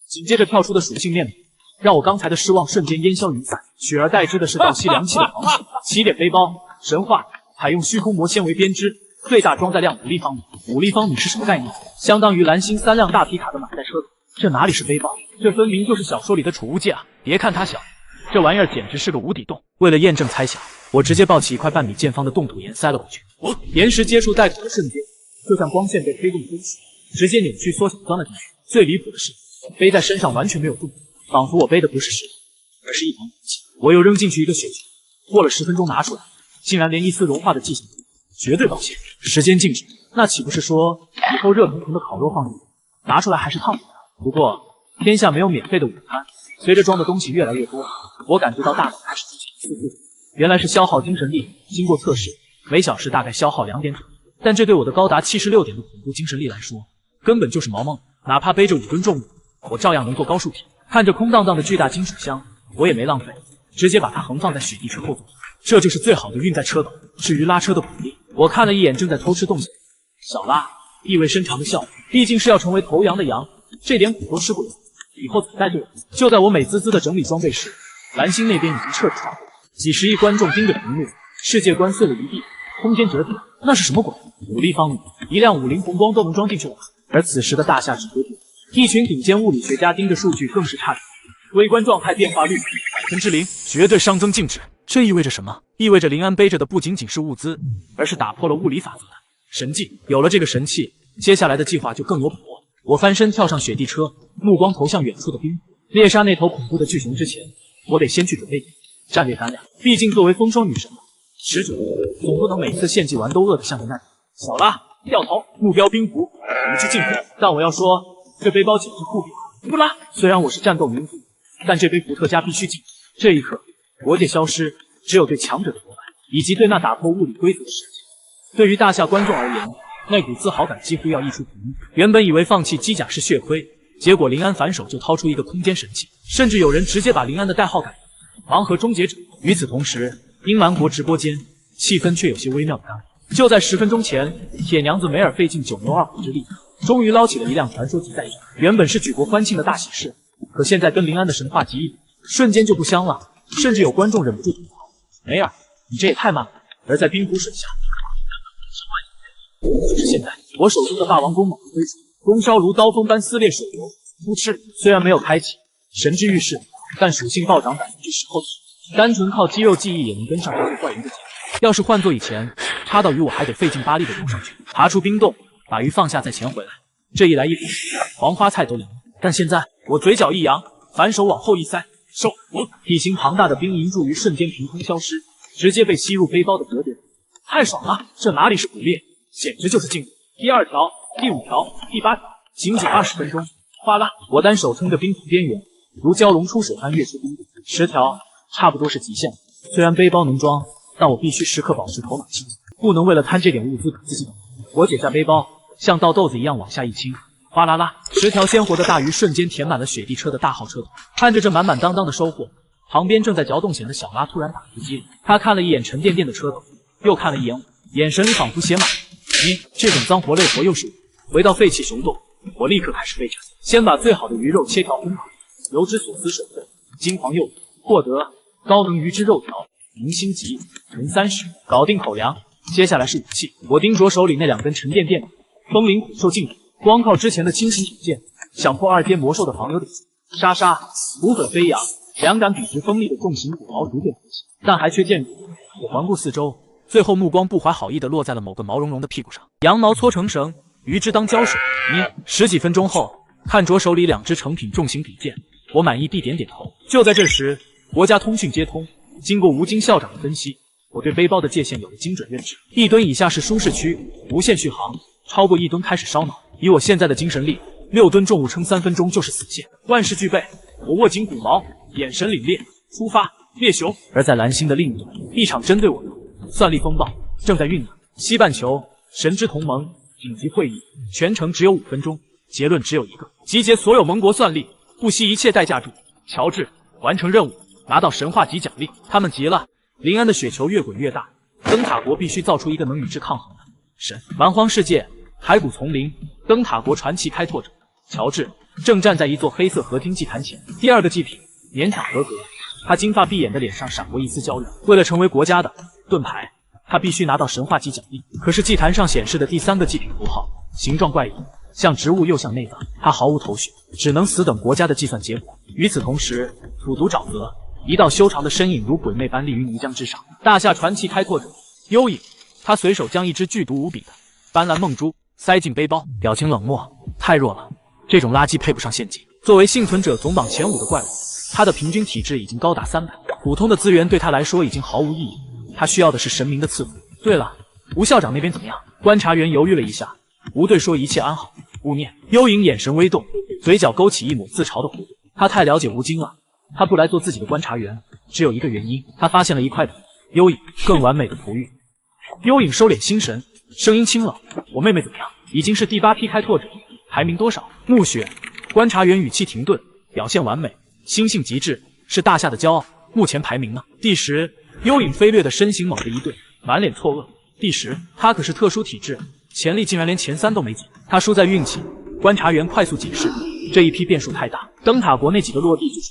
紧接着跳出的属性面膜，让我刚才的失望瞬间烟消云散，取而代之的是倒吸凉气的防水起点背包。神话，采用虚空膜纤维编织，最大装载量5立方米。5立方米是什么概念？相当于蓝星3辆大皮卡的满载车头。这哪里是背包，这分明就是小说里的储物戒啊！别看它小，这玩意儿简直是个无底洞。为了验证猜想，我直接抱起1块半米见方的冻土岩塞了过去。岩石接触带土的瞬间，就像光线被推动分析，直接扭曲缩小钻了进去。最离谱的是，背在身上完全没有动静，仿佛我背的不是石头，而是一团武器。我又扔进去一个雪球，过了10分钟拿出来，竟然连一丝融化的迹象都没有，绝对保鲜。时间静止，那岂不是说以后热腾腾的烤肉放进去，拿出来还是烫的？不过天下没有免费的午餐，随着装的东西越来越多，我感觉到大脑开始出现一丝不原来是消耗精神力。经过测试，每小时大概消耗2点左右，但这对我的高达76点的恐怖精神力来说，根本就是毛毛。哪怕背着5吨重物，我照样能做高数题。看着空荡荡的巨大金属箱，我也没浪费，直接把它横放在雪地车后座，这就是最好的运载车斗。至于拉车的鼓励，我看了一眼正在偷吃东西小拉，意味深长的笑，毕竟是要成为头羊的羊，这点苦都吃不了，以后怎么带队？就在我美滋滋的整理装备时，蓝星那边已经彻底炸毁，几十亿观众盯着屏幕，世界观碎了一地，空间折叠，那是什么鬼？5立方米，一辆50红光都能装进去了。而此时的大夏指挥部，一群顶尖物理学家盯着数据更是差点。微观状态变化率0%，绝对熵增静止。这意味着什么？意味着林安背着的不仅仅是物资，而是打破了物理法则的神器。有了这个神器，接下来的计划就更有把握。我翻身跳上雪地车，目光投向远处的冰猎杀那头恐怖的巨熊之前，我得先去准备点战略干粮。毕竟作为风霜女神，使者总不能每次献祭完都饿得像个难民。小拉，掉头，目标冰湖，我们去进攻。但我要说，这背包简直酷毙了！不啦，虽然我是战斗民族，但这杯伏特加必须进。这一刻，国界消失，只有对强者的膜拜，以及对那打破物理规则的世界。对于大夏观众而言，那股自豪感几乎要溢出屏幕。原本以为放弃机甲是血亏，结果林安反手就掏出一个空间神器，甚至有人直接把林安的代号改盲盒终结者。与此同时，英蛮国直播间气氛却有些微妙的尴尬。就在10分钟前，铁娘子梅尔费尽9牛2虎之力，终于捞起了一辆传说级赛车。原本是举国欢庆的大喜事，可现在跟林安的神话级一比，瞬间就不香了。甚至有观众忍不住吐槽：“梅尔，你这也太慢了。”而在冰湖水下，就是现在，我手中的霸王弓猛地挥出，弓梢如刀锋般撕裂水流，噗嗤！虽然没有开启神之预示，但属性暴涨10%后期，单纯靠肌肉记忆也能跟上这些怪鱼的节奏。要是换做以前，插到鱼我还得费劲巴力的游上去，爬出冰洞，把鱼放下再潜回来，这一来一回，黄花菜都凉了。但现在我嘴角一扬，反手往后一塞，收！体型庞大的冰银柱鱼瞬间凭空消失，直接被吸入背包的折叠。太爽了！这哪里是捕猎，简直就是竞技。第2条、第5条、第8条，仅仅20分钟，哗啦！我单手撑着冰桶边缘，如蛟龙出水般跃出冰洞。10条，差不多是极限了。虽然背包能装，但我必须时刻保持头脑清醒，不能为了贪这点物资把自己搞。我解下背包，像倒豆子一样往下一倾，哗啦啦！10条鲜活的大鱼瞬间填满了雪地车的大号车头。看着这满满当当的收获，旁边正在嚼动蚬的小拉突然打突击了。他看了一眼沉甸甸的车头，又看了一眼我，眼神里仿佛写满了你这种脏活累活又是我。回到废弃熊洞，我立刻开始备战，先把最好的鱼肉切条分好，油脂所思水分，金黄柚子，获得高能鱼之肉条，明星级，乘30，搞定口粮。接下来是武器，我盯着手里那2根沉甸甸的风灵虎兽镜骨，光靠之前的轻型土剑，想破2阶魔兽的防有点难。沙沙，骨粉飞扬，2杆笔直锋利的重型骨矛逐渐突起，但还缺建筑。我环顾四周，最后目光不怀好意地落在了某个毛茸茸的屁股上，羊毛搓成绳，鱼汁当胶水。10几分钟后，看着手里2支成品重型笔剑，我满意地点点头。就在这时，国家通讯接通，经过吴京校长的分析，我对背包的界限有了精准认知，1吨以下是舒适区，无限续航，超过1吨开始烧脑。以我现在的精神力，6吨重物撑3分钟就是死线。万事俱备，我握紧骨矛，眼神凛冽，出发，猎熊。而在蓝星的另一端，一场针对我的算力风暴正在酝酿。西半球神之同盟紧急会议，全程只有5分钟，结论只有一个：集结所有盟国算力，不惜一切代价助乔治完成任务，拿到神话级奖励。他们急了，林安的雪球越滚越大，灯塔国必须造出一个能与之抗衡的神。蛮荒世界，骸骨丛林，灯塔国传奇开拓者乔治正站在一座黑色合金祭坛前。第2个祭品勉强合格，他金发碧眼的脸上闪过一丝焦虑。为了成为国家的盾牌，他必须拿到神话级奖励。可是祭坛上显示的第3个祭品符号形状怪异，像植物又像内脏，他毫无头绪，只能死等国家的计算结果。与此同时，土族沼泽一道修长的身影如鬼魅般立于泥浆之上。大夏传奇开拓者幽影，他随手将一只剧毒无比的斑斓梦珠塞进背包，表情冷漠，太弱了，这种垃圾配不上陷阱。作为幸存者总榜前5的怪物，他的平均体质已经高达300，普通的资源对他来说已经毫无意义，他需要的是神明的赐福。对了，吴校长那边怎么样？观察员犹豫了一下，吴队说一切安好。勿念。幽影眼神微动，嘴角勾起一抹自嘲的弧度。他太了解吴京了，他不来做自己的观察员，只有一个原因，他发现了一块的幽影更完美的璞玉。幽影收敛心神，声音清冷：“我妹妹怎么样？已经是第8批开拓者，排名多少？”暮雪。观察员语气停顿，表现完美，心性极致，是大夏的骄傲。目前排名呢？第10。幽影飞掠的身形猛地一顿，满脸错愕。第10，他可是特殊体质，潜力竟然连前3都没进，他输在运气。观察员快速解释，这一批变数太大，灯塔国那几个落地就是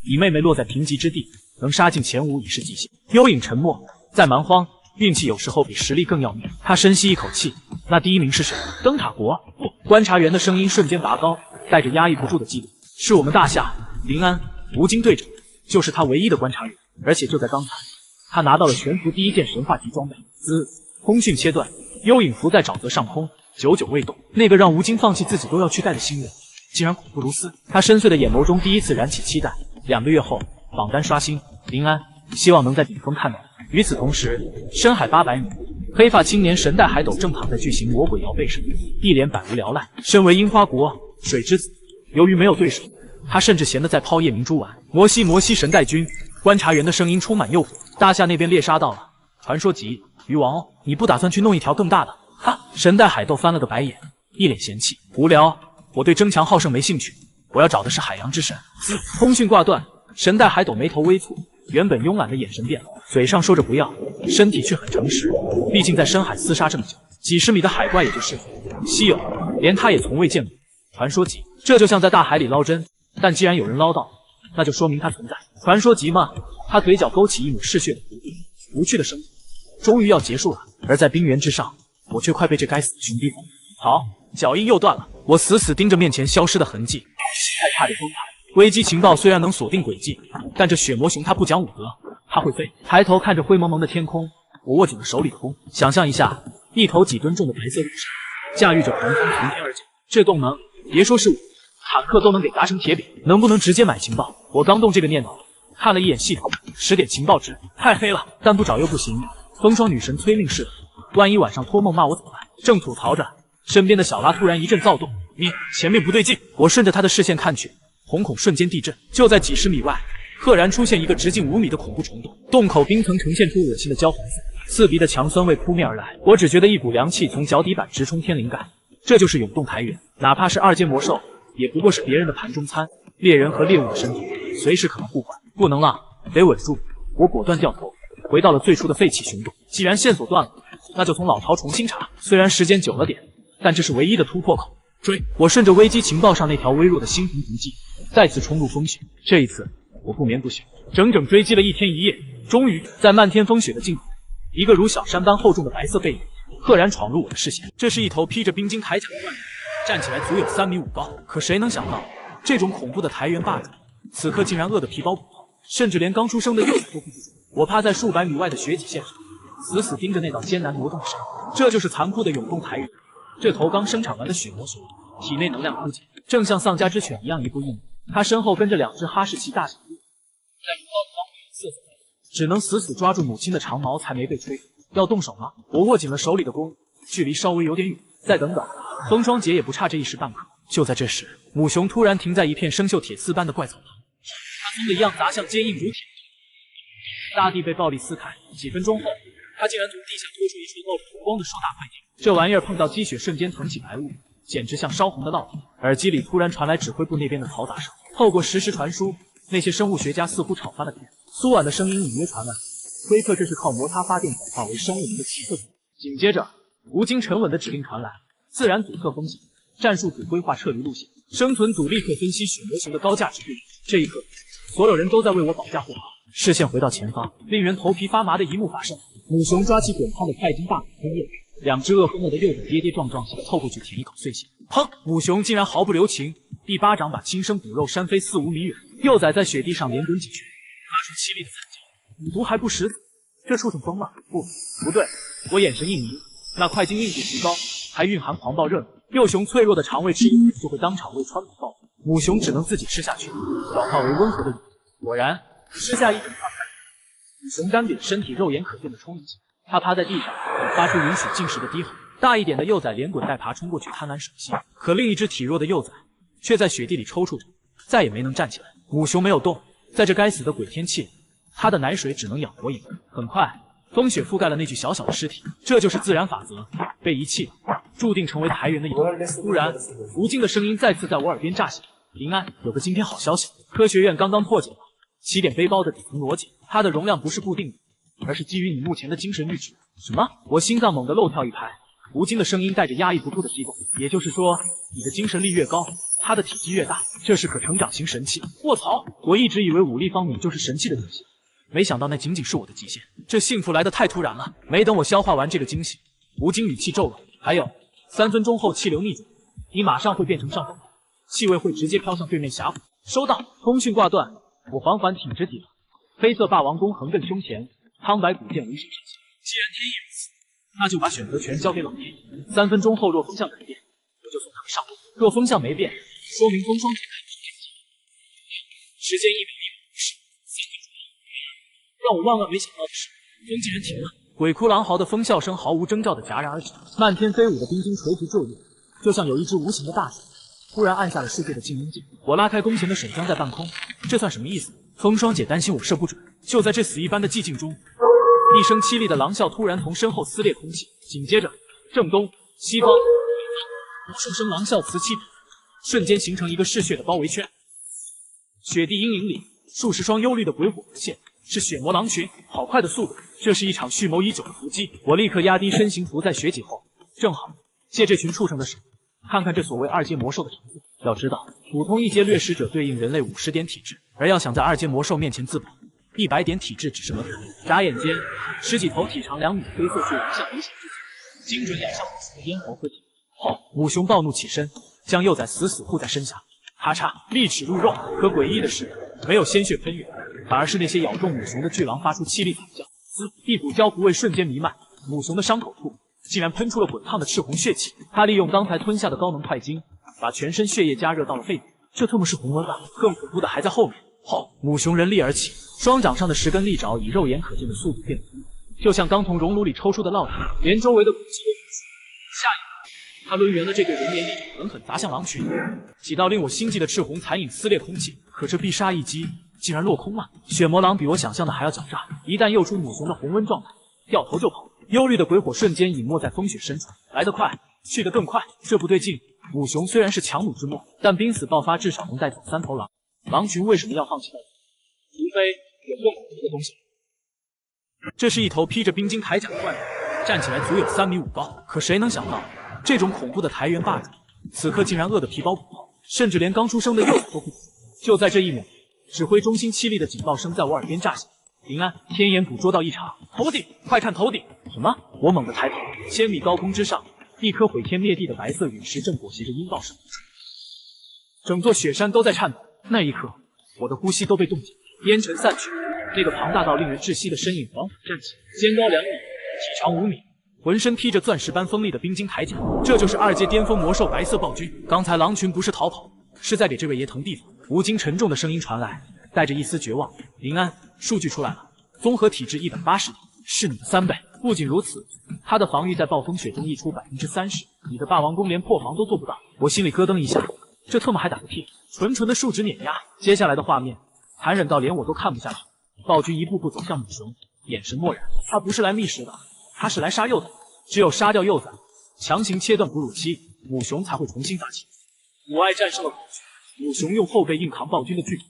你妹妹落在贫瘠之地，能杀进前5已是极限。幽影沉默，在蛮荒，运气有时候比实力更要命。他深吸一口气，那第1名是谁？灯塔国？不。观察员的声音瞬间拔高，带着压抑不住的激动，是我们大夏林安吴京队长，就是他唯一的观察员。而且就在刚才，他拿到了全服第1件神话级装备。通讯切断，幽影浮在沼泽上空，久久未动。那个让吴京放弃自己都要去带的心愿，竟然恐怖如斯。他深邃的眼眸中第一次燃起期待。2个月后，榜单刷新，林安希望能在顶峰看到。与此同时，深海800米，黑发青年神代海斗正躺在巨型魔鬼摇背上，一脸百无聊赖。身为樱花国水之子，由于没有对手，他甚至闲得在抛夜明珠丸。摩西神代君，观察员的声音充满诱惑。大夏那边猎杀到了传说级鱼王哦，你不打算去弄一条更大的？哈！神代海斗翻了个白眼，一脸嫌弃。无聊，我对争强好胜没兴趣，我要找的是海洋之神。通讯挂断，神代海斗眉头微蹙。原本慵懒的眼神变了，嘴上说着不要，身体却很诚实。毕竟在深海厮杀这么久，几十米的海怪也就是稀有，连他也从未见过。传说级，这就像在大海里捞针，但既然有人捞到，那就说明它存在。传说级吗？他嘴角勾起一抹嗜血的弧度。无趣的生活终于要结束了，而在冰原之上，我却快被这该死的熊逼疯了。好，脚印又断了，我死死盯着面前消失的痕迹，太差点崩盘。危机情报虽然能锁定轨迹，但这血魔熊它不讲武德，它会飞。抬头看着灰蒙蒙的天空，我握紧了手里的弓。想象一下，一头几吨重的白色陆鲨驾驭着狂风从天而降，这动能别说是我，坦克都能给砸成铁饼。能不能直接买情报？我刚动这个念头，看了一眼系统，10点情报值，太黑了，但不找又不行。风霜女神催命似的，万一晚上托梦骂我怎么办？正吐槽着，身边的小拉突然一阵躁动，你前面不对劲。我顺着他的视线看去，瞳孔瞬间地震，就在几十米外，赫然出现一个直径5米的恐怖虫洞，洞口冰层呈现出恶心的焦黄色，刺鼻的强酸味扑面而来。我只觉得一股凉气从脚底板直冲天灵盖，这就是涌动台原，哪怕是2阶魔兽，也不过是别人的盘中餐。猎人和猎物的身体随时可能互换，不能浪，得稳住。我果断掉头，回到了最初的废弃熊洞。既然线索断了，那就从老巢重新查。虽然时间久了点，但这是唯一的突破口。追！我顺着危机情报上那条微弱的猩红痕迹，再次冲入风雪。这一次，我不眠不休，整整追击了1天1夜。终于，在漫天风雪的尽头，一个如小山般厚重的白色背影赫然闯入我的视线。这是一头披着冰晶铠甲的怪物，站起来足有3米5高。可谁能想到，这种恐怖的台原霸主，此刻竟然饿得皮包骨头，甚至连刚出生的幼崽都不顾。我趴在数百米外的雪脊线上，死死盯着那道艰难挪动的身影。这就是残酷的涌动台原。这头刚生产完的血魔熊，体内能量枯竭，正像丧家之犬一样一步一步。他身后跟着2只哈士奇大小鹿，在拥抱的方面瑟瑟发抖，只能死死抓住母亲的长毛才没被吹。要动手吗？我握紧了手里的弓，距离稍微有点远，再等等。风霜姐也不差这一时半刻。就在这时，母熊突然停在一片生锈铁丝般的怪草旁，它松的一样砸向坚硬如铁的大地，被暴力撕开。几分钟后，它竟然从地下拖出一串冒着红光的硕大快艇。这玩意儿碰到积雪瞬间腾起白雾，简直像烧红的烙铁。耳机里突然传来指挥部那边的嘈杂声，透过实时传输，那些生物学家似乎吵翻了天。苏婉的声音隐约传来，推测这是靠摩擦发电转化为生物能的奇特作用。紧接着，吴京沉稳的指令传来：自然阻测风险，战术组规划撤离路线，生存组立刻分析血魔熊的高价值对比。这一刻，所有人都在为我保驾护航。视线回到前方，令人头皮发麻的一幕发生：母熊抓起滚烫的快金大口喷液，2只饿疯了的幼崽跌跌撞撞想凑过去舔一口碎屑。砰！母熊竟然毫不留情，一巴掌把亲生骨肉扇飞4、5米远。幼崽在雪地上连滚几圈，发出凄厉的惨叫。五毒还不食子，这畜生疯了？不对，我眼神一迷，那快金硬度极高，还蕴含狂暴热能。幼熊脆弱的肠胃吃一口就会当场胃穿孔爆破，母熊只能自己吃下去，转化为温和的乳。果然，吃下一整块快金，母熊干瘪的身体肉眼可见的充盈起来。它趴在地上，发出允许进食的低吼。大一点的幼崽连滚带爬冲过去贪婪吮吸，可另一只体弱的幼崽却在雪地里抽搐着，再也没能站起来。母熊没有动，在这该死的鬼天气里，它的奶水只能养活一个。很快，风雪覆盖了那具小小的尸体。这就是自然法则，被遗弃了，注定成为台原的遗物。突然，吴京的声音再次在我耳边炸响：林安，有个惊天好消息，科学院刚刚破解了起点背包的底层逻辑，它的容量不是固定的，而是基于你目前的精神阈值。什么？我心脏猛地漏跳一拍。吴京的声音带着压抑不住的激动，也就是说，你的精神力越高，它的体积越大，这是可成长型神器。卧槽！我一直以为武力方米就是神器的东西，没想到那仅仅是我的极限。这幸福来得太突然了，没等我消化完这个惊喜，吴京语气骤冷。还有，3分钟后气流逆转，你马上会变成上风口，气味会直接飘向对面峡谷。收到。通讯挂断，我缓缓挺直脊梁，黑色霸王弓横亘胸前，苍白古剑无声上下。既然天意如此，那就把选择权交给老天爷。3分钟后若风向改变，我就送他们上路；若风向没变，说明风霜解开天机。时间1秒1秒50，3分钟后，让我万万没想到的是，风竟然停了。鬼哭狼嚎的疯笑声毫无征兆的戛然而止，漫天飞舞的冰晶垂直坠落，就像有一只无形的大手忽然按下了世界的静音键。我拉开弓弦的手僵在半空，这算什么意思？风霜姐担心我射不准。就在这死一般的寂静中，一声凄厉的狼啸突然从身后撕裂空气，紧接着正东、西方无数声狼啸此起彼伏，瞬间形成一个嗜血的包围圈。雪地阴影里，数十双幽绿的鬼火浮现，是血魔狼群。好快的速度，这是一场蓄谋已久的伏击。我立刻压低身形，伏在雪脊后，正好借这群畜生的手，看看这所谓2阶魔兽的成绩。要知道，普通1阶掠食者对应人类50点体质，而要想在2阶魔兽面前自保，100点体质只是门槛。眨眼间，10几头体长2米的黑色巨龙向我显至，精准咬向母熊的咽喉和体。后，母熊暴怒起身，将幼崽死死护在身下。咔嚓，利齿入肉。可诡异的是，没有鲜血喷涌，反而是那些咬中母熊的巨狼发出凄厉惨叫。滋，一股焦糊味瞬间弥漫，母熊的伤口处竟然喷出了滚烫的赤红血气。它利用刚才吞下的高能快精，把全身血液加热到了肺部。这特么是红温吧？更恐怖的还在后面。后，母熊人立而起，双掌上的10根利爪以肉眼可见的速度变粗，就像刚从熔炉里抽出的烙铁，连周围的空气都腐蚀。下一秒，他抡圆了这对人脸利爪，狠狠砸向狼群，几道令我心悸的赤红残影撕裂空气。可这必杀一击竟然落空了。血魔狼比我想象的还要狡诈，一旦诱出母熊的红温状态，掉头就跑。幽绿的鬼火瞬间隐没在风雪深处，来得快，去得更快。这不对劲，母熊虽然是强弩之末，但濒死爆发至少能带走3头狼。狼群为什么要放弃呢？除非有更恐怖的东西。这是一头披着冰晶铠甲的怪物，站起来足有3米5高。可谁能想到，这种恐怖的台原霸主，此刻竟然饿得皮包骨头，甚至连刚出生的幼崽都不死。就在这一秒，指挥中心凄厉的警报声在我耳边炸响。林安，天眼捕捉到异常，头顶，快看头顶！什么？我猛地抬头，1000米高空之上，一颗毁天灭地的白色陨石正裹挟着音爆声，整座雪山都在颤抖。那一刻，我的呼吸都被冻结，烟尘散去，那个庞大到令人窒息的身影缓缓站起，肩高2米，体长5米，浑身披着钻石般锋利的冰晶铠甲，这就是2阶巅峰魔兽白色暴君。刚才狼群不是逃跑，是在给这位爷腾地方。吴京沉重的声音传来，带着一丝绝望：“林安，数据出来了，综合体质180点，是你的3倍。不仅如此，他的防御在暴风雪中溢出30%，你的霸王弓连破防都做不到。”我心里咯噔一下，这特么还打个屁！纯纯的数值碾压。接下来的画面残忍到连我都看不下去。暴君一步步走向母熊，眼神漠然。他不是来觅食的，他是来杀幼崽。只有杀掉幼崽，强行切断哺乳期，母熊才会重新发情。母爱战胜了恐惧，母熊用后背硬扛暴君的巨头，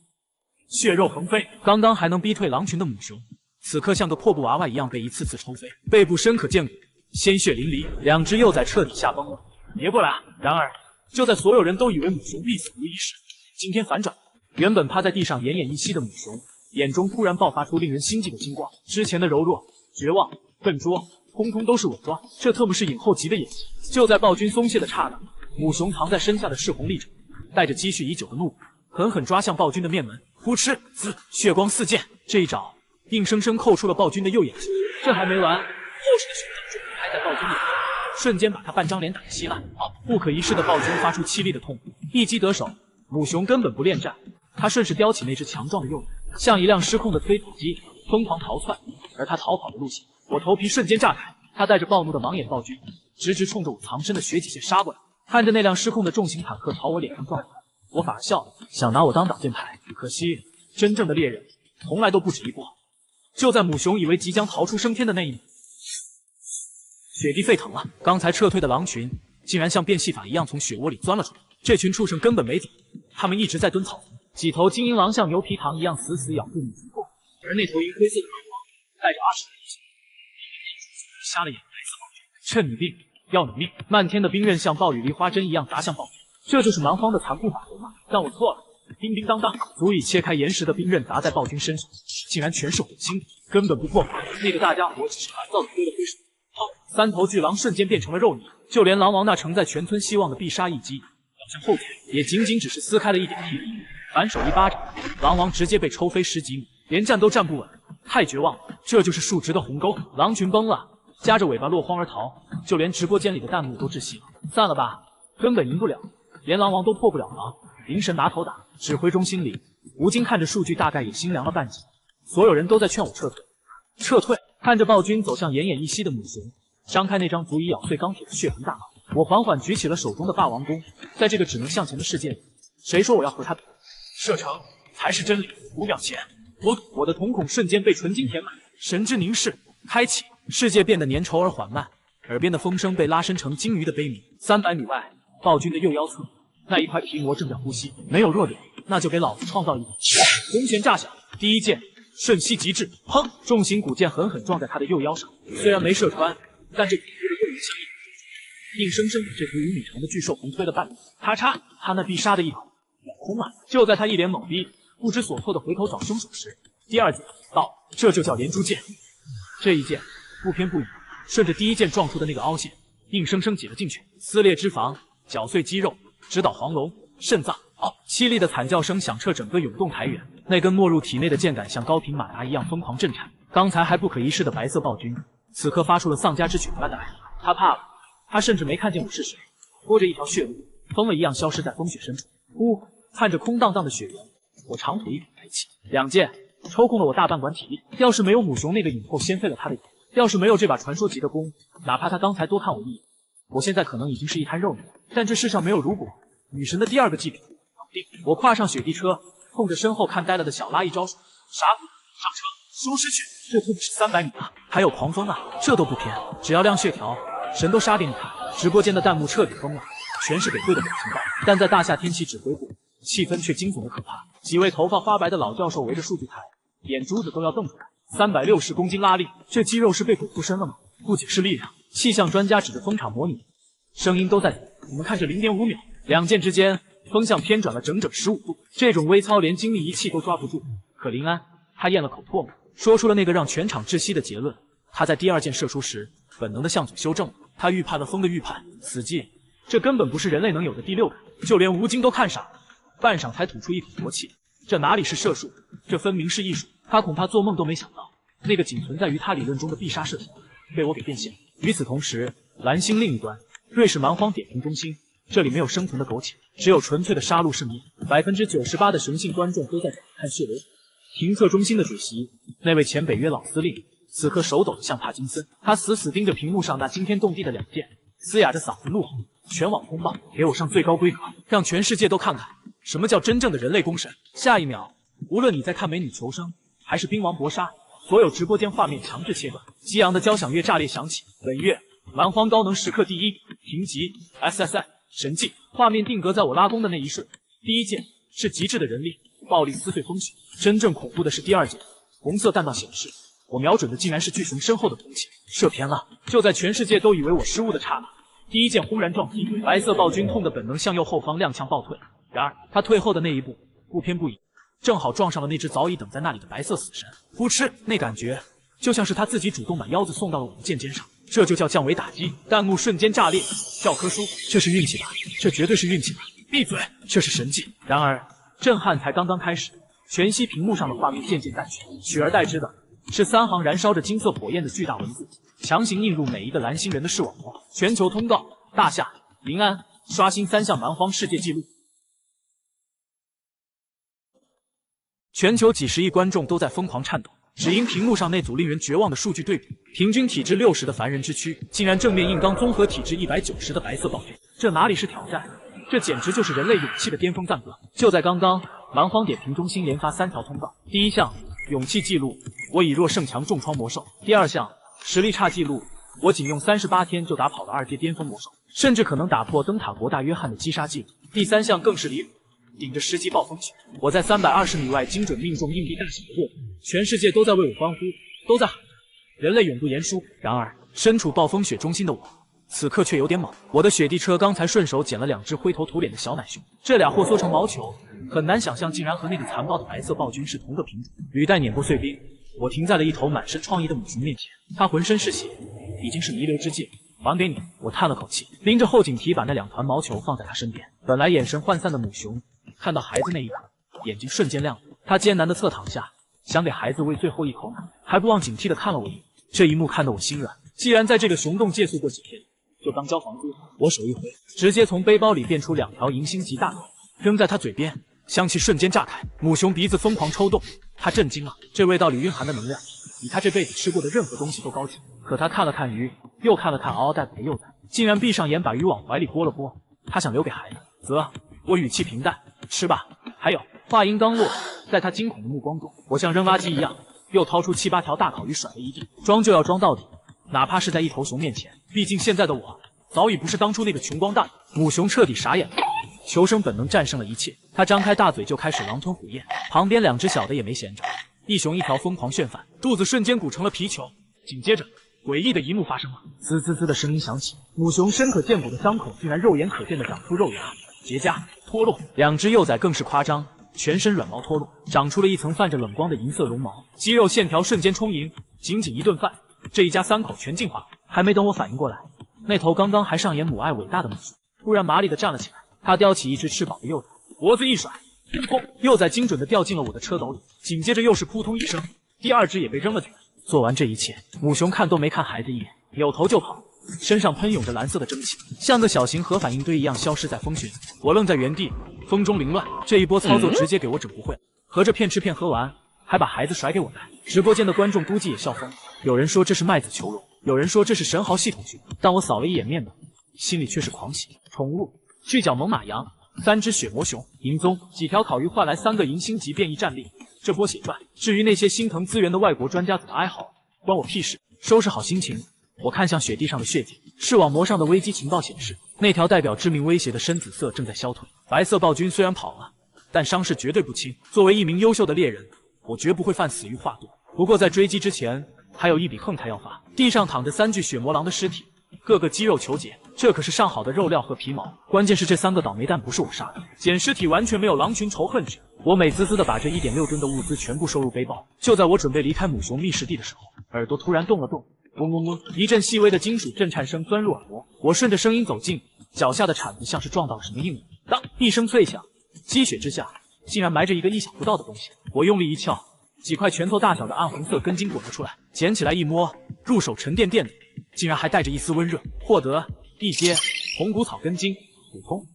血肉横飞。刚刚还能逼退狼群的母熊，此刻像个破布娃娃一样被一次次抽飞，背部深可见骨，鲜血淋漓，2只幼崽彻底吓崩了。别过来啊！然而，就在所有人都以为母熊必死无疑时，今天反转，原本趴在地上奄奄一息的母熊，眼中突然爆发出令人心悸的金光。之前的柔弱、绝望、笨拙，通通都是伪装。这特么是影后级的演技。就在暴君松懈的刹那，母熊藏在身下的赤红利爪，带着积蓄已久的怒火，狠狠抓向暴君的面门。扑哧，滋，血光四溅。这一爪，硬生生扣出了暴君的右眼睛。这还没完，后世的血掌终于拍在暴君脸上，瞬间把他半张脸打得稀烂。不可一世的暴君发出凄厉的痛呼，一击得手。母熊根本不恋战，他顺势叼起那只强壮的幼崽，像一辆失控的推土机，疯狂逃窜。而他逃跑的路线，我头皮瞬间炸开。他带着暴怒的盲眼暴君，直直冲着我藏身的血脊线杀过来。看着那辆失控的重型坦克朝我脸上撞过来，我反而笑了，想拿我当挡箭牌。可惜，真正的猎人从来都不止一波。就在母熊以为即将逃出升天的那一秒，雪地沸腾了。刚才撤退的狼群竟然像变戏法一样从雪窝里钻了出来。这群畜生根本没走，他们一直在蹲草。几头金银狼像牛皮糖一样死死咬住母熊后，而那头银灰色的狼王带着20人一起瞎了眼。白色暴君，趁你病要你命！漫天的冰刃像暴雨梨花针一样砸向暴君，这就是蛮荒的残酷法则吗？但我错了。叮叮当当，足以切开岩石的冰刃砸在暴君身上，竟然全是混青的，根本不破防。那个大家伙只是烦躁的挥了挥手，3头巨狼瞬间变成了肉泥，就连狼王那承载全村希望的必杀一击咬向后腿，也仅仅只是撕开了一点皮。反手一巴掌，狼王直接被抽飞10几米，连站都站不稳，太绝望了。这就是数值的鸿沟，狼群崩了，夹着尾巴落荒而逃，就连直播间里的弹幕都窒息了。散了吧，根本赢不了，连狼王都破不了防。灵神拿头打，指挥中心里，吴京看着数据大概也心凉了半截。所有人都在劝我撤退，撤退。看着暴君走向奄奄一息的母熊，张开那张足以咬碎钢铁的血盆大口，我缓缓举起了手中的霸王弓。在这个只能向前的世界里，谁说我要和他比？射程才是真理。5秒前，我的瞳孔瞬间被纯金填满，神之凝视开启，世界变得粘稠而缓慢，耳边的风声被拉伸成鲸鱼的悲鸣。300米外，暴君的右腰侧，那一块皮膜正在呼吸，没有弱点，那就给老子创造一点。弓弦炸响，第一箭瞬息即至，砰！重型古剑狠狠撞在他的右腰上，虽然没射穿，但这恐怖的右翼像硬生生把这头5米长的巨兽横推了半米。咔嚓，他那必杀的一口咬空了。就在他一脸懵逼、不知所措的回头找凶手时，第二箭到，这就叫连珠箭。这一箭不偏不倚，顺着第一箭撞出的那个凹陷，硬生生挤了进去，撕裂脂肪，绞碎肌肉，直捣黄龙、肾脏。凄厉的惨叫声响彻整个永动台原，那根没入体内的箭杆像高频马达一样疯狂震颤。刚才还不可一世的白色暴君，此刻发出了丧家之犬般的哀嚎。他怕了，他甚至没看见我是谁，拖着一条血路，疯了一样消失在风雪深处。看着空荡荡的雪原，我长吐一口白气。2箭抽空了我大半管体力。要是没有母熊那个影后先废了他的眼，要是没有这把传说级的弓，哪怕他刚才多看我一眼，我现在可能已经是一滩肉泥。但这世上没有如果，女神的第2个祭品。我跨上雪地车，冲着身后看呆了的小拉一招手，傻子上车，收尸去。这特别是300米啊，还有狂风啊，这都不偏，只要亮血条，神都杀给你看。直播间的弹幕彻底疯了，全是给对的表情包，但在大夏天气指挥部，气氛却惊悚的可怕。几位头发花白的老教授围着数据台，眼珠子都要瞪出来。360公斤拉力，这肌肉是被鬼附身了吗？不仅是力量，气象专家指着风场模拟，声音都在抖。你们看这 0.5 秒，2箭之间风向偏转了整整15度，这种微操连精密仪器都抓不住。可林安他咽了口唾沫，说出了那个让全场窒息的结论。他在第2箭射出时，本能的向左修正了，他预判了风的预判，死寂。这根本不是人类能有的第6感，就连吴京都看傻了，半晌才吐出一口浊气。这哪里是射术，这分明是艺术。他恐怕做梦都没想到，那个仅存在于他理论中的必杀射条，被我给变现。与此同时，蓝星另一端，瑞士蛮荒点评中心，这里没有生存的苟且，只有纯粹的杀戮盛宴。98%的雄性观众都在看血流。评测中心的主席，那位前北约老司令，此刻手抖得像帕金森，他死死盯着屏幕上那惊天动地的2箭，嘶哑着嗓子怒吼：全网公报，给我上最高规格，让全世界都看看什么叫真正的人类公审。下一秒，无论你在看美女求生还是兵王搏杀，所有直播间画面强制切断，激昂的交响乐炸裂响起。本月蛮荒高能时刻第1评级 SSI 神迹，画面定格在我拉弓的那一瞬，第1箭是极致的人力，暴力撕碎风雪。真正恐怖的是第2箭，红色弹道显示我瞄准的竟然是巨熊身后的铜器，射偏了。就在全世界都以为我失误的刹那，第1箭轰然撞击，白色暴君痛的本能向右后方踉跄暴退。然而他退后的那一步不偏不倚，正好撞上了那只早已等在那里的白色死神。噗嗤，那感觉就像是他自己主动把腰子送到了我的剑尖上，这就叫降维打击。弹幕瞬间炸裂，教科书，这是运气吧？这绝对是运气吧？闭嘴，这是神迹。然而震撼才刚刚开始，全息屏幕上的画面渐渐淡去，取而代之的是3行燃烧着金色火焰的巨大文字，强行映入每一个蓝星人的视网膜。全球通告：大夏、临安刷新3项蛮荒世界纪录。全球几十亿观众都在疯狂颤抖，只因屏幕上那组令人绝望的数据对比：平均体质60的凡人之躯，竟然正面硬刚综合体质190的白色暴君。这哪里是挑战？这简直就是人类勇气的巅峰赞歌！就在刚刚，蛮荒点评中心连发3条通告：第1项，勇气记录，我以弱胜强重创魔兽；第2项，实力差记录，我仅用38天就打跑了2阶巅峰魔兽，甚至可能打破灯塔国大约翰的击杀记录；第3项更是离谱，顶着10级暴风雪，我在320米外精准命中硬币大小的弱点，全世界都在为我欢呼，都在喊人类永不言输。然而，身处暴风雪中心的我，此刻却有点懵。我的雪地车刚才顺手捡了2只灰头土脸的小奶熊，这俩货缩成毛球，很难想象竟然和那个残暴的白色暴君是同个品种。履带碾过碎冰，我停在了一头满身创意的母熊面前，它浑身是血，已经是弥留之际。还给你！我叹了口气，拎着后颈皮把那2团毛球放在他身边。本来眼神涣散的母熊，看到孩子那一刻，眼睛瞬间亮了。他艰难地侧躺下，想给孩子喂最后一口奶，还不忘警惕地看了我一眼。这一幕看得我心软。既然在这个熊洞借宿过几天，就当交房租。我手一挥，直接从背包里变出2条银星级大口，扔在他嘴边，香气瞬间炸开。母熊鼻子疯狂抽动，他震惊了，这味道里蕴含的能量比他这辈子吃过的任何东西都高级。可他看了看鱼，又看了看嗷嗷待哺的幼崽，竟然闭上眼把鱼往怀里拨了拨。他想留给孩子。啧，我语气平淡，吃吧。还有，话音刚落，在他惊恐的目光中，我像扔垃圾一样，又掏出7、8条大烤鱼甩了一地，装就要装到底，哪怕是在一头熊面前。毕竟现在的我，早已不是当初那个穷光蛋。母熊彻底傻眼了。求生本能战胜了一切，它张开大嘴就开始狼吞虎咽，旁边2只小的也没闲着，一熊一条疯狂炫饭，肚子瞬间鼓成了皮球。紧接着，诡异的一幕发生了，滋滋滋的声音响起，母熊深可见骨的伤口竟然肉眼可见的长出肉芽、结痂、脱落，2只幼崽更是夸张，全身软毛脱落，长出了一层泛着冷光的银色绒毛，肌肉线条瞬间充盈，仅仅一顿饭，这一家3口全进化了。还没等我反应过来，那头刚刚还上演母爱伟大的母熊，突然麻利地站了起来。他叼起一只吃饱的幼崽，脖子一甩，砰！幼崽精准地掉进了我的车斗里，紧接着又是扑通一声，第2只也被扔了进来。做完这一切，母熊看都没看孩子一眼，扭头就跑，身上喷涌着蓝色的蒸汽，像个小型核反应堆一样消失在风雪里。我愣在原地，风中凌乱。这一波操作直接给我整不会了，合着骗吃骗喝完，还把孩子甩给我带。直播间的观众估计也笑疯了，有人说这是卖子求荣，有人说这是神豪系统剧，但我扫了一眼面本，心里却是狂喜。宠物。巨角猛犸羊，3只血魔熊，银宗，几条烤鱼换来3个银星级变异战力，这波血赚。至于那些心疼资源的外国专家怎么哀嚎，关我屁事。收拾好心情，我看向雪地上的血迹，视网膜上的危机情报显示，那条代表致命威胁的深紫色正在消退。白色暴君虽然跑了，但伤势绝对不轻。作为一名优秀的猎人，我绝不会犯死于话多。不过在追击之前，还有一笔横财要发。地上躺着3具血魔狼的尸体，个个肌肉虬结，这可是上好的肉料和皮毛。关键是这3个倒霉蛋不是我杀的，捡尸体完全没有狼群仇恨值。我美滋滋的把这1.6吨的物资全部收入背包。就在我准备离开母熊觅食地的时候，耳朵突然动了动，嗡嗡嗡，一阵细微的金属震颤声钻入耳膜。我顺着声音走近，脚下的铲子像是撞到了什么硬物，当一声脆响，积雪之下竟然埋着一个意想不到的东西。我用力一撬，几块拳头大小的暗红色根茎滚了出来，捡起来一摸，入手沉甸甸的，竟然还带着一丝温热。获得地阶红谷草根茎，普通。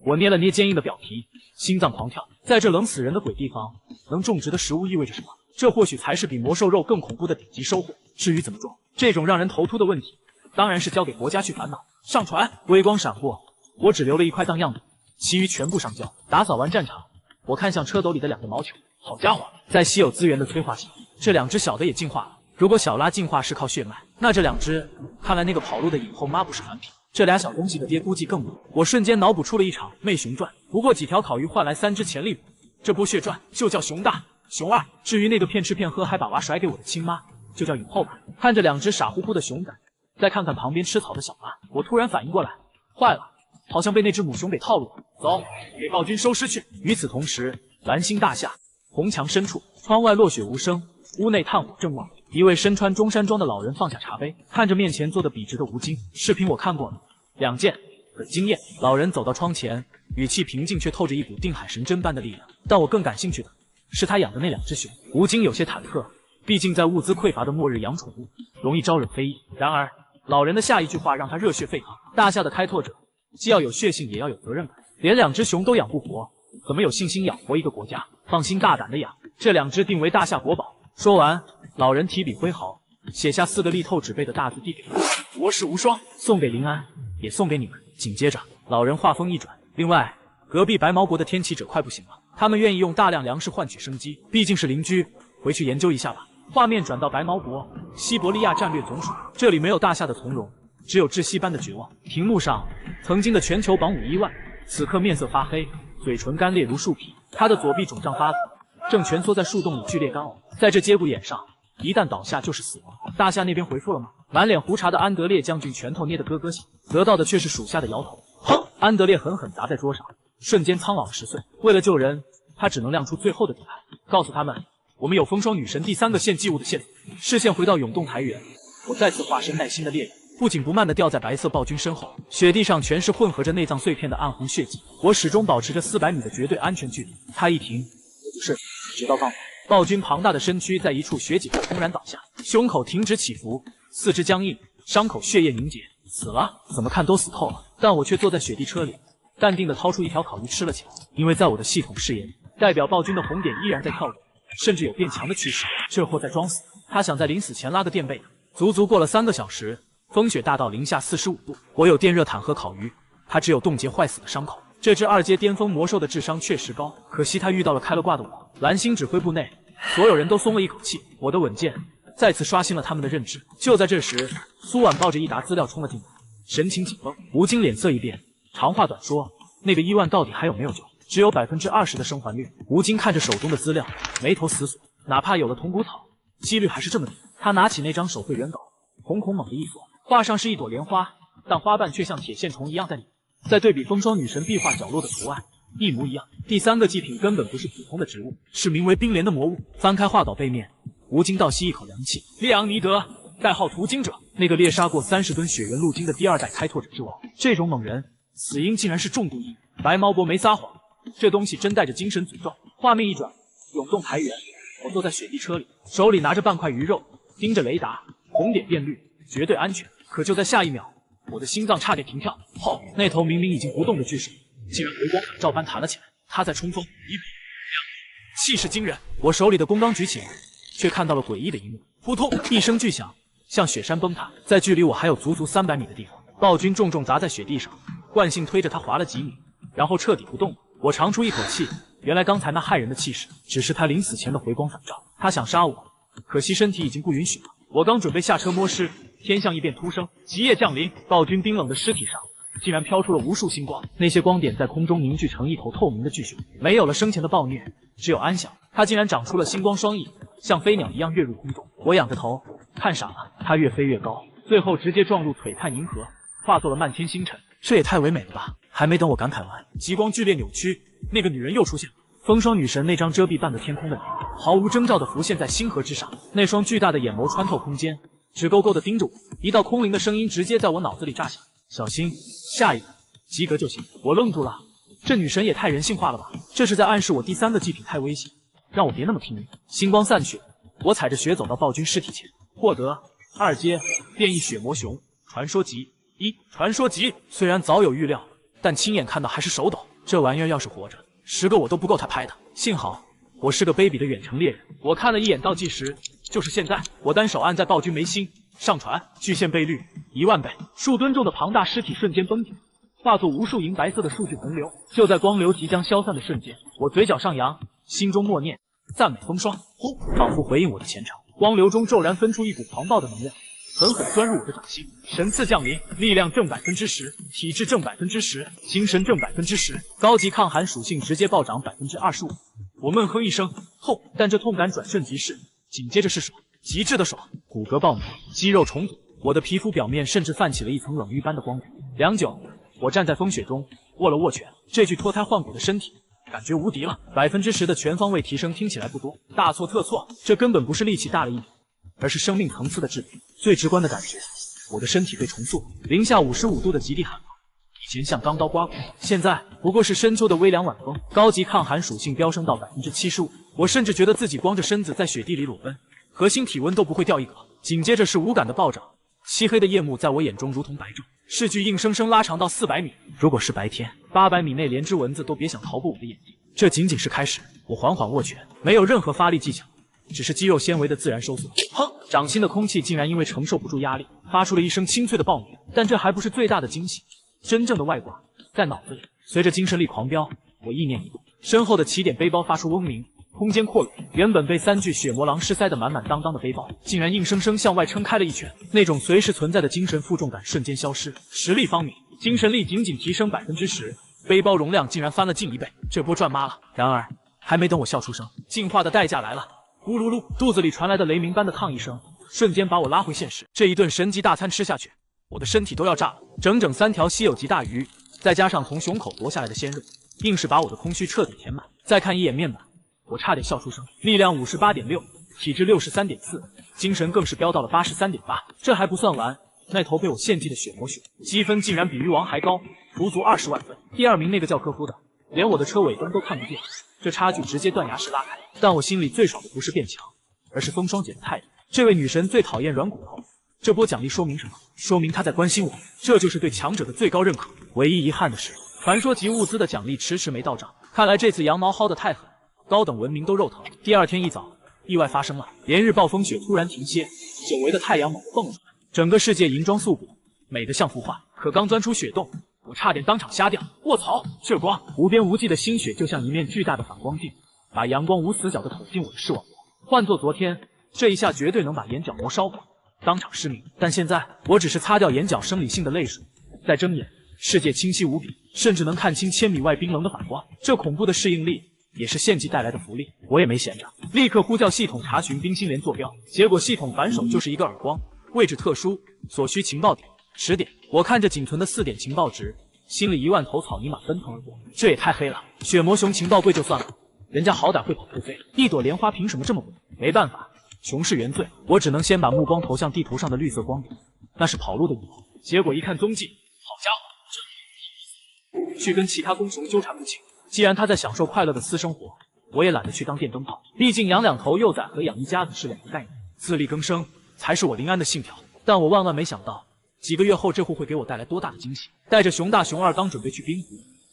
我捏了捏坚硬的表皮，心脏狂跳。在这冷死人的鬼地方，能种植的食物意味着什么？这或许才是比魔兽肉更恐怖的顶级收获。至于怎么种，这种让人头秃的问题，当然是交给国家去烦恼。上传，微光闪过，我只留了一块当样的，其余全部上交。打扫完战场，我看向车斗里的2个毛球，好家伙，在稀有资源的催化下，这2只小的也进化了。如果小拉进化是靠血脉，那这2只，看来那个跑路的影后妈不是凡品。这俩小东西的爹估计更猛。我瞬间脑补出了一场媚熊传，不过几条烤鱼换来3只潜力股，这波血赚就叫熊大、熊二。至于那个骗吃骗喝还把娃甩给我的亲妈，就叫影后吧。看着2只傻乎乎的熊仔，再看看旁边吃草的小拉，我突然反应过来，坏了，好像被那只母熊给套路了。走，给暴君收尸去。与此同时，蓝星大厦红墙深处，窗外落雪无声，屋内炭火正旺。一位身穿中山装的老人放下茶杯，看着面前坐的笔直的吴京。视频我看过了，2件，很惊艳。老人走到窗前，语气平静，却透着一股定海神针般的力量。但我更感兴趣的是他养的那2只熊。吴京有些忐忑，毕竟在物资匮乏的末日养宠物，容易招惹非议。然而，老人的下一句话让他热血沸腾：大夏的开拓者，既要有血性，也要有责任感。连2只熊都养不活，怎么有信心养活一个国家？放心大胆的养，这2只定为大夏国宝。说完，老人提笔挥毫，写下4个力透纸背的大字，递给我：国士无双，送给临安，也送给你们。紧接着，老人话锋一转：另外，隔壁白毛国的天启者快不行了，他们愿意用大量粮食换取生机，毕竟是邻居，回去研究一下吧。画面转到白毛国西伯利亚战略总署，这里没有大夏的从容，只有窒息般的绝望。屏幕上，曾经的全球榜5亿万，此刻面色发黑，嘴唇干裂如树皮，他的左臂肿胀发紫，正蜷缩在树洞里剧烈干呕。在这节骨眼上，一旦倒下就是死亡。大夏那边回复了吗？满脸胡茬的安德烈将军拳头捏得咯咯响，得到的却是属下的摇头。砰！安德烈狠狠砸在桌上，瞬间苍老了10岁。为了救人，他只能亮出最后的底牌，告诉他们，我们有风霜女神第3个献祭物的线索。视线回到永动台原，我再次化身耐心的猎人，不紧不慢地掉在白色暴君身后。雪地上全是混合着内脏碎片的暗红血迹，我始终保持着400米的绝对安全距离。他一停，我就顺，直到刚好。暴君庞大的身躯在一处雪井上轰然倒下，胸口停止起伏，四肢僵硬，伤口血液凝结，死了，怎么看都死透了。但我却坐在雪地车里，淡定地掏出1条烤鱼吃了起来，因为在我的系统视野里，代表暴君的红点依然在跳动。甚至有变强的趋势。这货在装死，他想在临死前拉个垫背的。足足过了3个小时，风雪大到零下45度，我有电热毯和烤鱼，他只有冻结坏死的伤口。这只2阶巅峰魔兽的智商确实高，可惜他遇到了开了挂的我。蓝星指挥部内，所有人都松了一口气，我的稳健再次刷新了他们的认知。就在这时，苏婉抱着一沓资料冲了进来，神情紧绷。吴京脸色一变，长话短说，那个1万到底还有没有救？只有20%的生还率。吴京看着手中的资料，眉头死锁，哪怕有了铜骨草，几率还是这么低。他拿起那张手绘原稿，瞳孔猛地一缩，画上是一朵莲花，但花瓣却像铁线虫一样在里面。再对比风霜女神壁画角落的图案，一模一样。第3个祭品根本不是普通的植物，是名为冰莲的魔物。翻开画稿背面，吴京倒吸一口凉气。列昂尼德，代号途经者，那个猎杀过30吨血源路径的第2代开拓者之王。这种猛人，死因竟然是重度抑郁。白毛伯没撒谎，这东西真带着精神诅咒。画面一转，永动台原，我坐在雪地车里，手里拿着半块鱼肉，盯着雷达，红点变绿，绝对安全。可就在下一秒，我的心脏差点停跳。后那头明明已经不动的巨兽，竟然回光返照般弹了起来。他在冲锋，1、2，气势惊人。我手里的弓刚举起来，却看到了诡异的一幕。扑通一声巨响，像雪山崩塌，在距离我还有足足300米的地方，暴君重重砸在雪地上，惯性推着他滑了几米，然后彻底不动了。我长出一口气，原来刚才那骇人的气势，只是他临死前的回光返照。他想杀我，可惜身体已经不允许了。我刚准备下车摸尸，天象一变突生，极夜降临。暴君冰冷的尸体上竟然飘出了无数星光，那些光点在空中凝聚成一头透明的巨熊，没有了生前的暴虐，只有安详。它竟然长出了星光双翼，像飞鸟一样跃入空中。我仰着头看傻了，它越飞越高，最后直接撞入璀璨银河，化作了漫天星辰。这也太唯美了吧！还没等我感慨完，极光剧烈扭曲，那个女人又出现了。风霜女神那张遮蔽半个天空的脸，毫无征兆地浮现在星河之上，那双巨大的眼眸穿透空间，直勾勾地盯着我。一道空灵的声音直接在我脑子里炸响：小心，下一个及格就行。我愣住了，这女神也太人性化了吧！这是在暗示我第3个祭品太危险，让我别那么拼命。星光散去，我踩着雪走到暴君尸体前，获得2阶变异血魔熊传说级1。传说级虽然早有预料，但亲眼看到还是手抖。这玩意儿要是活着，10个我都不够他拍的。幸好我是个卑鄙的远程猎人。我看了一眼倒计时，就是现在。我单手按在暴君眉心，上传，巨线倍率10000倍，数吨重的庞大尸体瞬间崩解，化作无数银白色的数据洪流。就在光流即将消散的瞬间，我嘴角上扬，心中默念赞美风霜。轰，仿佛回应我的虔诚，光流中骤然分出一股狂暴的能量，狠狠钻入我的掌心。神赐降临，力量正10%，体质正10%，精神正10%，高级抗寒属性直接暴涨25%。我闷哼一声，后，但这痛感转瞬即逝，紧接着是爽，极致的爽，骨骼爆暖，肌肉重组，我的皮肤表面甚至泛起了一层冷玉般的光晕。良久，我站在风雪中，握了握拳，这具脱胎换骨的身体感觉无敌了。10%的全方位提升听起来不多，大错特错，这根本不是力气大了一点，而是生命层次的质变。最直观的感觉，我的身体被重塑，零下55度的极地寒冷，以前像钢刀刮骨，现在不过是深秋的微凉晚风。高级抗寒属性飙升到75%，我甚至觉得自己光着身子在雪地里裸奔，核心体温都不会掉一格。紧接着是无感的暴涨，漆黑的夜幕在我眼中如同白昼，视距硬生生拉长到400米。如果是白天，800米内连只蚊子都别想逃过我的眼睛。这仅仅是开始，我缓缓握拳，没有任何发力技巧，只是肌肉纤维的自然收缩。哼，掌心的空气竟然因为承受不住压力，发出了一声清脆的爆鸣。但这还不是最大的惊喜，真正的外挂在脑子里。随着精神力狂飙，我意念一动，身后的起点背包发出嗡鸣，空间扩容。原本被3具血魔狼尸塞得满满当当的背包，竟然硬生生向外撑开了一圈。那种随时存在的精神负重感瞬间消失。实力方面，精神力仅仅提升10%，背包容量竟然翻了近1倍，这波赚妈了。然而还没等我笑出声，进化的代价来了。咕噜噜，肚子里传来的雷鸣般的烫一声，瞬间把我拉回现实。这一顿神级大餐吃下去，我的身体都要炸了。整整3条稀有级大鱼，再加上从熊口夺下来的鲜肉，硬是把我的空虚彻底填满。再看一眼面板，我差点笑出声。力量58.6，体质63.4，精神更是飙到了83.8。这还不算完，那头被我献祭的血魔熊积分竟然比鱼王还高，足足20万分。第2名那个叫科夫的，连我的车尾灯都看不见，这差距直接断崖式拉开。但我心里最少的不是变强，而是风霜姐的态度。这位女神最讨厌软骨头，这波奖励说明什么？说明她在关心我，这就是对强者的最高认可。唯一遗憾的是，传说级物资的奖励迟迟没到账，看来这次羊毛薅得太狠，高等文明都肉疼。第二天一早，意外发生了，连日暴风雪突然停歇，久违的太阳猛地蹦出来，整个世界银装素裹，美得像幅画。可刚钻出雪洞，我差点当场瞎掉！卧槽，这光无边无际的星雪就像一面巨大的反光镜，把阳光无死角地捅进我的视网膜。换做昨天，这一下绝对能把眼角膜烧破，当场失明。但现在，我只是擦掉眼角生理性的泪水，再睁眼，世界清晰无比，甚至能看清千米外冰冷的反光。这恐怖的适应力，也是献祭带来的福利。我也没闲着，立刻呼叫系统查询冰心莲坐标。结果系统反手就是一个耳光，位置特殊，所需情报点10点。我看着仅存的4点情报值，心里1万头草泥马奔腾而过。这也太黑了！血魔熊情报柜就算了，人家好歹会跑突飞，一朵莲花凭什么这么贵？没办法，熊是原罪，我只能先把目光投向地图上的绿色光点，那是跑路的羽毛。结果一看踪迹，好家伙，这去跟其他公熊纠缠不清。既然他在享受快乐的私生活，我也懒得去当电灯泡。毕竟养2头幼崽和养一家子是2个概念，自力更生才是我临安的信条。但我万万没想到，几个月后这户会给我带来多大的惊喜。带着熊大熊二刚准备去冰湖，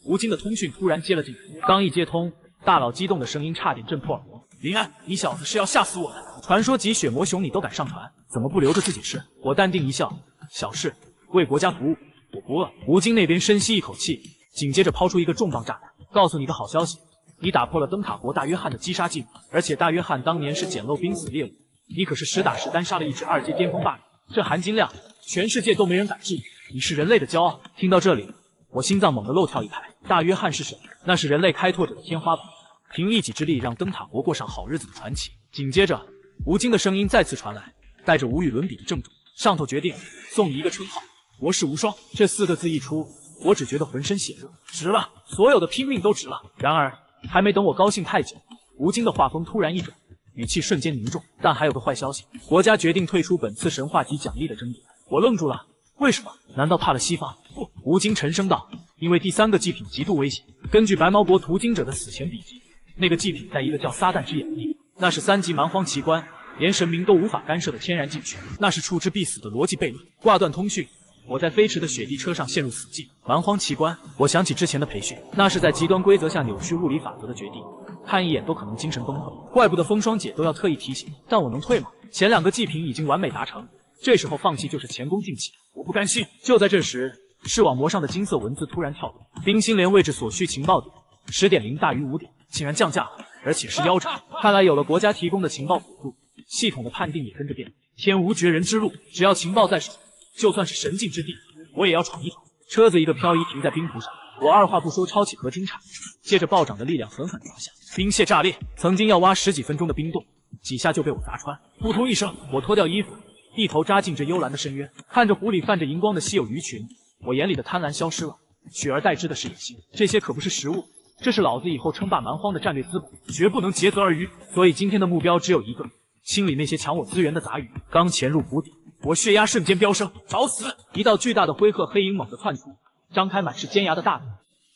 吴京的通讯突然接了进来，刚一接通，大佬激动的声音差点震破耳膜。林安，你小子是要吓死我的！传说级血魔熊你都敢上传，怎么不留着自己吃？我淡定一笑，小事，为国家服务，我不饿。吴京那边深吸一口气，紧接着抛出一个重磅炸弹，告诉你个好消息，你打破了灯塔国大约翰的击杀记录，而且大约翰当年是捡漏濒死猎物，你可是实打实单杀了一只2阶巅峰霸主，这含金量全世界都没人敢质疑，你是人类的骄傲。听到这里，我心脏猛地漏跳一拍。大约翰是谁？那是人类开拓者的天花板，凭一己之力让灯塔国过上好日子的传奇。紧接着，吴京的声音再次传来，带着无与伦比的郑重。上头决定送你一个称号，国士无双。这4个字一出，我只觉得浑身血热，值了，所有的拼命都值了。然而，还没等我高兴太久，吴京的话锋突然一转，语气瞬间凝重。但还有个坏消息，国家决定退出本次神话级奖励的争夺。我愣住了，为什么？难道怕了西方？不，吴京沉声道，因为第3个祭品极度危险。根据白毛国途经者的死前笔记，那个祭品在一个叫撒旦之眼的地方，那是3级蛮荒奇观，连神明都无法干涉的天然禁区，那是处之必死的逻辑悖论。挂断通讯，我在飞驰的雪地车上陷入死寂。蛮荒奇观，我想起之前的培训，那是在极端规则下扭曲物理法则的决定，看一眼都可能精神崩溃。怪不得风霜姐都要特意提醒。但我能退吗？前2个祭品已经完美达成，这时候放弃就是前功尽弃。我不甘心。就在这时，视网膜上的金色文字突然跳动，冰心莲位置所需情报点10点0大于5点，竟然降价了，而且是腰斩。看来有了国家提供的情报辅助，系统的判定也跟着变。天无绝人之路，只要情报在手，就算是神境之地，我也要闯一闯。车子一个漂移停在冰湖上，我二话不说抄起合金铲，接着暴涨的力量狠狠砸下，冰屑炸裂。曾经要挖10几分钟的冰洞，几下就被我砸穿。扑通一声，我脱掉衣服，一头扎进这幽蓝的深渊。看着湖里泛着荧光的稀有鱼群，我眼里的贪婪消失了，取而代之的是野心。这些可不是食物，这是老子以后称霸蛮荒的战略资本，绝不能竭泽而渔。所以今天的目标只有一个，清理那些抢我资源的杂鱼。刚潜入湖底，我血压瞬间飙升，找死！一道巨大的灰褐黑影猛地窜出，张开满是尖牙的大嘴，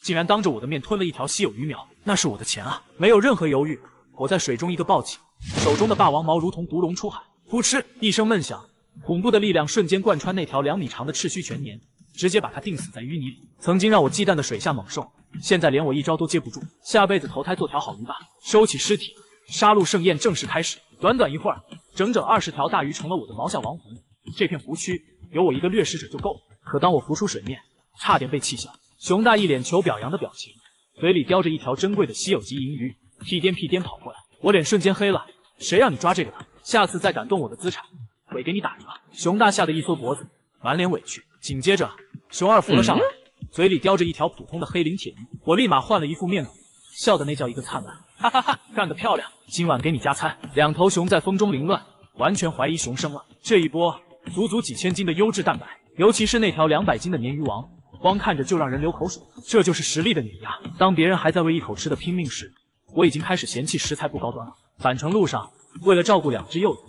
竟然当着我的面吞了一条稀有鱼苗。那是我的钱啊！没有任何犹豫，我在水中一个抱起，手中的霸王矛如同毒龙出海，扑哧一声闷响，恐怖的力量瞬间贯穿那条2米长的赤须全年，直接把它钉死在淤泥里。曾经让我忌惮的水下猛兽，现在连我一招都接不住，下辈子投胎做条好鱼吧。收起尸体，杀戮盛宴正式开始。短短一会儿，整整20条大鱼成了我的毛下亡魂。这片湖区有我一个掠食者就够了。可当我浮出水面，差点被气笑。熊大一脸求表扬的表情，嘴里叼着一条珍贵的稀有级银鱼，屁颠跑过来。我脸瞬间黑了，谁让你抓这个的？下次再敢动我的资产，鬼给你打折！熊大吓得一缩脖子，满脸委屈。紧接着，熊二浮了上来，嘴里叼着一条普通的黑鳞铁鱼。我立马换了一副面孔，笑的那叫一个灿烂。哈哈哈，干得漂亮！今晚给你加餐。2头熊在风中凌乱，完全怀疑熊生了。这一波足足几千斤的优质蛋白，尤其是那条200斤的鲶鱼王，光看着就让人流口水。这就是实力的碾压。当别人还在为一口吃的拼命时，我已经开始嫌弃食材不高端了。返程路上，为了照顾2只幼子，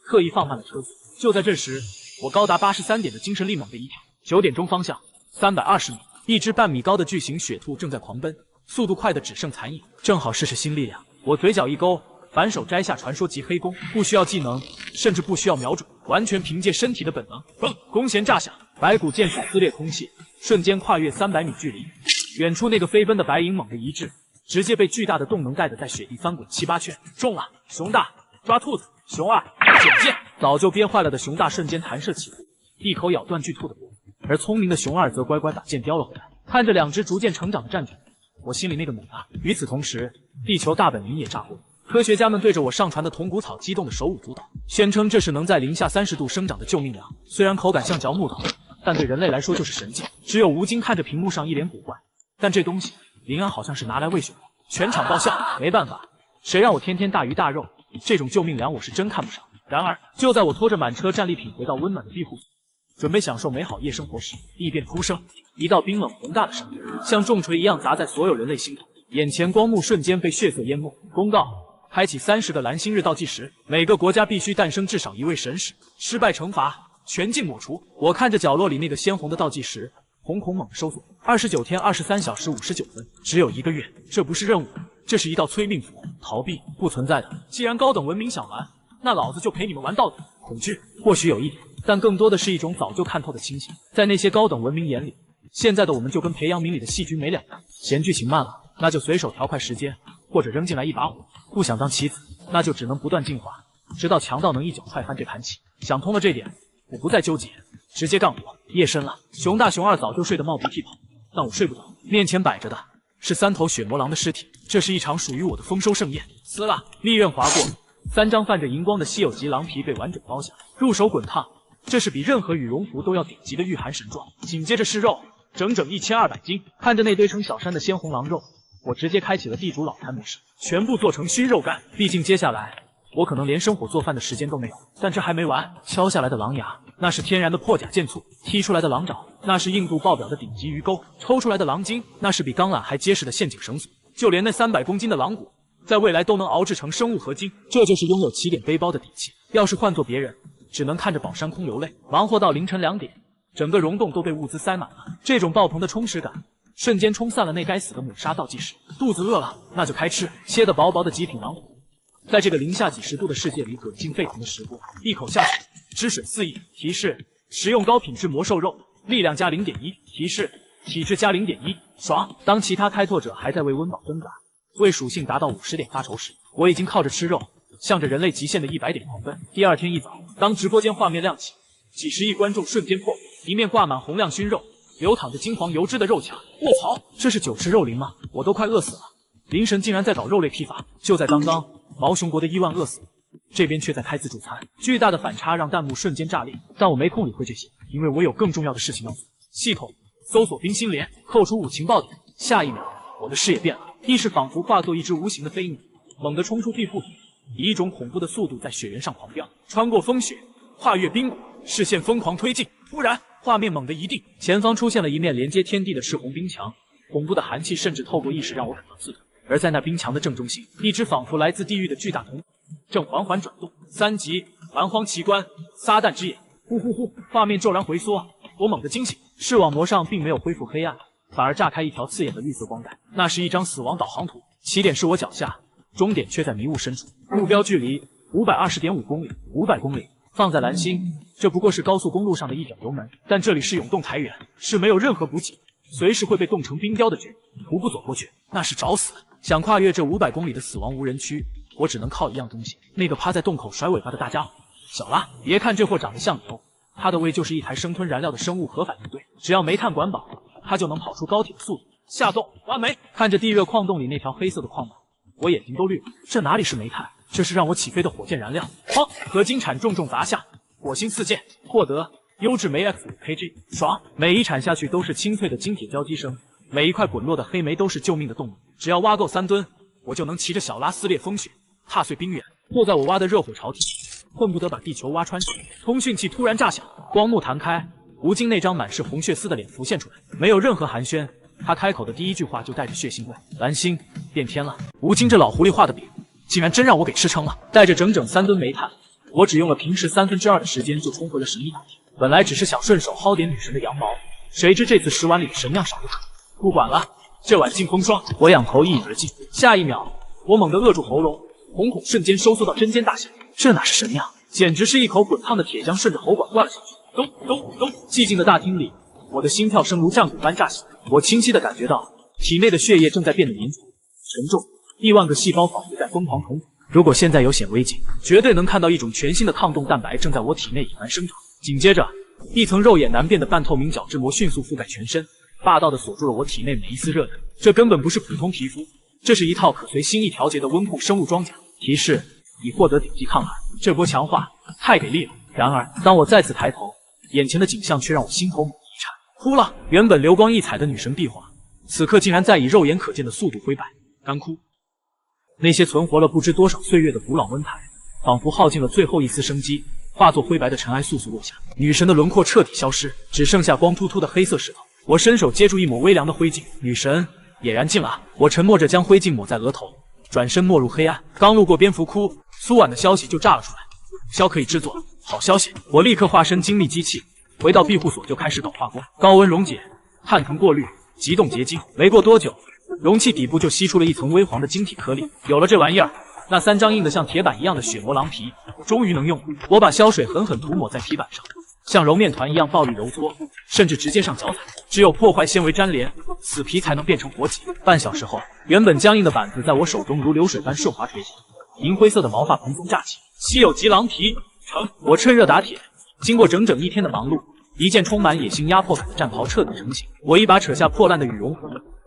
特意放慢了车速。就在这时，我高达83点的精神力猛地一跳。9点钟方向，320米，一只半米高的巨型雪兔正在狂奔，速度快的只剩残影。正好试试新力量，我嘴角一勾，反手摘下传说级黑弓，不需要技能，甚至不需要瞄准，完全凭借身体的本能。嘣！弓弦炸响，白骨剑矢撕裂空气，瞬间跨越300米距离。远处那个飞奔的白影猛地一滞，直接被巨大的动能盖得在雪地翻滚7、8圈。中了！熊大抓兔子，熊二捡剑。早就憋坏了的熊大瞬间弹射起步，一口咬断巨兔的脖子，而聪明的熊二则乖乖把剑叼了回来。看着两只逐渐成长的战犬，我心里那个猛啊！与此同时，地球大本营也炸锅。科学家们对着我上传的铜骨草激动的手舞足蹈，宣称这是能在零下30度生长的救命粮。虽然口感像嚼木头，但对人类来说就是神器。只有吴京看着屏幕上一脸古怪，但这东西林安好像是拿来喂熊的。全场爆笑。没办法，谁让我天天大鱼大肉，这种救命粮我是真看不上。然而，就在我拖着满车战利品回到温暖的庇护所，准备享受美好夜生活时，异变突生，一道冰冷宏大的声音像重锤一样砸在所有人类心头，眼前光幕瞬间被血色淹没。公告：开启30个蓝星日倒计时，每个国家必须诞生至少1位神使，失败惩罚全境抹除。我看着角落里那个鲜红的倒计时，瞳孔猛收缩。29天23小时59分，只有1个月。这不是任务，这是一道催命符，逃避不存在的。既然高等文明想玩，那老子就陪你们玩到底。恐惧或许有一点，但更多的是一种早就看透的清醒。在那些高等文明眼里，现在的我们就跟培养皿里的细菌没两样。嫌剧情慢了，那就随手调快时间，或者扔进来一把火。不想当棋子，那就只能不断进化，直到强到能一脚踹翻这盘棋。想通了这点，我不再纠结，直接干活。夜深了，熊大熊二早就睡得冒鼻涕跑，但我睡不着。面前摆着的是3头血魔狼的尸体，这是一场属于我的丰收盛宴。撕啦，利刃划过，3张泛着荧光的稀有级狼皮被完整包下，入手滚烫，这是比任何羽绒服都要顶级的御寒神装。紧接着是肉，整整1200斤。看着那堆成小山的鲜红狼肉，我直接开启了地主老坛模式，全部做成熏肉干。毕竟接下来我可能连生火做饭的时间都没有。但这还没完，敲下来的狼牙那是天然的破甲剑簇，踢出来的狼爪那是硬度爆表的顶级鱼钩，抽出来的狼筋那是比钢缆还结实的陷阱绳索，就连那300公斤的狼骨在未来都能熬制成生物合金。这就是拥有起点背包的底气。要是换做别人，只能看着宝山空流泪。忙活到凌晨2点，整个溶洞都被物资塞满了。这种爆棚的充实感瞬间冲散了那该死的抹杀倒计时。肚子饿了，那就开吃。切得薄薄的极品狼骨，在这个零下几10度的世界里滚进沸腾的石锅，一口下去，汁水四溢。提示：食用高品质魔兽肉，力量加0.1。提示：体质加0.1。爽！当其他开拓者还在为温饱挣扎，为属性达到50点发愁时，我已经靠着吃肉，向着人类极限的100点狂奔。第二天一早，当直播间画面亮起，几十亿观众瞬间破灭，一面挂满洪亮熏肉，流淌着金黄油脂的肉墙。卧槽，这是9吃肉灵吗？我都快饿死了。灵神竟然在搞肉类批发。就在刚刚，毛熊国的伊万饿死了，这边却在开自助餐。巨大的反差让弹幕瞬间炸裂，但我没空理会这些，因为我有更重要的事情要做。系统搜索冰心莲，扣除5情报点。下一秒，我的视野变了，意识仿佛化作一只无形的飞鸟，猛地冲出地腹，以一种恐怖的速度在雪原上狂飙，穿过风雪，跨越冰谷，视线疯狂推进。突然，画面猛地一定，前方出现了一面连接天地的赤红冰墙，恐怖的寒气甚至透过意识让我感到刺痛。而在那冰墙的正中心，一只仿佛来自地狱的巨大铜正缓缓转动。3级蛮荒奇观，撒旦之眼。呼呼呼，画面骤然回缩，我猛地惊醒，视网膜上并没有恢复黑暗，反而炸开一条刺眼的绿色光带。那是一张死亡导航图，起点是我脚下，终点却在迷雾深处，目标距离520.5公里，500公里。放在蓝星，这不过是高速公路上的一脚油门，但这里是永冻台原，是没有任何补给，随时会被冻成冰雕的局。徒步走过去，那是找死。想跨越这500公里的死亡无人区，我只能靠一样东西，那个趴在洞口甩尾巴的大家伙。小拉，别看这货长得像牛，他的胃就是一台生吞燃料的生物核反应堆，只要煤炭管饱，他就能跑出高铁的速度。下洞挖煤，看着地热矿洞里那条黑色的矿脉，我眼睛都绿了。这哪里是煤炭，这是让我起飞的火箭燃料。哐，合金铲重重砸下，火星4溅，获得优质煤 X5KG， 爽！每一铲下去都是清脆的金铁交击声，每一块滚落的黑煤都是救命的动力。只要挖够3吨，我就能骑着小拉撕裂风雪，踏碎冰原。坐在我挖的热火朝天，恨不得把地球挖穿。通讯器突然炸响，光幕弹开，吴京那张满是红血丝的脸浮现出来，没有任何寒暄，他开口的第一句话就带着血腥味。蓝星变天了，吴京这老狐狸画的饼，竟然真让我给吃撑了。带着整整3吨煤炭，我只用了平时2/3的时间就冲回了神秘大厅。本来只是想顺手薅点女神的羊毛，谁知这次10碗里的神酿少不可。不管了，这碗劲风霜，我仰头一饮而尽。下一秒，我猛地扼住喉咙，瞳孔瞬间收缩到针尖大小。这哪是神酿，简直是一口滚烫的铁浆顺着喉管灌了下去。咚咚咚！寂静的大厅里，我的心跳声如战鼓般炸响。我清晰地感觉到体内的血液正在变得凝稠，沉重，亿万个细胞仿佛在疯狂重组。如果现在有显微镜，绝对能看到一种全新的抗冻蛋白正在我体内野蛮生长。紧接着，一层肉眼难辨的半透明角质膜迅速覆盖全身，霸道地锁住了我体内每一丝热能。这根本不是普通皮肤，这是一套可随心意调节的温护生物装甲。提示：已获得顶级抗寒。这波强化太给力了。然而，当我再次抬头，眼前的景象却让我心头猛地一颤。哭了！原本流光溢彩的女神壁画，此刻竟然在以肉眼可见的速度灰败。干枯。那些存活了不知多少岁月的古老温台，仿佛耗尽了最后一丝生机，化作灰白的尘埃簌簌落下。女神的轮廓彻底消失，只剩下光秃秃的黑色石头。我伸手接住一抹微凉的灰烬，女神俨然尽了。我沉默着将灰烬抹在额头，转身没入黑暗。刚路过蝙蝠窟，苏婉的消息就炸了出来，毒枭可以制作。好消息！我立刻化身精密机器，回到庇护所就开始搞化工，高温溶解、碳腾过滤、急冻结晶。没过多久，容器底部就吸出了一层微黄的晶体颗粒。有了这玩意儿，那3张硬得像铁板一样的血魔狼皮终于能用了。我把胶水狠狠涂抹在皮板上，像揉面团一样暴力揉搓，甚至直接上脚踩。只有破坏纤维粘连，死皮才能变成活麂。半小时后，原本僵硬的板子在我手中如流水般顺滑垂下，银灰色的毛发蓬松炸起。稀有级狼皮成！我趁热打铁，经过整整1天的忙碌，一件充满野性压迫感的战袍彻底成型。我一把扯下破烂的羽绒服，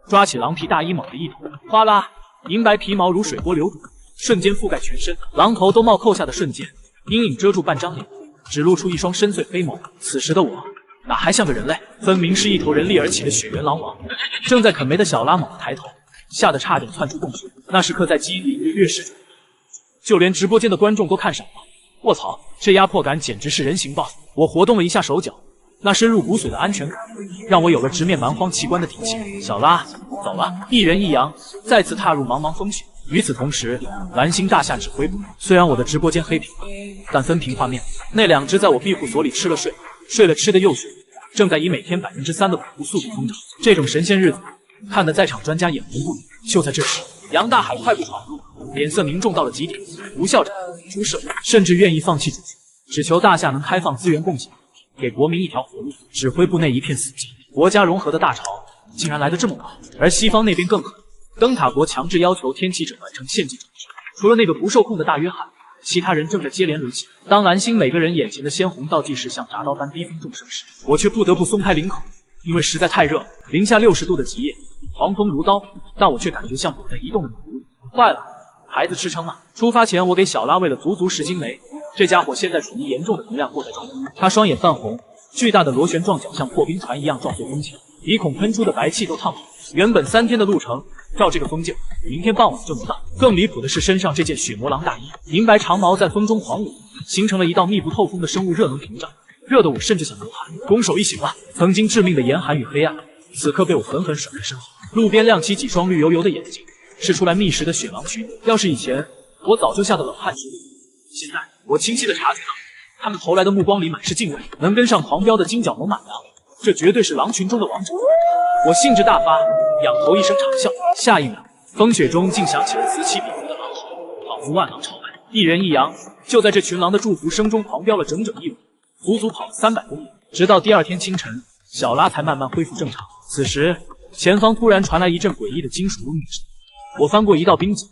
抓起狼皮大衣猛地一抖，哗啦，银白皮毛如水波流渌，瞬间覆盖全身。狼头都冒扣下的瞬间，阴影遮住半张脸，只露出一双深邃黑眸。此时的我哪还像个人类，分明是一头人立而起的雪原狼王。正在啃梅的小拉猛地抬头，吓得差点窜出洞穴。那时刻在记忆里跃逝着，就连直播间的观众都看傻了。卧槽，这压迫感简直是人形爆！我活动了一下手脚，那深入骨髓的安全感，让我有了直面蛮荒奇观的底气。小拉，走了！一人一羊再次踏入茫茫风雪。与此同时，蓝星大厦指挥部，虽然我的直播间黑屏了，但分屏画面，那2只在我庇护所里吃了睡，睡了吃的又睡，正在以每天3%的稳步速度增长。这种神仙日子，看得在场专家眼红不已。就在这时，杨大海快步闯入，脸色凝重到了极点，吴校长出事，甚至愿意放弃主权，只求大厦能开放资源共享，给国民一条活路。指挥部内一片死寂，国家融合的大潮竟然来得这么快。而西方那边更狠，灯塔国强制要求天启者完成献祭整治，除了那个不受控的大约翰，其他人正在接连沦陷。当蓝星每个人眼前的鲜红倒计时像铡刀般逼近众生时，我却不得不松开领口，因为实在太热，零下60度的极夜，狂风如刀，但我却感觉像躲在移动的奴隶。坏了，孩子吃撑了。出发前，我给小拉喂了足足10斤酶，这家伙现在处于严重的能量过载状态。他双眼泛红，巨大的螺旋状脚像破冰船一样撞碎风墙，鼻孔喷出的白气都烫红。原本3天的路程，照这个风劲，明天傍晚就能到。更离谱的是，身上这件血魔狼大衣，银白长毛在风中狂舞，形成了一道密不透风的生物热能屏障，热得我甚至想流汗。攻守一行了，曾经致命的严寒与黑暗，此刻被我狠狠甩在身后。路边亮起几双绿油油的眼睛，是出来觅食的雪狼群。要是以前，我早就吓得冷汗直流。现在，我清晰地察觉到，他们投来的目光里满是敬畏。能跟上狂飙的金角猛犸羊，这绝对是狼群中的王者。我兴致大发，仰头一声长啸，下一秒，风雪中竟响起了此起彼伏的狼嚎，仿佛万狼朝拜。一人一羊就在这群狼的祝福声中狂飙了整整1晚，足足跑了300公里。直到第2天清晨，小拉才慢慢恢复正常。此时，前方突然传来一阵诡异的金属嗡鸣声。我翻过一道冰脊，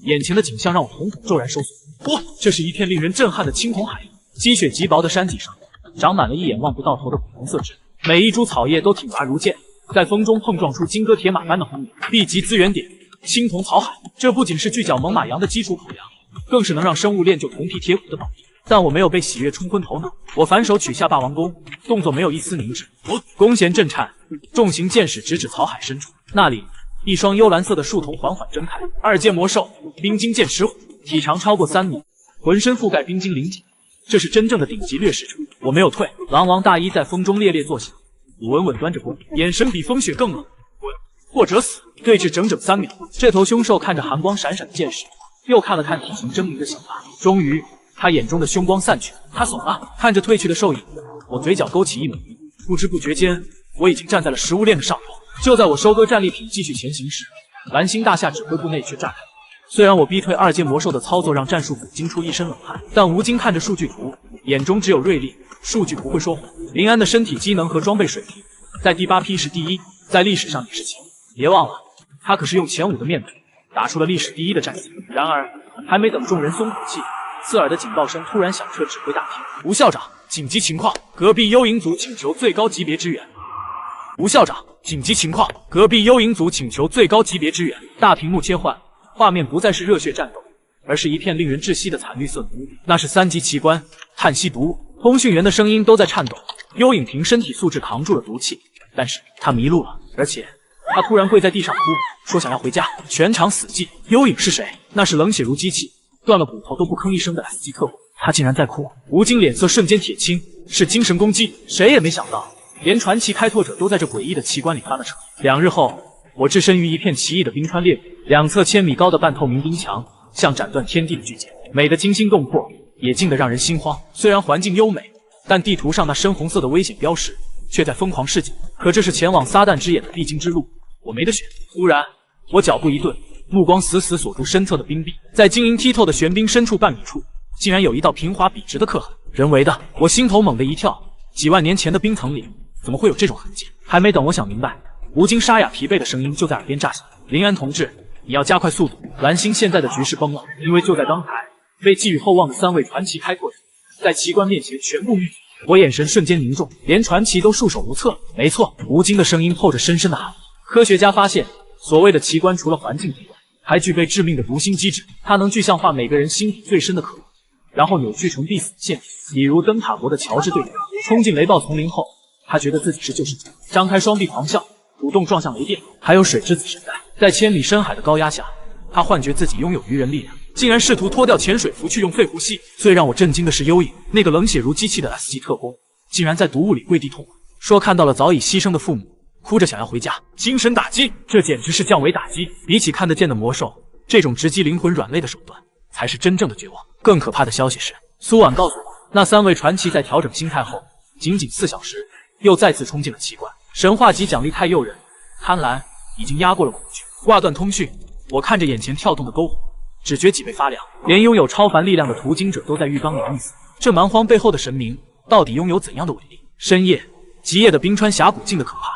眼前的景象让我瞳孔骤然收缩。哇，这是一片令人震撼的青铜海洋，积雪极薄的山脊上长满了一眼望不到头的古红色枝，每一株草叶都挺拔如剑，在风中碰撞出金戈铁马般的轰鸣。B 级资源点，青铜草海，这不仅是巨角猛犸羊的基础口粮，更是能让生物练就铜皮铁骨的宝地。但我没有被喜悦冲昏头脑，我反手取下霸王弓，动作没有一丝凝滞，弓弦震颤，重型箭矢直指草海深处。那里，一双幽蓝色的树瞳缓缓睁开。2阶魔兽冰晶剑石虎，体长超过3米，浑身覆盖冰晶鳞甲，这是真正的顶级掠食者。我没有退，狼王大衣在风中猎猎作响，我稳稳端着弓，眼神比风雪更冷。滚，或者死！对峙整整3秒，这头凶兽看着寒光闪闪的剑士，又看了看体型狰狞的小拉，终于，他眼中的凶光散去，他怂了。看着退去的兽影，我嘴角勾起一抹，不知不觉间，我已经站在了食物链的上头。就在我收割战利品继续前行时，蓝星大厦指挥部内却炸开。虽然我逼退2阶魔兽的操作让战术府惊出一身冷汗，但吴京看着数据图，眼中只有锐利。数据不会说谎，林安的身体机能和装备水平，在第8批是第1，在历史上也是前。别忘了，他可是用前5的面板打出了历史第1的战绩。然而，还没等众人松口气，刺耳的警报声突然响彻指挥大厅。吴校长，紧急情况，隔壁幽影组请求最高级别支援。吴校长，紧急情况，隔壁幽影组请求最高级别支援。大屏幕切换，画面不再是热血战斗，而是一片令人窒息的惨绿色毒。那是3级奇观，碳吸毒。通讯员的声音都在颤抖。幽影凭身体素质扛住了毒气，但是他迷路了，而且他突然跪在地上哭，说想要回家。全场死寂。幽影是谁？那是冷血如机器，断了骨头都不吭一声的 S 级特工。他竟然在哭。吴京脸色瞬间铁青，是精神攻击。谁也没想到，连传奇开拓者都在这诡异的奇观里翻了车。2日后，我置身于一片奇异的冰川裂谷，两侧千米高的半透明冰墙，像斩断天地的巨剑，美得惊心动魄，也静得让人心慌。虽然环境优美，但地图上那深红色的危险标识却在疯狂示警。可这是前往撒旦之眼的必经之路，我没得选。突然，我脚步一顿，目光死死锁住身侧的冰壁，在晶莹剔透的悬冰深处半米处，竟然有一道平滑笔直的刻痕，人为的。我心头猛地一跳，几万年前的冰层里怎么会有这种痕迹？还没等我想明白，吴京沙哑疲惫的声音就在耳边炸响：“林安同志，你要加快速度。蓝星现在的局势崩了，因为就在刚才，被寄予厚望的3位传奇开拓者在奇观面前全部灭绝。”我眼神瞬间凝重，连传奇都束手无策。没错，吴京的声音透着深深的寒意。科学家发现，所谓的奇观除了环境之外，还具备致命的读心机制，它能具象化每个人心底最深的渴望，然后扭曲成必死的陷阱。比如灯塔国的乔治队长冲进雷暴丛林后，他觉得自己是救世主，张开双臂狂笑，主动撞向雷电。还有水之子神代，在千里深海的高压下，他幻觉自己拥有鱼人力量，竟然试图脱掉潜水服去用肺呼吸。最让我震惊的是幽影，那个冷血如机器的 S 级特工，竟然在毒雾里跪地痛哭，说看到了早已牺牲的父母，哭着想要回家。精神打击，这简直是降维打击。比起看得见的魔兽，这种直击灵魂软肋的手段才是真正的绝望。更可怕的消息是，苏婉告诉我，那3位传奇在调整心态后，仅4小时又再次冲进了奇观。神话级奖励太诱人，贪婪已经压过了恐惧。挂断通讯，我看着眼前跳动的篝火，只觉脊背发凉。连拥有超凡力量的途经者都在浴缸里溺死，这蛮荒背后的神明到底拥有怎样的伟力？深夜，极夜的冰川峡谷静得可怕。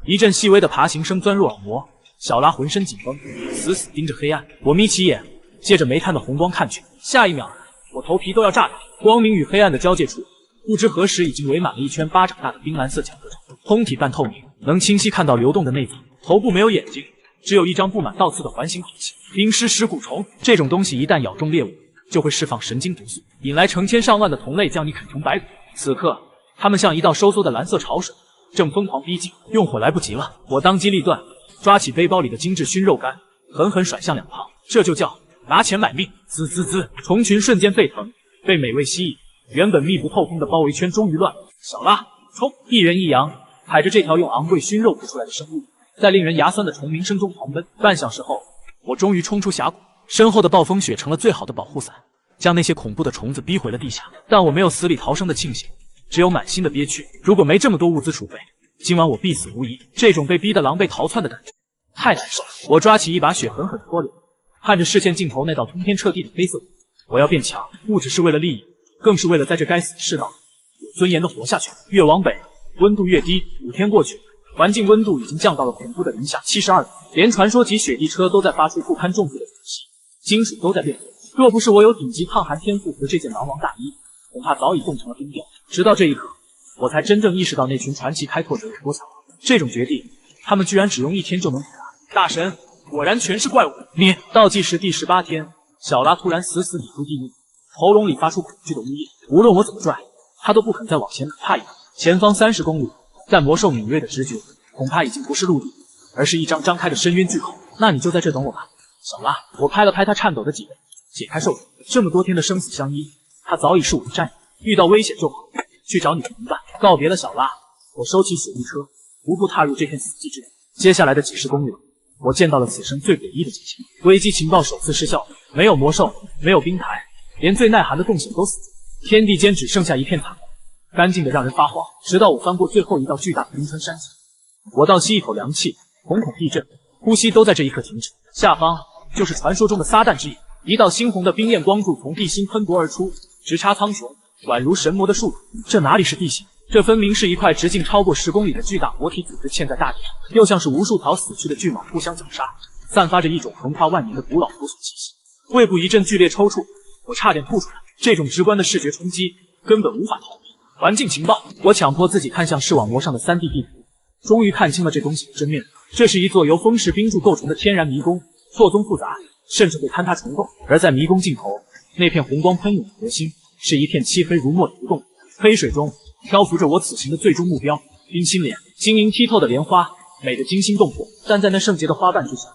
一阵细微的爬行声钻入耳膜，小拉浑身紧绷，死死盯着黑暗。我眯起眼，借着煤炭的红光看去，下一秒，我头皮都要炸掉。光明与黑暗的交界处，不知何时已经围满了一圈巴掌大的冰蓝色角色，通体半透明，能清晰看到流动的内脏。头部没有眼睛，只有一张布满倒刺的环形口器。冰尸食骨虫这种东西一旦咬中猎物，就会释放神经毒素，引来成千上万的同类将你啃成白骨。此刻，它们像一道收缩的蓝色潮水，正疯狂逼近。用火来不及了，我当机立断，抓起背包里的精致熏肉干，狠狠甩向两旁。这就叫拿钱买命！滋滋滋，虫群瞬间沸腾，被美味吸引，原本密不透风的包围圈终于乱了。小拉，冲！一人一羊，踩着这条用昂贵熏肉捕出来的生物，在令人牙酸的虫鸣声中狂奔。半小时后，我终于冲出峡谷，身后的暴风雪成了最好的保护伞，将那些恐怖的虫子逼回了地下。但我没有死里逃生的庆幸，只有满心的憋屈。如果没这么多物资储备，今晚我必死无疑。这种被逼得狼狈逃窜的感觉太难受了。我抓起一把雪，狠狠搓流，看着视线尽头那道通天彻地的黑色。我要变强，不只是为了利益，更是为了在这该死的世道有尊严的活下去。越往北，温度越低。5天过去，环境温度已经降到了恐怖的零下72度，连传说级雪地车都在发出不堪重负的喘息，金属都在变红。若不是我有顶级抗寒天赋和这件狼王大衣，恐怕早已冻成了冰雕。直到这一刻，我才真正意识到那群传奇开拓者有多强。这种绝地，他们居然只用1天就能抵达。大神，果然全是怪物！你倒计时第18天，小拉突然死死抵住地面，喉咙里发出恐惧的呜咽。无论我怎么拽，他都不肯再往前哪怕一步。前方30公里，在魔兽敏锐的直觉，恐怕已经不是陆地，而是一张张开的深渊巨口。那你就在这等我吧，小拉。我拍了拍他颤抖的脊背，解开兽绳。这么多天的生死相依，他早已是我的战友，遇到危险就跑，去找你的同伴。告别了小拉，我收起雪地车，徒步踏入这片死寂之地。接下来的几十公里，我见到了此生最诡异的景象。危机情报首次失效，没有魔兽，没有冰台，连最耐寒的洞穴都死尽，天地间只剩下一片惨黄，干净的让人发慌。直到我翻过最后一道巨大的冰川山脊，我倒吸一口凉气，瞳孔地震，呼吸都在这一刻停止。下方就是传说中的撒旦之眼，一道猩红的冰焰光柱从地心喷薄而出，直插苍穹，宛如神魔的树土。这哪里是地形？这分明是一块直径超过10公里的巨大活体组织嵌在大地上，又像是无数条死去的巨蟒互相绞杀，散发着一种横跨万年的古老腐朽气息，胃部一阵剧烈抽搐，我差点吐出来。这种直观的视觉冲击根本无法逃避。环境情报，我强迫自己看向视网膜上的3D 地图，终于看清了这东西的真面目。这是一座由风蚀冰柱构成的天然迷宫，错综复杂，甚至会坍塌重构。而在迷宫尽头，那片红光喷涌的核心，是一片漆黑如墨的流动。黑水中漂浮着我此行的最终目标——冰心莲。晶莹剔透的莲花，美得惊心动魄，但在那圣洁的花瓣之下，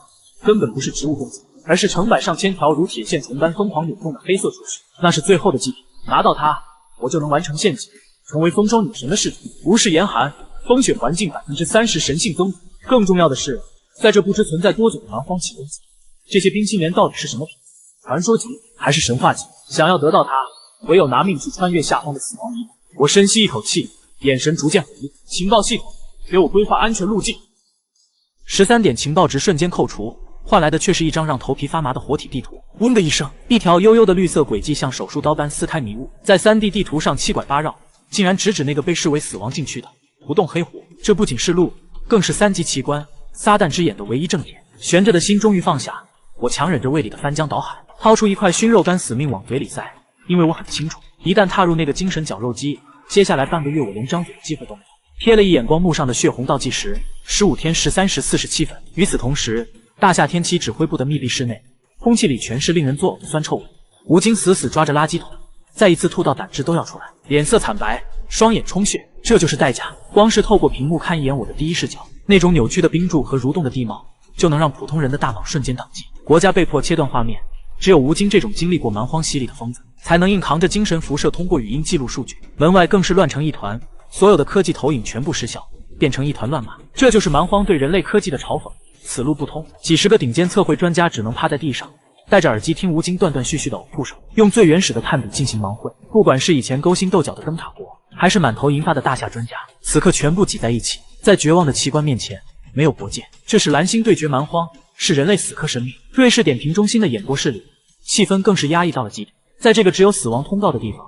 根本不是植物供给，而是成百上千条如铁线虫般疯狂扭动的黑色触须。那是最后的祭品，拿到它，我就能完成陷阱，成为风霜女神的侍从。无视严寒，风雪环境30%神性增幅。更重要的是，在这不知存在多久的蛮荒奇宫，这些冰心莲到底是什么品质？传说级还是神话级？想要得到它，唯有拿命去穿越下方的死亡迷宫。我深吸一口气，眼神逐渐回忆。情报系统，给我规划安全路径。13点情报值瞬间扣除，换来的却是一张让头皮发麻的活体地图。嗡的一声，一条悠悠的绿色轨迹像手术刀般撕开迷雾，在3D 地图上七拐八绕，竟然直指那个被视为死亡禁区的不动黑火。这不仅是路，更是3级奇观撒旦之眼的唯一正眼。悬着的心终于放下，我强忍着胃里的翻江倒海，掏出一块熏肉干死命往嘴里塞，因为我很清楚，一旦踏入那个精神绞肉机，接下来半个月我连张嘴的机会都没有。瞥了一眼光幕上的血红倒计时，15天13时47分。与此同时，大夏天启指挥部的密闭室内，空气里全是令人作呕的酸臭味。吴京死死抓着垃圾桶，再一次吐到胆汁都要出来，脸色惨白，双眼充血。这就是代价。光是透过屏幕看一眼我的第一视角，那种扭曲的冰柱和蠕动的地貌，就能让普通人的大脑瞬间宕机。国家被迫切断画面，只有吴京这种经历过蛮荒洗礼的疯子，才能硬扛着精神辐射通过语音记录数据。门外更是乱成一团，所有的科技投影全部失效，变成一团乱麻。这就是蛮荒对人类科技的嘲讽。此路不通，几十个顶尖测绘专家只能趴在地上，戴着耳机听吴京断断续续的呕吐声，用最原始的炭笔进行盲绘。不管是以前勾心斗角的灯塔国，还是满头银发的大夏专家，此刻全部挤在一起，在绝望的奇观面前，没有国界。这是蓝星对决蛮荒，是人类死磕生命。瑞士点评中心的演播室里，气氛更是压抑到了极点。在这个只有死亡通道的地方，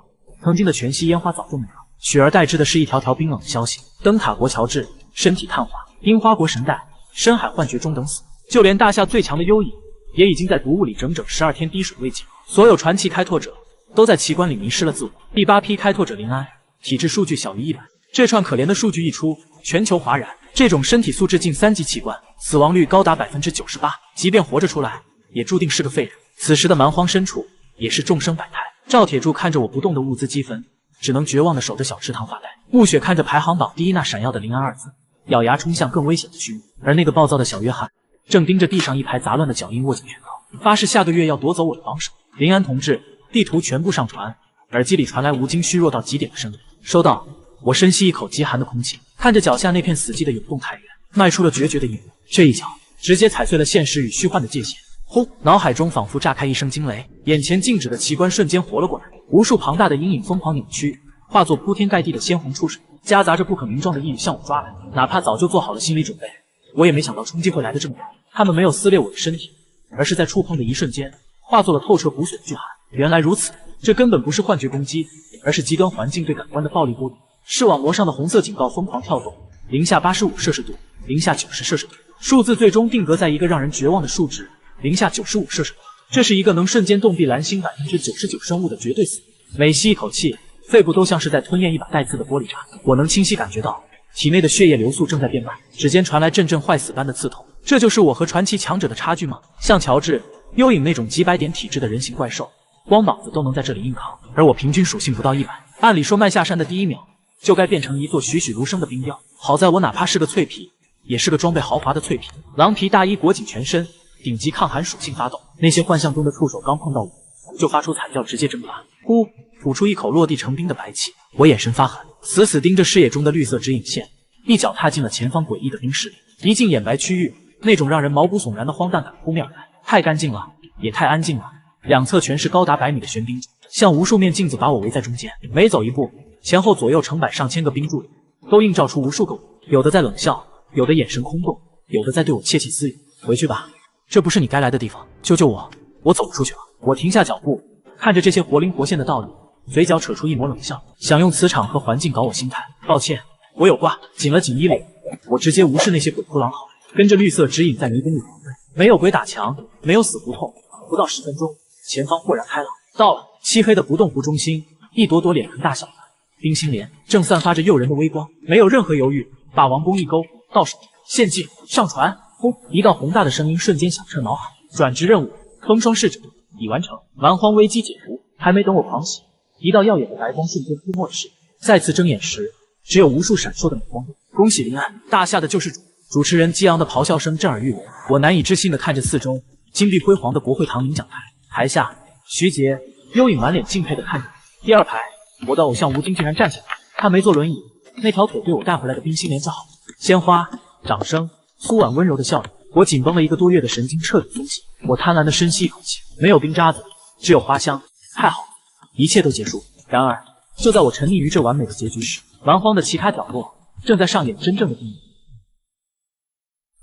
曾经的全息烟花早就没了，取而代之的是一条条冰冷的消息：灯塔国乔治身体碳化，樱花国神代深海幻觉中等死。就连大夏最强的幽影，也已经在毒雾里整整12天滴水未进。所有传奇开拓者都在奇观里迷失了自我。第8批开拓者林安，体质数据小于100。这串可怜的数据一出，全球哗然。这种身体素质近3级奇观，死亡率高达98%，即便活着出来，也注定是个废人。此时的蛮荒深处，也是众生百态。赵铁柱看着我不动的物资积分，只能绝望地守着小池塘发呆。暮雪看着排行榜第一那闪耀的林安2字，咬牙冲向更危险的虚无。而那个暴躁的小约翰，正盯着地上一排杂乱的脚印，握紧拳头，发誓下个月要夺走我的帮手。林安同志，地图全部上传。耳机里传来吴京虚弱到极点的声音。收到。我深吸一口极寒的空气，看着脚下那片死寂的永动太原，迈出了决绝的一步。这一脚直接踩碎了现实与虚幻的界限。轰！脑海中仿佛炸开一声惊雷，眼前静止的奇观瞬间活了过来，无数庞大的阴影疯狂扭曲，化作铺天盖地的鲜红触手，夹杂着不可名状的意语向我抓来。哪怕早就做好了心理准备，我也没想到冲击会来得这么快。他们没有撕裂我的身体，而是在触碰的一瞬间，化作了透彻骨髓的巨寒。原来如此，这根本不是幻觉攻击，而是极端环境对感官的暴力剥夺。视网膜上的红色警告疯狂跳动，-85摄氏度，-90摄氏度，数字最终定格在一个让人绝望的数值，-95摄氏度。这是一个能瞬间冻毙蓝星99%生物的绝对死。每吸一口气，肺部都像是在吞咽一把带刺的玻璃渣。我能清晰感觉到体内的血液流速正在变慢，指尖传来阵阵坏死般的刺痛。这就是我和传奇强者的差距吗？像乔治、幽影那种几百点体质的人形怪兽，光膀子都能在这里硬扛，而我平均属性不到100。按理说迈下山的第一秒，就该变成一座栩栩如生的冰雕。好在我哪怕是个脆皮，也是个装备豪华的脆皮。狼皮大衣裹紧全身，顶级抗寒属性发动。那些幻象中的触手刚碰到我，就发出惨叫，直接蒸发。呼，吐出一口落地成冰的白气。我眼神发狠，死死盯着视野中的绿色指引线，一脚踏进了前方诡异的冰室里。一进眼白区域，那种让人毛骨悚然的荒诞感扑面而来。太干净了，也太安静了。两侧全是高达100米的悬冰柱，像无数面镜子把我围在中间。每走一步，前后左右成百上千个冰柱里都映照出无数个我，有的在冷笑，有的眼神空洞，有的在对我窃窃私语。回去吧，这不是你该来的地方，救救我，我走不出去了。我停下脚步，看着这些活灵活现的道理，嘴角扯出一抹冷笑，想用磁场和环境搞我心态。抱歉，我有挂。紧了紧衣领，我直接无视那些鬼哭狼嚎，跟着绿色指引在迷宫里狂奔。没有鬼打墙，没有死胡同，不到10分钟，前方豁然开朗。到了漆黑的不动湖中心，一朵朵脸盆大小的冰心莲正散发着诱人的微光，没有任何犹豫，把王弓一勾，到手，献祭，上传。轰！一道宏大的声音瞬间响彻脑海。转职任务，风霜逝者已完成，蛮荒危机解除。还没等我狂喜，一道耀眼的白光瞬间扑没了视野。再次睁眼时，只有无数闪烁的镁光。恭喜临安，大夏的救世主！主持人激昂的咆哮声震耳欲聋。我难以置信地看着四周金碧辉煌的国会堂领奖台，台下徐杰、幽影满脸敬佩地看着我。第2排，我的偶像吴京竟然站起来，他没坐轮椅，那条腿对我带回来的冰心莲叫好。鲜花、掌声、苏婉温柔的笑容，我紧绷了1个多月的神经彻底松懈。我贪婪地深吸一口气，没有冰渣子，只有花香。太好了，一切都结束。然而，就在我沉溺于这完美的结局时，蛮荒的其他角落正在上演真正的地狱。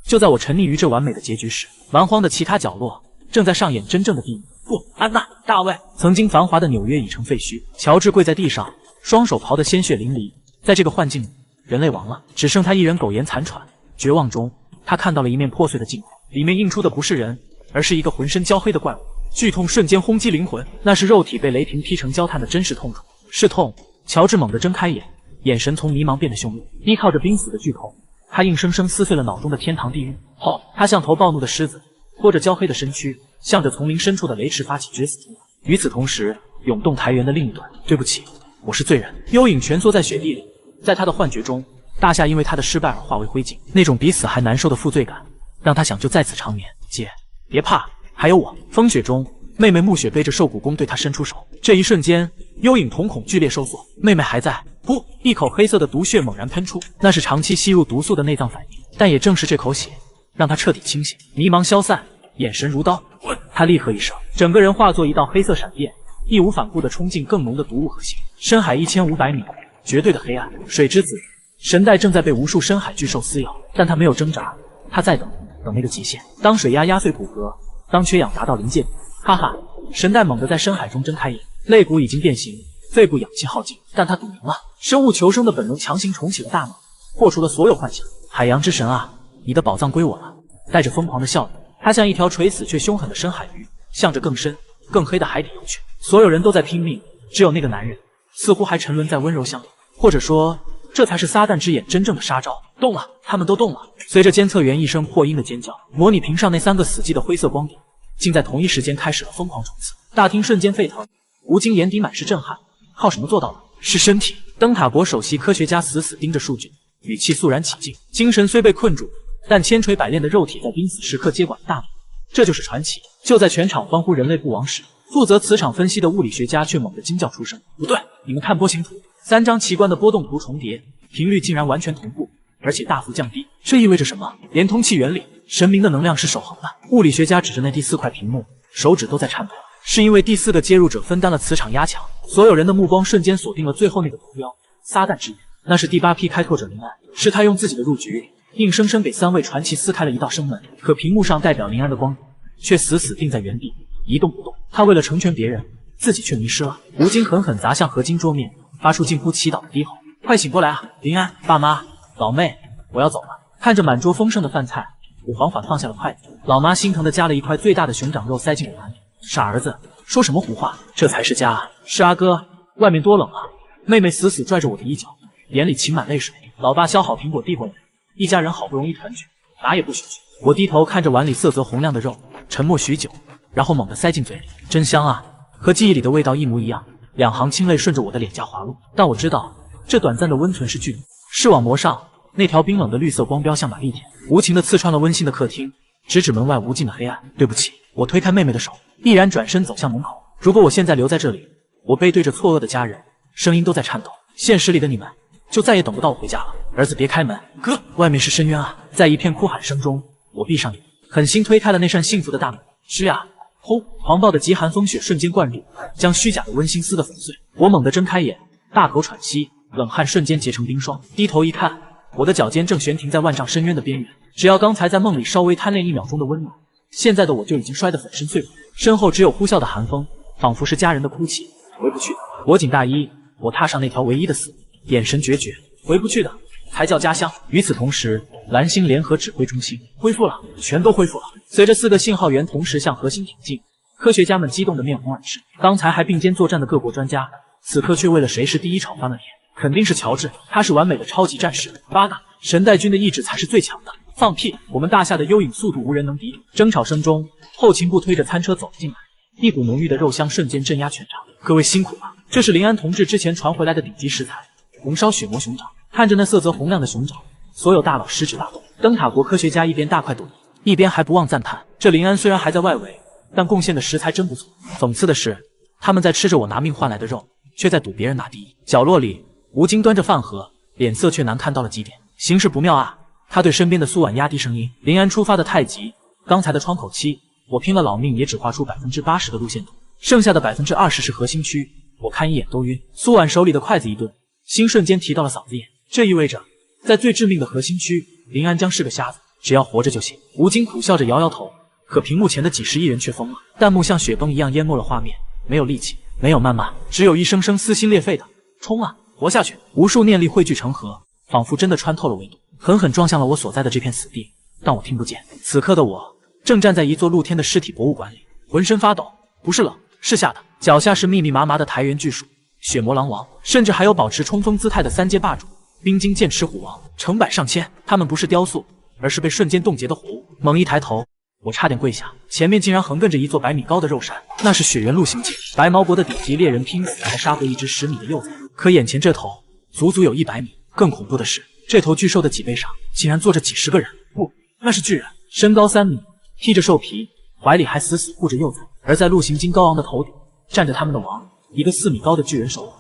就在我沉溺于这完美的结局时，蛮荒的其他角落正在上演真正的地狱。不，安娜，大卫，曾经繁华的纽约已成废墟。乔治跪在地上，双手刨得鲜血淋漓。在这个幻境里，人类亡了，只剩他一人苟延残喘。绝望中，他看到了一面破碎的镜子，里面映出的不是人，而是一个浑身焦黑的怪物。剧痛瞬间轰击灵魂，那是肉体被雷霆劈成焦炭的真实痛楚。是痛。乔治猛地睁开眼，眼神从迷茫变得凶恶。依靠着濒死的巨头，他硬生生撕碎了脑中的天堂地狱。后，他像头暴怒的狮子，拖着焦黑的身躯，向着丛林深处的雷池发起决死冲。与此同时，涌动台原的另一端，对不起，我是罪人。幽影蜷缩在雪地里，在他的幻觉中，大夏因为他的失败而化为灰烬。那种比死还难受的负罪感，让他想就在此长眠。姐，别怕，还有我。风雪中，妹妹暮雪背着兽骨弓对他伸出手。这一瞬间，幽影瞳孔剧烈收缩。妹妹还在。不，一口黑色的毒血猛然喷出，那是长期吸入毒素的内脏反应。但也正是这口血，让他彻底清醒，迷茫消散，眼神如刀。滚！他厉喝一声，整个人化作一道黑色闪电，义无反顾地冲进更浓的毒雾核心。深海1500米，绝对的黑暗。水之子神代正在被无数深海巨兽撕咬，但他没有挣扎，他在等那个极限。当水压压碎骨骼，当缺氧达到临界点，哈哈！神代猛地在深海中睁开眼，肋骨已经变形，肺部氧气耗尽，但他赌赢了。生物求生的本能强行重启了大脑，破除了所有幻想。海洋之神啊，你的宝藏归我了！带着疯狂的笑意，他像一条垂死却凶狠的深海鱼，向着更深、更黑的海底游去。所有人都在拼命，只有那个男人似乎还沉沦在温柔乡里，或者说，这才是撒旦之眼真正的杀招。动了，他们都动了。随着监测员一声破音的尖叫，模拟屏上那3个死寂的灰色光点，竟在同一时间开始了疯狂冲刺。大厅瞬间沸腾，吴京眼底满是震撼。靠什么做到的？是身体。灯塔国首席科学家死死盯着数据，语气肃然起敬。精神虽被困住，但千锤百炼的肉体在濒死时刻接管了大脑。这就是传奇。就在全场欢呼人类不亡时，负责磁场分析的物理学家却猛地惊叫出声：不对，你们看波形图，3张奇观的波动图重叠，频率竟然完全同步，而且大幅降低。这意味着什么？连通气原理，神明的能量是守恒的。物理学家指着那第4块屏幕，手指都在颤抖。是因为第4个接入者分担了磁场压强，所有人的目光瞬间锁定了最后那个图标——撒旦之眼。那是第8批开拓者临安，是他用自己的入局，硬生生给3位传奇撕开了一道生门。可屏幕上代表临安的光点，却死死定在原地，一动不动。他为了成全别人，自己却迷失了。吴京狠狠砸向合金桌面，发出近乎祈祷的低吼：“快醒过来啊，临安！爸妈，老妹，我要走了。”看着满桌丰盛的饭菜，我缓缓放下了筷子。老妈心疼地夹了一块最大的熊掌肉塞进我碗里。傻儿子，说什么胡话？这才是家。是啊哥，外面多冷啊！妹妹死死拽着我的衣角，眼里噙满泪水。老爸削好苹果递过来，一家人好不容易团聚，哪也不许去。我低头看着碗里色泽红亮的肉，沉默许久，然后猛地塞进嘴里。真香啊，和记忆里的味道一模一样。2行清泪顺着我的脸颊滑落，但我知道，这短暂的温存是剧毒。视网膜上那条冰冷的绿色光标像把利剑，无情地刺穿了温馨的客厅，直指门外无尽的黑暗。对不起。我推开妹妹的手，毅然转身走向门口。如果我现在留在这里，我背对着错愕的家人，声音都在颤抖。现实里的你们，就再也等不到我回家了。儿子，别开门，哥，外面是深渊啊！在一片哭喊声中，我闭上眼，狠心推开了那扇幸福的大门。吱呀，轰！狂暴的极寒风雪瞬间灌入，将虚假的温馨撕得粉碎。我猛地睁开眼，大口喘息，冷汗瞬间结成冰霜。低头一看，我的脚尖正悬停在万丈深渊的边缘。只要刚才在梦里稍微贪恋1秒钟的温暖，现在的我就已经摔得粉身碎骨，身后只有呼啸的寒风，仿佛是家人的哭泣。回不去的，裹紧大衣，我踏上那条唯一的死路，眼神决绝。回不去的，才叫家乡。与此同时，蓝星联合指挥中心恢复了，全都恢复了。随着4个信号源同时向核心挺进，科学家们激动得面红耳赤。刚才还并肩作战的各国专家，此刻却为了谁是第一吵翻了脸。肯定是乔治，他是完美的超级战士。8个神代军的意志才是最强的。放屁！我们大夏的幽影速度无人能敌。争吵声中，后勤部推着餐车走了进来，一股浓郁的肉香瞬间镇压全场。各位辛苦了，这是林安同志之前传回来的顶级食材——红烧血魔熊掌。看着那色泽红亮的熊掌，所有大佬食指大动。灯塔国科学家一边大快朵颐，一边还不忘赞叹：这林安虽然还在外围，但贡献的食材真不错。讽刺的是，他们在吃着我拿命换来的肉，却在赌别人拿第一。角落里，吴京端着饭盒，脸色却难看到了极点，形势不妙啊！他对身边的苏婉压低声音：“林安出发的太急，刚才的窗口期，我拼了老命也只画出80%的路线图，剩下的20%是核心区，我看一眼都晕。”苏婉手里的筷子一顿，心瞬间提到了嗓子眼。这意味着，在最致命的核心区，林安将是个瞎子，只要活着就行。吴京苦笑着摇摇头，可屏幕前的几十亿人却疯了，弹幕像雪崩一样淹没了画面，没有戾气，没有谩骂，只有一声声撕心裂肺的冲啊！活下去！无数念力汇聚成河，仿佛真的穿透了维度，狠狠撞向了我所在的这片死地。但我听不见。此刻的我正站在一座露天的尸体博物馆里，浑身发抖，不是冷，是吓的。脚下是密密麻麻的台原巨树、血魔狼王，甚至还有保持冲锋姿态的3阶霸主、冰晶剑齿虎王，成百上千。他们不是雕塑，而是被瞬间冻结的活物。猛一抬头，我差点跪下，前面竟然横亘着一座100米高的肉山，那是雪原陆行记。白毛国的顶级猎人拼死才杀回一只10米的幼崽，可眼前这头足足有100米。更恐怖的是，这头巨兽的脊背上竟然坐着几十个人，不，那是巨人，身高3米，披着兽皮，怀里还死死护着幼崽。而在陆行经高昂的头顶，站着他们的王，一个4米高的巨人手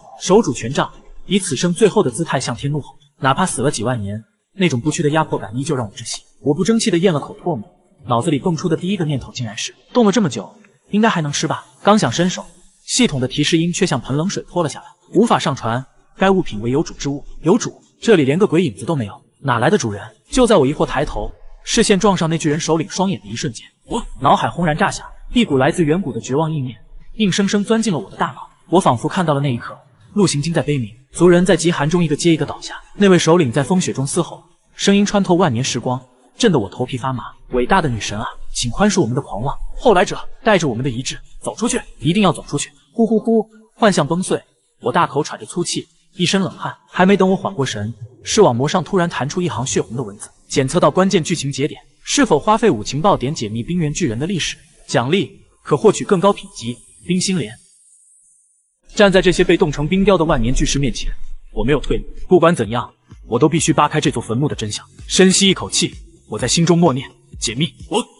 拄权杖，以此生最后的姿态向天怒吼。哪怕死了几万年，那种不屈的压迫感依旧让我窒息。我不争气的咽了口唾沫，脑子里蹦出的第一个念头竟然是：冻了这么久，应该还能吃吧。刚想伸手，系统的提示音却像盆冷水泼了下来，无法上传。该物品为有主之物。有主？这里连个鬼影子都没有，哪来的主人？就在我疑惑抬头，视线撞上那巨人首领双眼的一瞬间，我脑海轰然炸响，一股来自远古的绝望意念硬生生钻进了我的大脑。我仿佛看到了那一刻，陆行经在悲鸣，族人在极寒中一个接一个倒下，那位首领在风雪中嘶吼，声音穿透万年时光，震得我头皮发麻。伟大的女神啊，请宽恕我们的狂妄。后来者带着我们的遗志走出去，一定要走出去。呼呼呼，幻象崩碎，我大口喘着粗气，一身冷汗。还没等我缓过神，视网膜上突然弹出一行血红的文字：检测到关键剧情节点，是否花费5情报点解密冰原巨人的历史，奖励可获取更高品级冰心莲。站在这些被冻成冰雕的万年巨石面前，我没有退路。不管怎样，我都必须扒开这座坟墓的真相。深吸一口气，我在心中默念：解密。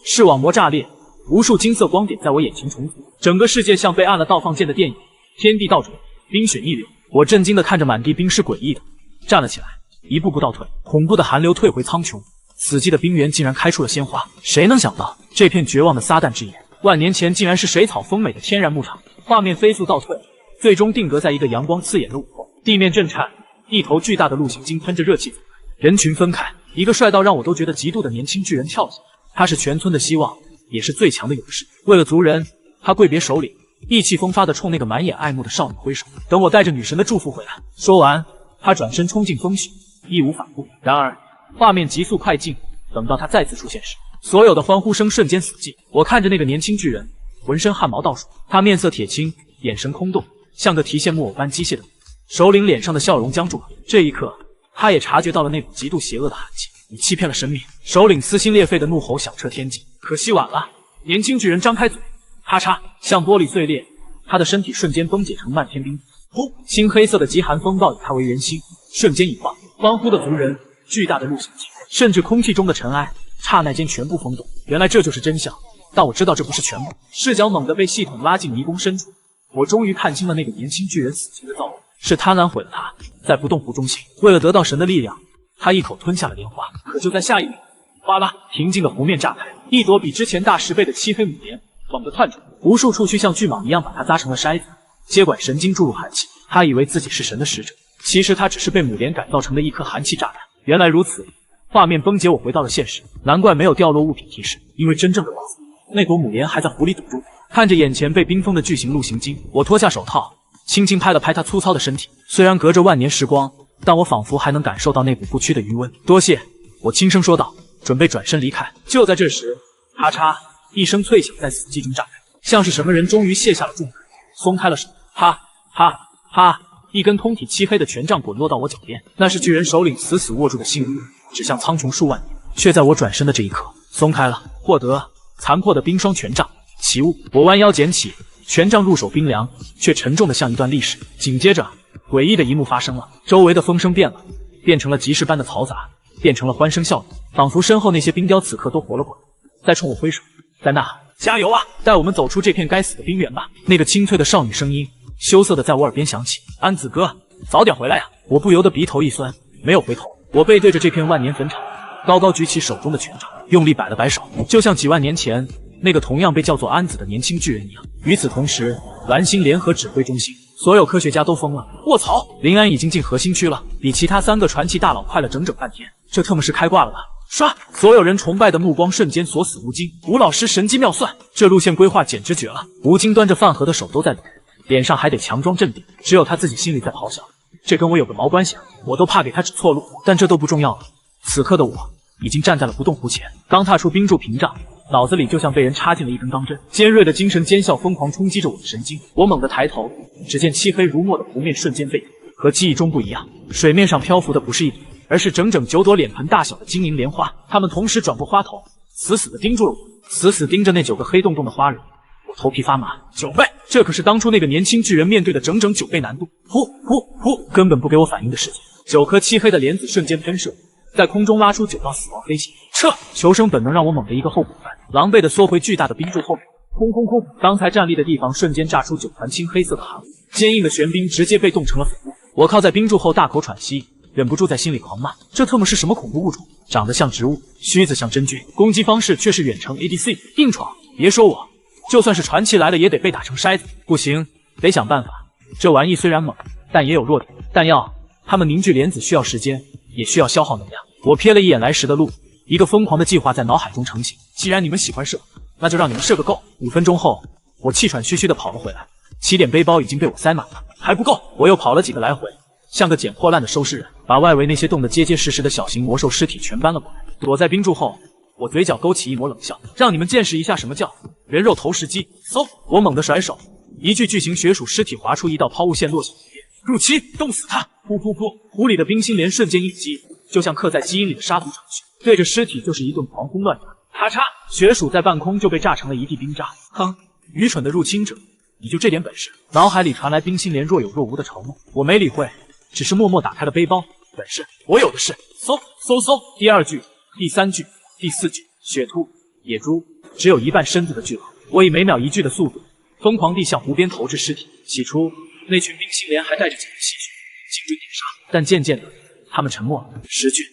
视网膜炸裂，无数金色光点在我眼前重复，整个世界像被按了倒放键的电影，天地倒转，冰雪逆流。我震惊地看着满地冰尸，诡异的站了起来，一步步倒退，恐怖的寒流退回苍穹。死寂的冰原竟然开出了鲜花，谁能想到这片绝望的撒旦之眼，万年前竟然是水草丰美的天然牧场。画面飞速倒退，最终定格在一个阳光刺眼的午后，地面震颤，一头巨大的陆行鲸喷着热气走来，人群分开，一个帅到让我都觉得嫉妒的年轻巨人跳起来。他是全村的希望，也是最强的勇士。为了族人，他跪别首领，意气风发地冲那个满眼爱慕的少女挥手，等我带着女神的祝福回来。说完，他转身冲进风雪，义无反顾。然而画面急速快进，等到他再次出现时，所有的欢呼声瞬间死寂。我看着那个年轻巨人，浑身汗毛倒竖，他面色铁青，眼神空洞，像个提线木偶般机械的。首领脸上的笑容僵住了。这一刻，他也察觉到了那股极度邪恶的寒气。你欺骗了生命！首领撕心裂肺的怒吼响彻天际。可惜晚了，年轻巨人张开嘴，咔嚓，像玻璃碎裂，他的身体瞬间崩解成漫天冰柱。轰！青黑色的极寒风暴以他为圆心，瞬间引爆。欢呼的族人，巨大的陆行鲸，甚至空气中的尘埃，刹那间全部风动。原来这就是真相，但我知道这不是全部。视角猛地被系统拉进迷宫深处，我终于看清了那个年轻巨人死前的造物，是贪婪毁了他。在不动湖中心，为了得到神的力量，他一口吞下了莲花。可就在下一秒，哗啦，平静的湖面炸开，一朵比之前大10倍的漆黑母莲猛地窜出，无数触须像巨蟒一样把它扎成了筛子，接管神经注入寒气。他以为自己是神的使者，其实他只是被母莲改造成的一颗寒气炸弹。原来如此，画面崩解，我回到了现实。难怪没有掉落物品提示，因为真正的 BOSS 那朵母莲还在湖里堵住。看着眼前被冰封的巨型陆行鲸，我脱下手套，轻轻拍了拍他粗糙的身体。虽然隔着万年时光，但我仿佛还能感受到那股不屈的余温。多谢，我轻声说道，准备转身离开。就在这时，咔嚓一声脆响在死寂中炸开，像是什么人终于卸下了重担，松开了手。哈哈哈！一根通体漆黑的权杖滚落到我脚边，那是巨人首领死死握住的信物，指向苍穹数万年，却在我转身的这一刻松开了。获得残破的冰霜权杖，奇物。我弯腰捡起权杖，入手冰凉，却沉重的像一段历史。紧接着，诡异的一幕发生了，周围的风声变了，变成了集市般的嘈杂，变成了欢声笑语，仿佛身后那些冰雕此刻都活了过来，在冲我挥手，在呐喊：“加油啊！带我们走出这片该死的冰原吧！”那个清脆的少女声音羞涩的在我耳边响起：“安子哥，早点回来呀！”我不由得鼻头一酸，没有回头。我背对着这片万年坟场，高高举起手中的权杖，用力摆了摆手，就像几万年前那个同样被叫做安子的年轻巨人一样。与此同时，蓝星联合指挥中心所有科学家都疯了。卧槽，林安已经进核心区了，比其他3个传奇大佬快了整整半天，这特么是开挂了吧？唰！所有人崇拜的目光瞬间锁死吴京。吴老师神机妙算，这路线规划简直绝了。吴京端着饭盒的手都在抖，脸上还得强装镇定，只有他自己心里在咆哮：这跟我有个毛关系啊！我都怕给他指错路，但这都不重要了。此刻的我已经站在了不动湖前，刚踏出冰柱屏障，脑子里就像被人插进了一根钢针，尖锐的精神尖啸疯狂冲击着我的神经。我猛地抬头，只见漆黑如墨的湖面瞬间沸腾，和记忆中不一样，水面上漂浮的不是一朵，而是整整9朵脸盆大小的晶莹莲花。它们同时转过花头，死死地盯住了我，死死盯着那9个黑洞洞的花蕊。我头皮发麻，9倍，这可是当初那个年轻巨人面对的整整9倍难度。呼呼呼，根本不给我反应的时间，9颗漆黑的莲子瞬间喷射，在空中拉出9道死亡飞行。撤！求生本能让我猛地一个后滚翻，狼狈地缩回巨大的冰柱后面。轰轰轰！刚才站立的地方瞬间炸出9团青黑色的寒雾，坚硬的玄冰直接被冻成了粉末。我靠在冰柱后大口喘息，忍不住在心里狂骂：这特么是什么恐怖物种？长得像植物，须子像真菌，攻击方式却是远程 ADC 硬闯。别说我，就算是传奇来了也得被打成筛子。不行，得想办法。这玩意虽然猛，但也有弱点。弹药，他们凝聚莲子需要时间，也需要消耗能量。我瞥了一眼来时的路，一个疯狂的计划在脑海中成型。既然你们喜欢射，那就让你们射个够。5分钟后，我气喘吁吁地跑了回来，起点背包已经被我塞满了，还不够。我又跑了几个来回，像个捡破烂的收尸人，把外围那些冻得结结实实的小型魔兽尸体全搬了过来。躲在冰柱后，我嘴角勾起一抹冷笑，让你们见识一下什么叫人肉投石机。嗖！我猛地甩手，一具巨型雪鼠尸体划出一道抛物线落向湖边。入侵，冻死它！噗噗噗！湖里的冰心莲瞬间一击，就像刻在基因里的杀毒程序，对着尸体就是一顿狂轰乱炸。咔嚓！雪鼠在半空就被炸成了一地冰渣。哼，愚蠢的入侵者，你就这点本事？脑海里传来冰心莲若有若无的嘲弄，我没理会，只是默默打开了背包。本事我有的是。嗖嗖嗖！第2具、第3具、第4具，雪兔、野猪，只有1半身子的巨狼。我以每秒1具的速度，疯狂地向湖边投掷尸体。起初，那群冰心莲还带着几个细菌，精准点杀，但渐渐的，他们沉默了。10具、10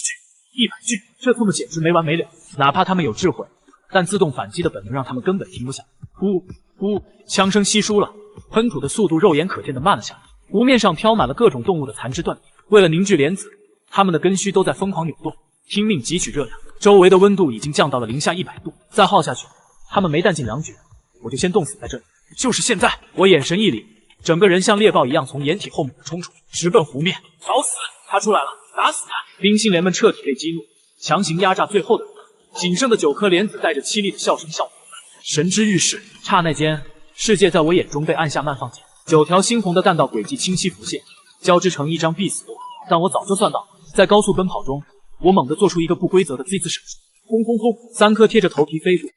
具、100具，这特么简直没完没了。哪怕他们有智慧，但自动反击的本能让他们根本停不下来。呼呼，枪声稀疏了，喷吐的速度肉眼可见的慢了下来。湖面上飘满了各种动物的残肢断点，为了凝聚莲子，它们的根须都在疯狂扭动，拼命汲取热量。周围的温度已经降到了零下100度，再耗下去，它们没弹尽粮绝，我就先冻死在这里。就是现在！我眼神一凛，整个人像猎豹一样从掩体后猛地冲出，直奔湖面。找死！他出来了，打死他！冰心莲们彻底被激怒，强行压榨最后的能量。仅剩的9颗莲子带着凄厉的笑声笑我们，神之欲逝。刹那间，世界在我眼中被按下慢放键，9条猩红的弹道轨迹清晰浮现，交织成一张必死图。但我早就算到，在高速奔跑中，我猛地做出一个不规则的 Z 字手势，轰轰轰！3颗贴着头皮飞过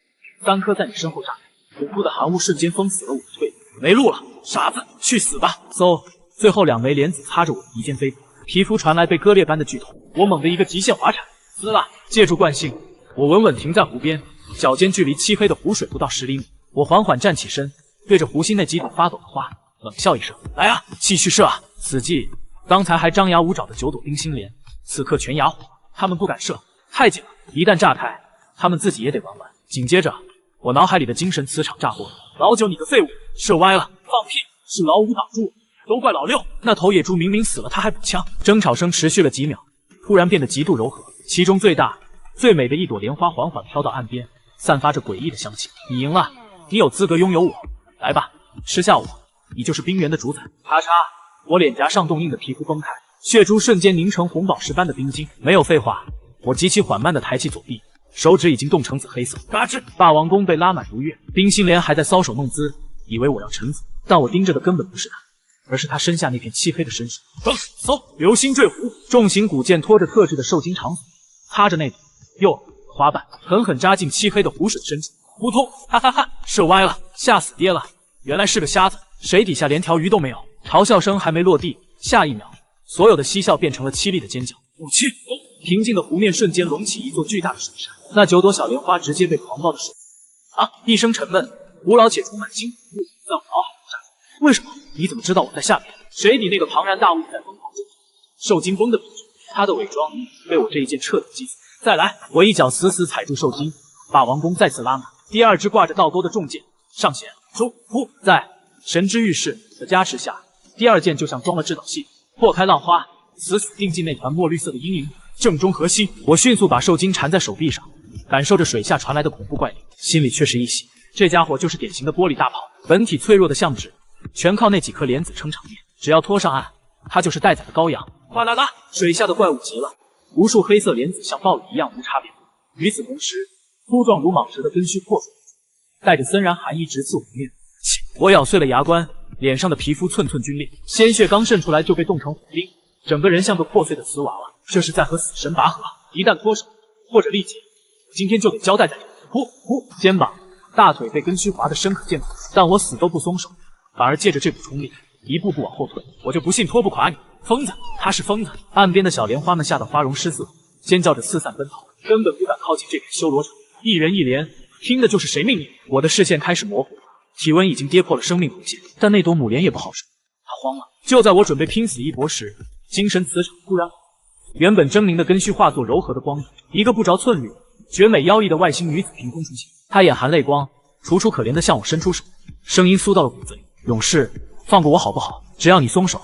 ，3颗在你身后炸开，恐怖的寒雾瞬间封死了我的退路。没路了，傻子，去死吧！嗖！最后2枚莲子擦着我的鼻尖飞过，皮肤传来被割裂般的剧痛。我猛地一个极限滑铲，滋啦！借助惯性，我稳稳停在湖边，脚尖距离漆黑的湖水不到10厘米。我缓缓站起身，对着湖心那几朵发抖的花冷笑一声：“来啊，继续射啊！”死寂！刚才还张牙舞爪的9朵冰心莲，此刻全哑火。他们不敢射，太紧了，一旦炸开，他们自己也得玩完。紧接着，我脑海里的精神磁场炸锅：“老9，你个废物，射歪了！放屁！是老5挡住，都怪老6。那头野猪明明死了，他还补枪。”争吵声持续了几秒，突然变得极度柔和，其中最大、最美的一朵莲花缓缓飘到岸边，散发着诡异的香气。你赢了，你有资格拥有我。来吧，吃下我，你就是冰原的主宰。咔嚓！我脸颊上冻硬的皮肤崩开，血珠瞬间凝成红宝石般的冰晶。没有废话，我极其缓慢地抬起左臂，手指已经冻成紫黑色。嘎吱！霸王弓被拉满如月，冰心莲还在搔首弄姿，以为我要臣服，但我盯着的根本不是他，而是他身下那片漆黑的身手。嗖！流星坠湖，重型古剑拖着特制的受精场所，擦着那朵花瓣，狠狠扎进漆黑的湖水深处。扑通！哈哈哈！射歪了，吓死爹了！原来是个瞎子，水底下连条鱼都没有。嘲笑声还没落地，下一秒，所有的嬉笑变成了凄厉的尖叫。武器！平静的湖面瞬间隆起一座巨大的水山，那9朵小莲花直接被狂暴的水一声沉闷，古老且充满惊恐在我脑海中炸开。为什么？你怎么知道我在下面？水底那个庞然大物在疯狂挣扎，受精崩的比例，他的伪装被我这一剑彻底击碎。再来！我一脚死死踩住受精，霸王弓再次拉满，第二只挂着倒钩的重剑上弦。在神之御势的加持下，第二剑就像装了制导系统，破开浪花，死死定进那团墨绿色的阴影，正中核心。我迅速把受精缠在手臂上，感受着水下传来的恐怖怪力，心里却是一喜。这家伙就是典型的玻璃大炮，本体脆弱的像纸，全靠那几颗莲子撑场面。只要拖上岸，他就是待宰的羔羊。哗啦啦，水下的怪物急了，无数黑色莲子像暴雨一样无差别。与此同时，粗壮如蟒蛇的根须破碎，带着森然寒意直刺我的面。我咬碎了牙关，脸上的皮肤寸寸皲裂，鲜血刚渗出来就被冻成火冰，整个人像个破碎的瓷娃娃。这是在和死神拔河，一旦脱手或者力竭，今天就得交代在这。肩膀、大腿被根须划得深可见骨，但我死都不松手，反而借着这股冲力一步步往后退。我就不信拖不垮你！疯子，他是疯子！岸边的小莲花们吓得花容失色，尖叫着四散奔逃，根本不敢靠近这片修罗场。一人一莲，听的就是谁命令。我的视线开始模糊，体温已经跌破了生命红线，但那朵母莲也不好受。他慌了。就在我准备拼死一搏时，精神磁场突然，原本狰狞的根须化作柔和的光影，一个不着寸缕、绝美妖异的外星女子凭空出现。她眼含泪光，楚楚可怜地向我伸出手，声音酥到了骨子里：“勇士，放过我好不好？只要你松手，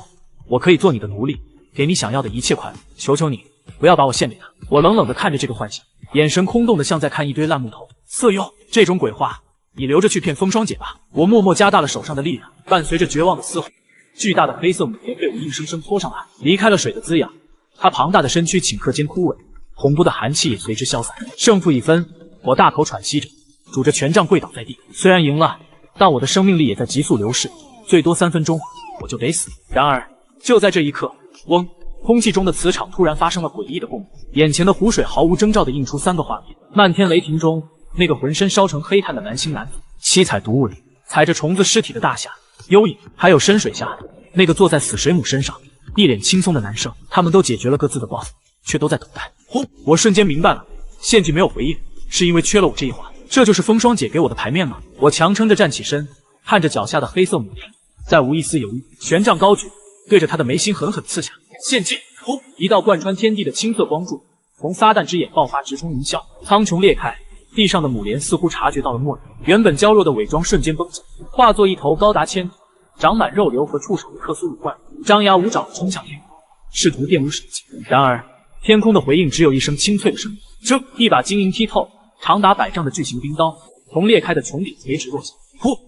我可以做你的奴隶，给你想要的一切快乐。求求你，不要把我献给他。”我冷冷地看着这个幻想，眼神空洞的像在看一堆烂木头。色诱，这种鬼话你留着去骗风霜姐吧。我默默加大了手上的力量，伴随着绝望的嘶吼，巨大的黑色母莲被我硬生生拖上来，离开了水的滋养。它庞大的身躯顷刻间枯萎，恐怖的寒气也随之消散。胜负已分，我大口喘息着，拄着权杖跪倒在地。虽然赢了，但我的生命力也在急速流逝，最多3分钟我就得死。然而就在这一刻，嗡！空气中的磁场突然发生了诡异的共鸣，眼前的湖水毫无征兆地映出3个画面：漫天雷霆中，那个浑身烧成黑炭的男星男子，七彩毒雾里踩着虫子尸体的大侠幽影，还有深水下那个坐在死水母身上一脸轻松的男生。他们都解决了各自的 BOSS， 却都在等待。我瞬间明白了，献祭没有回应，是因为缺了我这一环。这就是风霜姐给我的牌面吗？我强撑着站起身，看着脚下的黑色母莲，再无一丝犹豫，权杖高举，对着他的眉心狠狠刺下。献祭！一道贯穿天地的青色光柱从撒旦之眼爆发，直冲云霄，苍穹裂开。地上的母莲似乎察觉到了末日，原本娇弱的伪装瞬间崩解，化作一头高达1000米、长满肉瘤和触手的克苏鲁怪物，张牙舞爪冲向天空，试图玷污神迹。然而天空的回应只有一声清脆的声音。这一把晶莹剔透、长达100丈的巨型冰刀从裂开的穹顶垂直落下，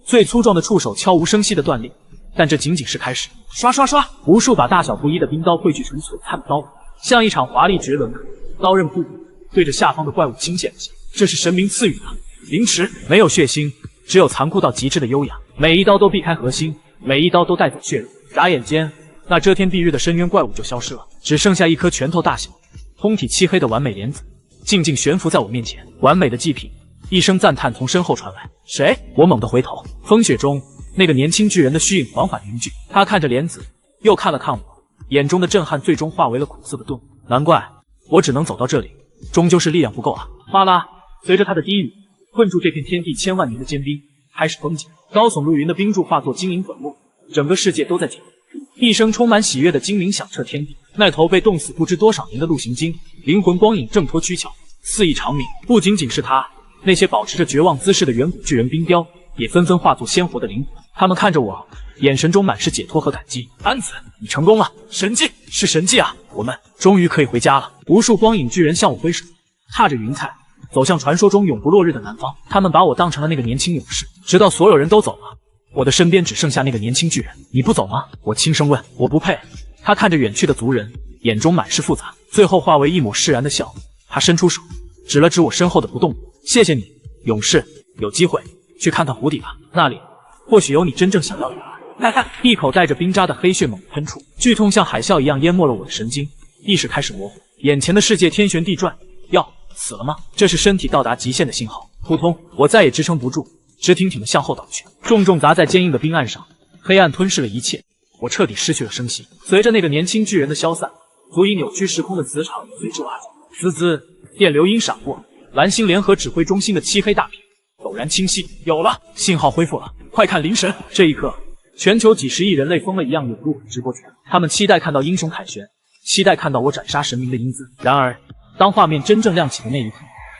最粗壮的触手悄无声息地断裂。但这仅仅是开始，刷刷刷，无数把大小不一的冰刀汇聚成璀璨的刀刃，像一场华丽绝伦的刀刃瀑布，对着下方的怪物倾泻而下。这是神明赐予的凌迟，没有血腥，只有残酷到极致的优雅。每一刀都避开核心，每一刀都带走血肉。眨眼间，那遮天蔽日的深渊怪物就消失了，只剩下一颗拳头大小、通体漆黑的完美莲子，静静悬浮在我面前。完美的祭品！一声赞叹从身后传来。谁？我猛地回头，风雪中那个年轻巨人的虚影缓缓凝聚，他看着莲子，又看了看我，眼中的震撼最终化为了苦涩的顿悟。难怪我只能走到这里，终究是力量不够啊！哗啦，随着他的低语，困住这片天地千万年的坚冰开始崩解，高耸入云的冰柱化作晶莹粉末，整个世界都在解冻。一声充满喜悦的精鸣响彻天地。那头被冻死不知多少年的陆行鲸，灵魂光影挣脱躯壳，肆意长鸣。不仅仅是他，那些保持着绝望姿势的远古巨人冰雕也纷纷化作鲜活的灵魂。他们看着我，眼神中满是解脱和感激。安子，你成功了！神迹，是神迹啊！我们终于可以回家了。无数光影巨人向我挥手，踏着云彩走向传说中永不落日的南方。他们把我当成了那个年轻勇士，直到所有人都走了，我的身边只剩下那个年轻巨人。你不走吗？我轻声问。我不配。他看着远去的族人，眼中满是复杂，最后化为一抹释然的笑。他伸出手，指了指我身后的不动。谢谢你，勇士，有机会去看看湖底吧，那里或许有你真正想要的答案。一口带着冰渣的黑血猛喷出，剧痛像海啸一样淹没了我的神经，意识开始模糊，眼前的世界天旋地转。要死了吗？这是身体到达极限的信号。扑通，我再也支撑不住，直挺挺地向后倒去，重重砸在坚硬的冰岸上。黑暗吞噬了一切，我彻底失去了声息。随着那个年轻巨人的消散，足以扭曲时空的磁场也随之瓦解。滋滋，电流音闪过，蓝星联合指挥中心的漆黑大屏陡然清晰。有了，信号恢复了，快看灵神！这一刻，全球几十亿人类疯了一样涌入直播间，他们期待看到英雄凯旋，期待看到我斩杀神明的英姿。然而，当画面真正亮起的那一刻，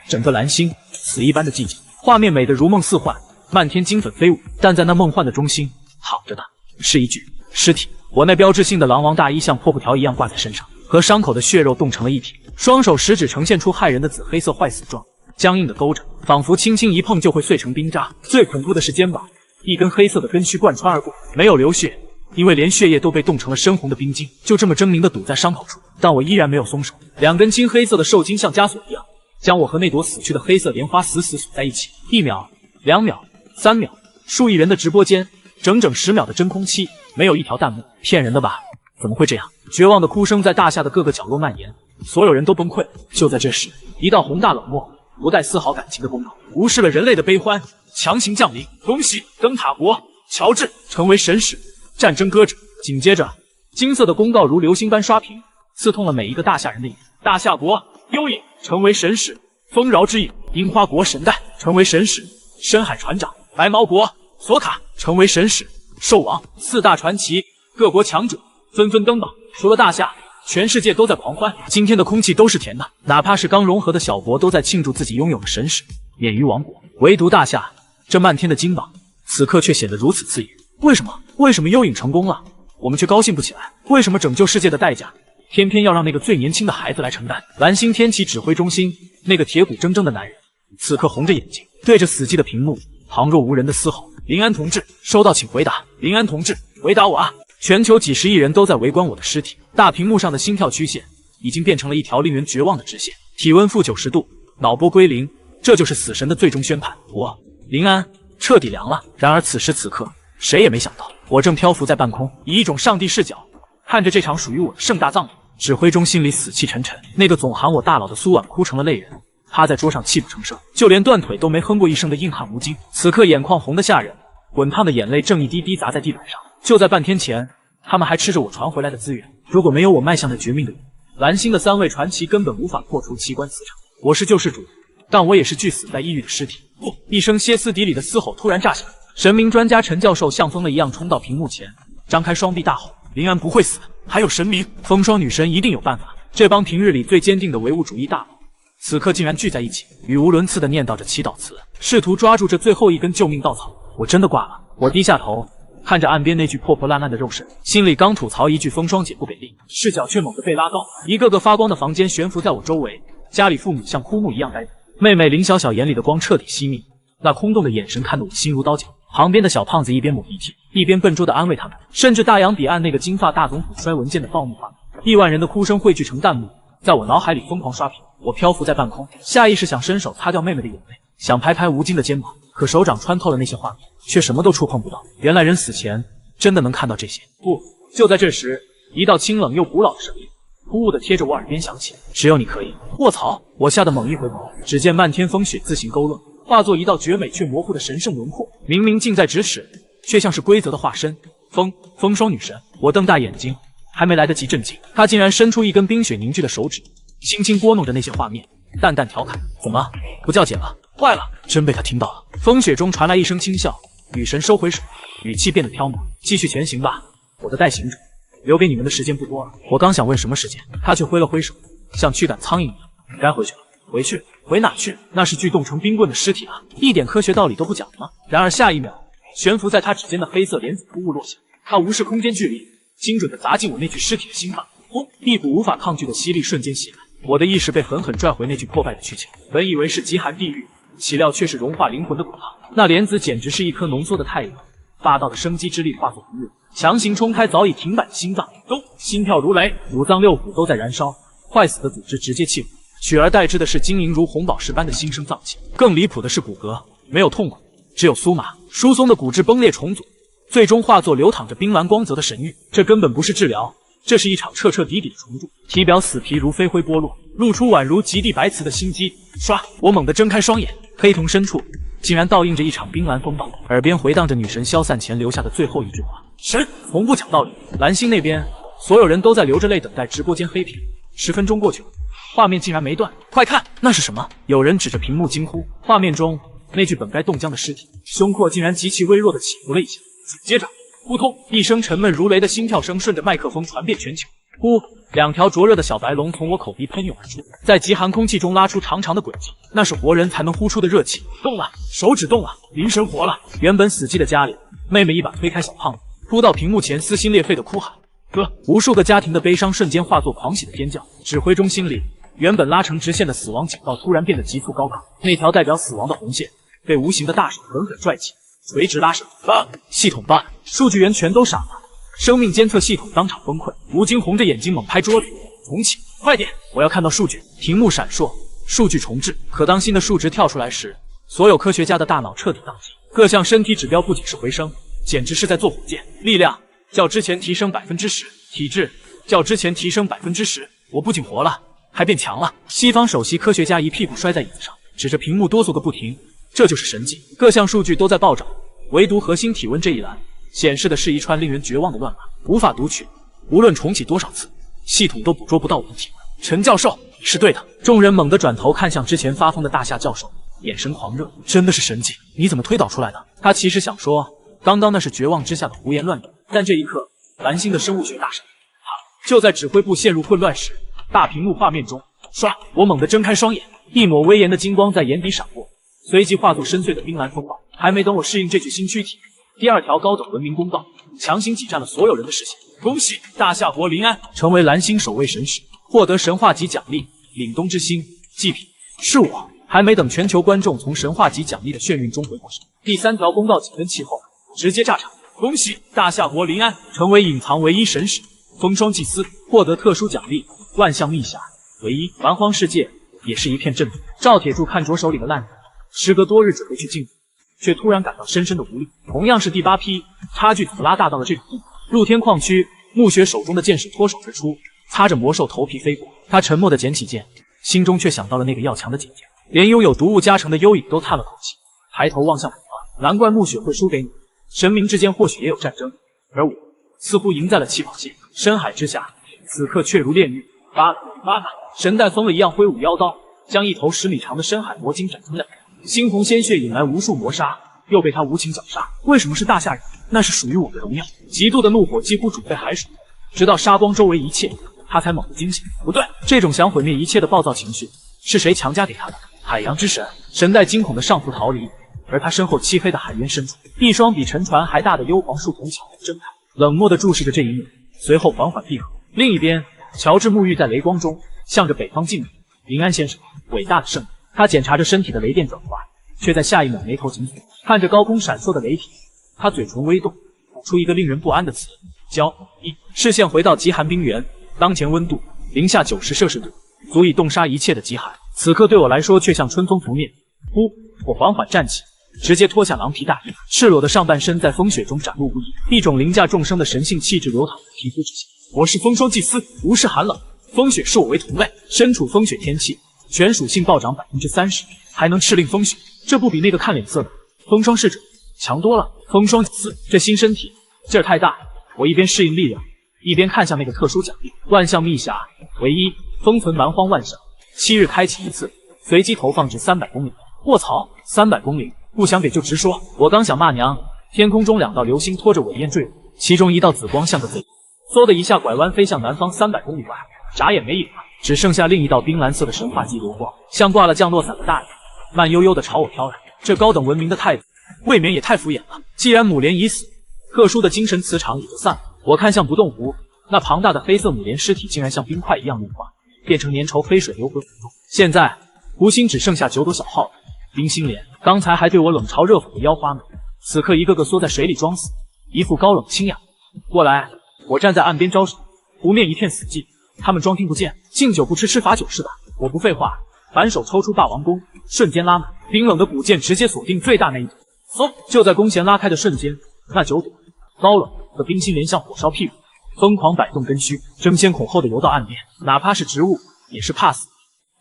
整个蓝星死一般的寂静，画面美得如梦似幻，漫天金粉飞舞，但在那梦幻的中心，躺着的是一具尸体。我那标志性的狼王大衣像破布条一样挂在身上，和伤口的血肉冻成了一体，双手食指呈现出骇人的紫黑色坏死状，僵硬的勾着，仿佛轻轻一碰就会碎成冰渣。最恐怖的是肩膀，一根黑色的根须贯穿而过，没有流血，因为连血液都被冻成了深红的冰晶，就这么狰狞地堵在伤口处。但我依然没有松手，两根金黑色的兽筋像枷锁一样，将我和那朵死去的黑色莲花死死锁在一起。1秒、2秒、3秒，数亿人的直播间，整整10秒的真空期，没有一条弹幕。骗人的吧？怎么会这样？绝望的哭声在大厦的各个角落蔓延，所有人都崩溃了。就在这时，一道宏大冷漠、不带丝毫感情的公告，无视了人类的悲欢，强行降临。恭喜灯塔国乔治成为神使，战争搁置。紧接着，金色的公告如流星般刷屏，刺痛了每一个大夏人的眼。大夏国幽影成为神使，丰饶之影樱花国神代成为神使，深海船长白毛国索卡成为神使，兽王4大传奇，各国强者纷纷登榜。除了大夏，全世界都在狂欢。今天的空气都是甜的，哪怕是刚融合的小国都在庆祝自己拥有了神使，免于亡国。唯独大夏这漫天的金榜，此刻却显得如此刺眼。为什么？为什么幽影成功了，我们却高兴不起来？为什么拯救世界的代价，偏偏要让那个最年轻的孩子来承担？蓝星天启指挥中心，那个铁骨铮铮的男人，此刻红着眼睛，对着死寂的屏幕，旁若无人的嘶吼：“林安同志，收到，请回答。林安同志，回答我啊！”全球几十亿人都在围观我的尸体，大屏幕上的心跳曲线已经变成了一条令人绝望的直线，体温负90度，脑波归零，这就是死神的最终宣判。我林安彻底凉了。然而此时此刻，谁也没想到，我正漂浮在半空，以一种上帝视角看着这场属于我的盛大葬礼。指挥中心里死气沉沉，那个总喊我大佬的苏婉哭成了泪人，趴在桌上泣不成声，就连断腿都没哼过一声的硬汉吴京，此刻眼眶红得吓人，滚烫的眼泪正一滴滴砸在地板上。就在半天前，他们还吃着我传回来的资源，如果没有我迈向那绝命的路，蓝星的3位传奇根本无法破除奇观磁场。我是救世主，但我也是具死在异域的尸体。不！一声歇斯底里的嘶吼突然炸响，神明专家陈教授像疯了一样冲到屏幕前，张开双臂大吼：“林安不会死，还有神明，风霜女神一定有办法。”这帮平日里最坚定的唯物主义大佬，此刻竟然聚在一起，语无伦次地念叨着祈祷词，试图抓住这最后一根救命稻草。我真的挂了。我低下头，看着岸边那具破破烂烂的肉身，心里刚吐槽一句风霜姐不给力，视角却猛地被拉高。一个个发光的房间悬浮在我周围，家里父母像枯木一样呆着，妹妹林小小眼里的光彻底熄灭，那空洞的眼神看得我心如刀绞。旁边的小胖子一边抹鼻涕，一边笨拙地安慰他们，甚至大洋彼岸那个金发大总统摔文件的暴怒画面，亿万人的哭声汇聚成弹幕，在我脑海里疯狂刷屏。我漂浮在半空，下意识想伸手擦掉妹妹的眼泪，想拍拍吴京的肩膀，可手掌穿透了那些画面，却什么都触碰不到。原来人死前真的能看到这些。不，就在这时，一道清冷又古老的声音突兀地贴着我耳边响起：“只有你可以。”卧槽！我吓得猛一回眸，只见漫天风雪自行勾勒，化作一道绝美却模糊的神圣轮廓，明明近在咫尺，却像是规则的化身。风霜女神！我瞪大眼睛，还没来得及震惊，她竟然伸出一根冰雪凝聚的手指，轻轻拨弄着那些画面，淡淡调侃：“怎么不叫姐了？坏了！”真被她听到了。风雪中传来一声轻笑，女神收回手，语气变得飘渺：“继续前行吧，我的代行者，留给你们的时间不多了。”我刚想问什么时间，她却挥了挥手，像驱赶苍蝇一样：“该回去了。”回去？回哪去？那是具冻成冰棍的尸体啊，一点科学道理都不讲吗？然而下一秒，悬浮在他指尖的黑色莲子突兀落下，他无视空间距离，精准地砸进我那具尸体的心脏。轰！一股无法抗拒的吸力瞬间袭来，我的意识被狠狠拽回那具破败的躯壳。本以为是极寒地狱，岂料却是融化灵魂的滚烫。那莲子简直是一颗浓缩的太阳，霸道的生机之力化作红日，强行冲开早已停摆的心脏，咚，心跳如雷，五脏六腑都在燃烧，坏死的组织直接气毁，取而代之的是晶莹如红宝石般的新生脏器。更离谱的是骨骼没有痛苦，只有酥麻疏松的骨质崩裂重组，最终化作流淌着冰蓝光泽的神域。这根本不是治疗，这是一场彻彻底底的重铸。体表死皮如飞灰剥落，露出宛如极地白瓷的心肌。唰，我猛地睁开双眼，黑瞳深处竟然倒映着一场冰蓝风暴，耳边回荡着女神消散前留下的最后一句话：神从不讲道理。蓝星那边，所有人都在流着泪等待直播间黑屏。10分钟过去了，画面竟然没断。快看，那是什么？有人指着屏幕惊呼。画面中那具本该冻僵的尸体，胸廓竟然极其微弱的起伏了一下。接着，扑通一声沉闷如雷的心跳声顺着麦克风传遍全球。呼，两条灼热的小白龙从我口鼻喷涌而出，在极寒空气中拉出长长的轨迹，那是活人才能呼出的热气。动了，手指动了，灵神活了。原本死寂的家里，妹妹一把推开小胖子，扑到屏幕前撕心裂肺的哭喊。哥，无数个家庭的悲伤瞬间化作狂喜的尖叫。指挥中心里，原本拉成直线的死亡警报突然变得急速高亢，那条代表死亡的红线被无形的大手狠狠拽起，垂直拉伸。系统办，数据员全都傻了。生命监测系统当场崩溃，吴京红着眼睛猛拍桌子，重启，快点，我要看到数据。屏幕闪烁，数据重置。可当新的数值跳出来时，所有科学家的大脑彻底宕机，各项身体指标不仅是回升，简直是在做火箭。力量较之前提升10%，体质较之前提升10%，我不仅活了，还变强了。西方首席科学家一屁股摔在椅子上，指着屏幕哆嗦个不停，这就是神迹。各项数据都在暴涨，唯独核心体温这一栏显示的是一串令人绝望的乱码，无法读取。无论重启多少次，系统都捕捉不到我的体温。陈教授，你是对的。众人猛地转头看向之前发疯的大夏教授，眼神狂热。真的是神迹，你怎么推导出来的？他其实想说，刚刚那是绝望之下的胡言乱语，但这一刻，蓝星的生物学大神就在指挥部陷入混乱时，大屏幕画面中，唰，我猛地睁开双眼，一抹威严的金光在眼底闪过，随即化作深邃的冰蓝风暴。还没等我适应这具新躯体，第二条高等文明公告强行挤占了所有人的视线。恭喜大夏国临安成为蓝星首位神使，获得神话级奖励凛冬之星祭品。是我。还没等全球观众从神话级奖励的眩晕中回过神，第三条公告紧跟其后，直接炸场。恭喜大夏国临安成为隐藏唯一神使，风霜祭司获得特殊奖励万象密匣唯一。蛮荒世界也是一片震动。赵铁柱看着手里的烂人，时隔多日准备去进补，却突然感到深深的无力。同样是第8批，差距怎么拉大到了这种地步？露天矿区，暮雪手中的剑矢脱手而出，擦着魔兽头皮飞过。他沉默地捡起剑，心中却想到了那个要强的姐姐，连拥有毒物加成的幽影都叹了口气，抬头望向我，难怪暮雪会输给你。神明之间或许也有战争，而我似乎赢在了起跑线。深海之下，此刻却如炼狱。巴嘎！神带疯了一样挥舞妖刀，将一头10米长的深海魔鲸斩成2段。猩红鲜血引来无数魔杀，又被他无情绞杀。为什么是大夏人？那是属于我的荣耀。极度的怒火几乎煮沸海水，直到杀光周围一切，他才猛地惊醒。不对，这种想毁灭一切的暴躁情绪是谁强加给他的？海洋之神。神带惊恐的上浮逃离，而他身后漆黑的海渊深处，一双比沉船还大的幽黄树瞳悄然睁开，冷漠地注视着这一幕，随后缓缓闭合。另一边，乔治沐浴在雷光中，向着北方敬礼。临安先生，伟大的圣人。他检查着身体的雷电转化，却在下一秒眉头紧锁，看着高空闪烁的雷霆，他嘴唇微动，吐出一个令人不安的词：焦一。视线回到极寒冰原，当前温度零下90摄氏度，足以冻杀一切的极寒，此刻对我来说却像春风拂面。呼，我缓缓站起，直接脱下狼皮大衣，赤裸的上半身在风雪中展露无遗，一种凌驾众生的神性气质流淌在皮肤之下。我是风霜祭司，无视寒冷，风雪视我为同类。身处风雪天气，全属性暴涨30%，还能斥令风雪，这不比那个看脸色的风霜使者强多了。风霜祭司这新身体劲儿太大，我一边适应力量，一边看向那个特殊奖励万象密匣唯一，封存蛮荒万象，7日开启一次，随机投放至300公里。卧槽，300公里，不想给就直说。我刚想骂娘，天空中2道流星拖着我的焰坠落，其中一道紫光像个贼，嗖的一下拐弯飞向南方300公里外，眨眼没影了，只剩下另一道冰蓝色的神话级流光，像挂了降落伞的大眼，慢悠悠地朝我飘来。这高等文明的太子未免也太敷衍了。既然母莲已死，特殊的精神磁场也就散了。我看向不动湖，那庞大的黑色母莲尸体竟然像冰块一样融化，变成粘稠飞水流回湖中。现在湖心只剩下9朵小号了。冰心莲刚才还对我冷嘲热讽的妖花们，此刻一个个缩在水里装死，一副高冷清雅。过来！我站在岸边招手，湖面一片死寂。他们装听不见，敬酒不吃罚酒是吧？我不废话，反手抽出霸王弓，瞬间拉满，冰冷的古剑直接锁定最大那一朵。嗖！就在弓弦拉开的瞬间，那9朵高冷的冰心莲像火烧屁股，疯狂摆动根须，争先恐后的游到岸边。哪怕是植物，也是怕死。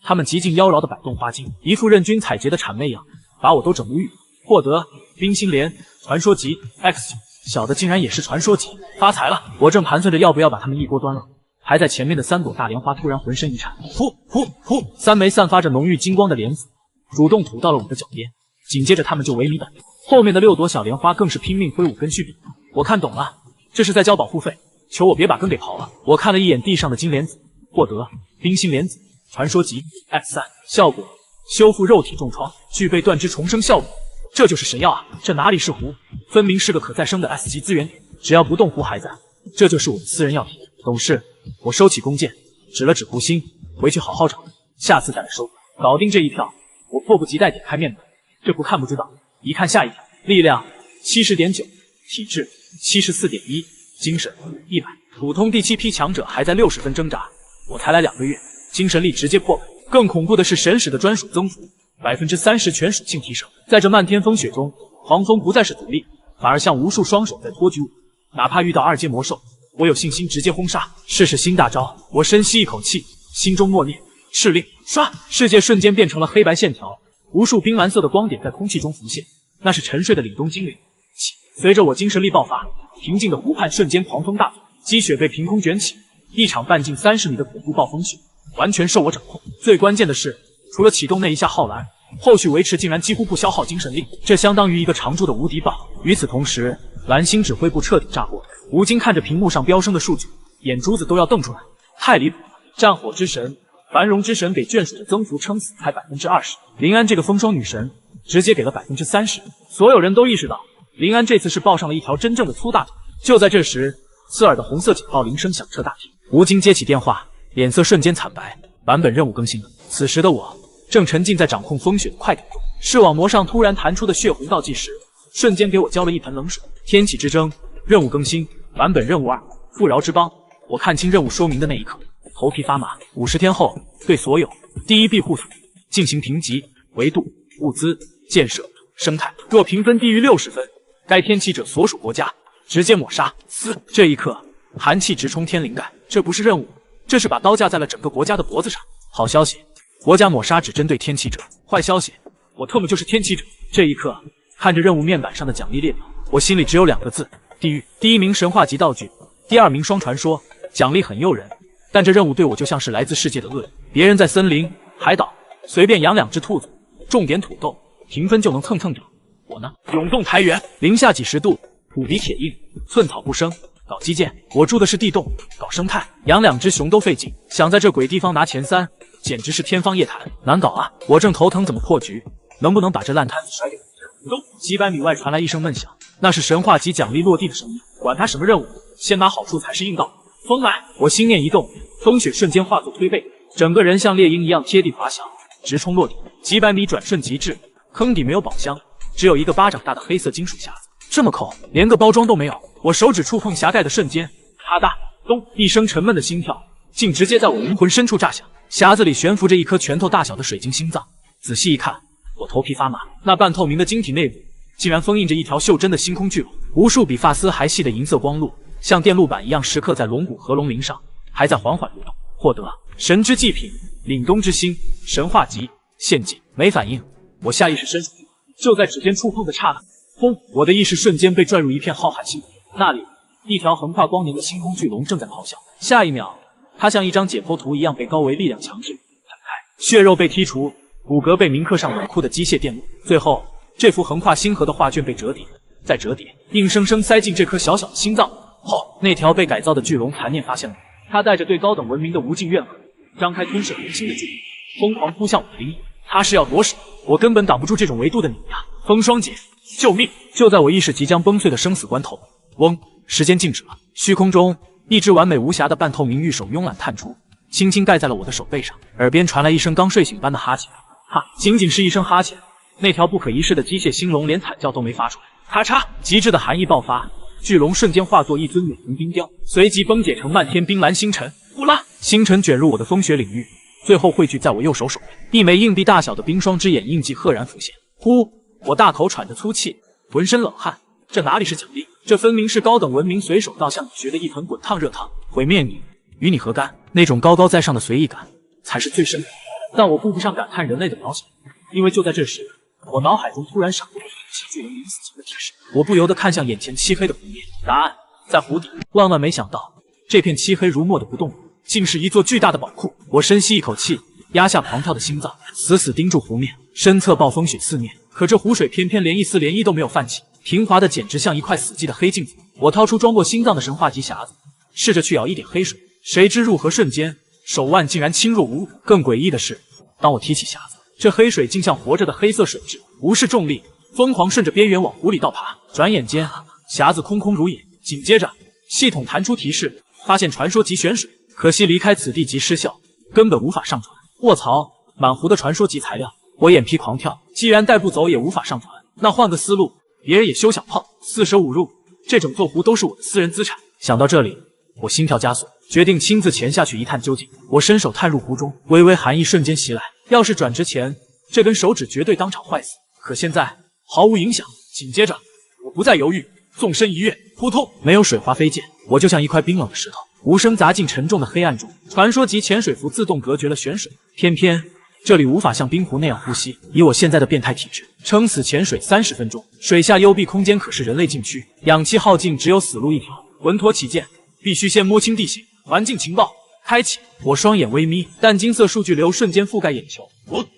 他们极尽妖娆的摆动花茎，一副任君采撷的谄媚样，把我都整无语。获得冰心莲传说级 X 小的竟然也是传说级，发财了！我正盘算着要不要把他们一锅端了，排在前面的3朵大莲花突然浑身一颤，噗噗噗，3枚散发着浓郁金光的莲子主动吐到了我的脚边，紧接着他们就萎靡摆动。后面的6朵小莲花更是拼命挥舞根须比。我看懂了，这是在交保护费，求我别把根给刨了。我看了一眼地上的金莲子，获得冰心莲子传说级 X3， 效果修复肉体重创，具备断肢重生效果。这就是神药啊！这哪里是湖，分明是个可再生的 S 级资源点。只要不动湖还在，这就是我的私人药体。懂事。我收起弓箭，指了指湖心，回去好好找，下次再来收。搞定这一票，我迫不及待点开面板。这不看不知道，一看吓一跳。力量 70.9， 体质 74.1， 精神100。普通第7批强者还在60分挣扎，我才来2个月，精神力直接破百。更恐怖的是神使的专属增幅。30%全属性提升，在这漫天风雪中，狂风不再是阻力，反而像无数双手在托举我。哪怕遇到2阶魔兽，我有信心直接轰杀。试试新大招，我深吸一口气，心中默念敕令，唰！世界瞬间变成了黑白线条，无数冰蓝色的光点在空气中浮现，那是沉睡的凛冬精灵。随着我精神力爆发，平静的湖畔瞬间狂风大作，积雪被凭空卷起，一场半径30米的恐怖暴风雪完全受我掌控。最关键的是，除了启动那一下浩蓝，后续维持竟然几乎不消耗精神力，这相当于一个常驻的无敌爆。与此同时，蓝星指挥部彻底炸锅。吴京看着屏幕上飙升的数据，眼珠子都要瞪出来，太离谱了！战火之神、繁荣之神给眷属的增幅撑死才20%，林安这个风霜女神直接给了30%。所有人都意识到，林安这次是抱上了一条真正的粗大腿。就在这时，刺耳的红色警报铃声响彻大厅。吴京接起电话，脸色瞬间惨白。版本任务更新了。此时的我正沉浸在掌控风雪的快感中，视网膜上突然弹出的血红倒计时，瞬间给我浇了一盆冷水。天启之争任务更新，版本任务2，富饶之邦。我看清任务说明的那一刻，头皮发麻。50天后，对所有第一庇护所进行评级，维度、物资、建设、生态，若评分低于60分，该天启者所属国家直接抹杀。这一刻，寒气直冲天灵盖。这不是任务，这是把刀架在了整个国家的脖子上。好消息，国家抹杀只针对天启者。坏消息，我特么就是天启者。这一刻，看着任务面板上的奖励列表，我心里只有2个字：地狱。第1名神话级道具，第2名双传说，奖励很诱人，但这任务对我就像是来自世界的恶人。别人在森林、海岛随便养2只兔子，种点土豆，评分就能蹭蹭涨。我呢，永动台原，零下几10度，土比铁硬，寸草不生。搞基建，我住的是地洞；搞生态，养2只熊都费劲。想在这鬼地方拿前3，简直是天方夜谭，难搞啊！我正头疼怎么破局，能不能把这烂摊子甩给别人？咚！几百米外传来一声闷响，那是神话级奖励落地的声音。管他什么任务，先拿好处才是硬道。风来！我心念一动，风雪瞬间化作推背，整个人像猎鹰一样贴地滑翔，直冲落地。几百米转瞬即至，坑底没有宝箱，只有一个巴掌大的黑色金属匣子。这么抠，连个包装都没有。我手指触碰匣盖的瞬间，啪嗒，咚！一声沉闷的心跳，竟直接在我灵魂深处炸响。匣子里悬浮着一颗拳头大小的水晶心脏。仔细一看，我头皮发麻。那半透明的晶体内部，竟然封印着一条袖珍的星空巨龙，无数比发丝还细的银色光路，像电路板一样时刻在龙骨和龙鳞上，还在缓缓流动。获得神之祭品，凛冬之星，神话级，献祭。没反应，我下意识伸手，就在指尖触碰的刹那，轰！我的意识瞬间被拽入一片浩瀚星空。那里，一条横跨光年的星空巨龙正在咆哮。下一秒，它像一张解剖图一样被高维力量强制弹开，血肉被剔除，骨骼被铭刻上冷酷的机械电路。最后，这幅横跨星河的画卷被折叠，再折叠，硬生生塞进这颗小小的心脏。后，那条被改造的巨龙残念发现了我，它带着对高等文明的无尽怨恨，张开吞噬人心的巨龙，疯狂扑向我的灵翼。它是要夺舍，我根本挡不住这种维度的碾压。风霜姐，救命！就在我意识即将崩碎的生死关头，嗡！时间静止了，虚空中一只完美无瑕的半透明玉手慵懒探出，轻轻盖在了我的手背上，耳边传来一声刚睡醒般的哈欠。哈，仅仅是一声哈欠，那条不可一世的机械星龙连惨叫都没发出来，咔嚓，极致的寒意爆发，巨龙瞬间化作一尊远行冰雕，随即崩解成漫天冰蓝星辰。呼啦，星辰卷入我的风雪领域，最后汇聚在我右手手边，一枚硬币大小的冰霜之眼印记赫然浮现。呼，我大口喘着粗气，浑身冷汗。这哪里是奖励？这分明是高等文明随手倒向你学的一盆滚烫热汤。毁灭你，与你何干？那种高高在上的随意感，才是最深的。但我顾不上感叹人类的渺小，因为就在这时，我脑海中突然闪过巨龙临死前的提示。我不由得看向眼前漆黑的湖面，答案在湖底。万万没想到，这片漆黑如墨的不动，竟是一座巨大的宝库。我深吸一口气，压下狂跳的心脏，死死盯住湖面，身侧暴风雪四面。可这湖水偏偏连一丝涟漪都没有泛起，平滑的简直像一块死寂的黑镜子。我掏出装过心脏的神话级匣子，试着去舀一点黑水，谁知入河瞬间，手腕竟然轻若无物。更诡异的是，当我提起匣子，这黑水竟像活着的黑色水蛭，无视重力，疯狂顺着边缘往湖里倒爬。转眼间，匣子空空如也。紧接着，系统弹出提示，发现传说级选水，可惜离开此地即失效，根本无法上传。卧槽，满湖的传说级材料！我眼皮狂跳，既然带不走也无法上传，那换个思路，别人也休想碰。四舍五入，这整座湖都是我的私人资产。想到这里，我心跳加速，决定亲自潜下去一探究竟。我伸手探入湖中，微微寒意瞬间袭来。要是转职前，这根手指绝对当场坏死。可现在毫无影响。紧接着，我不再犹豫，纵身一跃，扑通！没有水花飞溅，我就像一块冰冷的石头，无声砸进沉重的黑暗中。传说级潜水服自动隔绝了选水，偏偏这里无法像冰湖那样呼吸。以我现在的变态体质，撑死潜水30分钟。水下幽闭空间可是人类禁区，氧气耗尽，只有死路一条。稳妥起见，必须先摸清地形。环境情报开启。我双眼微眯，淡金色数据流瞬间覆盖眼球。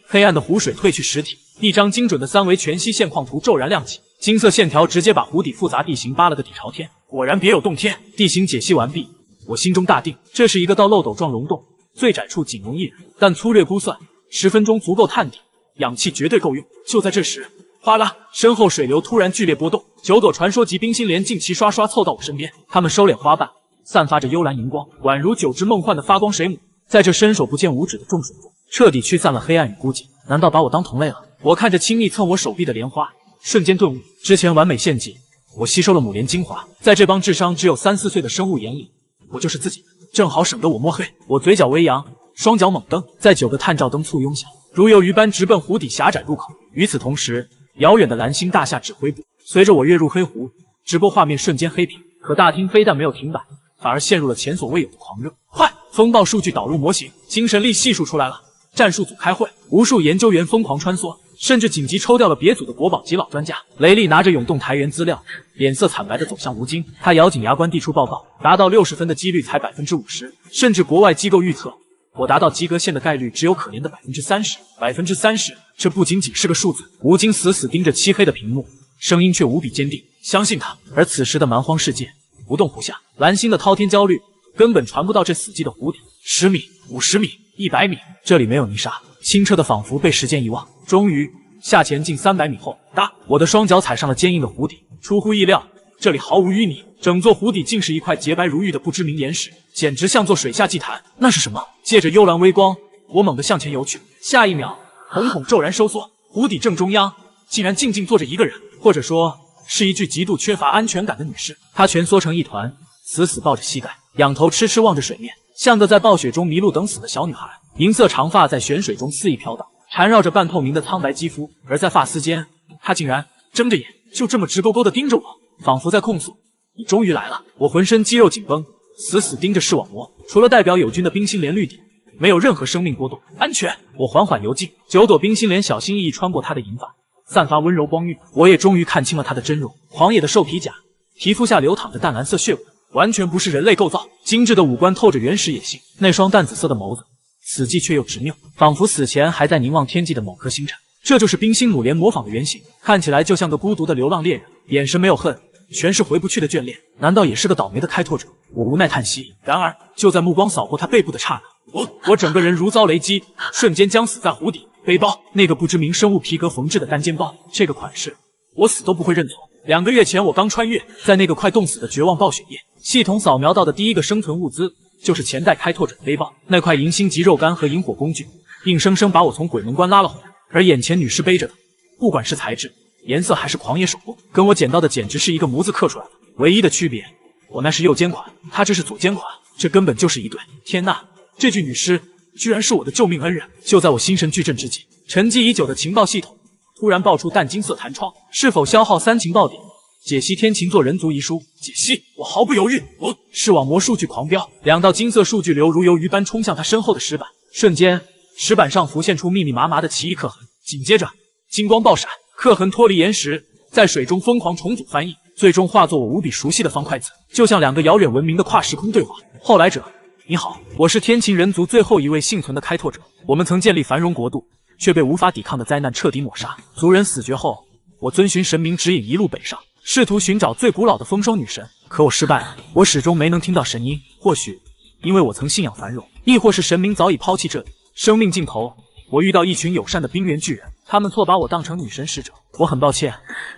黑暗的湖水褪去实体，一张精准的3维全息线况图骤然亮起，金色线条直接把湖底复杂地形扒了个底朝天。果然别有洞天。地形解析完毕，我心中大定，这是一个倒漏斗状溶洞，最窄处仅容一人，但粗略估算10分钟足够探底，氧气绝对够用。就在这时，哗啦，身后水流突然剧烈波动，9朵传说级冰心莲竟齐刷刷凑到我身边，它们收敛花瓣，散发着幽蓝荧光，宛如9只梦幻的发光水母，在这伸手不见五指的重水中，彻底驱散了黑暗与孤寂。难道把我当同类了？我看着轻易蹭我手臂的莲花，瞬间顿悟，之前完美献祭，我吸收了母莲精华，在这帮智商只有3、4岁的生物眼里，我就是自己，正好省得我摸黑。我嘴角微扬，双脚猛蹬，在9个探照灯簇拥下，如游鱼般直奔湖底狭窄入口。与此同时，遥远的蓝星大厦指挥部，随着我跃入黑湖，直播画面瞬间黑屏。可大厅非但没有停摆，反而陷入了前所未有的狂热。快，风暴数据导入模型，精神力系数出来了。战术组开会，无数研究员疯狂穿梭，甚至紧急抽调了别组的国宝级老专家。雷利拿着永动台源资料，脸色惨白地走向吴京。他咬紧牙关递出报告，达到60分的几率才50%，甚至国外机构预测，我达到及格线的概率只有可怜的30%，这不仅仅是个数字。吴京死死盯着漆黑的屏幕，声音却无比坚定，相信他。而此时的蛮荒世界，不动不下，蓝星的滔天焦虑根本传不到这死寂的湖底。10米、50米、100米，这里没有泥沙，清澈的仿佛被时间遗忘。终于下潜近300米后，哒，我的双脚踩上了坚硬的湖底。出乎意料，这里毫无淤泥，整座湖底竟是一块洁白如玉的不知名岩石，简直像座水下祭坛。那是什么？借着幽蓝微光，我猛地向前游去。下一秒，瞳孔骤然收缩，湖底正中央竟然静静坐着一个人，或者说是一具极度缺乏安全感的女士。她蜷缩成一团，死死抱着膝盖，仰头痴痴望着水面，像个在暴雪中迷路等死的小女孩。银色长发在泉水中肆意飘荡，缠绕着半透明的苍白肌肤，而在发丝间，她竟然睁着眼，就这么直勾勾地盯着我，仿佛在控诉：你终于来了。我浑身肌肉紧绷，死死盯着视网膜，除了代表友军的冰心莲绿点，没有任何生命波动。安全。我缓缓游近，9朵冰心莲小心翼翼穿过她的银发，散发温柔光晕。我也终于看清了她的真容，狂野的兽皮甲，皮肤下流淌着淡蓝色血纹，完全不是人类构造。精致的五官透着原始野性，那双淡紫色的眸子，死寂却又执拗，仿佛死前还在凝望天际的某颗星辰。这就是冰心母莲模仿的原型，看起来就像个孤独的流浪猎人，眼神没有恨，全是回不去的眷恋。难道也是个倒霉的开拓者？我无奈叹息。然而就在目光扫过他背部的刹那，我整个人如遭雷击，瞬间将死在湖底。背包，那个不知名生物皮革缝制的单肩包，这个款式我死都不会认错。2个月前我刚穿越，在那个快冻死的绝望暴雪夜，系统扫描到的第一个生存物资就是前代开拓者的背包。那块银星级肉干和引火工具，硬生生把我从鬼门关拉了回来。而眼前女士背着的，不管是材质、颜色还是狂野手工，跟我捡到的简直是一个模子刻出来的。唯一的区别，我那是右肩款，他这是左肩款，这根本就是一对。天呐，这具女尸居然是我的救命恩人！就在我心神俱震之际，沉寂已久的情报系统突然爆出淡金色弹窗，是否消耗3情报点？解析天琴座人族遗书。解析，我毫不犹豫，视网膜数据狂飙，2道金色数据流如游鱼般冲向他身后的石板，瞬间，石板上浮现出密密麻麻的奇异刻痕，紧接着金光爆闪，刻痕脱离岩石，在水中疯狂重组翻译，最终化作我无比熟悉的方块字，就像2个遥远文明的跨时空对话。后来者，你好，我是天琴人族最后一位幸存的开拓者，我们曾建立繁荣国度，却被无法抵抗的灾难彻底抹杀。族人死绝后，我遵循神明指引一路北上，试图寻找最古老的丰收女神，可我失败了，我始终没能听到神音。或许因为我曾信仰繁荣，亦或是神明早已抛弃这里。生命尽头，我遇到一群友善的冰原巨人，他们错把我当成女神使者。我很抱歉，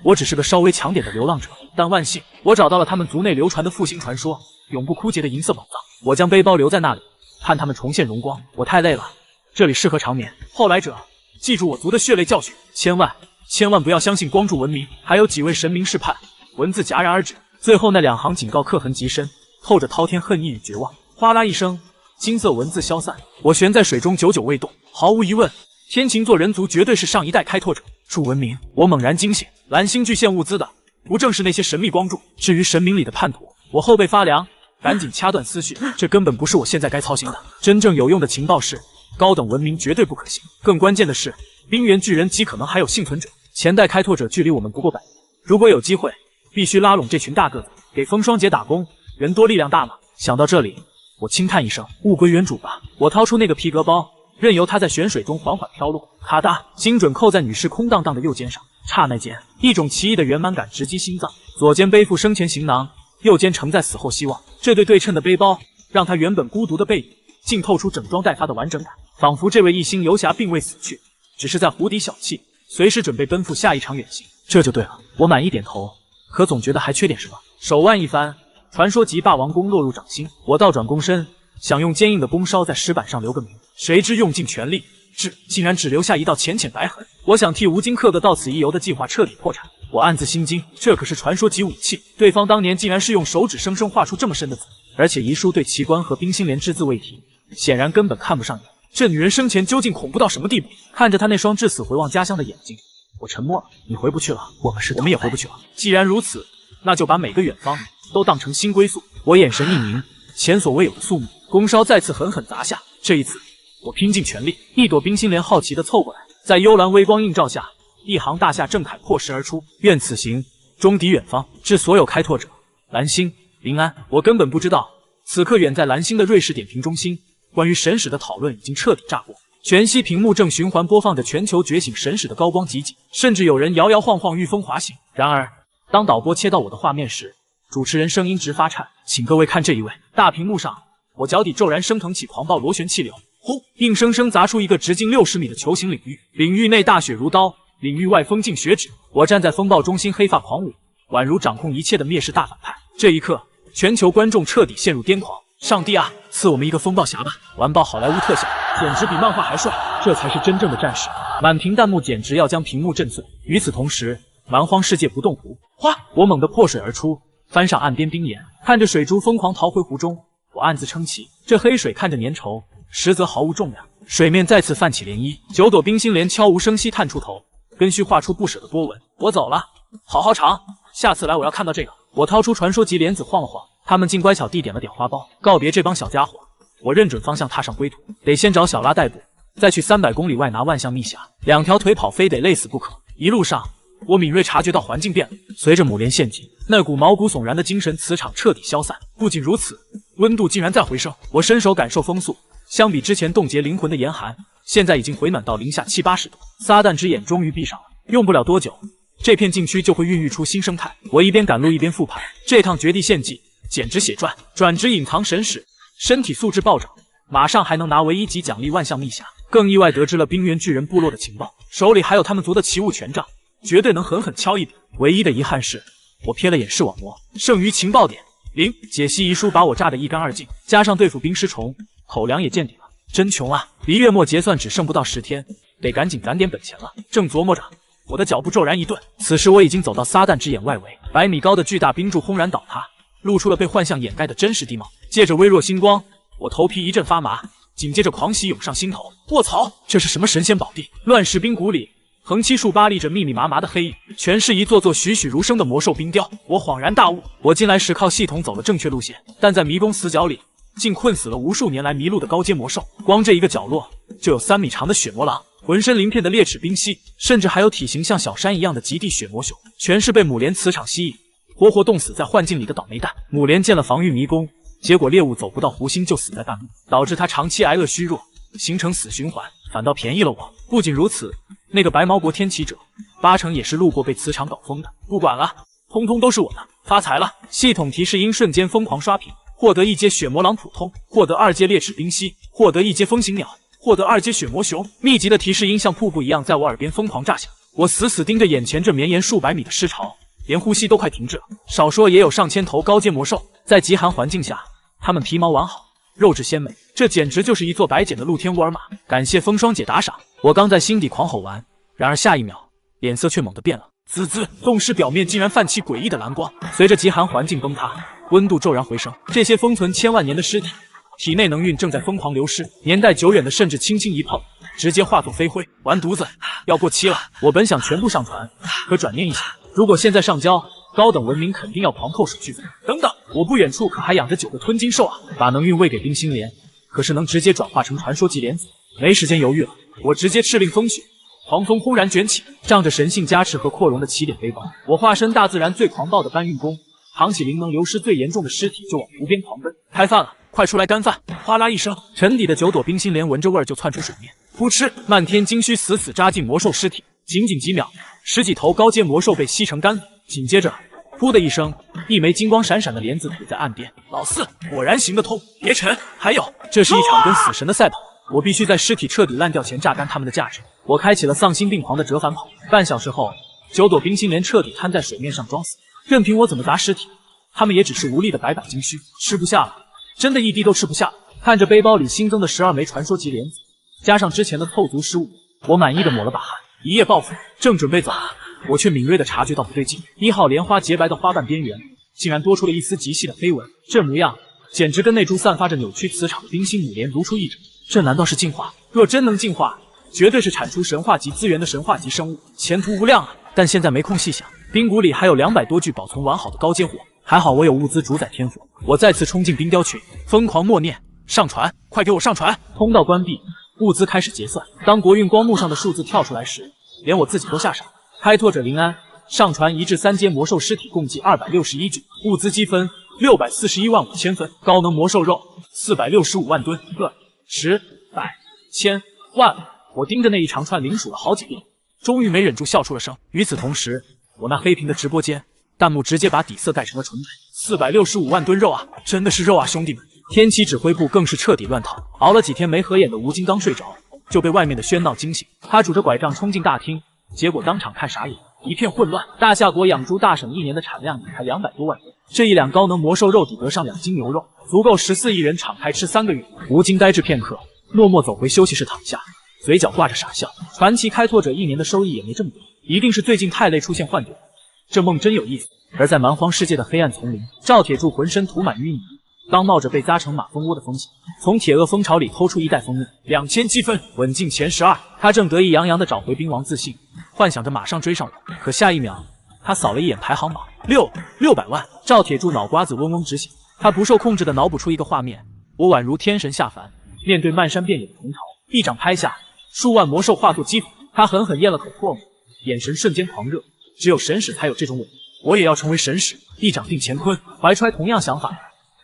我只是个稍微强点的流浪者，但万幸，我找到了他们族内流传的复兴传说，永不枯竭的银色宝藏。我将背包留在那里，盼他们重现荣光。我太累了，这里适合长眠。后来者，记住我族的血泪教训，千万不要相信光柱文明，还有几位神明试判。文字戛然而止，最后那2行警告刻痕极深，透着滔天恨意与绝望。哗啦一声，金色文字消散，我悬在水中久久未动。毫无疑问，天琴座人族绝对是上一代开拓者。柱文明，我猛然惊醒，蓝星巨献物资的，不正是那些神秘光柱？至于神明里的叛徒，我后背发凉，赶紧掐断思绪，这根本不是我现在该操心的。真正有用的情报是，高等文明绝对不可信。更关键的是，冰原巨人极可能还有幸存者。前代开拓者距离我们不过100年，如果有机会，必须拉拢这群大个子，给风霜姐打工，人多力量大嘛。想到这里，我轻叹一声，物归原主吧。我掏出那个皮革包，任由它在泉水中缓缓飘落，咔嗒，精准扣在女士空荡荡的右肩上。刹那间，一种奇异的圆满感直击心脏。左肩背负生前行囊，右肩承载死后希望。这对称的背包，让他原本孤独的背影，竟透出整装待发的完整感，仿佛这位一心游侠并未死去，只是在湖底小憩，随时准备奔赴下一场远行。这就对了。我满意点头，可总觉得还缺点什么。手腕一翻，传说级霸王弓落入掌心，我倒转弓身，想用坚硬的弓梢在石板上留个名，谁知用尽全力，竟然只留下一道浅浅白痕。我想替吴京克的到此一游的计划彻底破产。我暗自心惊，这可是传说级武器，对方当年竟然是用手指生生画出这么深的字，而且遗书对奇观和冰心莲只字未提，显然根本看不上眼。这女人生前究竟恐怖到什么地步？看着她那双至死回望家乡的眼睛，我沉默了。你回不去了，我们也回不去了。既然如此，那就把每个远方都当成新归宿。我眼神一凝，前所未有的肃穆，弓梢再次狠狠砸下。这一次，我拼尽全力。一朵冰心莲好奇地凑过来，在幽蓝微光映照下，一行大夏正楷破石而出：愿此行终抵远方，致所有开拓者蓝星临安。我根本不知道，此刻远在蓝星的瑞士点评中心，关于神使的讨论已经彻底炸锅。全息屏幕正循环播放着全球觉醒神使的高光集锦，甚至有人摇摇晃晃御风滑行。然而，当导播切到我的画面时，主持人声音直发颤：“请各位看这一位。”大屏幕上，我脚底骤然升腾起狂暴螺旋气流，轰！硬生生砸出一个直径60米的球形领域，领域内大雪如刀，领域外风劲血指。我站在风暴中心，黑发狂舞，宛如掌控一切的灭世大反派。这一刻，全球观众彻底陷入癫狂。上帝啊，赐我们一个风暴侠吧！完爆好莱坞特效，简直比漫画还帅，这才是真正的战士。满屏弹幕简直要将屏幕震碎。与此同时，蛮荒世界不动湖，哗！我猛地破水而出，翻上岸边冰岩，看着水珠疯狂逃回湖中，我暗自称奇，这黑水看着粘稠，实则毫无重量。水面再次泛起涟漪，9朵冰心莲悄无声息探出头，根须画出不舍的波纹。我走了，好好尝，下次来我要看到这个。我掏出传说级莲子晃了晃，他们竟乖巧地点了点花苞，告别这帮小家伙。我认准方向，踏上归途，得先找小拉代步，再去300公里外拿万象秘匣。2条腿跑，非得累死不可。一路上，我敏锐察觉到环境变了，随着母莲献祭，那股毛骨悚然的精神磁场彻底消散。不仅如此，温度竟然在回升。我伸手感受风速，相比之前冻结灵魂的严寒，现在已经回暖到零下70、80度。撒旦之眼终于闭上了，用不了多久，这片禁区就会孕育出新生态。我一边赶路一边复盘，这趟绝地献祭简直血赚，转职隐藏神使，身体素质暴涨，马上还能拿唯1级奖励万象秘匣。更意外得知了冰原巨人部落的情报，手里还有他们族的奇物权杖，绝对能狠狠敲一笔。唯一的遗憾是，我瞥了眼视网膜，剩余情报点0。解析遗书把我炸得一干二净，加上对付冰尸虫，口粮也见底了，真穷啊！离月末结算只剩不到10天，得赶紧攒点本钱了。正琢磨着，我的脚步骤然一顿，此时我已经走到撒旦之眼外围，100米高的巨大冰柱轰然倒塌，露出了被幻象掩盖的真实地貌。借着微弱星光，我头皮一阵发麻，紧接着狂喜涌上心头。卧槽，这是什么神仙宝地？乱世冰谷里横七竖八立着密密麻麻的黑影，全是一座座栩栩如生的魔兽冰雕。我恍然大悟，我进来时靠系统走了正确路线，但在迷宫死角里竟困死了无数年来迷路的高阶魔兽。光这一个角落就有3米长的血魔狼，浑身鳞片的裂齿冰蜥，甚至还有体型像小山一样的极地血魔熊，全是被母莲磁场吸引，活活冻死在幻境里的倒霉蛋。母莲建了防御迷宫，结果猎物走不到湖心就死在半路，导致他长期挨饿虚弱，形成死循环，反倒便宜了我。不仅如此，那个白毛国天启者8成也是路过被磁场搞疯的。不管了，通通都是我的，发财了！系统提示音瞬间疯狂刷屏，获得1阶血魔狼普通，获得2阶裂齿冰蜥，获得1阶风行鸟，获得2阶血魔熊。密集的提示音像瀑布一样在我耳边疯狂炸响，我死死盯着眼前这绵延数百米的尸潮，连呼吸都快停滞了。少说也有上千头高阶魔兽，在极寒环境下，它们皮毛完好，肉质鲜美，这简直就是一座白捡的露天沃尔玛。感谢风霜姐打赏，我刚在心底狂吼完，然而下一秒脸色却猛地变了，滋滋，冻尸表面竟然泛起诡异的蓝光。随着极寒环境崩塌，温度骤然回升，这些封存千万年的尸体体内能运正在疯狂流失，年代久远的甚至轻轻一碰直接化作飞灰。完犊子，要过期了！我本想全部上传，可转念一想，如果现在上交，高等文明肯定要狂扣手续费。等等，我不远处可还养着9个吞金兽啊！把能运喂给冰心莲，可是能直接转化成传说级莲子。没时间犹豫了，我直接敕令风雪，狂风轰然卷起，仗着神性加持和扩容的起点背包，我化身大自然最狂暴的搬运工，扛起灵能流失最严重的尸体就往湖边狂奔。开饭了，快出来干饭！哗啦一声，沉底的9朵冰心莲闻着味儿就窜出水面，噗嗤，漫天金须死死扎进魔兽尸体，仅仅几秒，10几头高阶魔兽被吸成干粉。紧接着，噗的一声，一枚金光闪闪的莲子吐在岸边。老四果然行得通，别沉！还有，这是一场跟死神的赛跑，我必须在尸体彻底烂掉前榨干他们的价值。我开启了丧心病狂的折返跑，半小时后，9朵冰心莲彻底瘫在水面上装死，任凭我怎么砸尸体，他们也只是无力的白板金须，吃不下了，真的一滴都吃不下了。看着背包里新增的12枚传说级莲子，加上之前的凑足15，我满意的抹了把汗，一夜暴富。正准备走，我却敏锐地察觉到不对劲，1号莲花洁白的花瓣边缘竟然多出了一丝极细的飞纹，这模样简直跟那株散发着扭曲磁场的冰心母莲如出一辙。这难道是进化？若真能进化，绝对是产出神话级资源的神话级生物，前途无量啊！但现在没空细想，冰谷里还有200多具保存完好的高阶货，还好我有物资主宰天赋。我再次冲进冰雕群，疯狂默念上传，快给我上传！通道关闭，物资开始结算。当国运光幕上的数字跳出来时，连我自己都吓傻了。开拓者林安上传1至3阶魔兽尸体共计261具，物资积分641万5千分，高能魔兽肉465万吨，个10、百、千、万。我盯着那一长串零数了好几遍，终于没忍住笑出了声。与此同时，我那黑屏的直播间弹幕直接把底色盖成了纯白。465万吨肉啊，真的是肉啊，兄弟们！天启指挥部更是彻底乱套，熬了几天没合眼的吴京刚睡着，就被外面的喧闹惊醒。他拄着拐杖冲进大厅，结果当场看傻眼，一片混乱。大夏国养猪大省1年的产量也才200多万吨，这1两高能魔兽肉抵得上2斤牛肉，足够14亿人敞开吃3个月。吴京呆滞片刻，默默走回休息室躺下，嘴角挂着傻笑。传奇开拓者1年的收益也没这么多，一定是最近太累出现幻觉，这梦真有意思。而在蛮荒世界的黑暗丛林，赵铁柱浑身涂满淤泥，刚冒着被扎成马蜂窝的风险，从铁鳄蜂巢里偷出1袋蜂蜜，2000积分，稳进前12。他正得意洋洋地找回兵王自信，幻想着马上追上我。可下一秒，他扫了一眼排行榜，600万。赵铁柱脑瓜子嗡嗡直响，他不受控制地脑补出一个画面：我宛如天神下凡，面对漫山遍野的同巢，一掌拍下，数万魔兽化作饑粉。他狠狠咽了口唾沫，眼神瞬间狂热。只有神使才有这种稳定，我也要成为神使，一掌定乾坤。怀揣同样想法，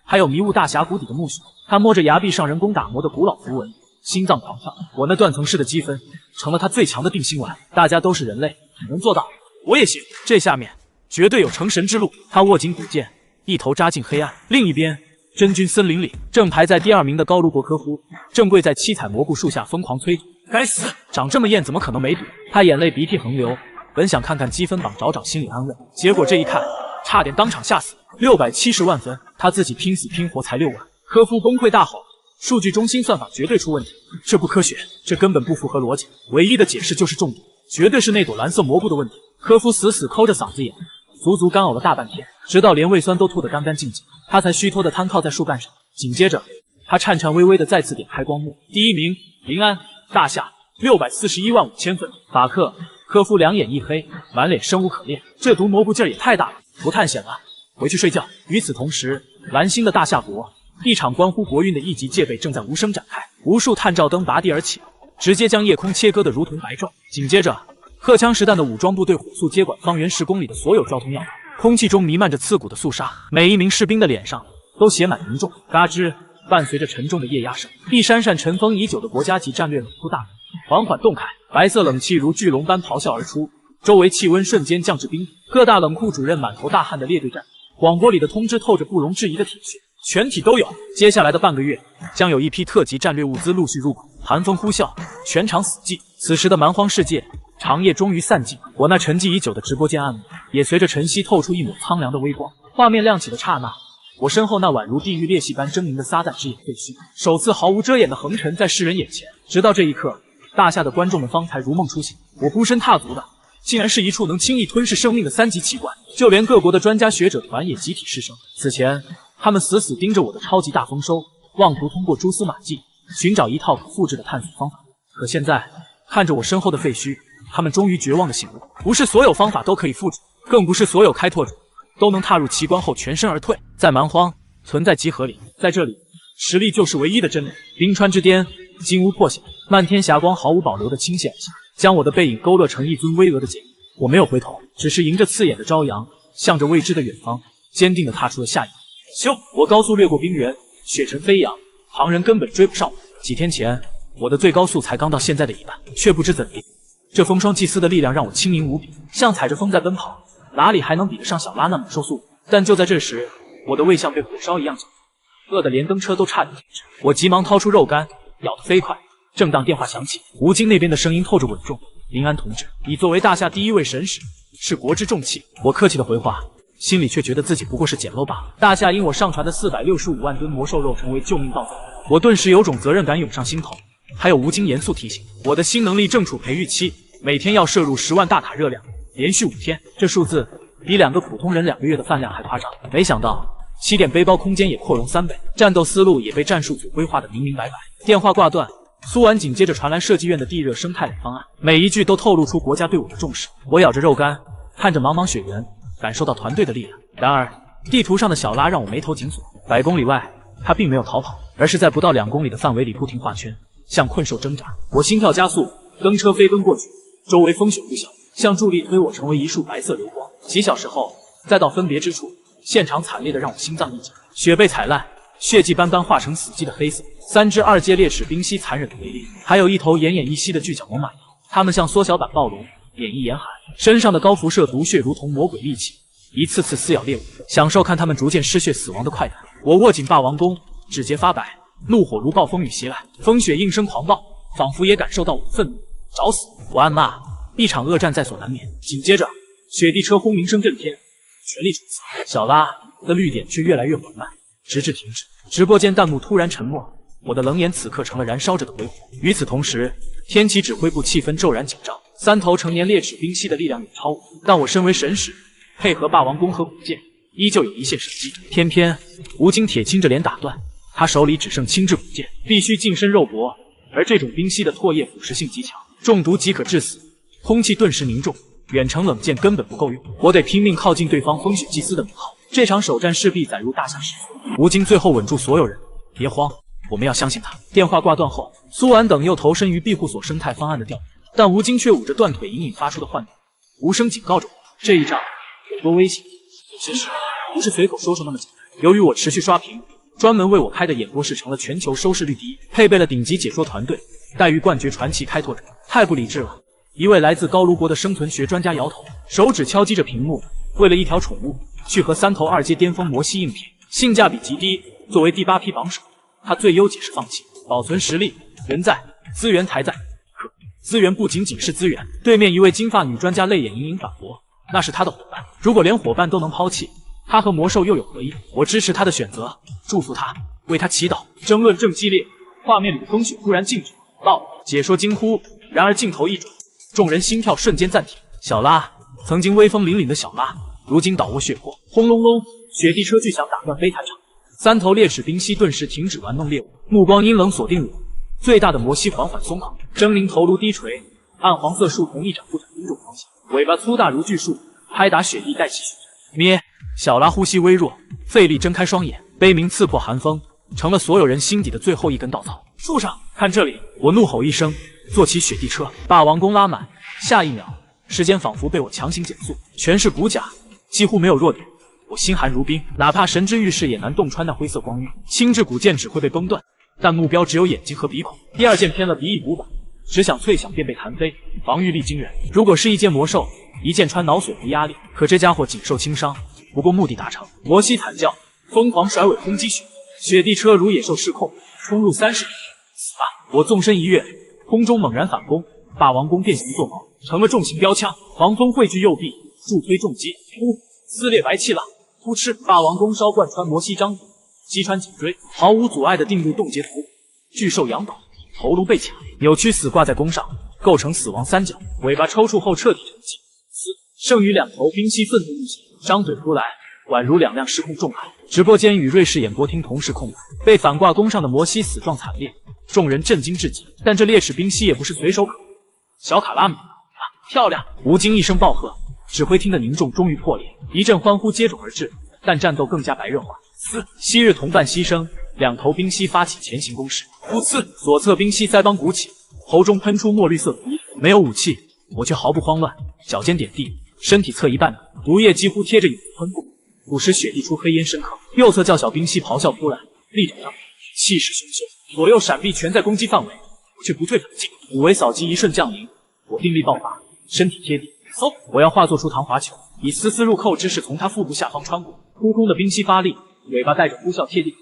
还有迷雾大峡谷底的木须，他摸着崖壁上人工打磨的古老符文，心脏狂跳。我那断层式的积分成了他最强的定心丸。大家都是人类，你能做到，我也行。这下面绝对有成神之路。他握紧古剑，一头扎进黑暗。另一边，真菌森林里，正排在第2名的高卢伯科夫正跪在七彩蘑菇树下疯狂催吐。该死，长这么艳怎么可能没毒？他眼泪鼻涕横流，本想看看积分榜找找心理安慰，结果这一看，差点当场吓死。670万分，他自己拼死拼活才6万。科夫崩溃大吼：数据中心算法绝对出问题，这不科学，这根本不符合逻辑。唯一的解释就是中毒。绝对是那朵蓝色蘑菇的问题。科夫死死抠着嗓子眼，足足干呕了大半天，直到连胃酸都吐得干干净净，他才虚脱地瘫靠在树干上。紧接着，他颤颤巍巍地再次点开光幕。第一名，林安，大夏6415000分。法克，科夫两眼一黑，满脸生无可恋，这毒蘑菇劲儿也太大了，不探险了，回去睡觉。与此同时，蓝星的大夏国，一场关乎国运的一级戒备正在无声展开，无数探照灯拔地而起，直接将夜空切割得如同白昼。紧接着，荷枪实弹的武装部队火速接管方圆10公里的所有交通要道，空气中弥漫着刺骨的肃杀，每一名士兵的脸上都写满凝重。嘎吱，伴随着沉重的液压声，一扇扇尘封已久的国家级战略冷库大门缓缓洞开，白色冷气如巨龙般咆哮而出，周围气温瞬间降至冰点。各大冷库主任满头大汗的列队战，广播里的通知透着不容置疑的铁血，全体都有。接下来的半个月，将有一批特级战略物资陆续入库。寒风呼啸，全场死寂。此时的蛮荒世界，长夜终于散尽，我那沉寂已久的直播间暗幕也随着晨曦透出一抹苍凉的微光。画面亮起的刹那，我身后那宛如地狱裂隙般狰狞的撒旦之眼废墟，首次毫无遮掩的横陈在世人眼前。直到这一刻，大夏的观众们方才如梦初醒，我孤身踏足的竟然是一处能轻易吞噬生命的3级奇观，就连各国的专家学者团也集体失声。此前，他们死死盯着我的超级大丰收，妄图通过蛛丝马迹寻找一套可复制的探索方法。可现在，看着我身后的废墟，他们终于绝望的醒悟，不是所有方法都可以复制，更不是所有开拓者都能踏入奇观后全身而退。在蛮荒，存在即合理，在这里，实力就是唯一的真理。冰川之巅，金屋破晓，漫天霞光毫无保留的倾泻而下，将我的背影勾勒成一尊巍峨的简。我没有回头，只是迎着刺眼的朝阳，向着未知的远方，坚定地踏出了下一步。咻！我高速掠过冰原，雪尘飞扬，旁人根本追不上我。几天前，我的最高速才刚到现在的一半，却不知怎地，这风霜祭司的力量让我轻盈无比，像踩着风在奔跑，哪里还能比得上小拉那猛兽速度？但就在这时，我的胃像被火烧一样绞痛，饿得连蹬车都差点停止。我急忙掏出肉干，咬得飞快。正当电话响起，吴京那边的声音透着稳重：“林安同志，你作为大夏第一位神使，是国之重器。”我客气的回话，心里却觉得自己不过是捡漏罢了。大夏因我上传的465万吨魔兽肉成为救命稻草，我顿时有种责任感涌上心头。还有吴京严肃提醒，我的新能力正处培育期，每天要摄入10万大卡热量，连续5天，这数字比2个普通人2个月的饭量还夸张。没想到起点背包空间也扩容3倍，战斗思路也被战术组规划的明明白白。电话挂断，苏完紧接着传来设计院的地热生态类方案，每一句都透露出国家对我的重视。我咬着肉干，看着茫茫雪原，感受到团队的力量。然而地图上的小拉让我眉头紧锁，100公里外他并没有逃跑，而是在不到2公里的范围里不停画圈，像困兽挣扎。我心跳加速，蹬车飞奔过去，周围风雪呼啸，像助力推我成为一束白色流光。几小时后，再到分别之处，现场惨烈的让我心脏一紧，雪被踩烂，血迹斑斑化成死寂的黑色。3只2阶裂齿冰蜥残忍的围猎，还有一头奄奄一息的巨角猛犸羊，它们像缩小版暴龙，演绎严寒，身上的高辐射毒血如同魔鬼利器，一次次撕咬猎物，享受看他们逐渐失血死亡的快感。我握紧霸王弓，指节发白，怒火如暴风雨袭来，风雪应声狂暴，仿佛也感受到我的愤怒。找死！我暗骂，一场恶战在所难免。紧接着，雪地车轰鸣声震天，全力冲刺。小拉的绿点却越来越缓慢，直至停止。直播间弹幕突然沉默，我的冷眼此刻成了燃烧着的鬼火。与此同时，天启指挥部气氛骤然紧张。3头成年裂齿冰蜥的力量远超我，但我身为神使，配合霸王弓和古剑，依旧有一线生机。偏偏吴京铁青着脸打断，他手里只剩轻质古剑，必须近身肉搏，而这种冰蜥的唾液腐蚀性极强，中毒即可致死。空气顿时凝重，远程冷箭根本不够用，我得拼命靠近对方风雪祭司的名号。这场首战势必载入大夏史册。吴京最后稳住所有人，别慌，我们要相信他。电话挂断后，苏完等又投身于庇护所生态方案的调研，但吴京却捂着断腿隐隐发出的幻觉，无声警告着我，这一仗有多危险。有些事不是随口说说那么简单。由于我持续刷屏，专门为我开的演播室成了全球收视率第一，配备了顶级解说团队，待遇冠绝传奇开拓者。太不理智了！一位来自高卢国的生存学专家摇头，手指敲击着屏幕，为了一条宠物去和3头2阶巅峰魔蜥硬拼，性价比极低。作为第8批榜首，他最优解是放弃，保存实力，人在，资源还在。可资源不仅仅是资源。对面一位金发女专家泪眼盈盈反驳，那是他的伙伴，如果连伙伴都能抛弃，他和魔兽又有何异？我支持他的选择，祝福他，为他祈祷。争论正激烈，画面里的风雪突然静止，解说惊呼，然而镜头一转，众人心跳瞬间暂停。小拉，曾经威风凛凛的小拉，如今倒卧血泊。轰隆隆，雪地车巨响打断飞弹场，三头猎齿冰蜥顿时停止玩弄猎物，目光阴冷锁定我。最大的魔蜥缓缓松绑，狰狞头颅低垂，暗黄色树丛一掌不转盯住方向，尾巴粗大如巨树，拍打雪地带起雪山。咩！小拉呼吸微弱，费力睁开双眼，悲鸣刺破寒风，成了所有人心底的最后一根稻草。树上，看这里！我怒吼一声，坐起雪地车，霸王弓拉满。下一秒，时间仿佛被我强行减速，全是骨甲，几乎没有弱点。我心寒如冰，哪怕神之玉饰也难洞穿那灰色光晕，轻质古剑只会被崩断，但目标只有眼睛和鼻孔。第二剑偏了鼻翼骨板，只想脆响便被弹飞，防御力惊人。如果是一阶魔兽，一剑穿脑髓无压力，可这家伙仅受轻伤。不过目的达成，魔蜥惨叫，疯狂甩尾轰击雪地车如野兽失控，冲入30米。死吧！我纵身一跃，空中猛然反攻，霸王弓变形作毛，成了重型标枪，狂风汇聚右臂，助推重击，呼，撕裂白气浪，扑哧！霸王弓烧贯穿魔蜥张骨，击穿颈椎，毫无阻碍地定入冻结头骨。巨兽仰倒，头颅被卡，扭曲死挂在弓上，构成死亡三角，尾巴抽搐后彻底沉寂。剩余2头冰蜥愤怒怒响，张嘴扑来，宛如2辆失控重海。直播间与瑞士演播厅同时空白，被反挂弓上的魔蜥死状惨烈，众人震惊至极。但这猎齿冰蜥也不是随手可为。小卡拉米漂亮！吴京一声暴喝，指挥厅的凝重终于破裂，一阵欢呼接踵而至，但战斗更加白热化。昔日同伴牺牲，2头冰蜥发起前行攻势。噗呲！左侧冰蜥腮帮鼓起，喉中喷出墨绿色毒液。没有武器，我却毫不慌乱，脚尖点地，身体侧一半，毒液几乎贴着影子喷过，不时雪地出黑烟深刻。右侧较小冰蜥咆哮扑来，利爪张气势汹汹，左右闪避全在攻击范围，我却不退反进。五维扫击一瞬降临，我定力爆发，身体贴地，嗖！我要化作出弹滑球，以丝丝入扣之势从他腹部下方穿过。扑空的冰蜥发力，尾巴带着呼啸贴地，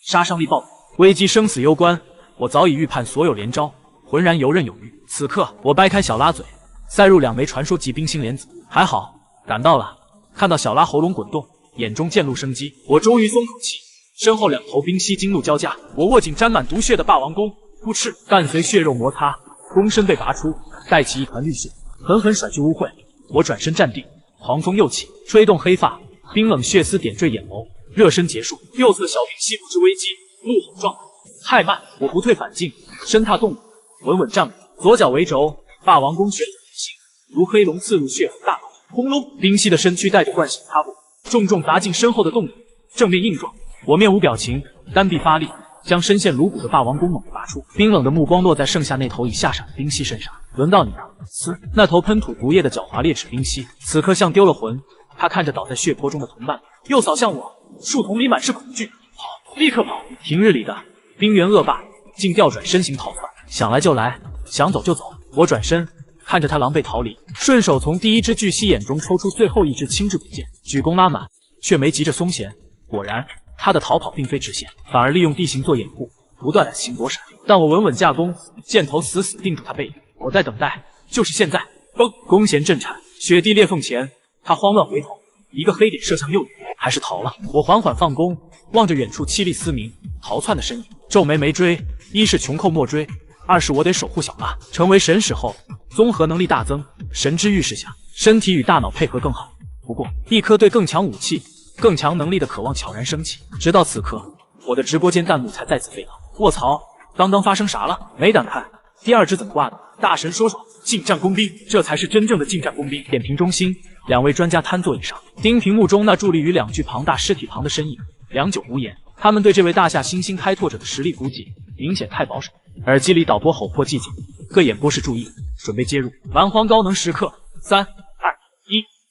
杀伤力爆表。危机生死攸关，我早已预判所有连招，浑然游刃有余。此刻，我掰开小拉嘴，塞入2枚传说级冰心莲子。还好，赶到了。看到小拉喉咙滚动，眼中渐露生机，我终于松口气。身后2头冰蜥惊怒交加，我握紧沾满毒血的霸王弓，扑哧，伴随血肉摩擦，弓身被拔出，带起一团绿血，狠狠甩去污秽。我转身站定，狂风又起，吹动黑发，冰冷血丝点缀眼眸。热身结束，右侧小冰蜥不知危机，怒吼撞来，太慢，我不退反进，身踏动物，稳稳站稳，左脚为轴，霸王弓旋转而行，如黑龙刺入血痕大脑。轰隆！冰蜥的身躯带着惯性擦过，重重砸进身后的洞里，正面硬撞。我面无表情，单臂发力，将深陷颅骨的霸王弓猛地拔出。冰冷的目光落在剩下那头已吓傻的冰蜥身上。轮到你了！呲！那头喷吐毒液的狡猾猎齿冰蜥，此刻像丢了魂。他看着倒在血泊中的同伴，又扫向我。树丛里满是恐惧，跑！立刻跑！平日里的冰原恶霸，竟调转身形逃窜，想来就来，想走就走。我转身。看着他狼狈逃离，顺手从第一只巨蜥眼中抽出最后一支轻质古剑，举弓拉满，却没急着松弦。果然，他的逃跑并非直线，反而利用地形做掩护，不断闪行躲闪。但我稳稳架弓，箭头死死定住他背影。我在等待，就是现在！嘣！弓弦震颤，雪地裂缝前，他慌乱回头，一个黑点射向右眼，还是逃了。我缓缓放弓，望着远处凄厉嘶鸣、逃窜的身影，皱眉没追。一是穷寇莫追。2是我得守护小拉，成为神使后，综合能力大增，神之预示下，身体与大脑配合更好。不过，一颗对更强武器、更强能力的渴望悄然升起。直到此刻，我的直播间弹幕才再次沸腾。卧槽，刚刚发生啥了？没胆看。第2只怎么挂的？大神说说，近战工兵，这才是真正的近战工兵。点评中心，2位专家瘫坐椅上，盯屏幕中那伫立于2具庞大尸体旁的身影，良久无言。他们对这位大夏新兴开拓者的实力估计明显太保守。耳机里导播吼破寂静，各演播室注意，准备接入蛮荒高能时刻。3、2、1，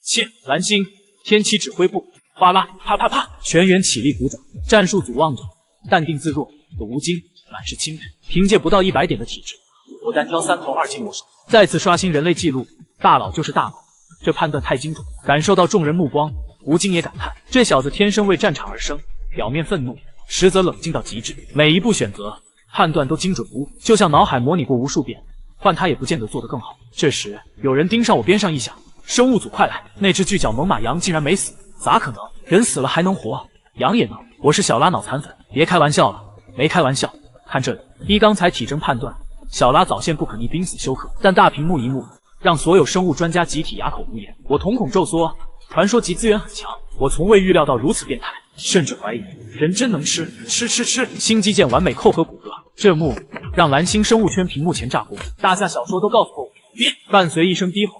切！蓝星天启指挥部，哗啦，啪啪啪，全员起立鼓掌。战术组望着，淡定自若的吴京满是钦佩。凭借不到100点的体质，我单挑3头2级魔兽，再次刷新人类纪录。大佬就是大佬，这判断太精准。感受到众人目光，吴京也感叹，这小子天生为战场而生，表面愤怒，实则冷静到极致，每一步选择判断都精准无误，就像脑海模拟过无数遍，换他也不见得做得更好。这时有人盯上我边上一响，生物组快来！那只巨角猛犸羊竟然没死，咋可能？人死了还能活，羊也能？我是小拉脑残粉，别开玩笑了，没开玩笑。看这里，依刚才体征判断，小拉早现不可逆濒死休克，但大屏幕一幕，让所有生物专家集体哑口无言。我瞳孔骤缩，传说级资源很强，我从未预料到如此变态，甚至怀疑人真能吃。新基建完美扣合骨骼，这幕让蓝星生物圈屏幕前炸锅。大夏小说都告诉过我，变伴随一声低吼，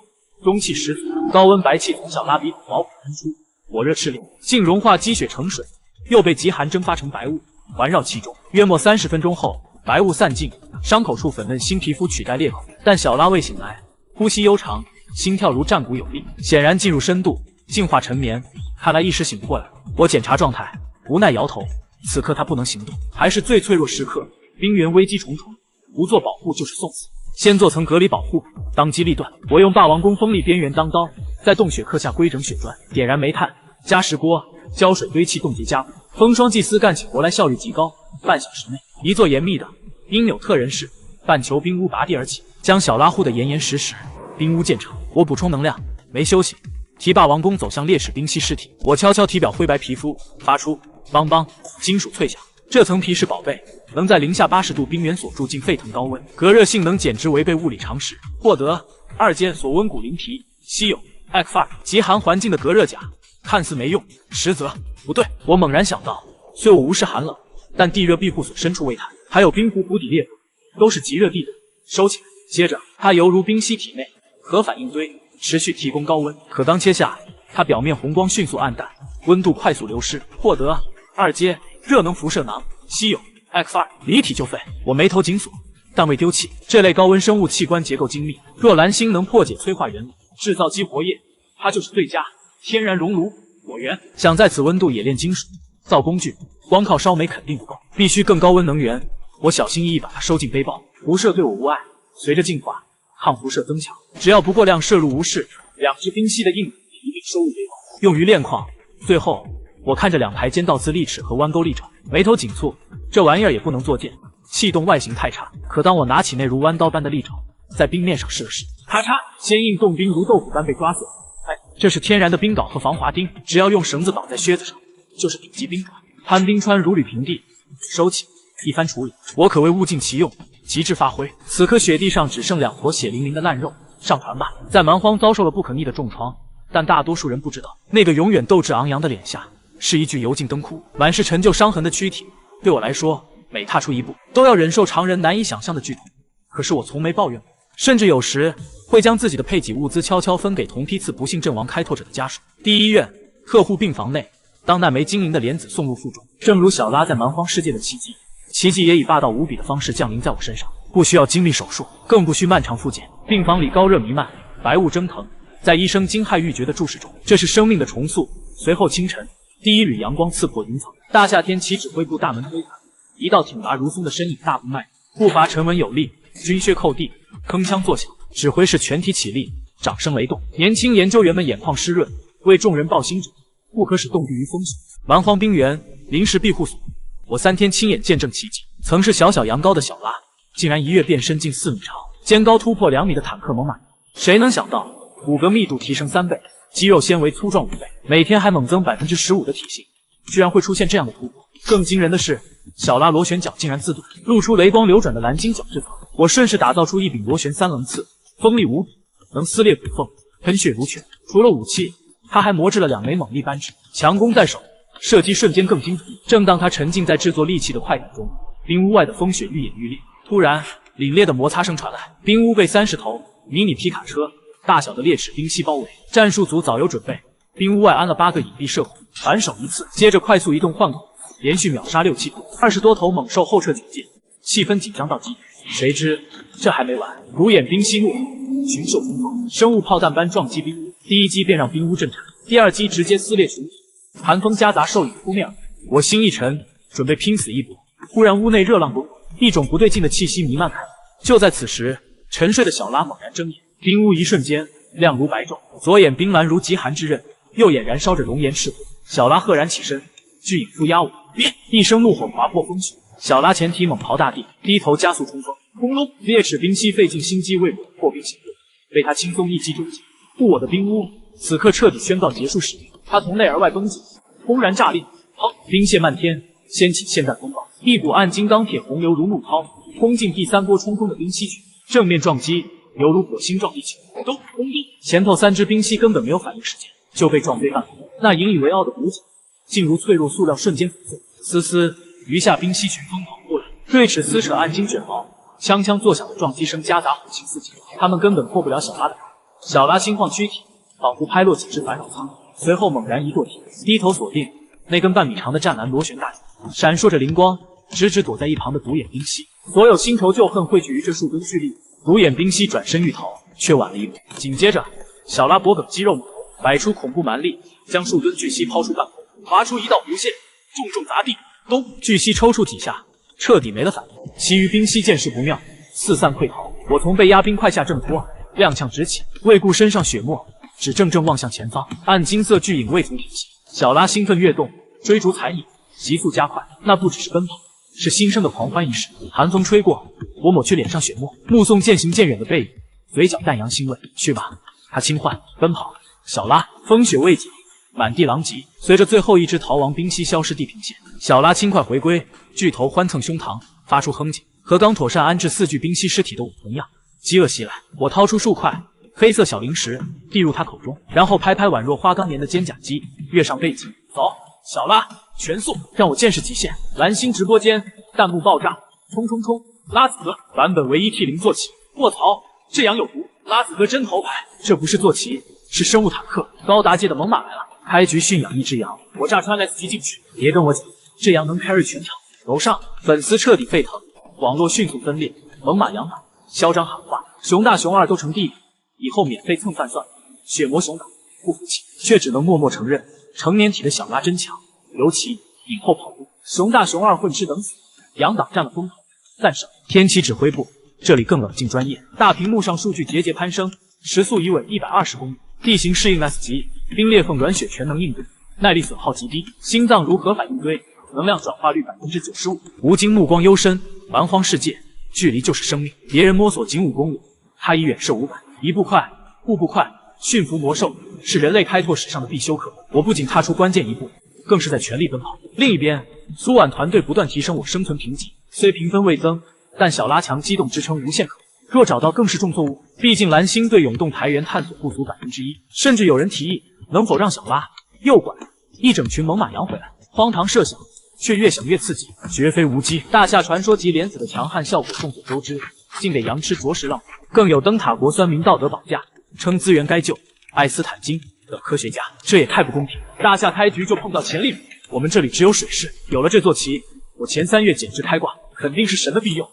中气十足，高温白气从小拉鼻孔毛孔喷出，火热炽烈，竟融化积雪成水，又被极寒蒸发成白雾，环绕其中。约莫30分钟后，白雾散尽，伤口处粉嫩新皮肤取代裂口，但小拉未醒来，呼吸悠长，心跳如战鼓有力，显然进入深度进化沉眠，看来一时醒不过来。我检查状态，无奈摇头。此刻他不能行动，还是最脆弱时刻，冰原危机重重，不做保护就是送死。先做层隔离保护，当机立断。我用霸王弓锋利边缘当刀，在洞穴刻下规整血砖，点燃煤炭，加石锅，浇水堆砌冻结加固。风霜祭司干起活来效率极高，半小时内，一座严密的因纽特人式半球冰屋拔地而起，将小拉护得严严实实。冰屋建成，我补充能量，没休息，提霸王弓走向烈士冰溪尸体。我悄悄体表灰白皮肤，发出梆梆金属脆响。这层皮是宝贝，能在零下80度冰原锁住进沸腾高温，隔热性能简直违背物理常识。获得2阶锁温骨鳞皮，稀有 X2 极寒环境的隔热甲，看似没用，实则不对。我猛然想到，虽我无视寒冷，但地热庇护所深处微炭，还有冰湖谷底裂缝，都是极热地的，收起来。接着，它犹如冰溪体内核反应堆，持续提供高温。可当切下，它表面红光迅速暗淡，温度快速流失。获得2阶热能辐射囊，稀有 X2 离体就废。我眉头紧锁，但未丢弃。这类高温生物器官结构精密，若蓝星能破解催化原理，制造激活液，它就是最佳天然熔炉。果园想在此温度冶炼金属，造工具，光靠烧煤肯定不够，必须更高温能源。我小心翼翼把它收进背包。辐射对我无碍，随着进化，抗辐射增强，只要不过量摄入无视，2只冰溪的硬一并收入背包，用于炼矿。最后，我看着2排尖倒刺利齿和弯钩利爪，眉头紧蹙。这玩意儿也不能作剑，气动外形太差。可当我拿起那如弯刀般的利爪，在冰面上试了试，咔嚓，坚硬冻冰如豆腐般被抓碎。这是天然的冰镐和防滑钉，只要用绳子绑在靴子上，就是顶级冰爪。攀冰川如履平地，收起，一番处理，我可谓物尽其用，极致发挥。此刻雪地上只剩2坨血淋淋的烂肉，上传吧。在蛮荒遭受了不可逆的重创，但大多数人不知道，那个永远斗志昂扬的脸下，是一具油尽灯枯、满是陈旧伤痕的躯体。对我来说，每踏出一步，都要忍受常人难以想象的剧痛。可是我从没抱怨过，甚至有时会将自己的配给物资悄悄分给同批次不幸阵亡开拓者的家属。第一医院客户病房内，当那枚晶莹的莲子送入腹中，正如小拉在蛮荒世界的奇迹，奇迹也以霸道无比的方式降临在我身上。不需要经历手术，更不需漫长复健。病房里高热弥漫，白雾蒸腾，在医生惊骇欲绝的注视中，这是生命的重塑。随后清晨，第一缕阳光刺破云层，大夏天旗指挥部大门推开，一道挺拔如松的身影大步迈入，步伐沉稳有力，军靴扣地，铿锵作响。指挥室全体起立，掌声雷动。年轻研究员们眼眶湿润，为众人报信者，不可使冻毙于风雪。蛮荒冰原临时庇护所，我3天亲眼见证奇迹。曾是小小羊羔的小拉，竟然一跃变身近4米长，肩高突破2米的坦克猛犸。谁能想到，骨骼密度提升3倍，肌肉纤维粗壮5倍，每天还猛增15%的体型，居然会出现这样的突破。更惊人的是，小拉螺旋桨竟然自动露出雷光流转的蓝金角质层。我顺势打造出一柄螺旋3棱刺，锋利无比，能撕裂骨缝，喷血如泉。除了武器，他还磨制了2枚猛力扳指，强攻在手，射击瞬间更精准。正当他沉浸在制作利器的快感中，冰屋外的风雪愈演愈烈。突然，凛冽的摩擦声传来，冰屋被30头迷你皮卡车大小的烈齿冰溪包围。战术组早有准备，冰屋外安了8个隐蔽射孔，反手一刺，接着快速移动换口，连续秒杀6、7头，20多头猛兽后撤警戒，气氛紧张到极点。谁知这还没完，如眼冰溪怒吼，群兽冲锋，生物炮弹般撞击冰屋。第一击便让冰屋震颤，第2击直接撕裂群体，寒风夹杂兽影扑面而来。我心一沉，准备拼死一搏。忽然屋内热浪滚滚，一种不对劲的气息弥漫开来。就在此时，沉睡的小拉猛然睁眼，冰屋一瞬间亮如白昼，左眼冰蓝如极寒之刃，右眼燃烧着熔岩赤火。小拉赫然起身，巨影负压我，变！一声怒吼划破风雪，小拉前蹄猛刨大地，低头加速冲锋。轰隆！烈齿冰溪费尽心机为我破冰行动，被他轻松一击终结。护我的冰屋此刻彻底宣告结束使命，他从内而外崩解，轰然炸裂，砰！冰屑漫天，掀起现代风暴，一股暗金钢铁洪流如怒涛，轰进第3波冲锋的冰溪群。正面撞击，犹如火星撞地球。咚咚咚！前头3只冰蜥根本没有反应时间，就被撞飞半空。那引以为傲的骨角，竟如脆弱塑料瞬间粉碎。嘶嘶，余下冰蜥群疯狂过来，锐齿撕扯暗茎卷毛，锵锵作响的撞击声夹杂火星四起，他们根本破不了小拉的。小拉心晃躯体，仿佛拍落几只烦扰苍蝇，随后猛然一跺地，低头锁定那根半米长的湛蓝螺旋大戟，闪烁着灵光，直指躲在一旁的独眼冰蜥。所有新仇旧恨汇聚于这数根巨力，独眼冰蜥转身欲逃，却晚了一步。紧接着，小拉脖梗肌肉猛摆出恐怖蛮力，将数吨巨蜥抛出半空，划出一道弧线，重重砸地。咚！巨蜥抽搐几下，彻底没了反应。其余冰蜥见势不妙，四散溃逃。我从被压冰块下挣脱，踉跄直起，未顾身上血沫，只怔怔望向前方，暗金色巨影未足提起。小拉兴奋跃动，追逐残影急速加快。那不只是奔跑，是新生的狂欢仪式。寒风吹过，我抹去脸上血沫，目送渐行渐远的背影，嘴角淡扬欣慰。去吧，他轻唤奔跑。小拉风雪未减，满地狼藉。随着最后一只逃亡冰蜥消失地平线，小拉轻快回归，巨头欢蹭胸膛，发出哼唧，和刚妥善安置4具冰蜥尸体的我同样。饥饿袭来，我掏出数块黑色小零食递入他口中，然后拍拍宛若花岗岩的肩胛肌，跃上背脊。走，小拉，全速，让我见识极限！蓝星直播间弹幕爆炸，冲冲冲！拉子哥版本唯一 T0坐骑，卧槽，这羊有毒！拉子哥真头牌，这不是坐骑，是生物坦克，高达界的猛犸来了。开局驯养一只羊，我炸穿 S 级进去，别跟我讲，这羊能 carry 全场。楼上粉丝彻底沸腾，网络迅速分裂，猛犸羊马嚣张喊话，熊大熊二都成弟弟，以后免费蹭饭算了。血魔熊党不服气，却只能默默承认，成年体的小拉真强，尤其引后跑步，熊大熊二混吃等死，羊党占了风头。赞赏天启指挥部，这里更冷静专业，大屏幕上数据节节攀升，时速已稳120公里，地形适应 S 级，冰裂缝软雪全能应对，耐力损耗极低，心脏如核反应堆，能量转化率95%。吴京目光幽深，蛮荒世界，距离就是生命，别人摸索仅5公里，他已远射500，一步快，步步快，驯服魔兽是人类开拓史上的必修课。我不仅踏出关键一步，更是在全力奔跑。另一边，苏婉团队不断提升我生存评级，虽评分未增，但小拉强机动支撑无限可。若找到更是重作物，毕竟蓝星对永动台原探索不足1%，甚至有人提议能否让小拉、诱拐一整群猛犸羊回来。荒唐设想，却越想越刺激，绝非无稽。大夏传说级莲子的强悍效果众所周知，竟给羊吃着实浪费。更有灯塔国酸民道德绑架，称资源该救，爱斯坦金的科学家，这也太不公平。大夏开局就碰到潜力股，我们这里只有水势，有了这座旗，我前3月简直开挂，肯定是神的庇佑。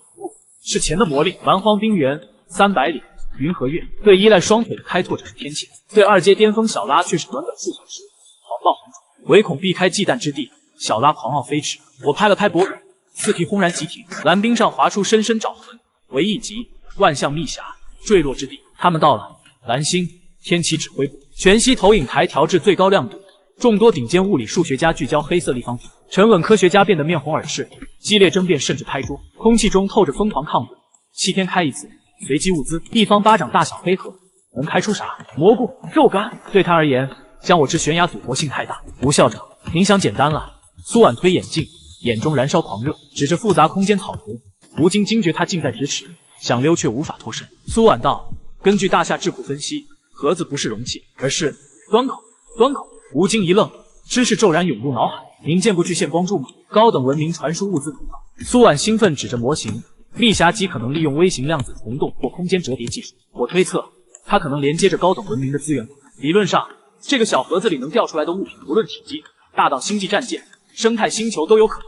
是钱的魔力。蛮荒冰原300里，云和月对依赖双腿的开拓者是天谴，对2阶巅峰小拉却是短短数小时狂暴横冲，唯恐避开忌惮之地。小拉狂傲飞驰，我拍了拍脖梗，4蹄轰然急停，蓝冰上划出深深爪痕，为一击，万象密匣坠落之地。他们到了。蓝星天启指挥部全息投影台调至最高亮度，众多顶尖物理数学家聚焦黑色立方体，沉稳科学家变得面红耳赤，激烈争辩甚至拍桌，空气中透着疯狂抗争。7天开一次，随机物资，一方巴掌大小黑盒，能开出啥？蘑菇、肉干。对他而言，将我之悬崖赌博性太大。吴校长，您想简单了。苏婉推眼镜，眼中燃烧狂热，指着复杂空间草图。吴京惊觉他近在咫尺，想溜却无法脱身。苏婉道：根据大夏智库分析，盒子不是容器，而是端口。端口。吴京一愣，知识骤然涌入脑海。您见过巨线光柱吗？高等文明传输物资通道。苏婉兴奋指着模型，密匣极可能利用微型量子虫洞或空间折叠技术。我推测，它可能连接着高等文明的资源库。理论上，这个小盒子里能掉出来的物品，无论体积大到星际战舰、生态星球都有可能。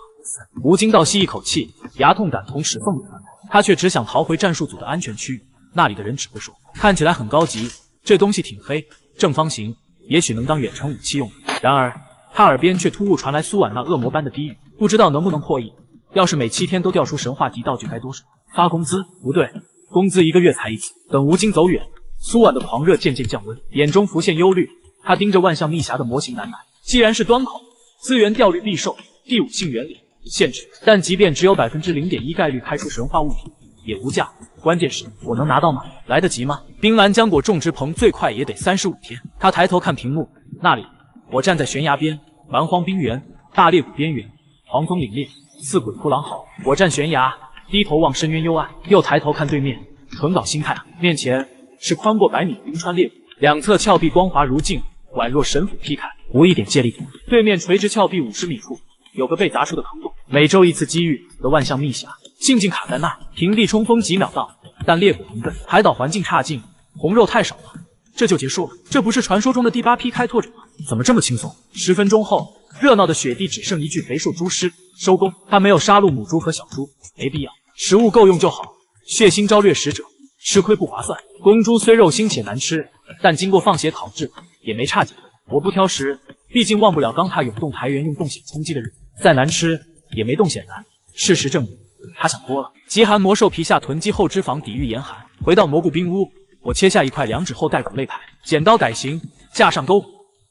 吴京倒吸一口气，牙痛感同时凤眼翻开，他却只想逃回战术组的安全区。那里的人只会说，看起来很高级，这东西挺黑，正方形，也许能当远程武器用。然而他耳边却突兀传来苏婉那恶魔般的低语，不知道能不能破亿。要是每7天都调出神话级道具该多爽！发工资？不对，工资1个月才一次。等吴京走远，苏婉的狂热渐渐降温，眼中浮现忧虑。他盯着万象密匣的模型喃喃：既然是端口，资源掉率必受第5性原理限制，但即便只有0.1%概率开出神话物品，也无价。关键是我能拿到吗？来得及吗？冰蓝浆果种植棚最快也得35天。他抬头看屏幕，那里我站在悬崖边，蛮荒冰原，大裂谷边缘，狂风凛冽，似鬼哭狼嚎。我站悬崖，低头望深渊幽暗，又抬头看对面，纯搞心态啊！面前是宽过100米的冰川裂谷，两侧峭壁光滑如镜，宛若神斧劈开，无一点借力点。对面垂直峭壁50米处有个被砸出的坑洞，每周一次机遇的万象密匣，静静卡在那儿，平地冲锋几秒到，但裂谷横亘，海岛环境差劲，红肉太少了，这就结束了。这不是传说中的第8批开拓者吗？怎么这么轻松？10分钟后，热闹的雪地只剩一具肥硕猪尸。收工，他没有杀戮母猪和小猪，没必要，食物够用就好。血腥招掠食者，吃亏不划算。公猪虽肉腥且难吃，但经过放血烤制，也没差几分。我不挑食，毕竟忘不了刚踏永动台原用冻血冲击的日子。再难吃，也没冻血难。事实证明，他想多了。极寒魔兽皮下囤积厚脂肪，抵御严寒。回到蘑菇冰屋，我切下一块2指厚带骨肋排，剪刀改型，架上篝火，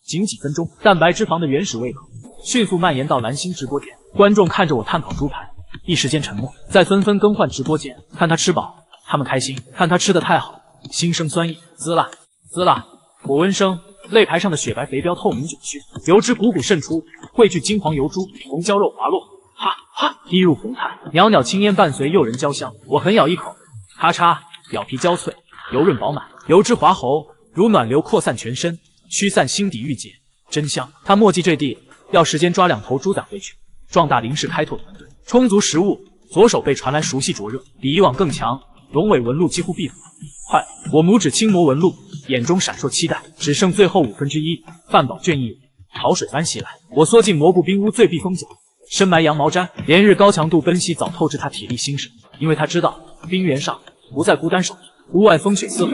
仅几分钟，蛋白脂肪的原始胃口迅速蔓延到蓝星直播间。观众看着我炭烤猪排，一时间沉默，再纷纷更换直播间。看他吃饱，他们开心；看他吃得太好，心生酸意。滋啦滋啦，火温升，肋排上的雪白肥膘透明卷曲，油脂汩汩渗出，汇聚金黄油珠，红椒肉滑落，哈哈，滴入红炭，袅袅青烟伴随诱人焦香。我狠咬一口，咔嚓，表皮焦脆，油润饱满，油脂滑喉，如暖流扩散全身，驱散心底郁结，真香。他墨迹坠地，要时间抓2头猪仔回去。壮大林氏开拓团队，充足食物，左手被传来熟悉灼热，比以往更强。龙尾纹路几乎闭合。快！我拇指轻磨纹路，眼中闪烁期待。只剩最后1/5，饭饱倦意，潮水般袭来。我缩进蘑菇冰屋最避风角，深埋羊毛毡。连日高强度奔袭早透支他体力心神，因为他知道冰原上不再孤单守着。屋外风雪嘶吼，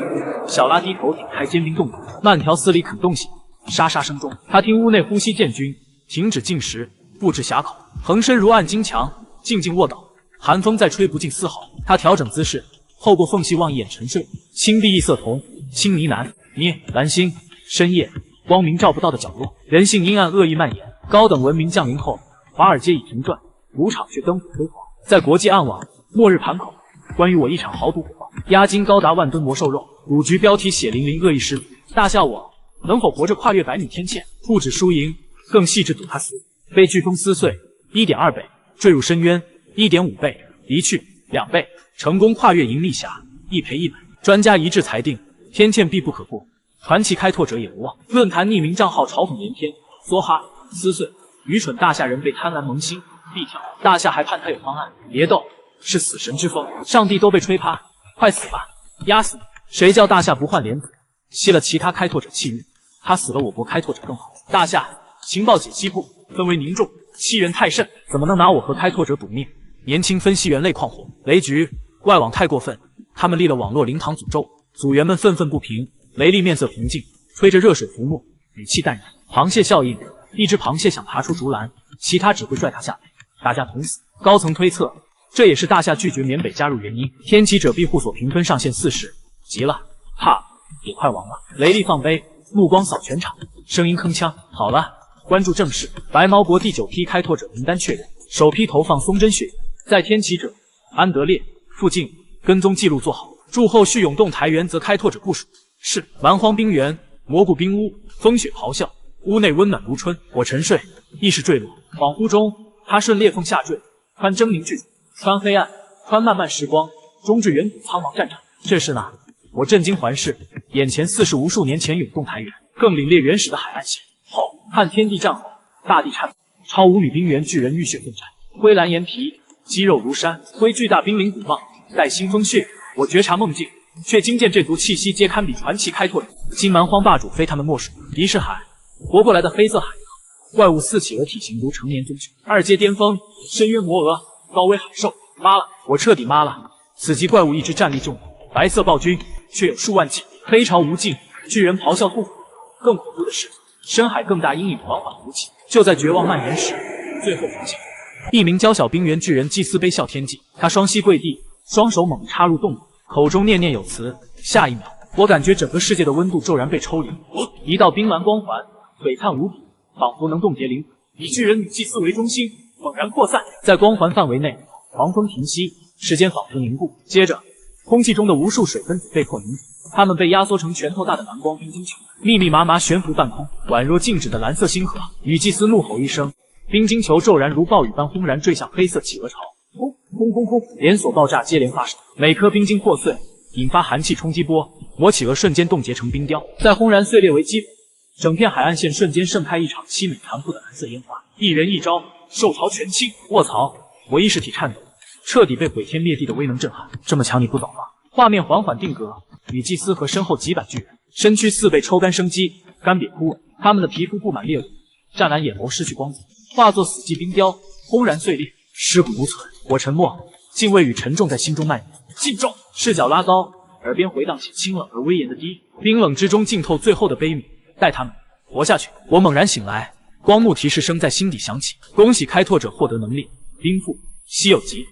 小拉低头点开坚冰冻骨，慢条斯理啃冻血。沙沙声中，他听屋内呼吸渐均，停止进食。布置匣口，横身如按金墙，静静卧倒，寒风再吹不进丝毫。他调整姿势，透过缝隙望一眼沉睡。青碧异色瞳，青呢喃，捏蓝星。深夜，光明照不到的角落，人性阴暗恶意蔓延。高等文明降临后，华尔街已停转，赌场却灯火辉煌。在国际暗网，末日盘口，关于我一场豪赌火爆，押金高达万吨魔兽肉。赌局标题血淋淋，恶意失足。大笑我能否活着跨越100米天堑？不止输赢，更细致赌他死。被飓风撕碎 1.2 倍，坠入深渊 1.5 倍，离去2倍，成功跨越银历匣1赔1本。专家一致裁定天堑必不可过，传奇开拓者也无望。论坛匿名账号嘲讽连篇，梭哈撕碎，愚蠢大夏人被贪婪萌新，必跳。大夏还盼他有方案，别斗，是死神之风，上帝都被吹趴，快死吧，压死你！谁叫大夏不换莲子，吸了其他开拓者气运，他死了我国开拓者更好。大夏情报解析部氛围凝重，气源太甚，怎么能拿我和开拓者赌命？年轻分析员泪矿火，雷局外网太过分，他们立了网络灵堂诅咒，组员们愤愤不平。雷利面色平静，吹着热水浮沫，语气淡然。螃蟹效应，一只螃蟹想爬出竹篮，其他只会拽它下来，大家同死。高层推测，这也是大夏拒绝缅北加入原因。天启者庇护所评分上限40，急了，怕也快亡了。雷利放杯，目光扫全场，声音铿锵。好了，关注正事。白毛国第9批开拓者名单确认，首批投放松针血缘，在天启者、安德烈附近跟踪记录做好，驻后续永动台原则开拓者部署。是蛮荒冰原，蘑菇冰屋，风雪咆哮，屋内温暖如春。我沉睡，意识坠落，恍惚中，他顺裂缝下坠，穿狰狞巨蟒，穿黑暗，穿漫漫时光，终至远古苍茫战场。这是哪？我震惊环视，眼前似是无数年前永动台原，更凛冽原始的海岸线。后看天地战吼，大地颤抖，超5米冰原巨人浴血奋战，灰蓝岩皮，肌肉如山，挥巨大冰凌鼓棒，带腥风血雨。我觉察梦境，却惊见这族气息皆堪比传奇开拓者。金蛮荒霸主非他们莫属。敌是海，活过来的黑色海妖，怪物四企鹅体型如成年棕熊，2阶巅峰，深渊魔鹅，高危海兽。妈了，我彻底妈了！此级怪物一只战力重，白色暴君却有数万计，黑潮无尽，巨人咆哮痛苦。更恐怖的是，深海更大阴影缓缓浮起。就在绝望蔓延时，最后浮现一名娇小冰原巨人祭司悲笑天际，他双膝跪地，双手猛插入洞口，口中念念有词。下一秒，我感觉整个世界的温度骤然被抽离，一道冰蓝光环璀璨无比，仿佛能冻结灵魂，以巨人女祭司为中心猛然扩散。在光环范围内，狂风停息，时间仿佛凝固。接着，空气中的无数水分子被迫凝结，它们被压缩成拳头大的蓝光冰晶球，密密麻麻悬浮半空，宛若静止的蓝色星河。女祭司怒吼一声，冰晶球骤然如暴雨般轰然坠向黑色企鹅巢，轰轰轰轰！连锁爆炸接连发生，每颗冰晶破碎，引发寒气冲击波，魔企鹅瞬间冻结成冰雕，再轰然碎裂为齑粉。整片海岸线瞬间盛开一场凄美残酷的蓝色烟花，一人一招，受潮全倾。卧槽！我意识体颤抖，彻底被毁天灭地的威能震撼。这么强你不走吗？画面缓缓定格，女祭司和身后几百巨人，身躯似被抽干生机，干瘪枯萎，他们的皮肤布满裂纹，湛蓝眼眸失去光泽，化作死寂冰雕，轰然碎裂，尸骨无存。我沉默，敬畏与沉重在心中蔓延。敬重！视角拉高，耳边回荡起清冷而威严的低语，冰冷之中浸透最后的悲悯。带他们活下去。我猛然醒来，光幕提示声在心底响起。恭喜开拓者获得能力冰腹，稀有级。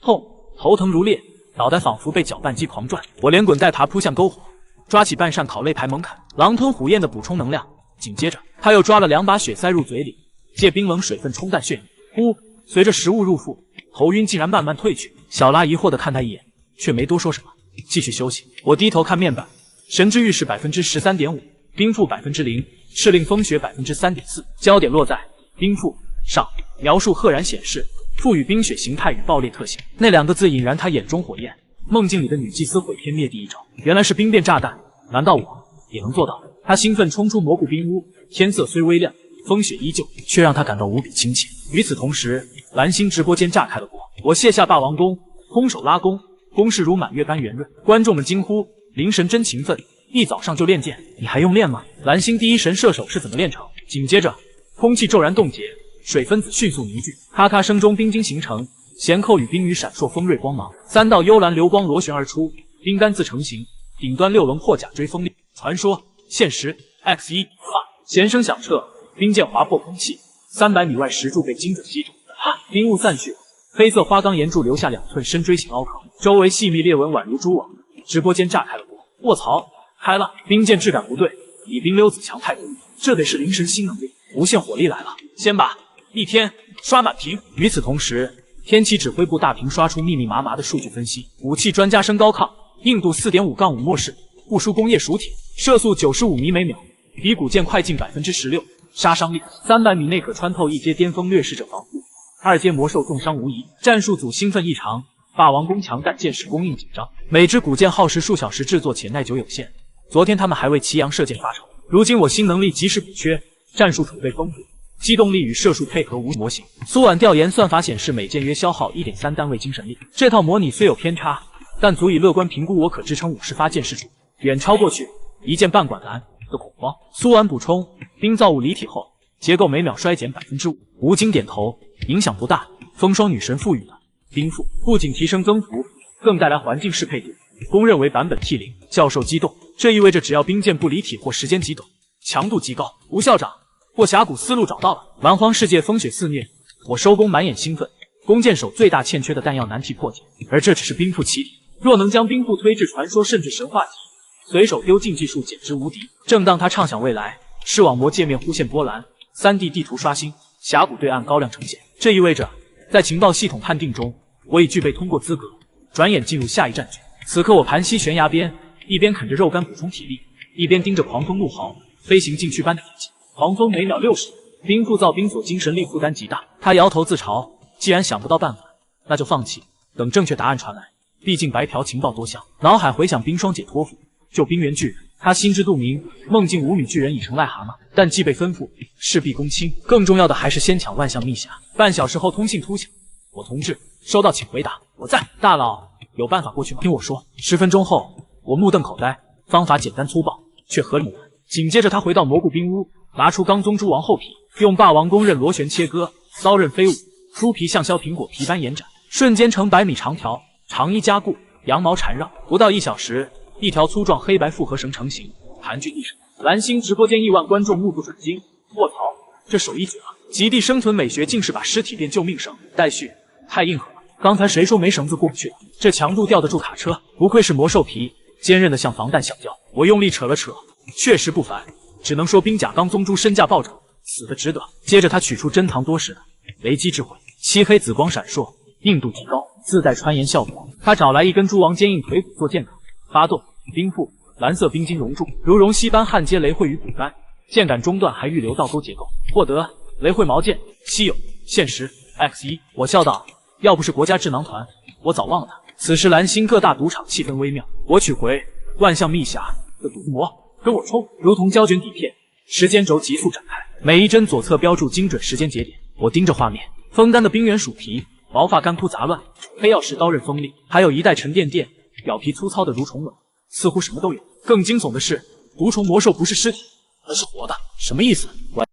痛，头疼如裂，脑袋仿佛被搅拌机狂转。我连滚带爬扑向篝火，抓起半扇烤肋排猛砍，狼吞虎咽的补充能量。紧接着他又抓了2把血塞入嘴里，借冰冷水分冲淡血液。呼，随着食物入腹，头晕竟然慢慢退去。小拉疑惑的看他一眼，却没多说什么，继续休息。我低头看面板，神之玉是 13.5%。冰腹 0%， 赤令风雪 3.4%， 焦点落在冰腹上，描述赫然显示赋予冰雪形态与爆裂特性。那2个字引燃他眼中火焰。梦境里的女祭司毁天灭地一招，原来是冰变炸弹，难道我也能做到？他兴奋冲出蘑菇冰屋，天色虽微亮，风雪依旧，却让他感到无比亲切。与此同时，蓝星直播间炸开了锅，我卸下霸王弓，空手拉弓，攻势如满月般圆润。观众们惊呼：灵神真勤奋！一早上就练剑，你还用练吗？蓝星第一神射手是怎么练成？紧接着，空气骤然冻结，水分子迅速凝聚，咔咔声中冰晶形成，弦扣与冰雨闪烁锋锐光芒，3道幽蓝流光螺旋而出，冰干自成型，顶端6棱破甲锥锋利。传说，现实 X1， 弦声响彻，冰剑划破空气，300米外石柱被精准击中，冰雾散去，黑色花岗岩柱留下2寸深锥形凹坑，周围细密裂纹宛如蛛网。直播间炸开了锅，卧槽！开了，冰剑质感不对，比冰溜子强太多，这得是灵神新能力，无限火力来了。先把一天刷满屏。与此同时，天启指挥部大屏刷出密密麻麻的数据分析。武器专家升高抗，硬度 4.5-5 末世，不输工业熟铁，射速95米每秒，比古剑快近 16%， 杀伤力300米内可穿透1阶巅峰掠食者防护，2阶魔兽重伤无疑。战术组兴奋异常，霸王弓强但剑矢供应紧张，每支古剑耗时数小时制作且耐久有限。昨天他们还为祁阳射箭发愁，如今我新能力及时补缺，战术储备丰富，机动力与射术配合无模型。苏婉调研算法显示每箭约消耗 1.3 单位精神力，这套模拟虽有偏差，但足以乐观评估我可支撑50发箭矢数，远超过去一箭半管蓝的恐慌。苏婉补充，冰造物离体后结构每秒衰减 5%。吴京点头，影响不大。风霜女神赋予的冰腹不仅提升增幅，更带来环境适配度，公认为版本 T0。教授激动，这意味着只要冰剑不离体或时间极短，强度极高。吴校长，破峡谷思路找到了。蛮荒世界风雪肆虐，我收工满眼兴奋。弓箭手最大欠缺的弹药难题破解，而这只是冰腹起点。若能将冰腹推至传说甚至神话级，随手丢进技术简直无敌。正当他畅想未来，视网膜界面忽现波澜，3D 地图刷新，峡谷对岸高亮呈现。这意味着，在情报系统判定中，我已具备通过资格，转眼进入下一战局。此刻我盘膝悬崖边，一边啃着肉干补充体力，一边盯着狂风怒嚎，飞行禁区般的体积。狂风每秒60，冰腹造冰所精神力负担极大。他摇头自嘲，既然想不到办法，那就放弃，等正确答案传来。毕竟白嫖情报多香。脑海回想冰霜解托付，救冰原巨人，他心知肚明，梦境无女巨人已成癞蛤蟆，但既被吩咐，势必躬亲。更重要的还是先抢万象秘匣。半小时后通信突响，我同志收到，请回答。我在。大佬，有办法过去吗？听我说。10分钟后，我目瞪口呆，方法简单粗暴，却合理无痕。紧接着他回到蘑菇冰屋，拿出钢宗蛛王厚皮，用霸王弓刃螺旋切割，骚刃飞舞，猪皮像削苹果皮般延展，瞬间成100米长条，长衣加固，羊毛缠绕。不到1小时，一条粗壮黑白复合绳成型，盘踞地上。蓝星直播间亿万观众目不转睛。卧槽，这手艺绝了！极地生存美学竟是把尸体变救命绳。待续，太硬核了。刚才谁说没绳子过不去？这强度吊得住卡车，不愧是魔兽皮，坚韧的像防弹小胶。我用力扯了扯，确实不凡，只能说冰甲钢宗蛛身价暴涨，死的值得。接着他取出珍藏多时的雷击智慧，漆黑紫光闪烁，硬度极高，自带穿岩效果。他找来一根蛛王坚硬腿骨做剑口，发动冰腹，蓝色冰晶熔铸，如熔锡般焊接雷会与骨干，剑杆中段还预留倒钩结构。获得雷会毛剑，稀有，限时 X1。我笑道，要不是国家智囊团，我早忘了。此时蓝星各大赌场气氛微妙，我取回万象秘匣的赌魔，跟我冲！如同胶卷底片，时间轴急速展开，每一帧左侧标注精准时间节点。我盯着画面，枫丹的冰原鼠皮，毛发干枯杂乱，黑曜石刀刃锋利，还有一袋沉甸甸、表皮粗糙的蠕虫卵，似乎什么都有。更惊悚的是，毒虫魔兽不是尸体，而是活的。什么意思？